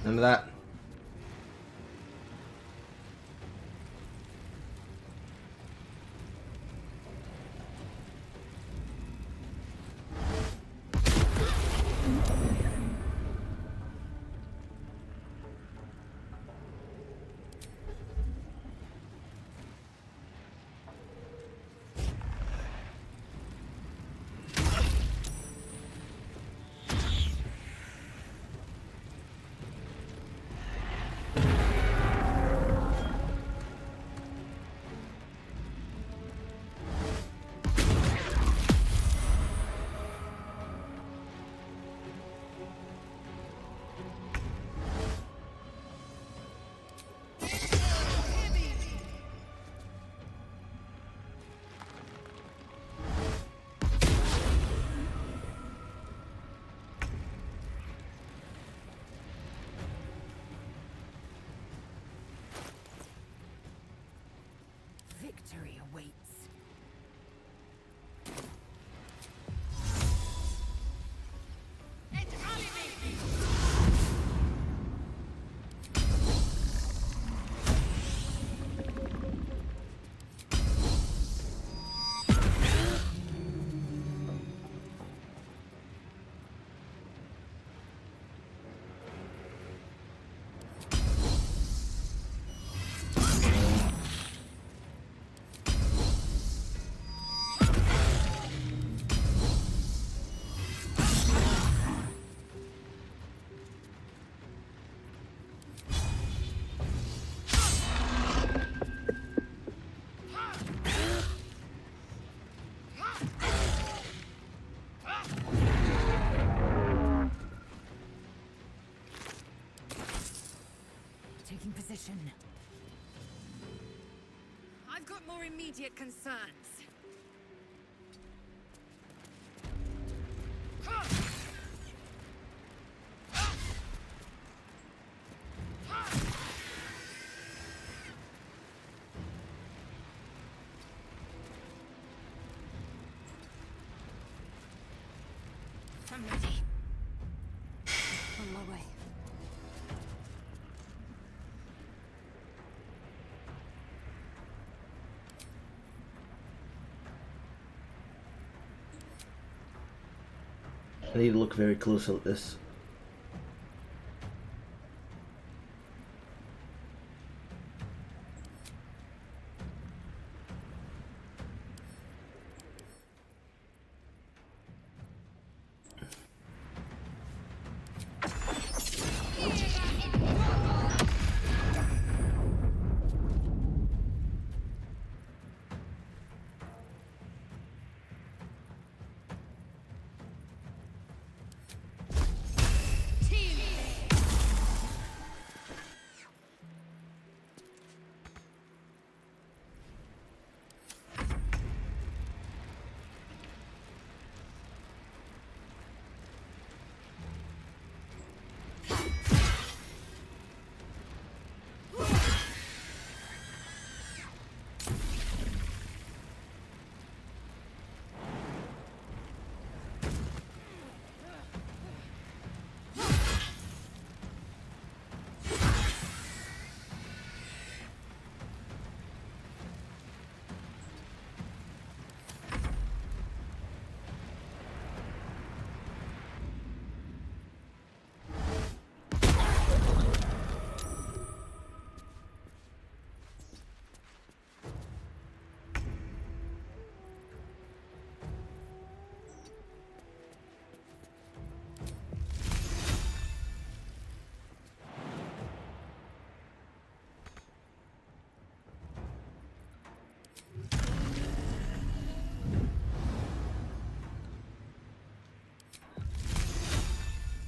Remember that? Victory awaits. position. I've got more immediate concerns. I'm ready. On my way. I need to look very close at this.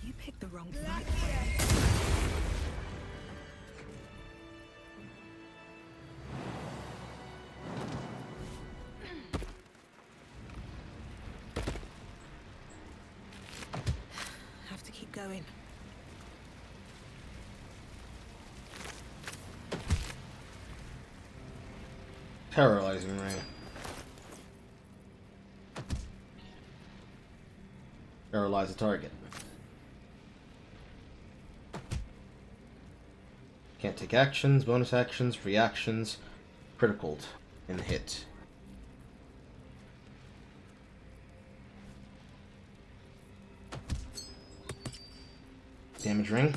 You picked the wrong fight. Have to keep going. Paralyzing ring. Paralyze the target. Can't take actions, bonus actions, reactions, critical, and hit. Damage ring.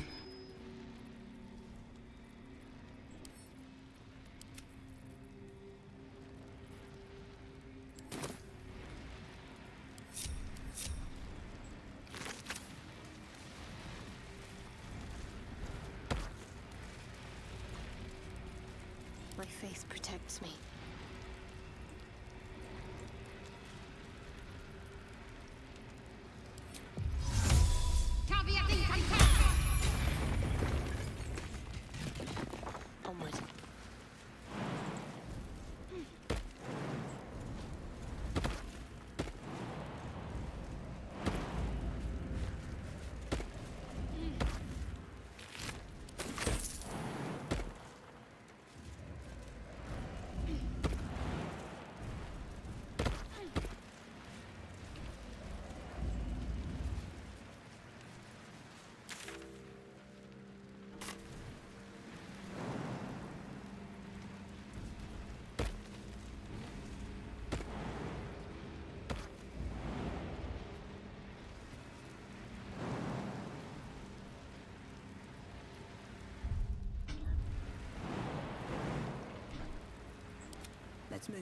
My faith protects me. Onward. Let's move.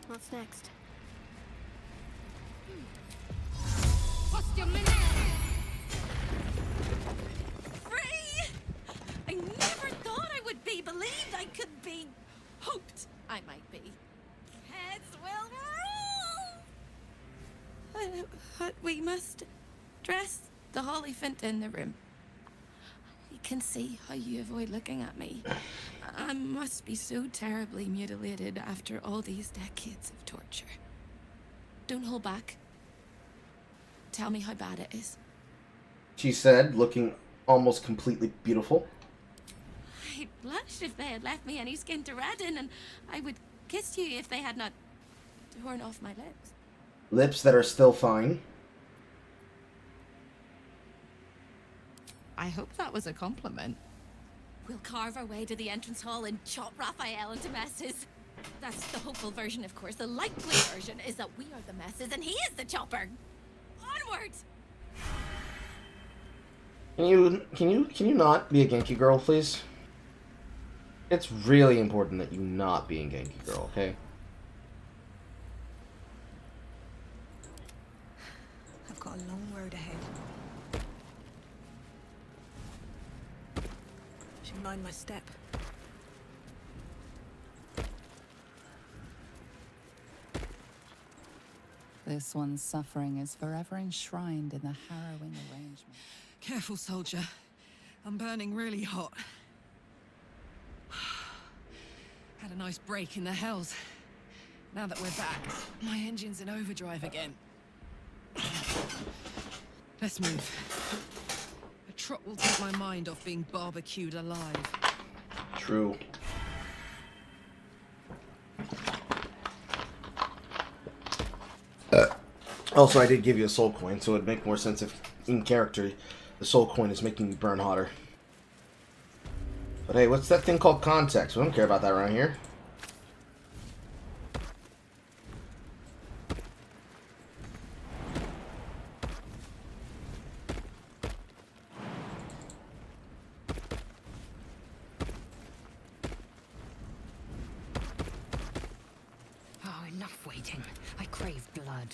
What's next? Free! I never thought I would be believed I could be Dress the Hollyphant in the room. I can see how you avoid looking at me. I must be so terribly mutilated after all these decades of torture. Don't hold back. Tell me how bad it is. She said, looking almost completely beautiful. I'd blush if they had left me any skin to redden, and I would kiss you if they had not torn off my lips. Lips that are still fine. I hope that was a compliment. We'll carve our way to the entrance hall and chop Raphael into messes. That's the hopeful version, of course. The likely version is that we are the messes and he is the chopper. Onwards! Can you not be a Genki girl, please? It's really important that you not be a Genki girl, okay? I've got a long road ahead. Should mind my step. This one's suffering is forever enshrined in the harrowing arrangement. Careful, soldier. I'm burning really hot. Had a nice break in the hells. Now that we're back, my engine's in overdrive again. Let's move. A trot will take my mind off being barbecued alive. True. Also, I did give you a soul coin, so it'd make more sense if, in character, the soul coin is making you burn hotter. But hey, what's that thing called context? We don't care about that around here. Oh, enough waiting. I crave blood.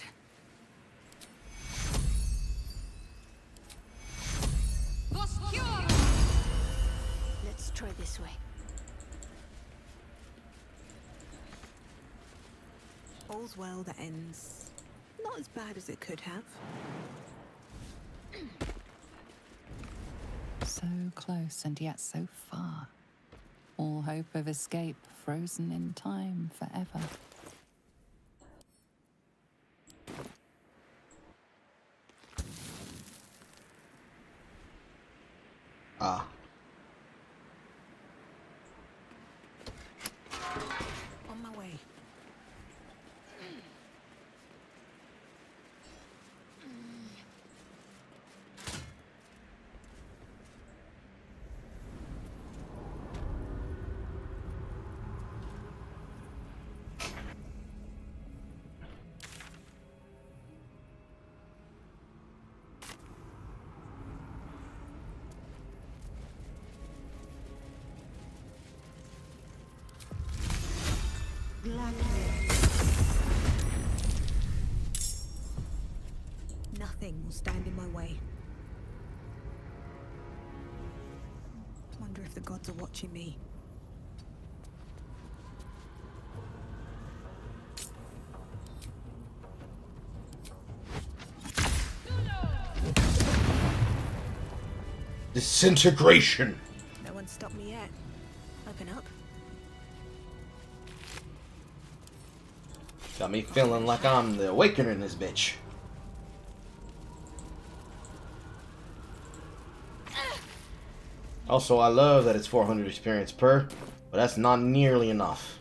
Let's try this way. All's well that ends not as bad as it could have. So close and yet so far. All hope of escape frozen in time forever. Ah. On my way. Nothing will stand in my way. Wonder if the gods are watching me. Disintegration. No one stopped me yet. Open up. Got me feeling like I'm the awakener in this bitch. Also, I love that it's 400 experience per, but that's not nearly enough.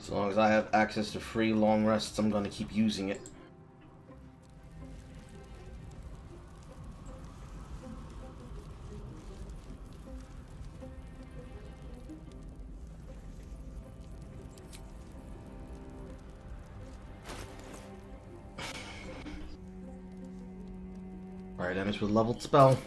As long as I have access to free long rests, I'm gonna keep using it. Fire damage with leveled spell.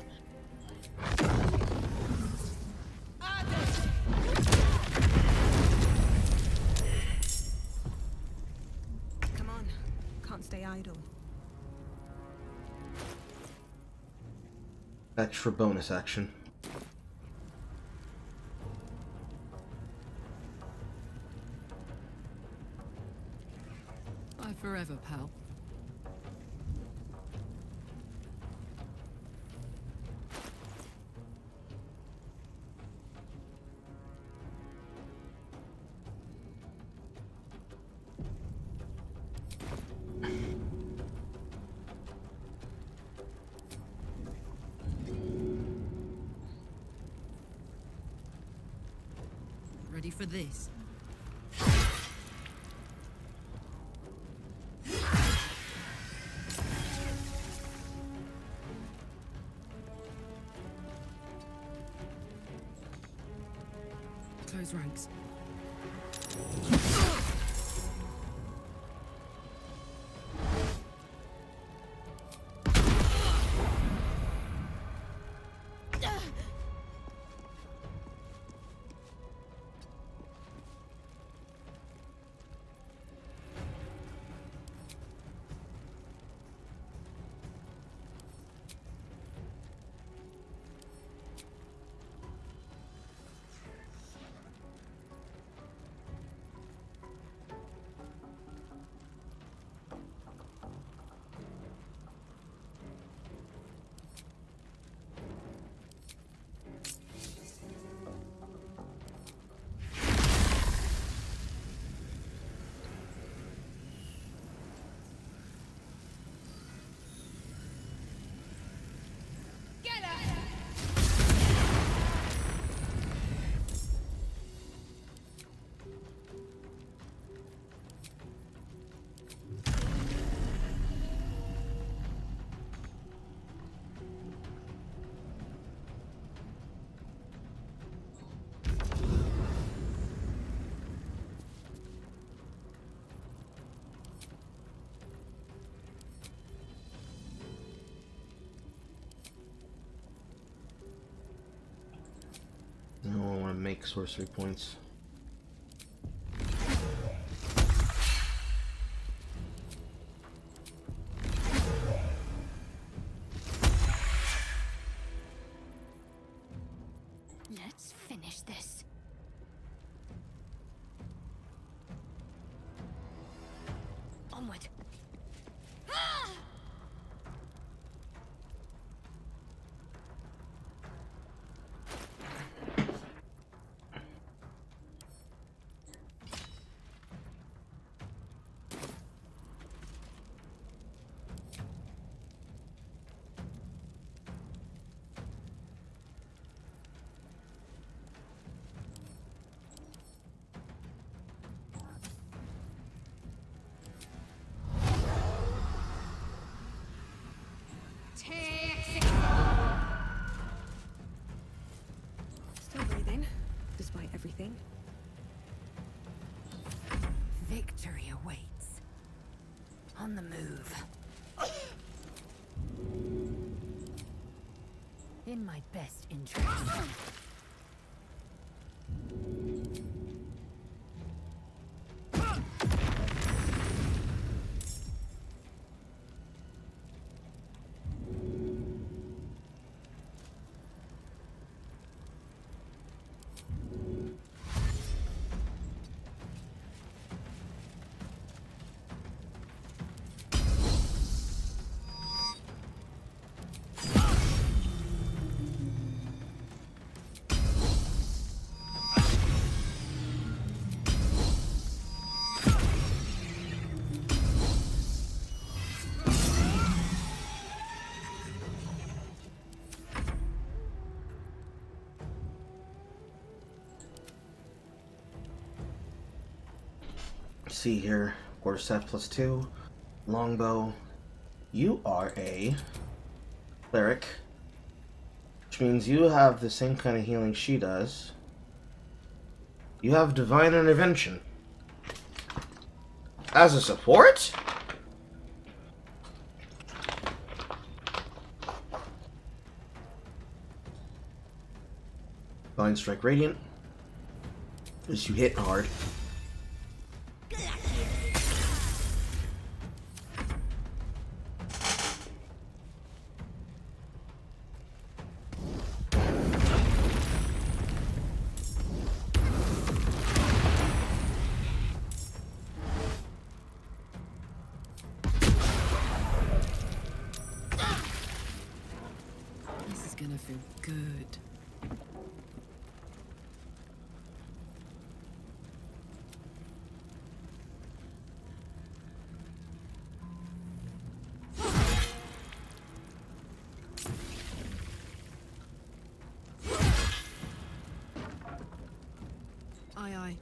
Come on, can't stay idle. Extra bonus action. Bye forever, pal. Ready for this? Close ranks. No, I want to make sorcery points. Let's finish this. Onward. Still breathing, despite everything. Victory awaits. On the move. In my best interest. see here. Quarterstaff +2. Longbow. You are a cleric, which means you have the same kind of healing she does. You have divine intervention. As a support? Divine Strike Radiant. As you hit hard. This is gonna feel good. Aye, aye.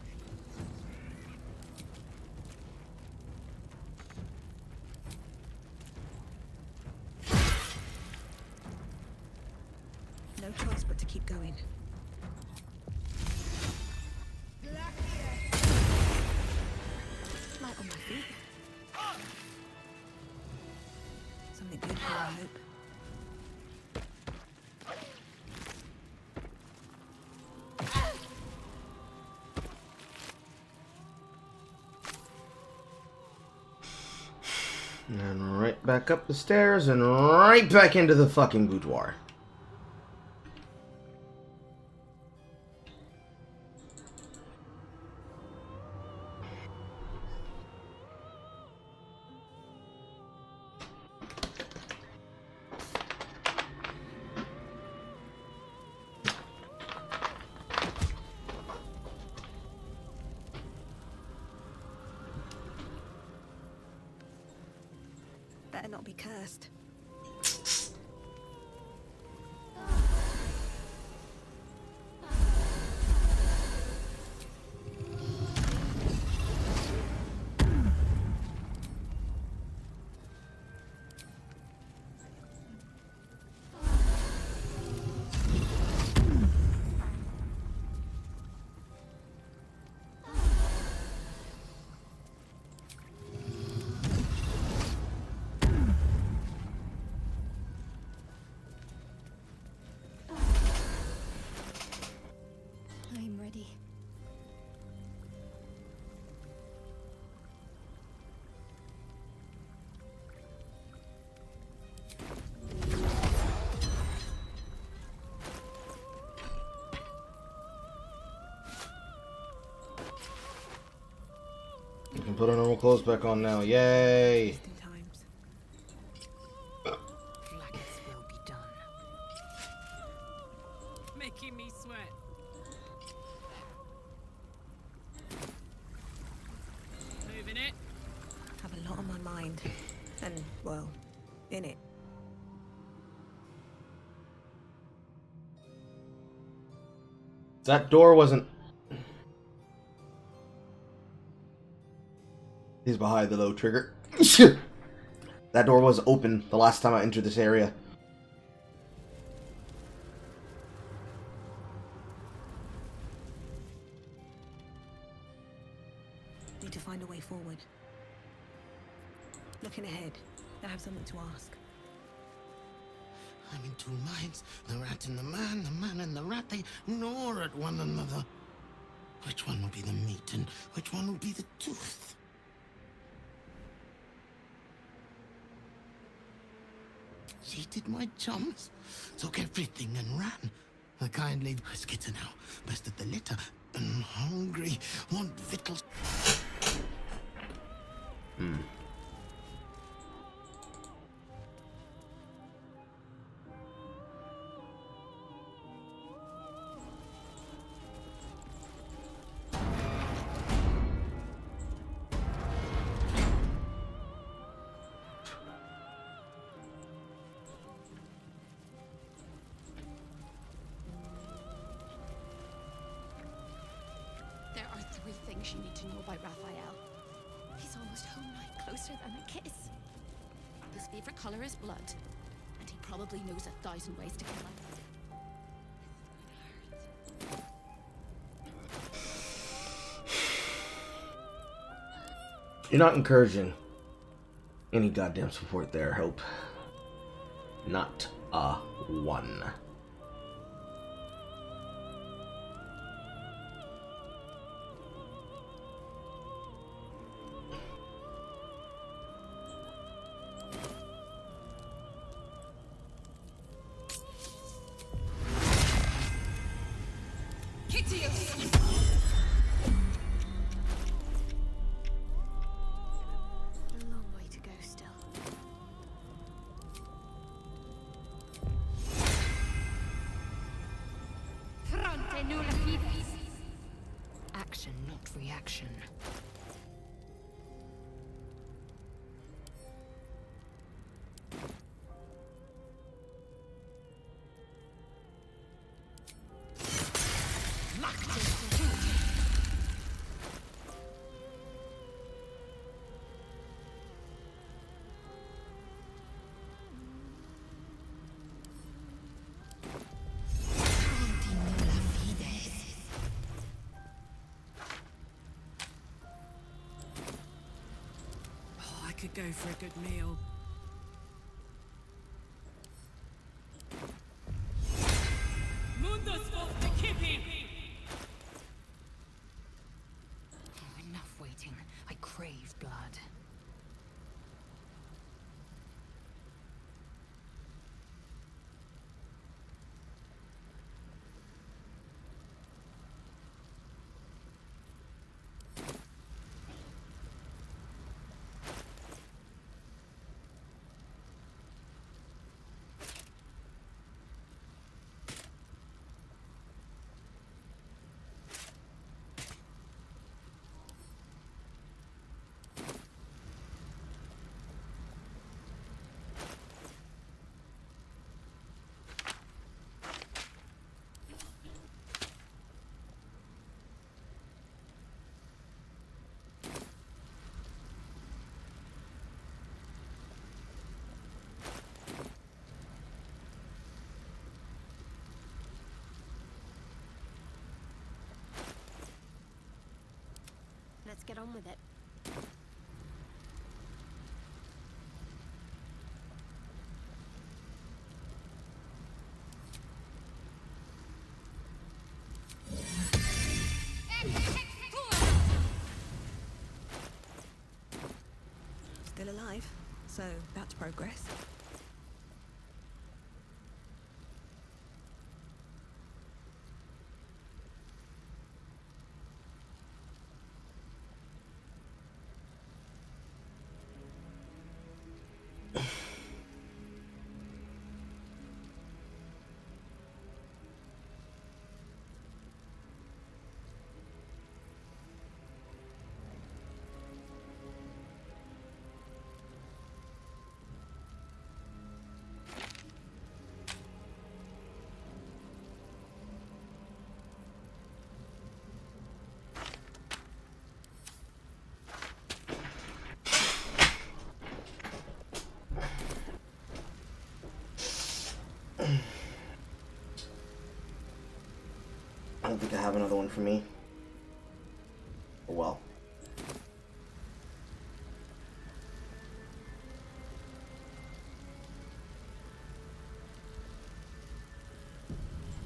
No choice but to keep going. Light on my feet. Something good here, I hope. And right back up the stairs and right back into the fucking boudoir. Better not be cursed. I'm ready. You can put our normal clothes back on now. Yay! Making me sweat. Moving it. Have a lot on my mind. And, well, in it. That door wasn't... He's behind the low trigger. That door was open the last time I entered this area. Need to find a way forward. Looking ahead, I have something to ask. I'm in two minds. The rat and the man and the rat, they gnaw at one another. Which one will be the meat and which one will be the tooth? Cheated my chums, took everything and ran. The kindly skitter now, bested the litter, and hungry, want victuals. There are 3 things you need to know about Raphael. almost home night closer than a kiss. His favorite color is blood, and he probably knows 1,000 ways to kill him. You're not encouraging any goddamn support there, Hope. Not a one. Action, not reaction. Could go for a good meal. Enough waiting. I crave blood. Let's get on with it. Still alive, so that's progress. I don't think I have another one for me. Oh well.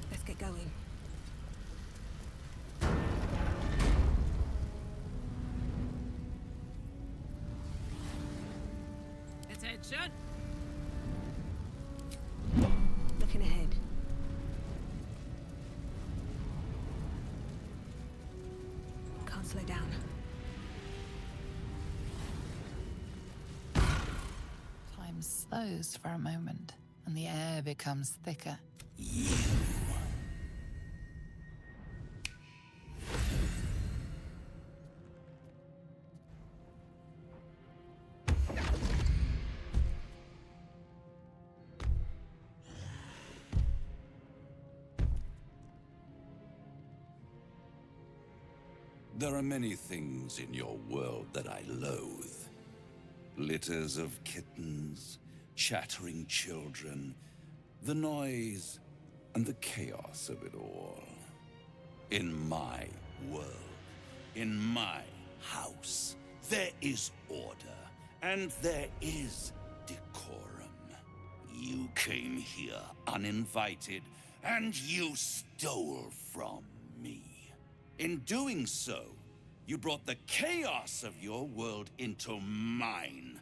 Let's get going. Attention! Looking ahead. Can't slow down. Time slows for a moment, and the air becomes thicker. There are many things in your world that I loathe. Litters of kittens, chattering children, the noise and the chaos of it all. In my world, in my house, there is order, and there is decorum. You came here uninvited, and you stole from me. In doing so, you brought the chaos of your world into mine.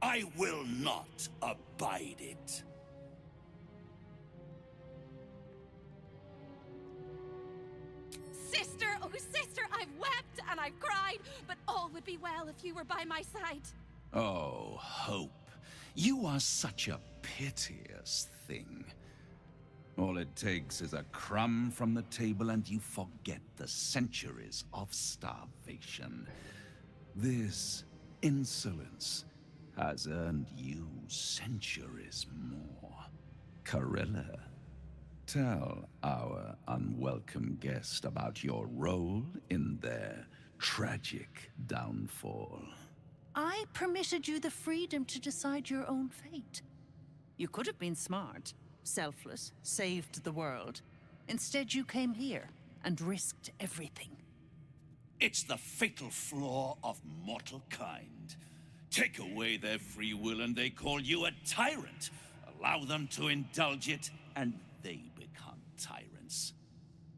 I will not abide it. Sister, oh sister, I've wept and I've cried, but all would be well if you were by my side. Oh, Hope, you are such a piteous thing. All it takes is a crumb from the table and you forget the centuries of starvation. This insolence has earned you centuries more. Carilla, tell our unwelcome guest about your role in their tragic downfall. I permitted you the freedom to decide your own fate. You could have been smart, selfless, saved the world. Instead, you came here and risked everything. It's the fatal flaw of mortal kind. Take away their free will and they call you a tyrant. Allow them to indulge it and they become tyrants.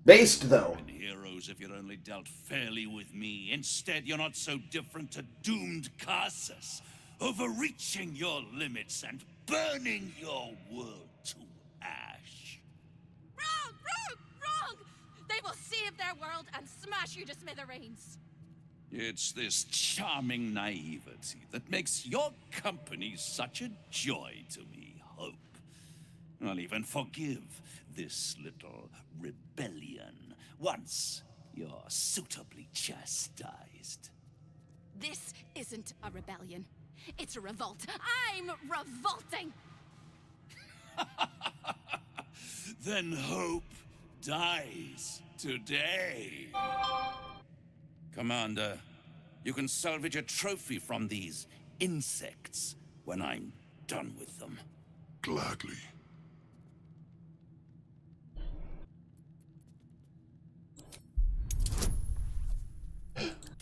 Based, though. And heroes if you'd only dealt fairly with me. Instead, you're not so different to doomed Carsus, overreaching your limits and burning your world to ash. Wrong, wrong, wrong! They will save their world and smash you to smithereens. It's this charming naivety that makes your company such a joy to me, Hope. I'll even forgive this little rebellion once you're suitably chastised. This isn't a rebellion. It's a revolt. I'm revolting! Then Hope dies today. Commander, you can salvage a trophy from these insects when I'm done with them. Gladly.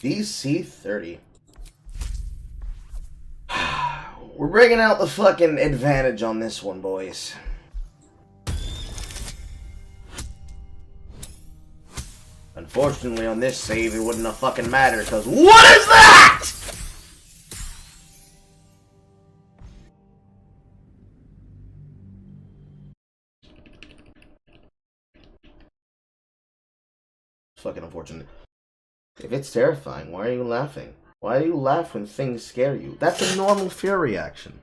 DC 30. We're bringing out the fucking advantage on this one, boys. Unfortunately, on this save, it wouldn't have fucking mattered, because what is that?! It's fucking unfortunate. If it's terrifying, why are you laughing? Why do you laugh when things scare you? That's a normal fear reaction.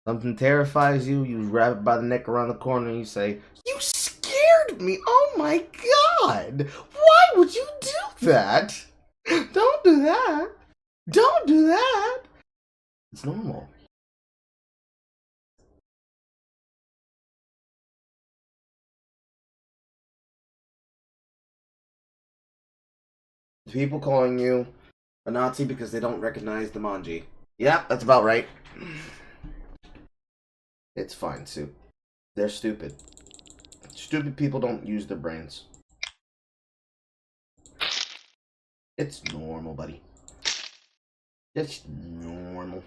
Something terrifies you, you grab it by the neck around the corner and you say, "You scared me! Oh my god! Why would you do that? Don't do that! Don't do that!" It's normal. People calling you a Nazi because they don't recognize the manji. Yeah, that's about right. It's fine, Sue. They're stupid. Stupid people don't use their brains. It's normal, buddy. It's normal.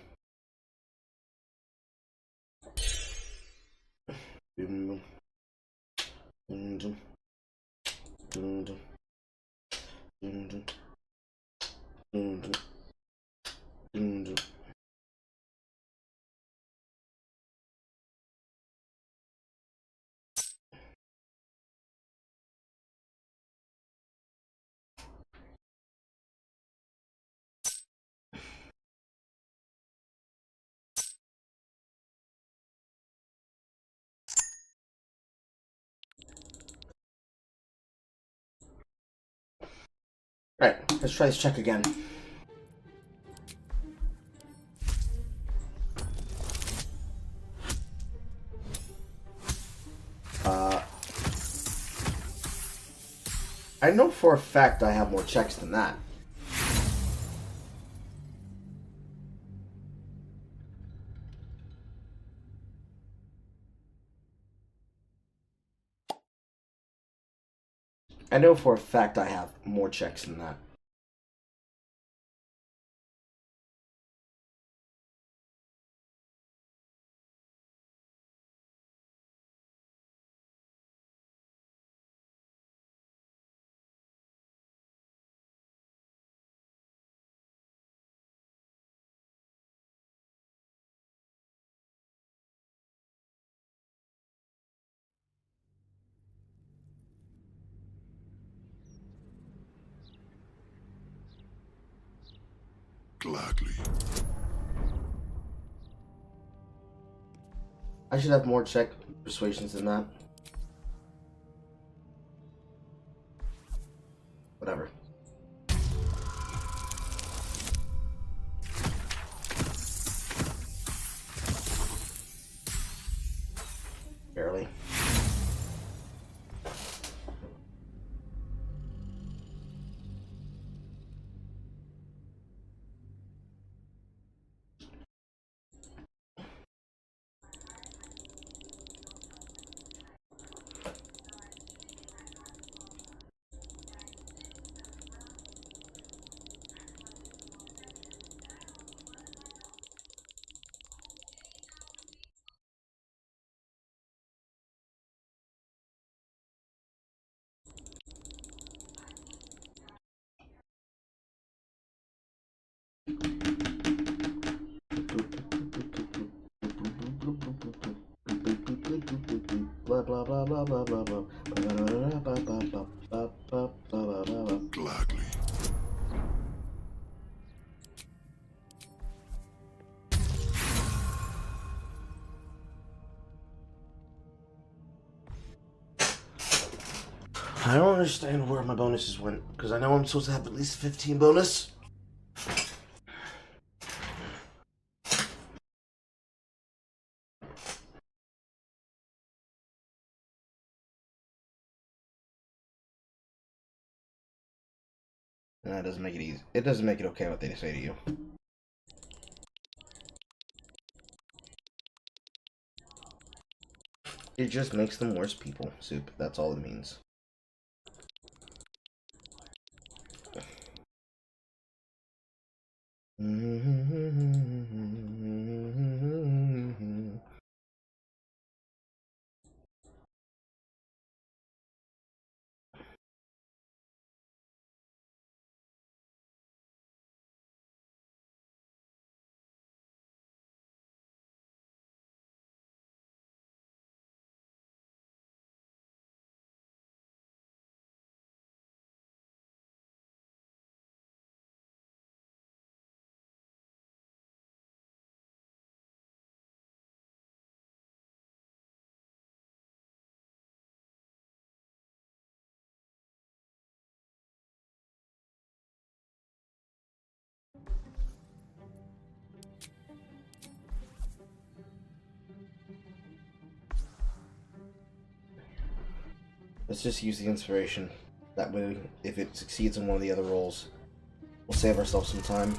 Right, let's try this check again. I know for a fact I have more checks than that. I know for a fact I have more checks than that. Gladly. I should have more check persuasions than that. Whatever. Barely. Blah blah blah blah blah blah blah. Gladly. I don't understand where my bonuses went, because I know I'm supposed to have at least 15 bonus. That doesn't make it easy. It doesn't make it okay what they say to you. It just makes them worse people, Soup. That's all it means. Let's just use the inspiration. That way, if it succeeds in one of the other roles, we'll save ourselves some time.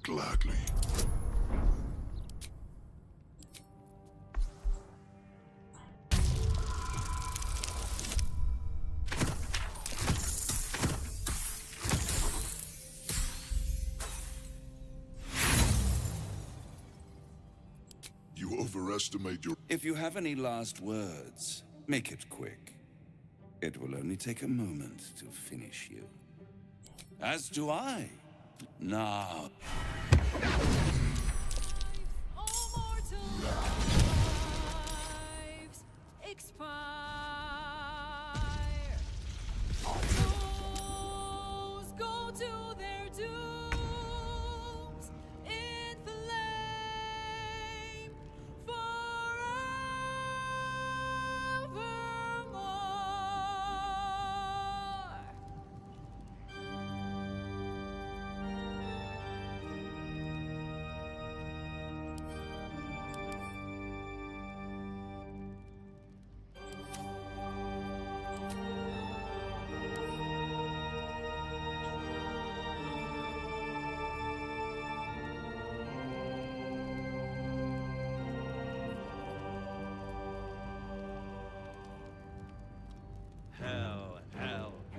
Gladly. You overestimate your... If you have any last words, make it quick. It will only take a moment to finish you. As do I. Now.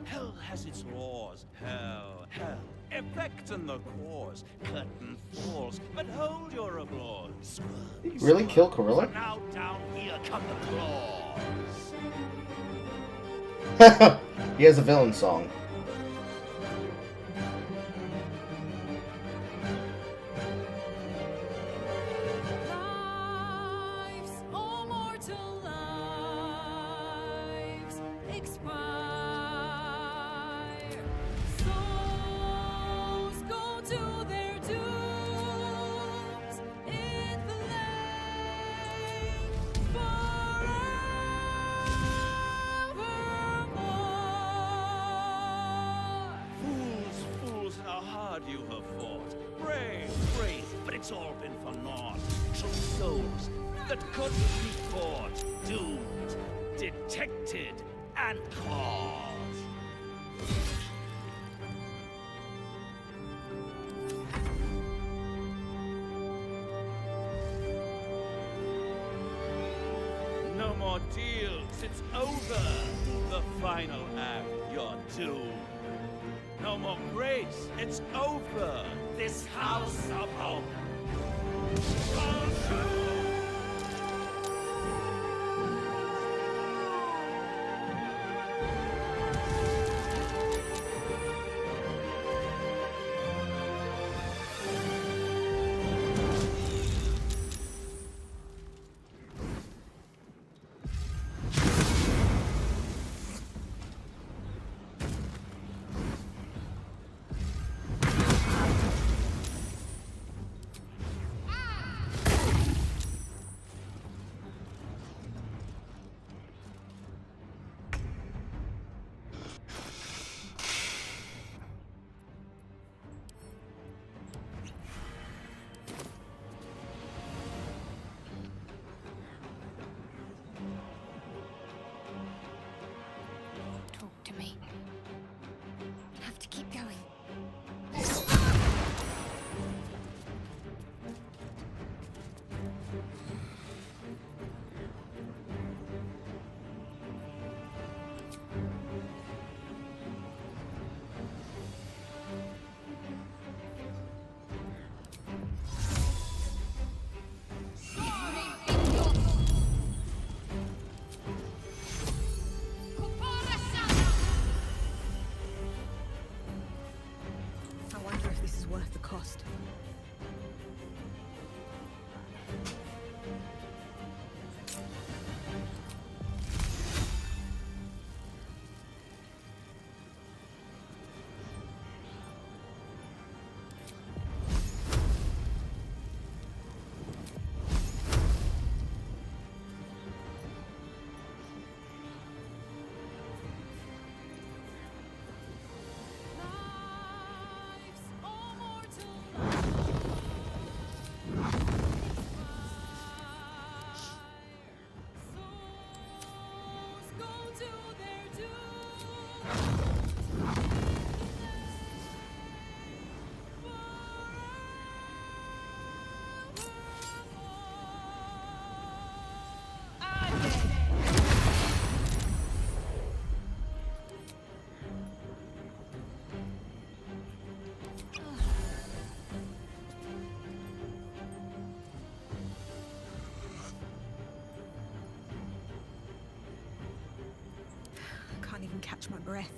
Hell has its laws. Hell. Effect and the cause. Curtain falls, but hold your applause. Did you really kill Gorilla? Now down here come the claws. He has a villain song. You have fought. Brave, but it's all been for naught. True souls that couldn't be caught. Doomed, detected, and caught. No more deals, it's over. The final act, you're doomed. No more grace, it's over. This house of hope. Worth the cost. catch my breath.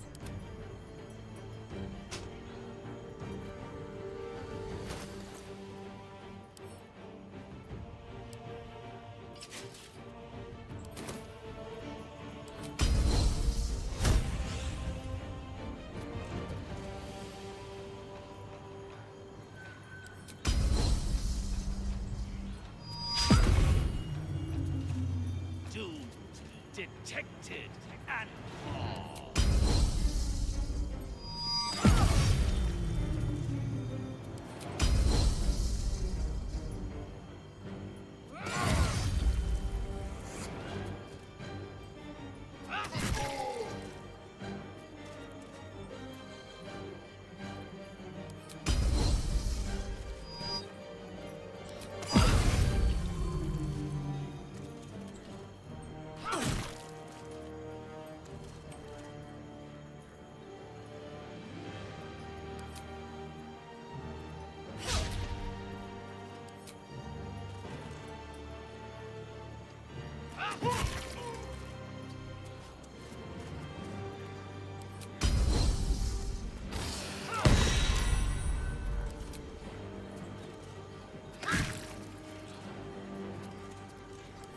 Doomed, detected, and all.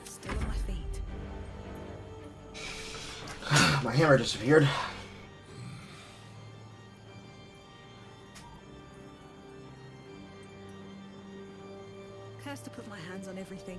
Still on my feet. My hammer disappeared. Curse to put my hands on everything.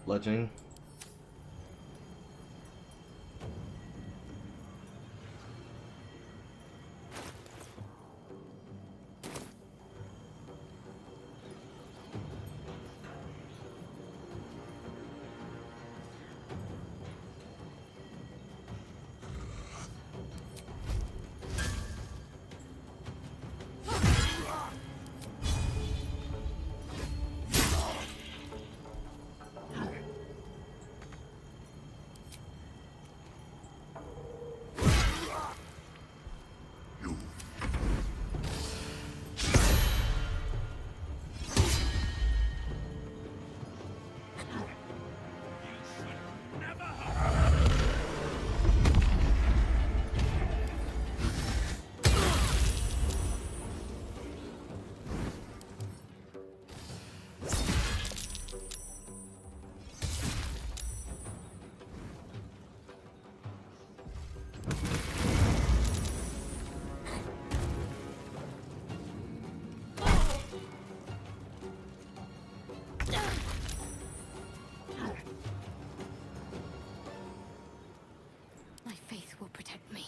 Bludgeoning. My faith will protect me.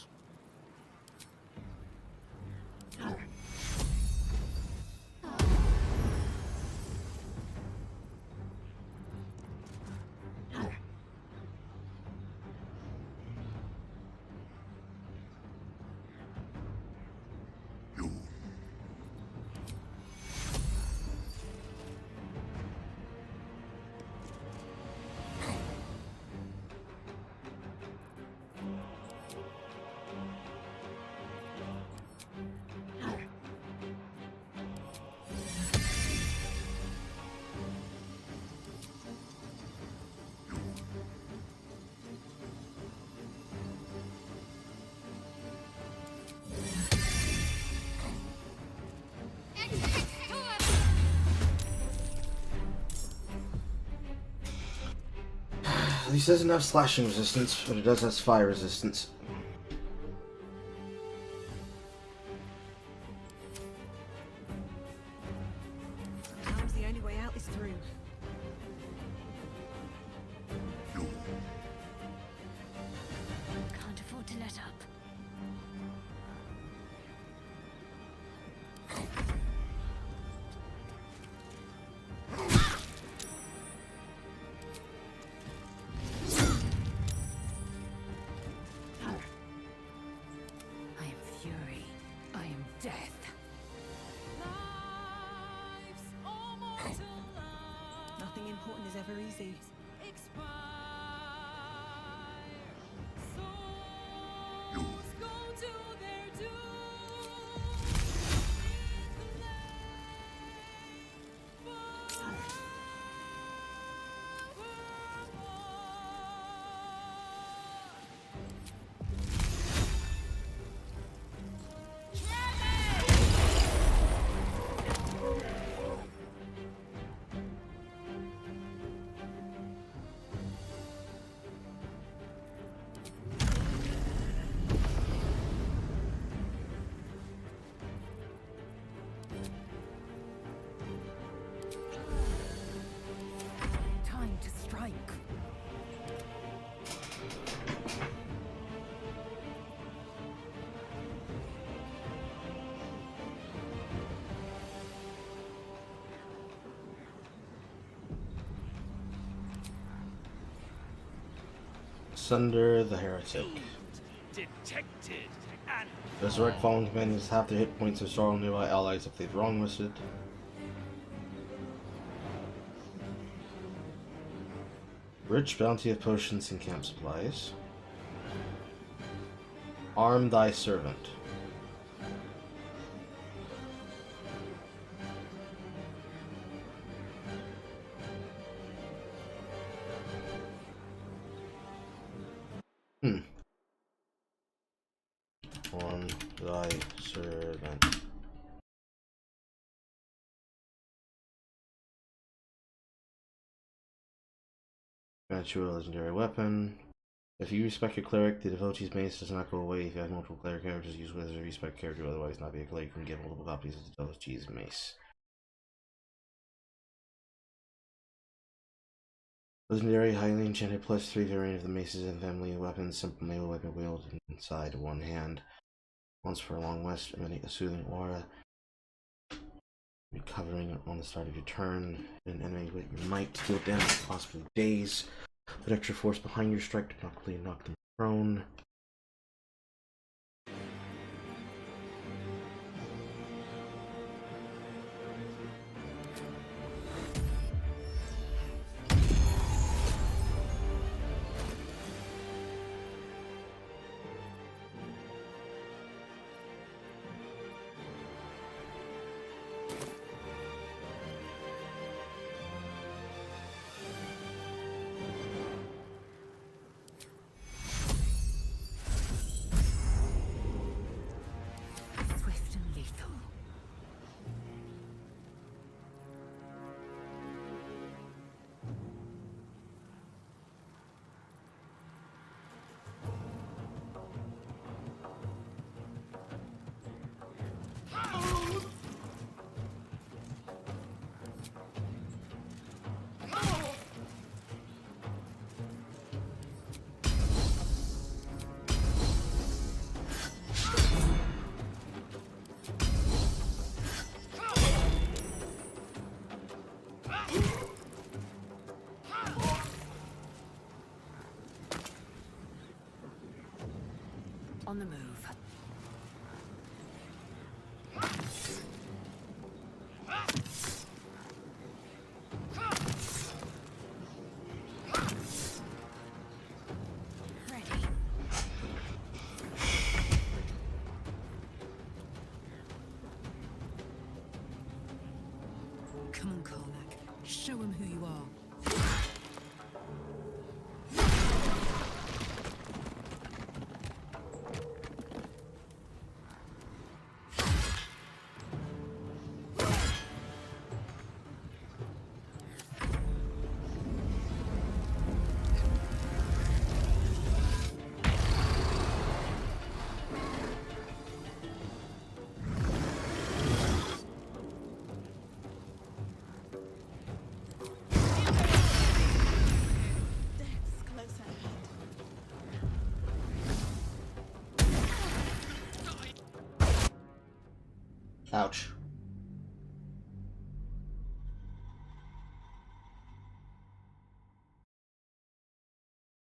At least it doesn't have slashing resistance, but it does have fire resistance. Sometimes the only way out is through. Can't afford to let up. I am fury. I am death. Nothing important is ever easy. Time to strike. Sunder the Heretic. Detected and Resurrect fallen companions half their hit points and restore nearby allies if they've wrong listed. Rich bounty of potions and camp supplies. Arm thy servant. On thy servant. Grant you a legendary weapon. If you respect your cleric, the devotee's mace does not go away. If you have multiple cleric characters, use with a respect character, otherwise not be a cleric. You can get multiple copies of the devotee's mace. Legendary, highly enchanted, +3 variant of the maces and family of weapons. Simple melee weapon wielded inside one hand. Once for a long rest, emitting a soothing aura. Recovering on the start of your turn. An enemy with your might to deal damage, possibly daze. Put extra force behind your strike to properly knock them prone. Swift and lethal. On the move. Ready. Come on, Karlak. Show him who you are. Ouch.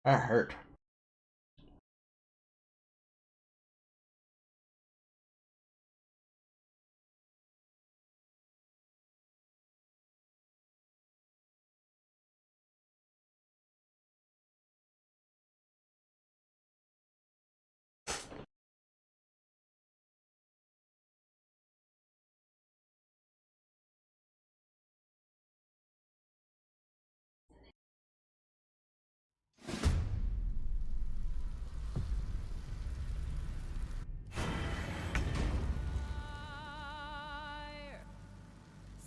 That hurt.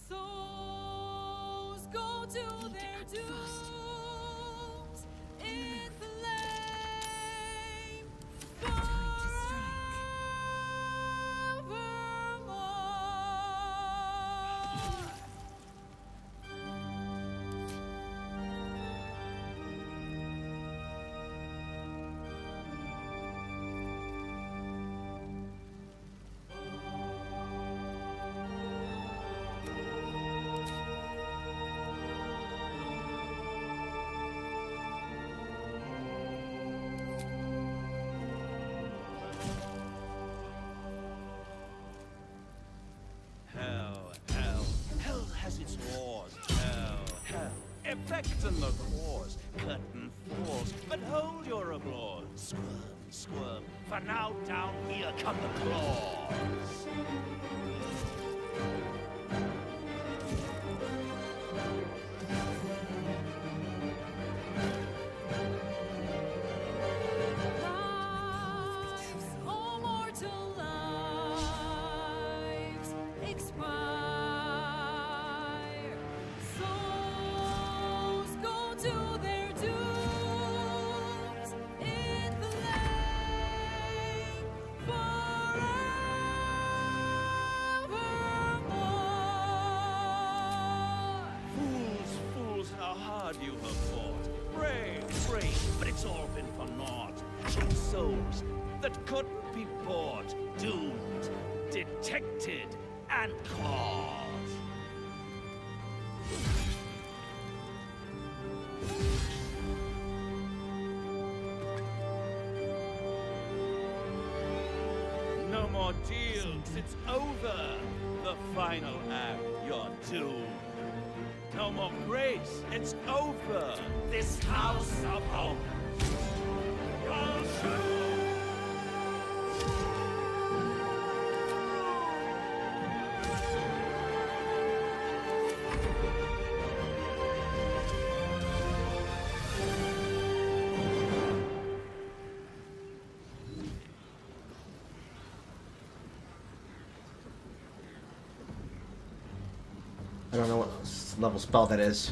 Souls go to their dooms in flame forevermore. Hell, hell, hell has its laws. Hell, hell, effect and the cause. Curtain falls, but hold your applause. Squirm, squirm, for now down here come the claws. All mortal lives expire. Souls go to their dooms in flame forevermore. Fools, fools, how hard you have fought. Brave, brave, but it's all been for naught. True souls that couldn't be bought. Doomed, detected, and caught. No more deals, it's over. The final act, you're doomed. No more grace, it's over. This house of hope. I don't know what level spell that is.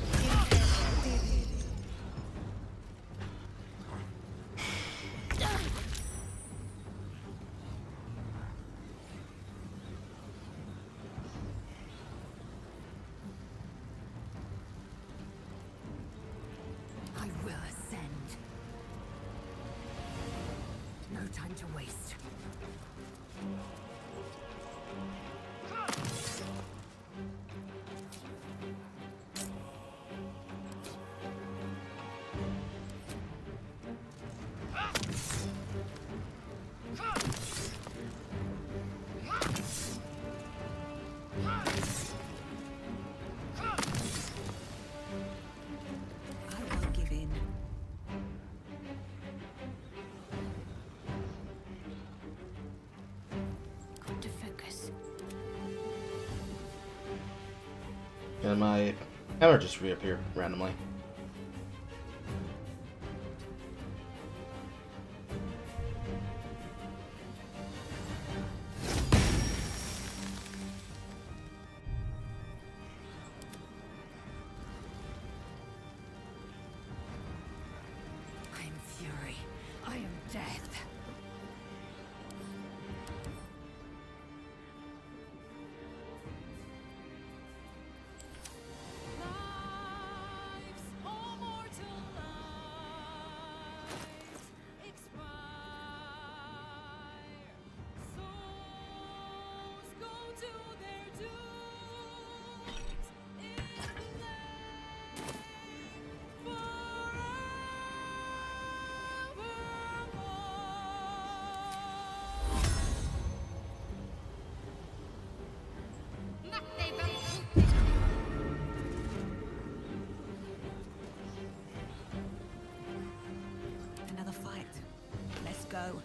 I will ascend. No time to waste. I won't give in. Come to focus. And my hammer just reappear randomly. I am fury. I am death. All mortal lives expire. Souls go to their go.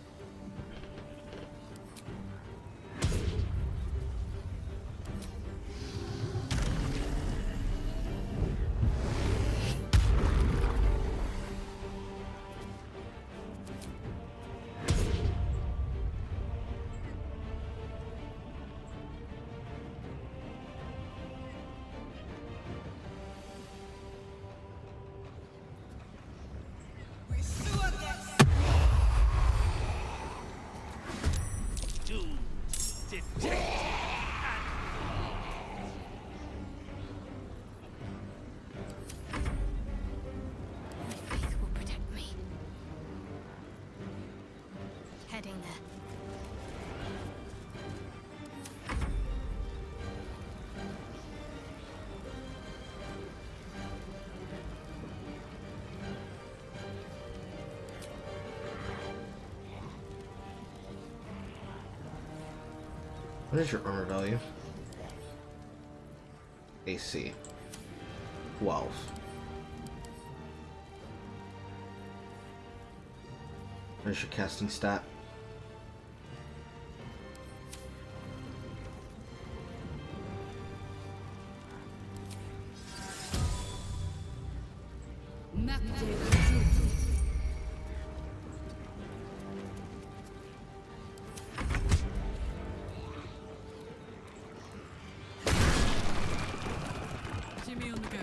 Doomed, detected, and My faith will protect me. Heading there. What is your armor value? AC 12. What is your casting stat? Jimmy on the go.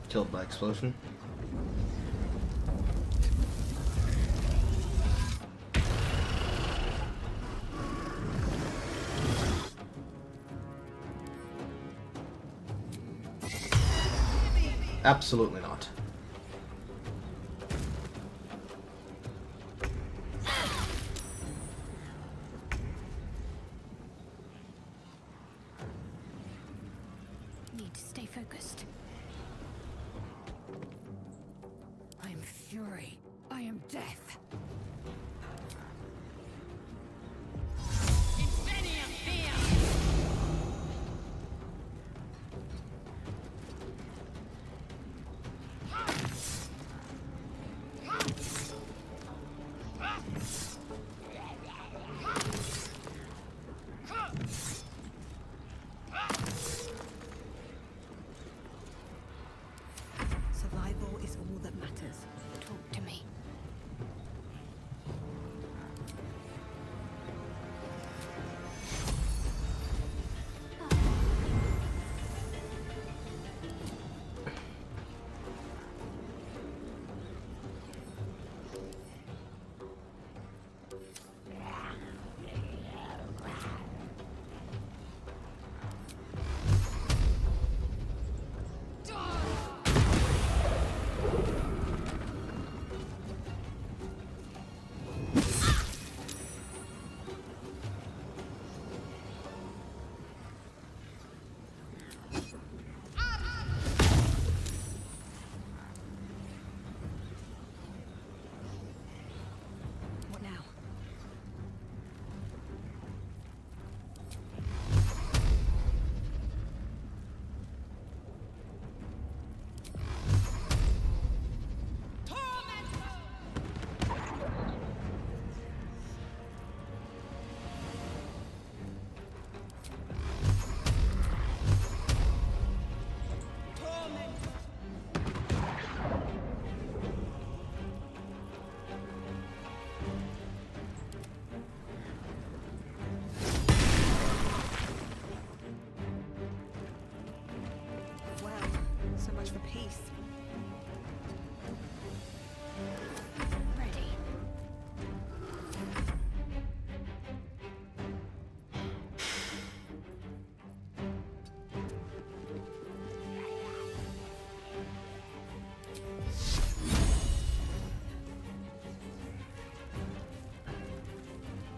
Killed by explosion. Absolutely not. Need to stay focused. I am fury. I am death. Survival is all that matters. Talk to me.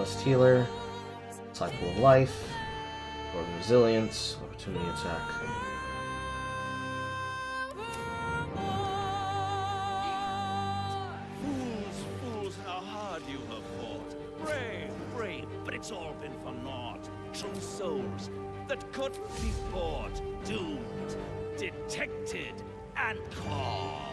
Quest Healer, Cycle of Life, Northern Resilience, Opportunity Attack. Fools, how hard you have fought. Brave, but it's all been for naught. True souls that could be bought, doomed, detected, and caught.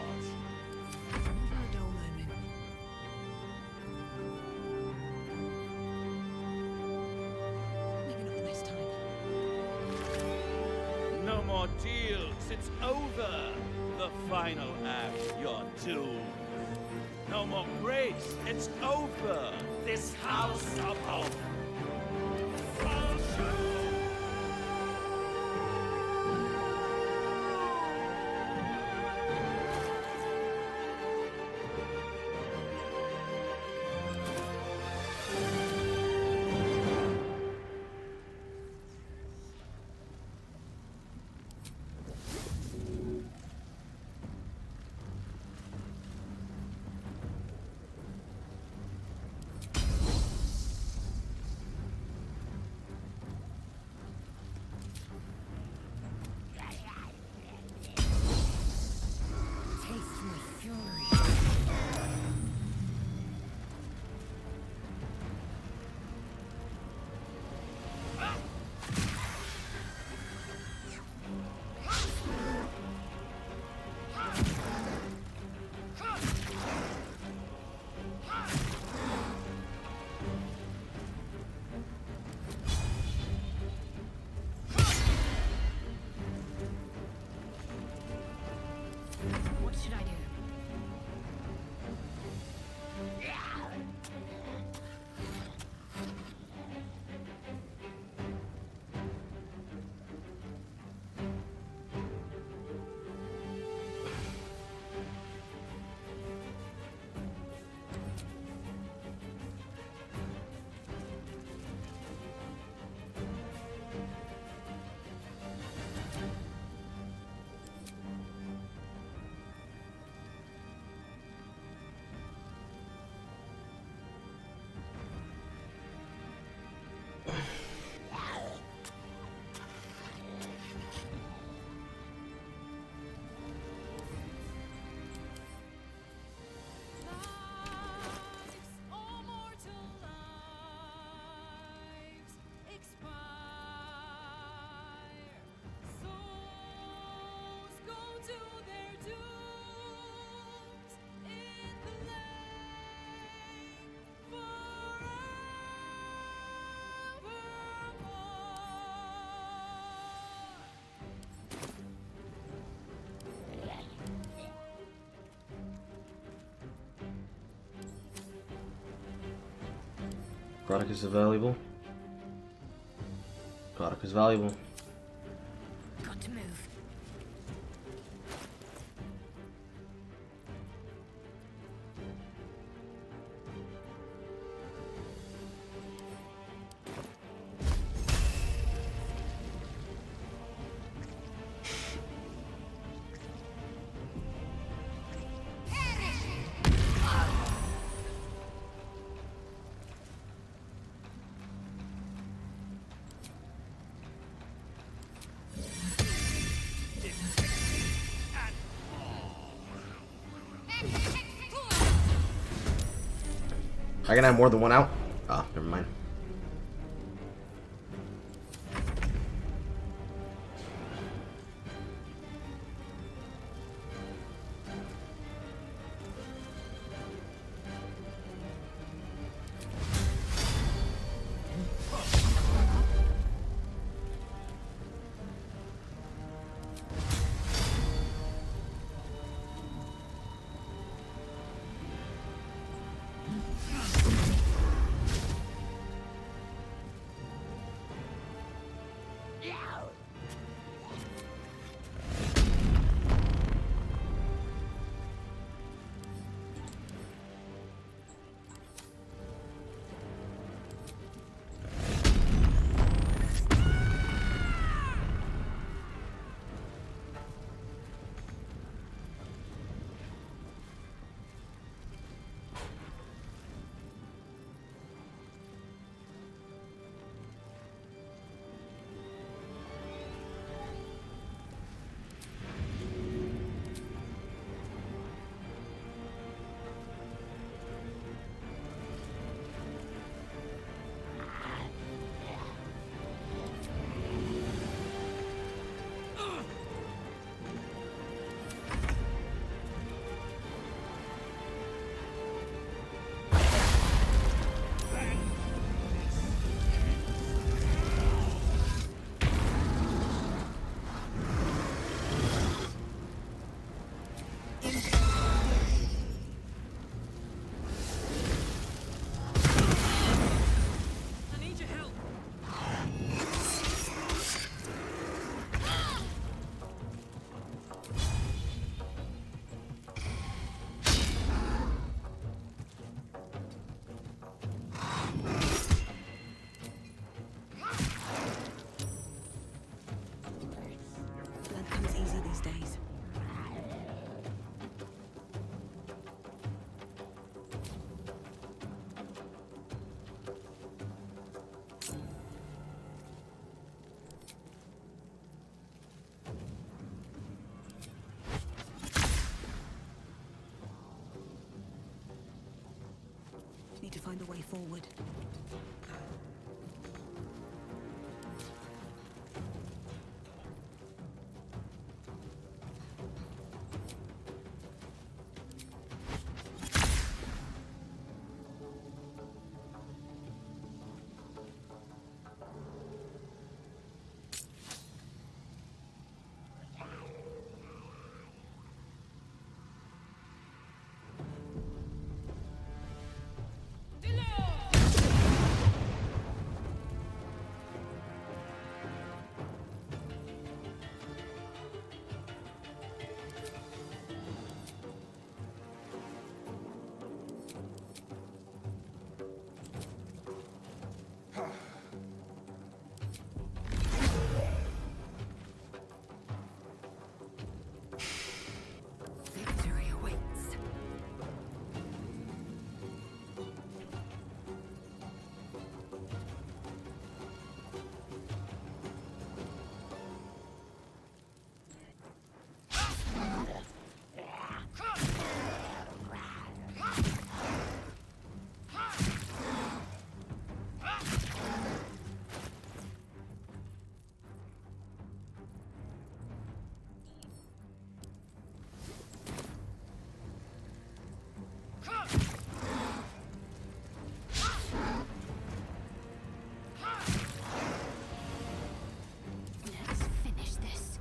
No more deals, it's over. The final act, you're doomed. No more grace, it's over. This house of hope. What should I do? Product is valuable. Product is valuable. Got to move. I can have more than one out? Ah, never mind. Need to find a way forward. Victory awaits. Let's finish this.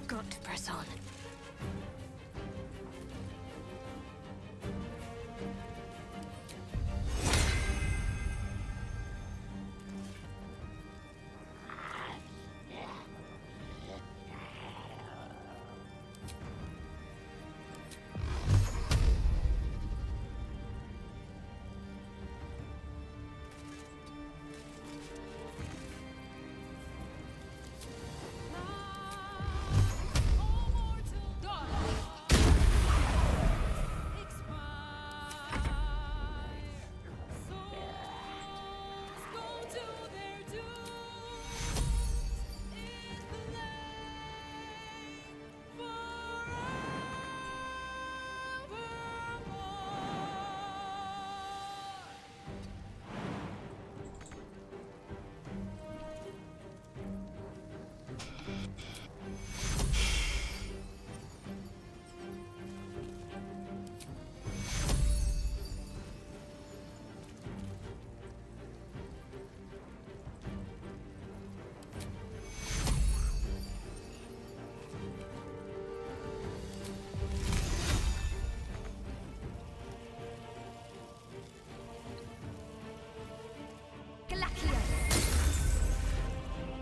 Got to press on.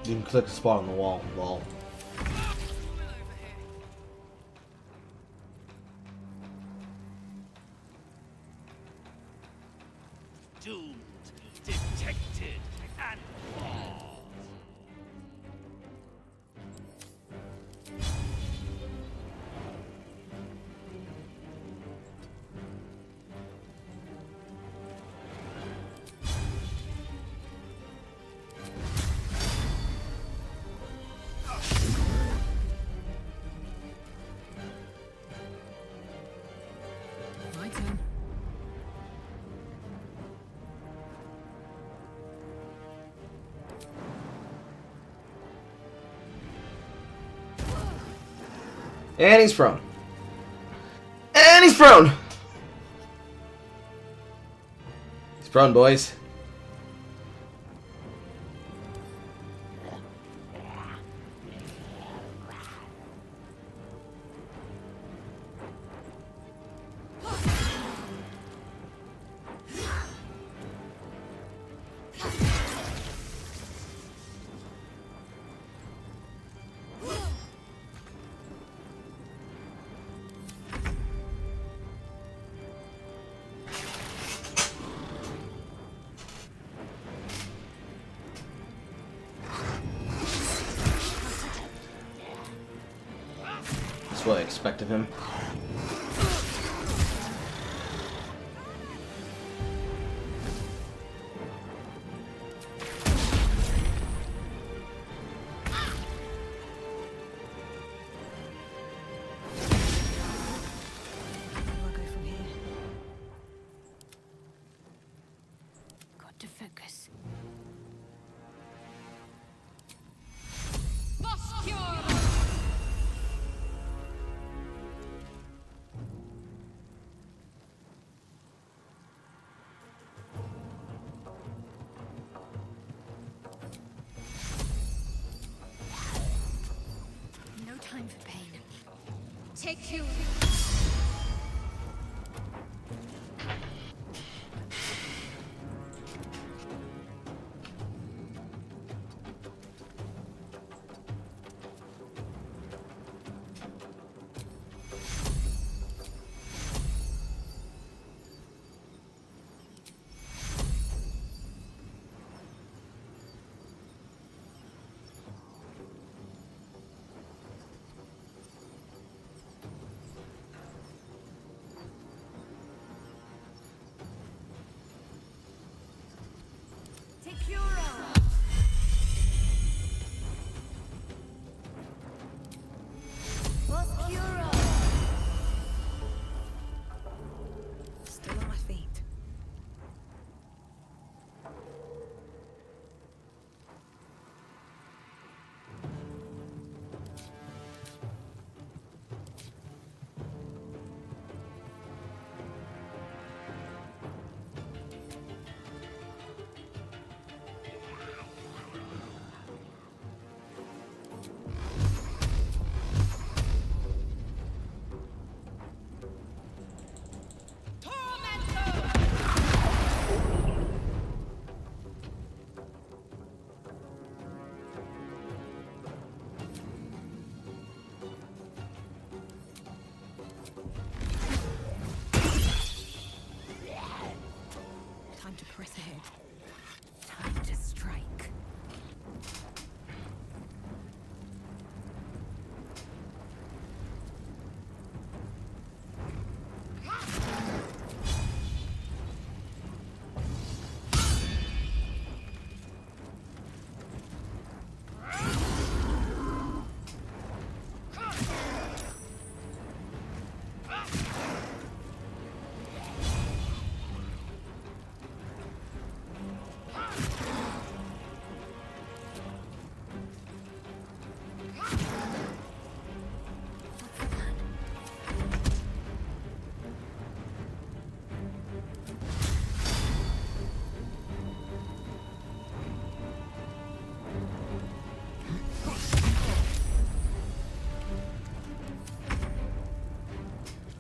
You can click a spot on the wall. Lol. Doomed, detected, and lost. My turn. And he's prone. And he's prone! He's prone, boys. what I expect of him. To focus. No time for pain. Take you. Still on my feet. Time to press ahead. Time to strike.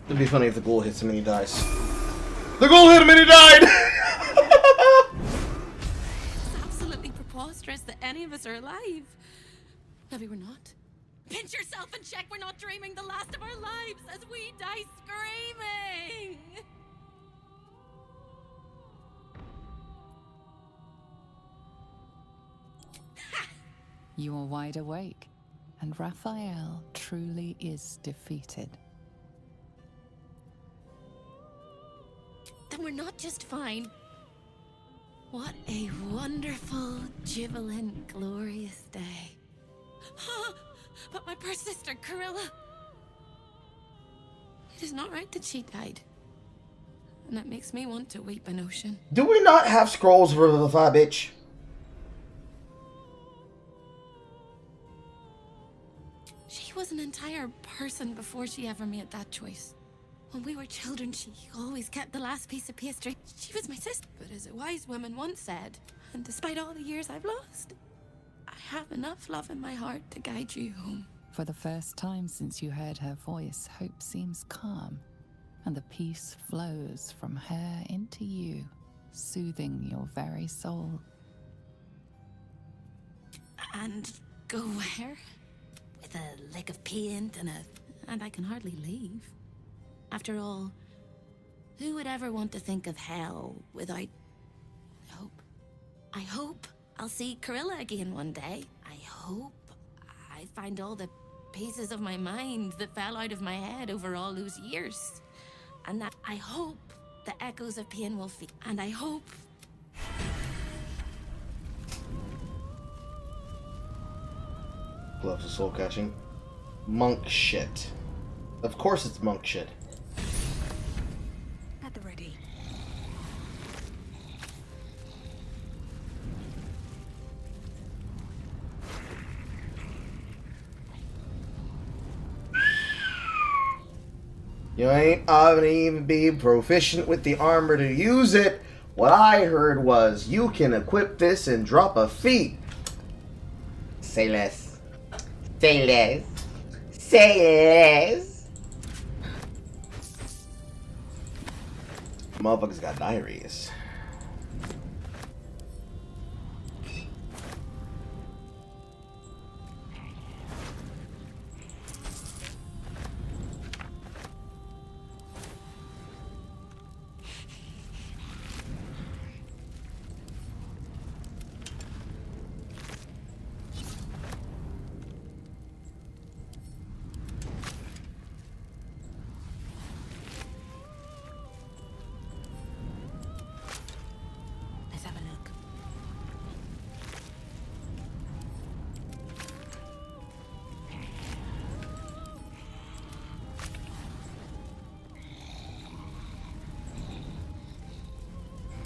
It'd be funny if the ghoul hits him and he dies. The ghoul hit him and he died! It's absolutely preposterous that any of us are alive. Maybe we're not. Pinch yourself and check we're not dreaming the last of our lives as we die screaming! You are wide awake, and Raphael truly is defeated. Then we're not just fine. What a wonderful, jubilant, glorious day. But my poor sister, Carilla. It is not right that she died. And that makes me want to weep an ocean. Do we not have scrolls for the fire, bitch? She was an entire person before she ever made that choice. When we were children, she always kept the last piece of pastry. She was my sister. But as a wise woman once said, and despite all the years I've lost, I have enough love in my heart to guide you home. For the first time since you heard her voice, hope seems calm, and the peace flows from her into you, soothing your very soul. And go where? With a lick of paint and I can hardly leave. After all, who would ever want to think of hell without hope? I hope I'll see Carilla again one day. I hope I find all the pieces of my mind that fell out of my head over all those years. And that I hope the echoes of pain will feel. And I hope. Gloves of soul catching. Monk shit. Of course it's monk shit. At the ready. You ain't gonna even be proficient with the armor to use it. What I heard was you can equip this and drop a feat. Say less. Say less. Say less. Motherfuckers got diaries. Let's have a look.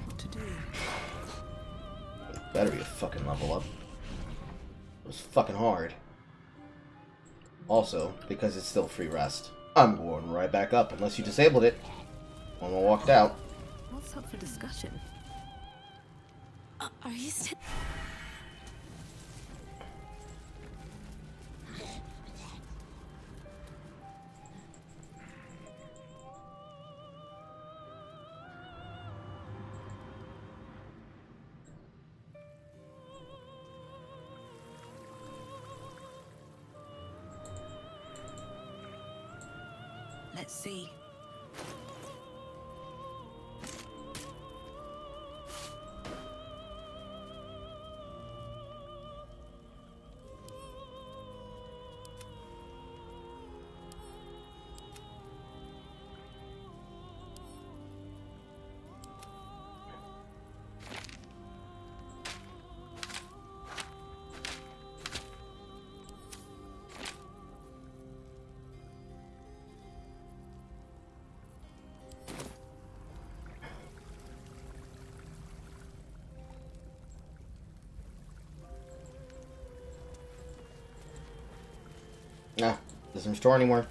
What to do? Better be a fucking level up. It was fucking hard. Also, because it's still free rest, I'm going right back up unless you disabled it when I walked out. What's up for discussion? Are you still? Let's see. Nah, doesn't restore anymore.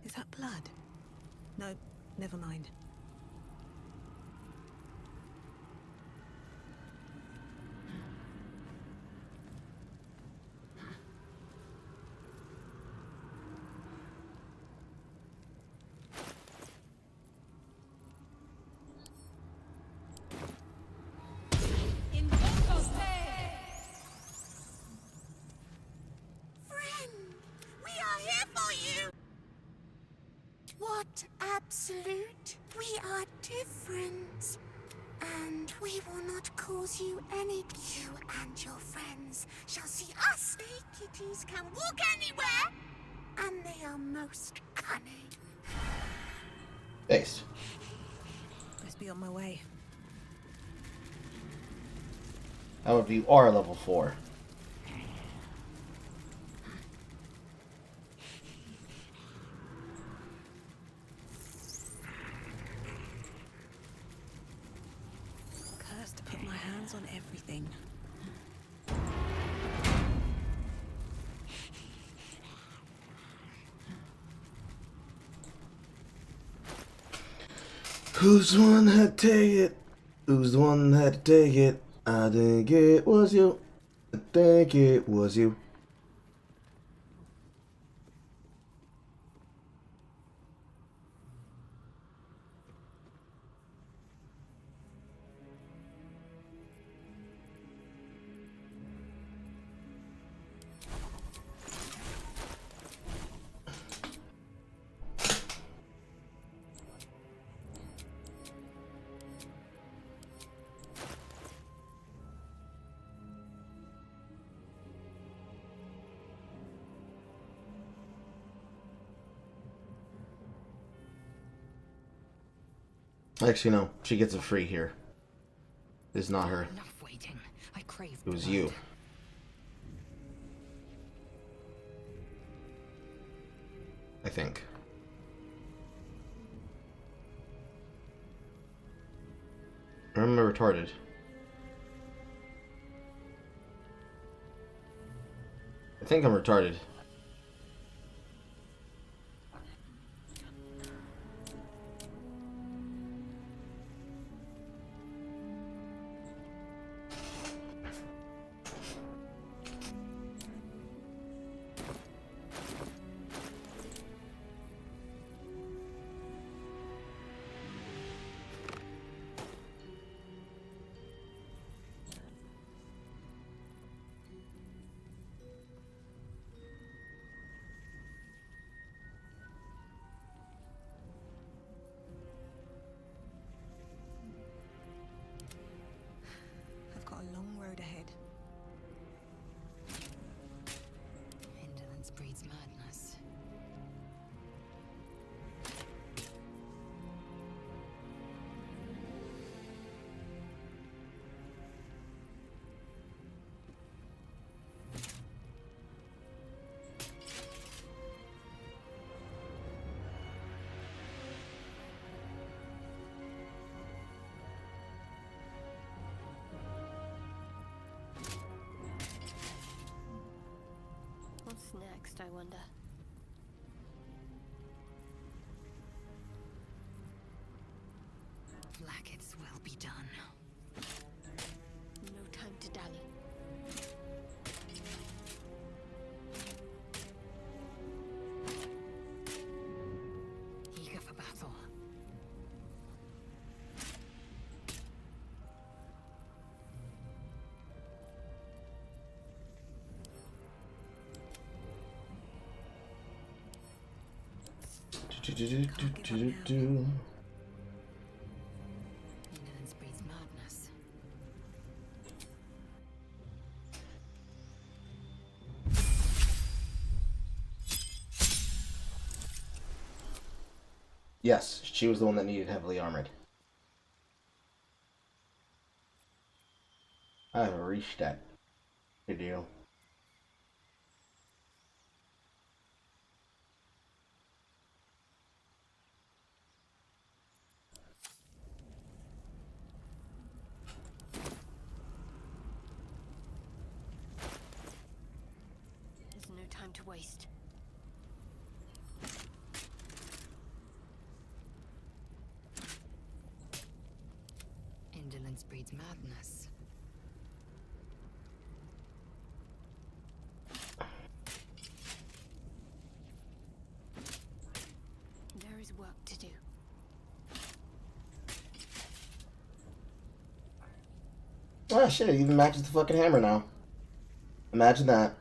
Is that blood? No, never mind. We are here for you! What absolute? We are different. And we will not cause you any. You and your friends shall see us. They kitties can walk anywhere, and they are most cunning. Based. Let's be on my way. However, you are level 4. Cursed to put my hands on everything. Who's the one that take it? Who's the one that take it? I think it was you. I think it was you. Actually, no. She gets it free here. It's not her. Enough waiting. I crave It was blood. you. I think. Or am I retarded? I think I'm retarded. I've got a long road ahead. Indolence breeds madness. What's next, I wonder? Blackets will be done. No time to dally. Eager for battle. Indolence breeds madness. Yes, she was the one that needed heavily armored. I have reached that. Good deal. There's no time to waste. Indolence breeds madness. There is work to do. Oh shit, it even matches the fucking hammer now. Imagine that.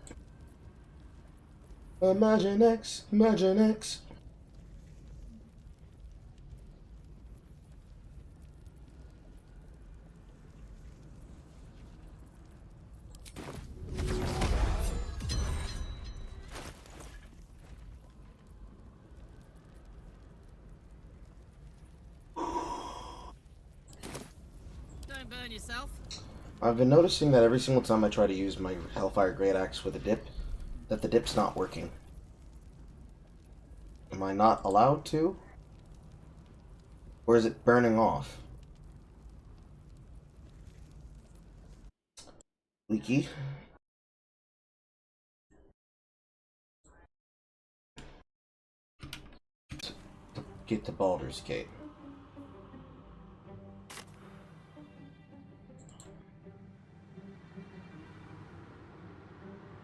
Imagine X, Imagine X. Don't burn yourself. I've been noticing that every single time I try to use my Hellfire Great Axe with a dip, that the dip's not working. Am I not allowed to? Or is it burning off? Leaky? Get to Baldur's Gate.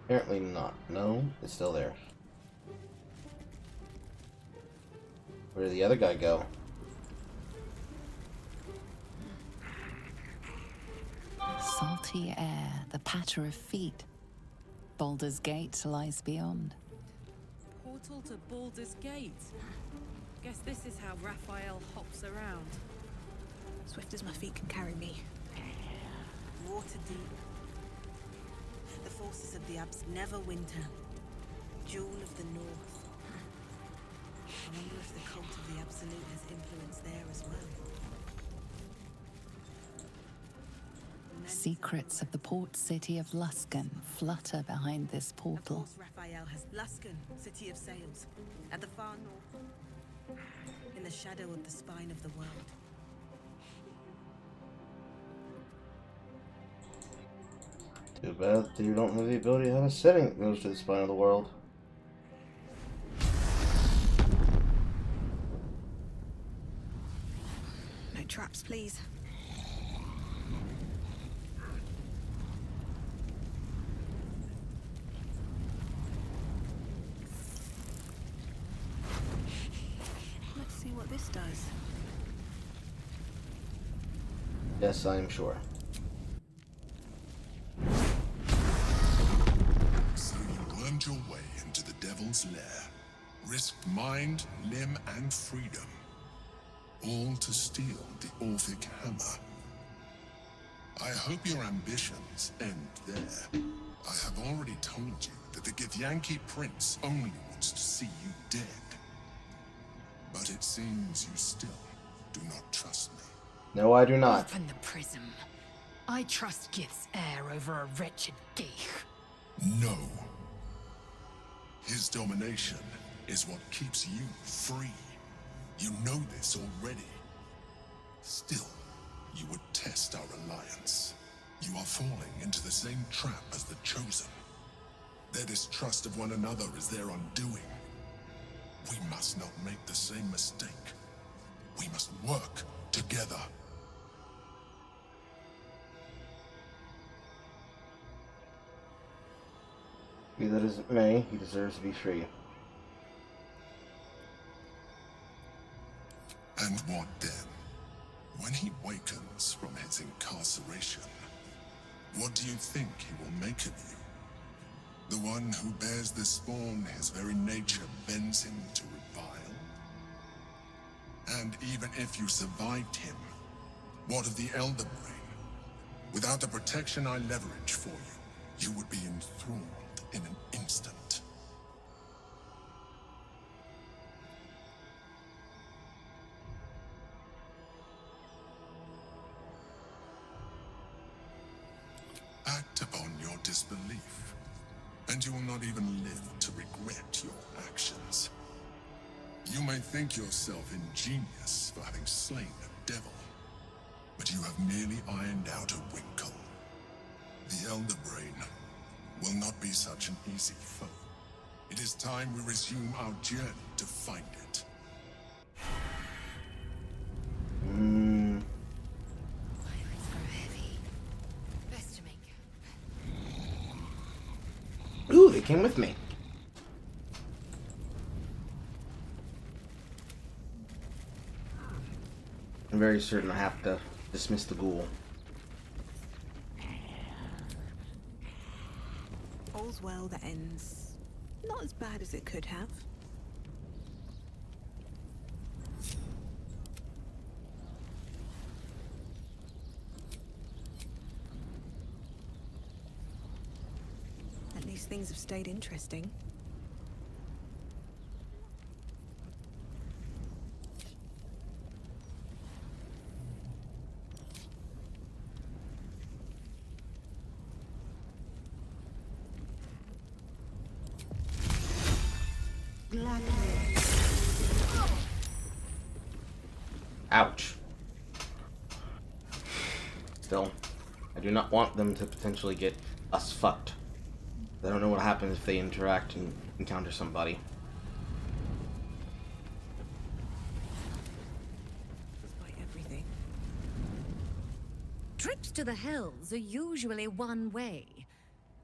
Apparently not. No, it's still there. Where did the other guy go? Salty air, the patter of feet. Baulder's Gate lies beyond. Portal to Baulder's Gate. Guess this is how Raphael hops around. Swift as my feet can carry me. Water deep. The forces of the Alps never winter. Jewel of the North. I wonder if the cult of the Absolute has influence there as well. Secrets of the port city of Luskan flutter behind this portal. Raphael has Luskan, city of sails, at the far north, in the shadow of the spine of the world. Too bad that you don't have the ability to have a setting that goes to the spine of the world. No traps, please. Let's see what this does. Yes, I am sure. So you wormed your way into the Devil's Lair, risked mind, limb, and freedom, all to steal the Orphic Hammer. I hope your ambitions end there. I have already told you that the Githyanki Prince only wants to see you dead. But it seems you still do not trust me. No, I do not. Open the prism. I trust Gith's heir over a wretched geich. No. His domination is what keeps you free. You know this already. Still, you would test our alliance. You are falling into the same trap as the Chosen. Their distrust of one another is their undoing. We must not make the same mistake. We must work together. Be that as it may, he deserves to be free. And what then? When he wakens from his incarceration, what do you think he will make of you? The one who bears the spawn his very nature bends him to revile? And even if you survived him, what of the Elder Brain? Without the protection I leverage for you, you would be enthralled in an instant. Act upon your disbelief, and you will not even live to regret your actions. You may think yourself ingenious for having slain a devil, but you have merely ironed out a wrinkle. The Elder Brain will not be such an easy foe. It is time we resume our journey to find it. Ooh, they came with me. I'm very certain I have to dismiss the ghoul. All's well that ends not as bad as it could have. At least things have stayed interesting. Ouch. Still, I do not want them to potentially get us fucked. I don't know what happens if they interact and encounter somebody. Despite everything. Trips to the Hells are usually one way.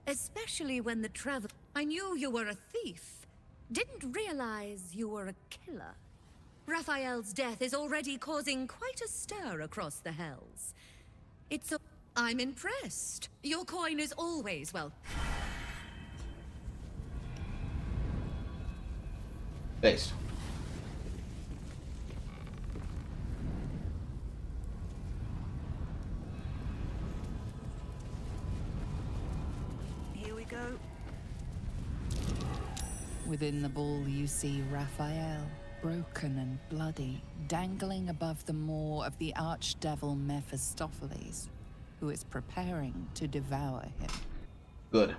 Especially when the travel... I knew you were a thief. Didn't realize you were a killer. Raphael's death is already causing quite a stir across the Hells. I'm impressed. Your coin is always well. Based. Here we go. Within the ball you see Raphael, broken and bloody, dangling above the maw of the archdevil Mephistopheles. who is preparing to devour him. Good.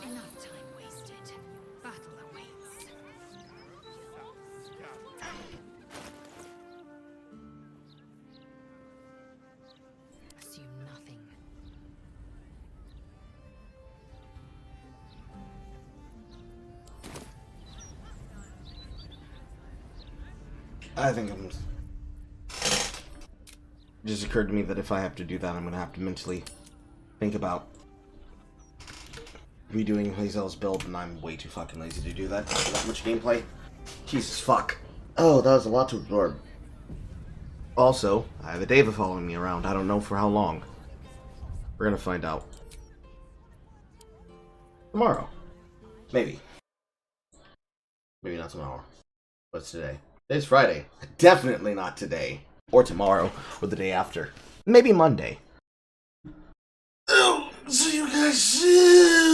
Enough time wasted. Battle awaits. Assume nothing. I think I'm... It just occurred to me that if I have to do that, I'm gonna have to mentally think about redoing Hazel's build, and I'm way too fucking lazy to do that after that much gameplay. Jesus fuck. Oh, that was a lot to absorb. Also, I have a Deva following me around. I don't know for how long. We're gonna find out. Tomorrow. Maybe. Maybe not tomorrow. What's today? Today's Friday. Definitely not today. Or tomorrow. Or the day after. Maybe Monday. Oh, see you guys soon.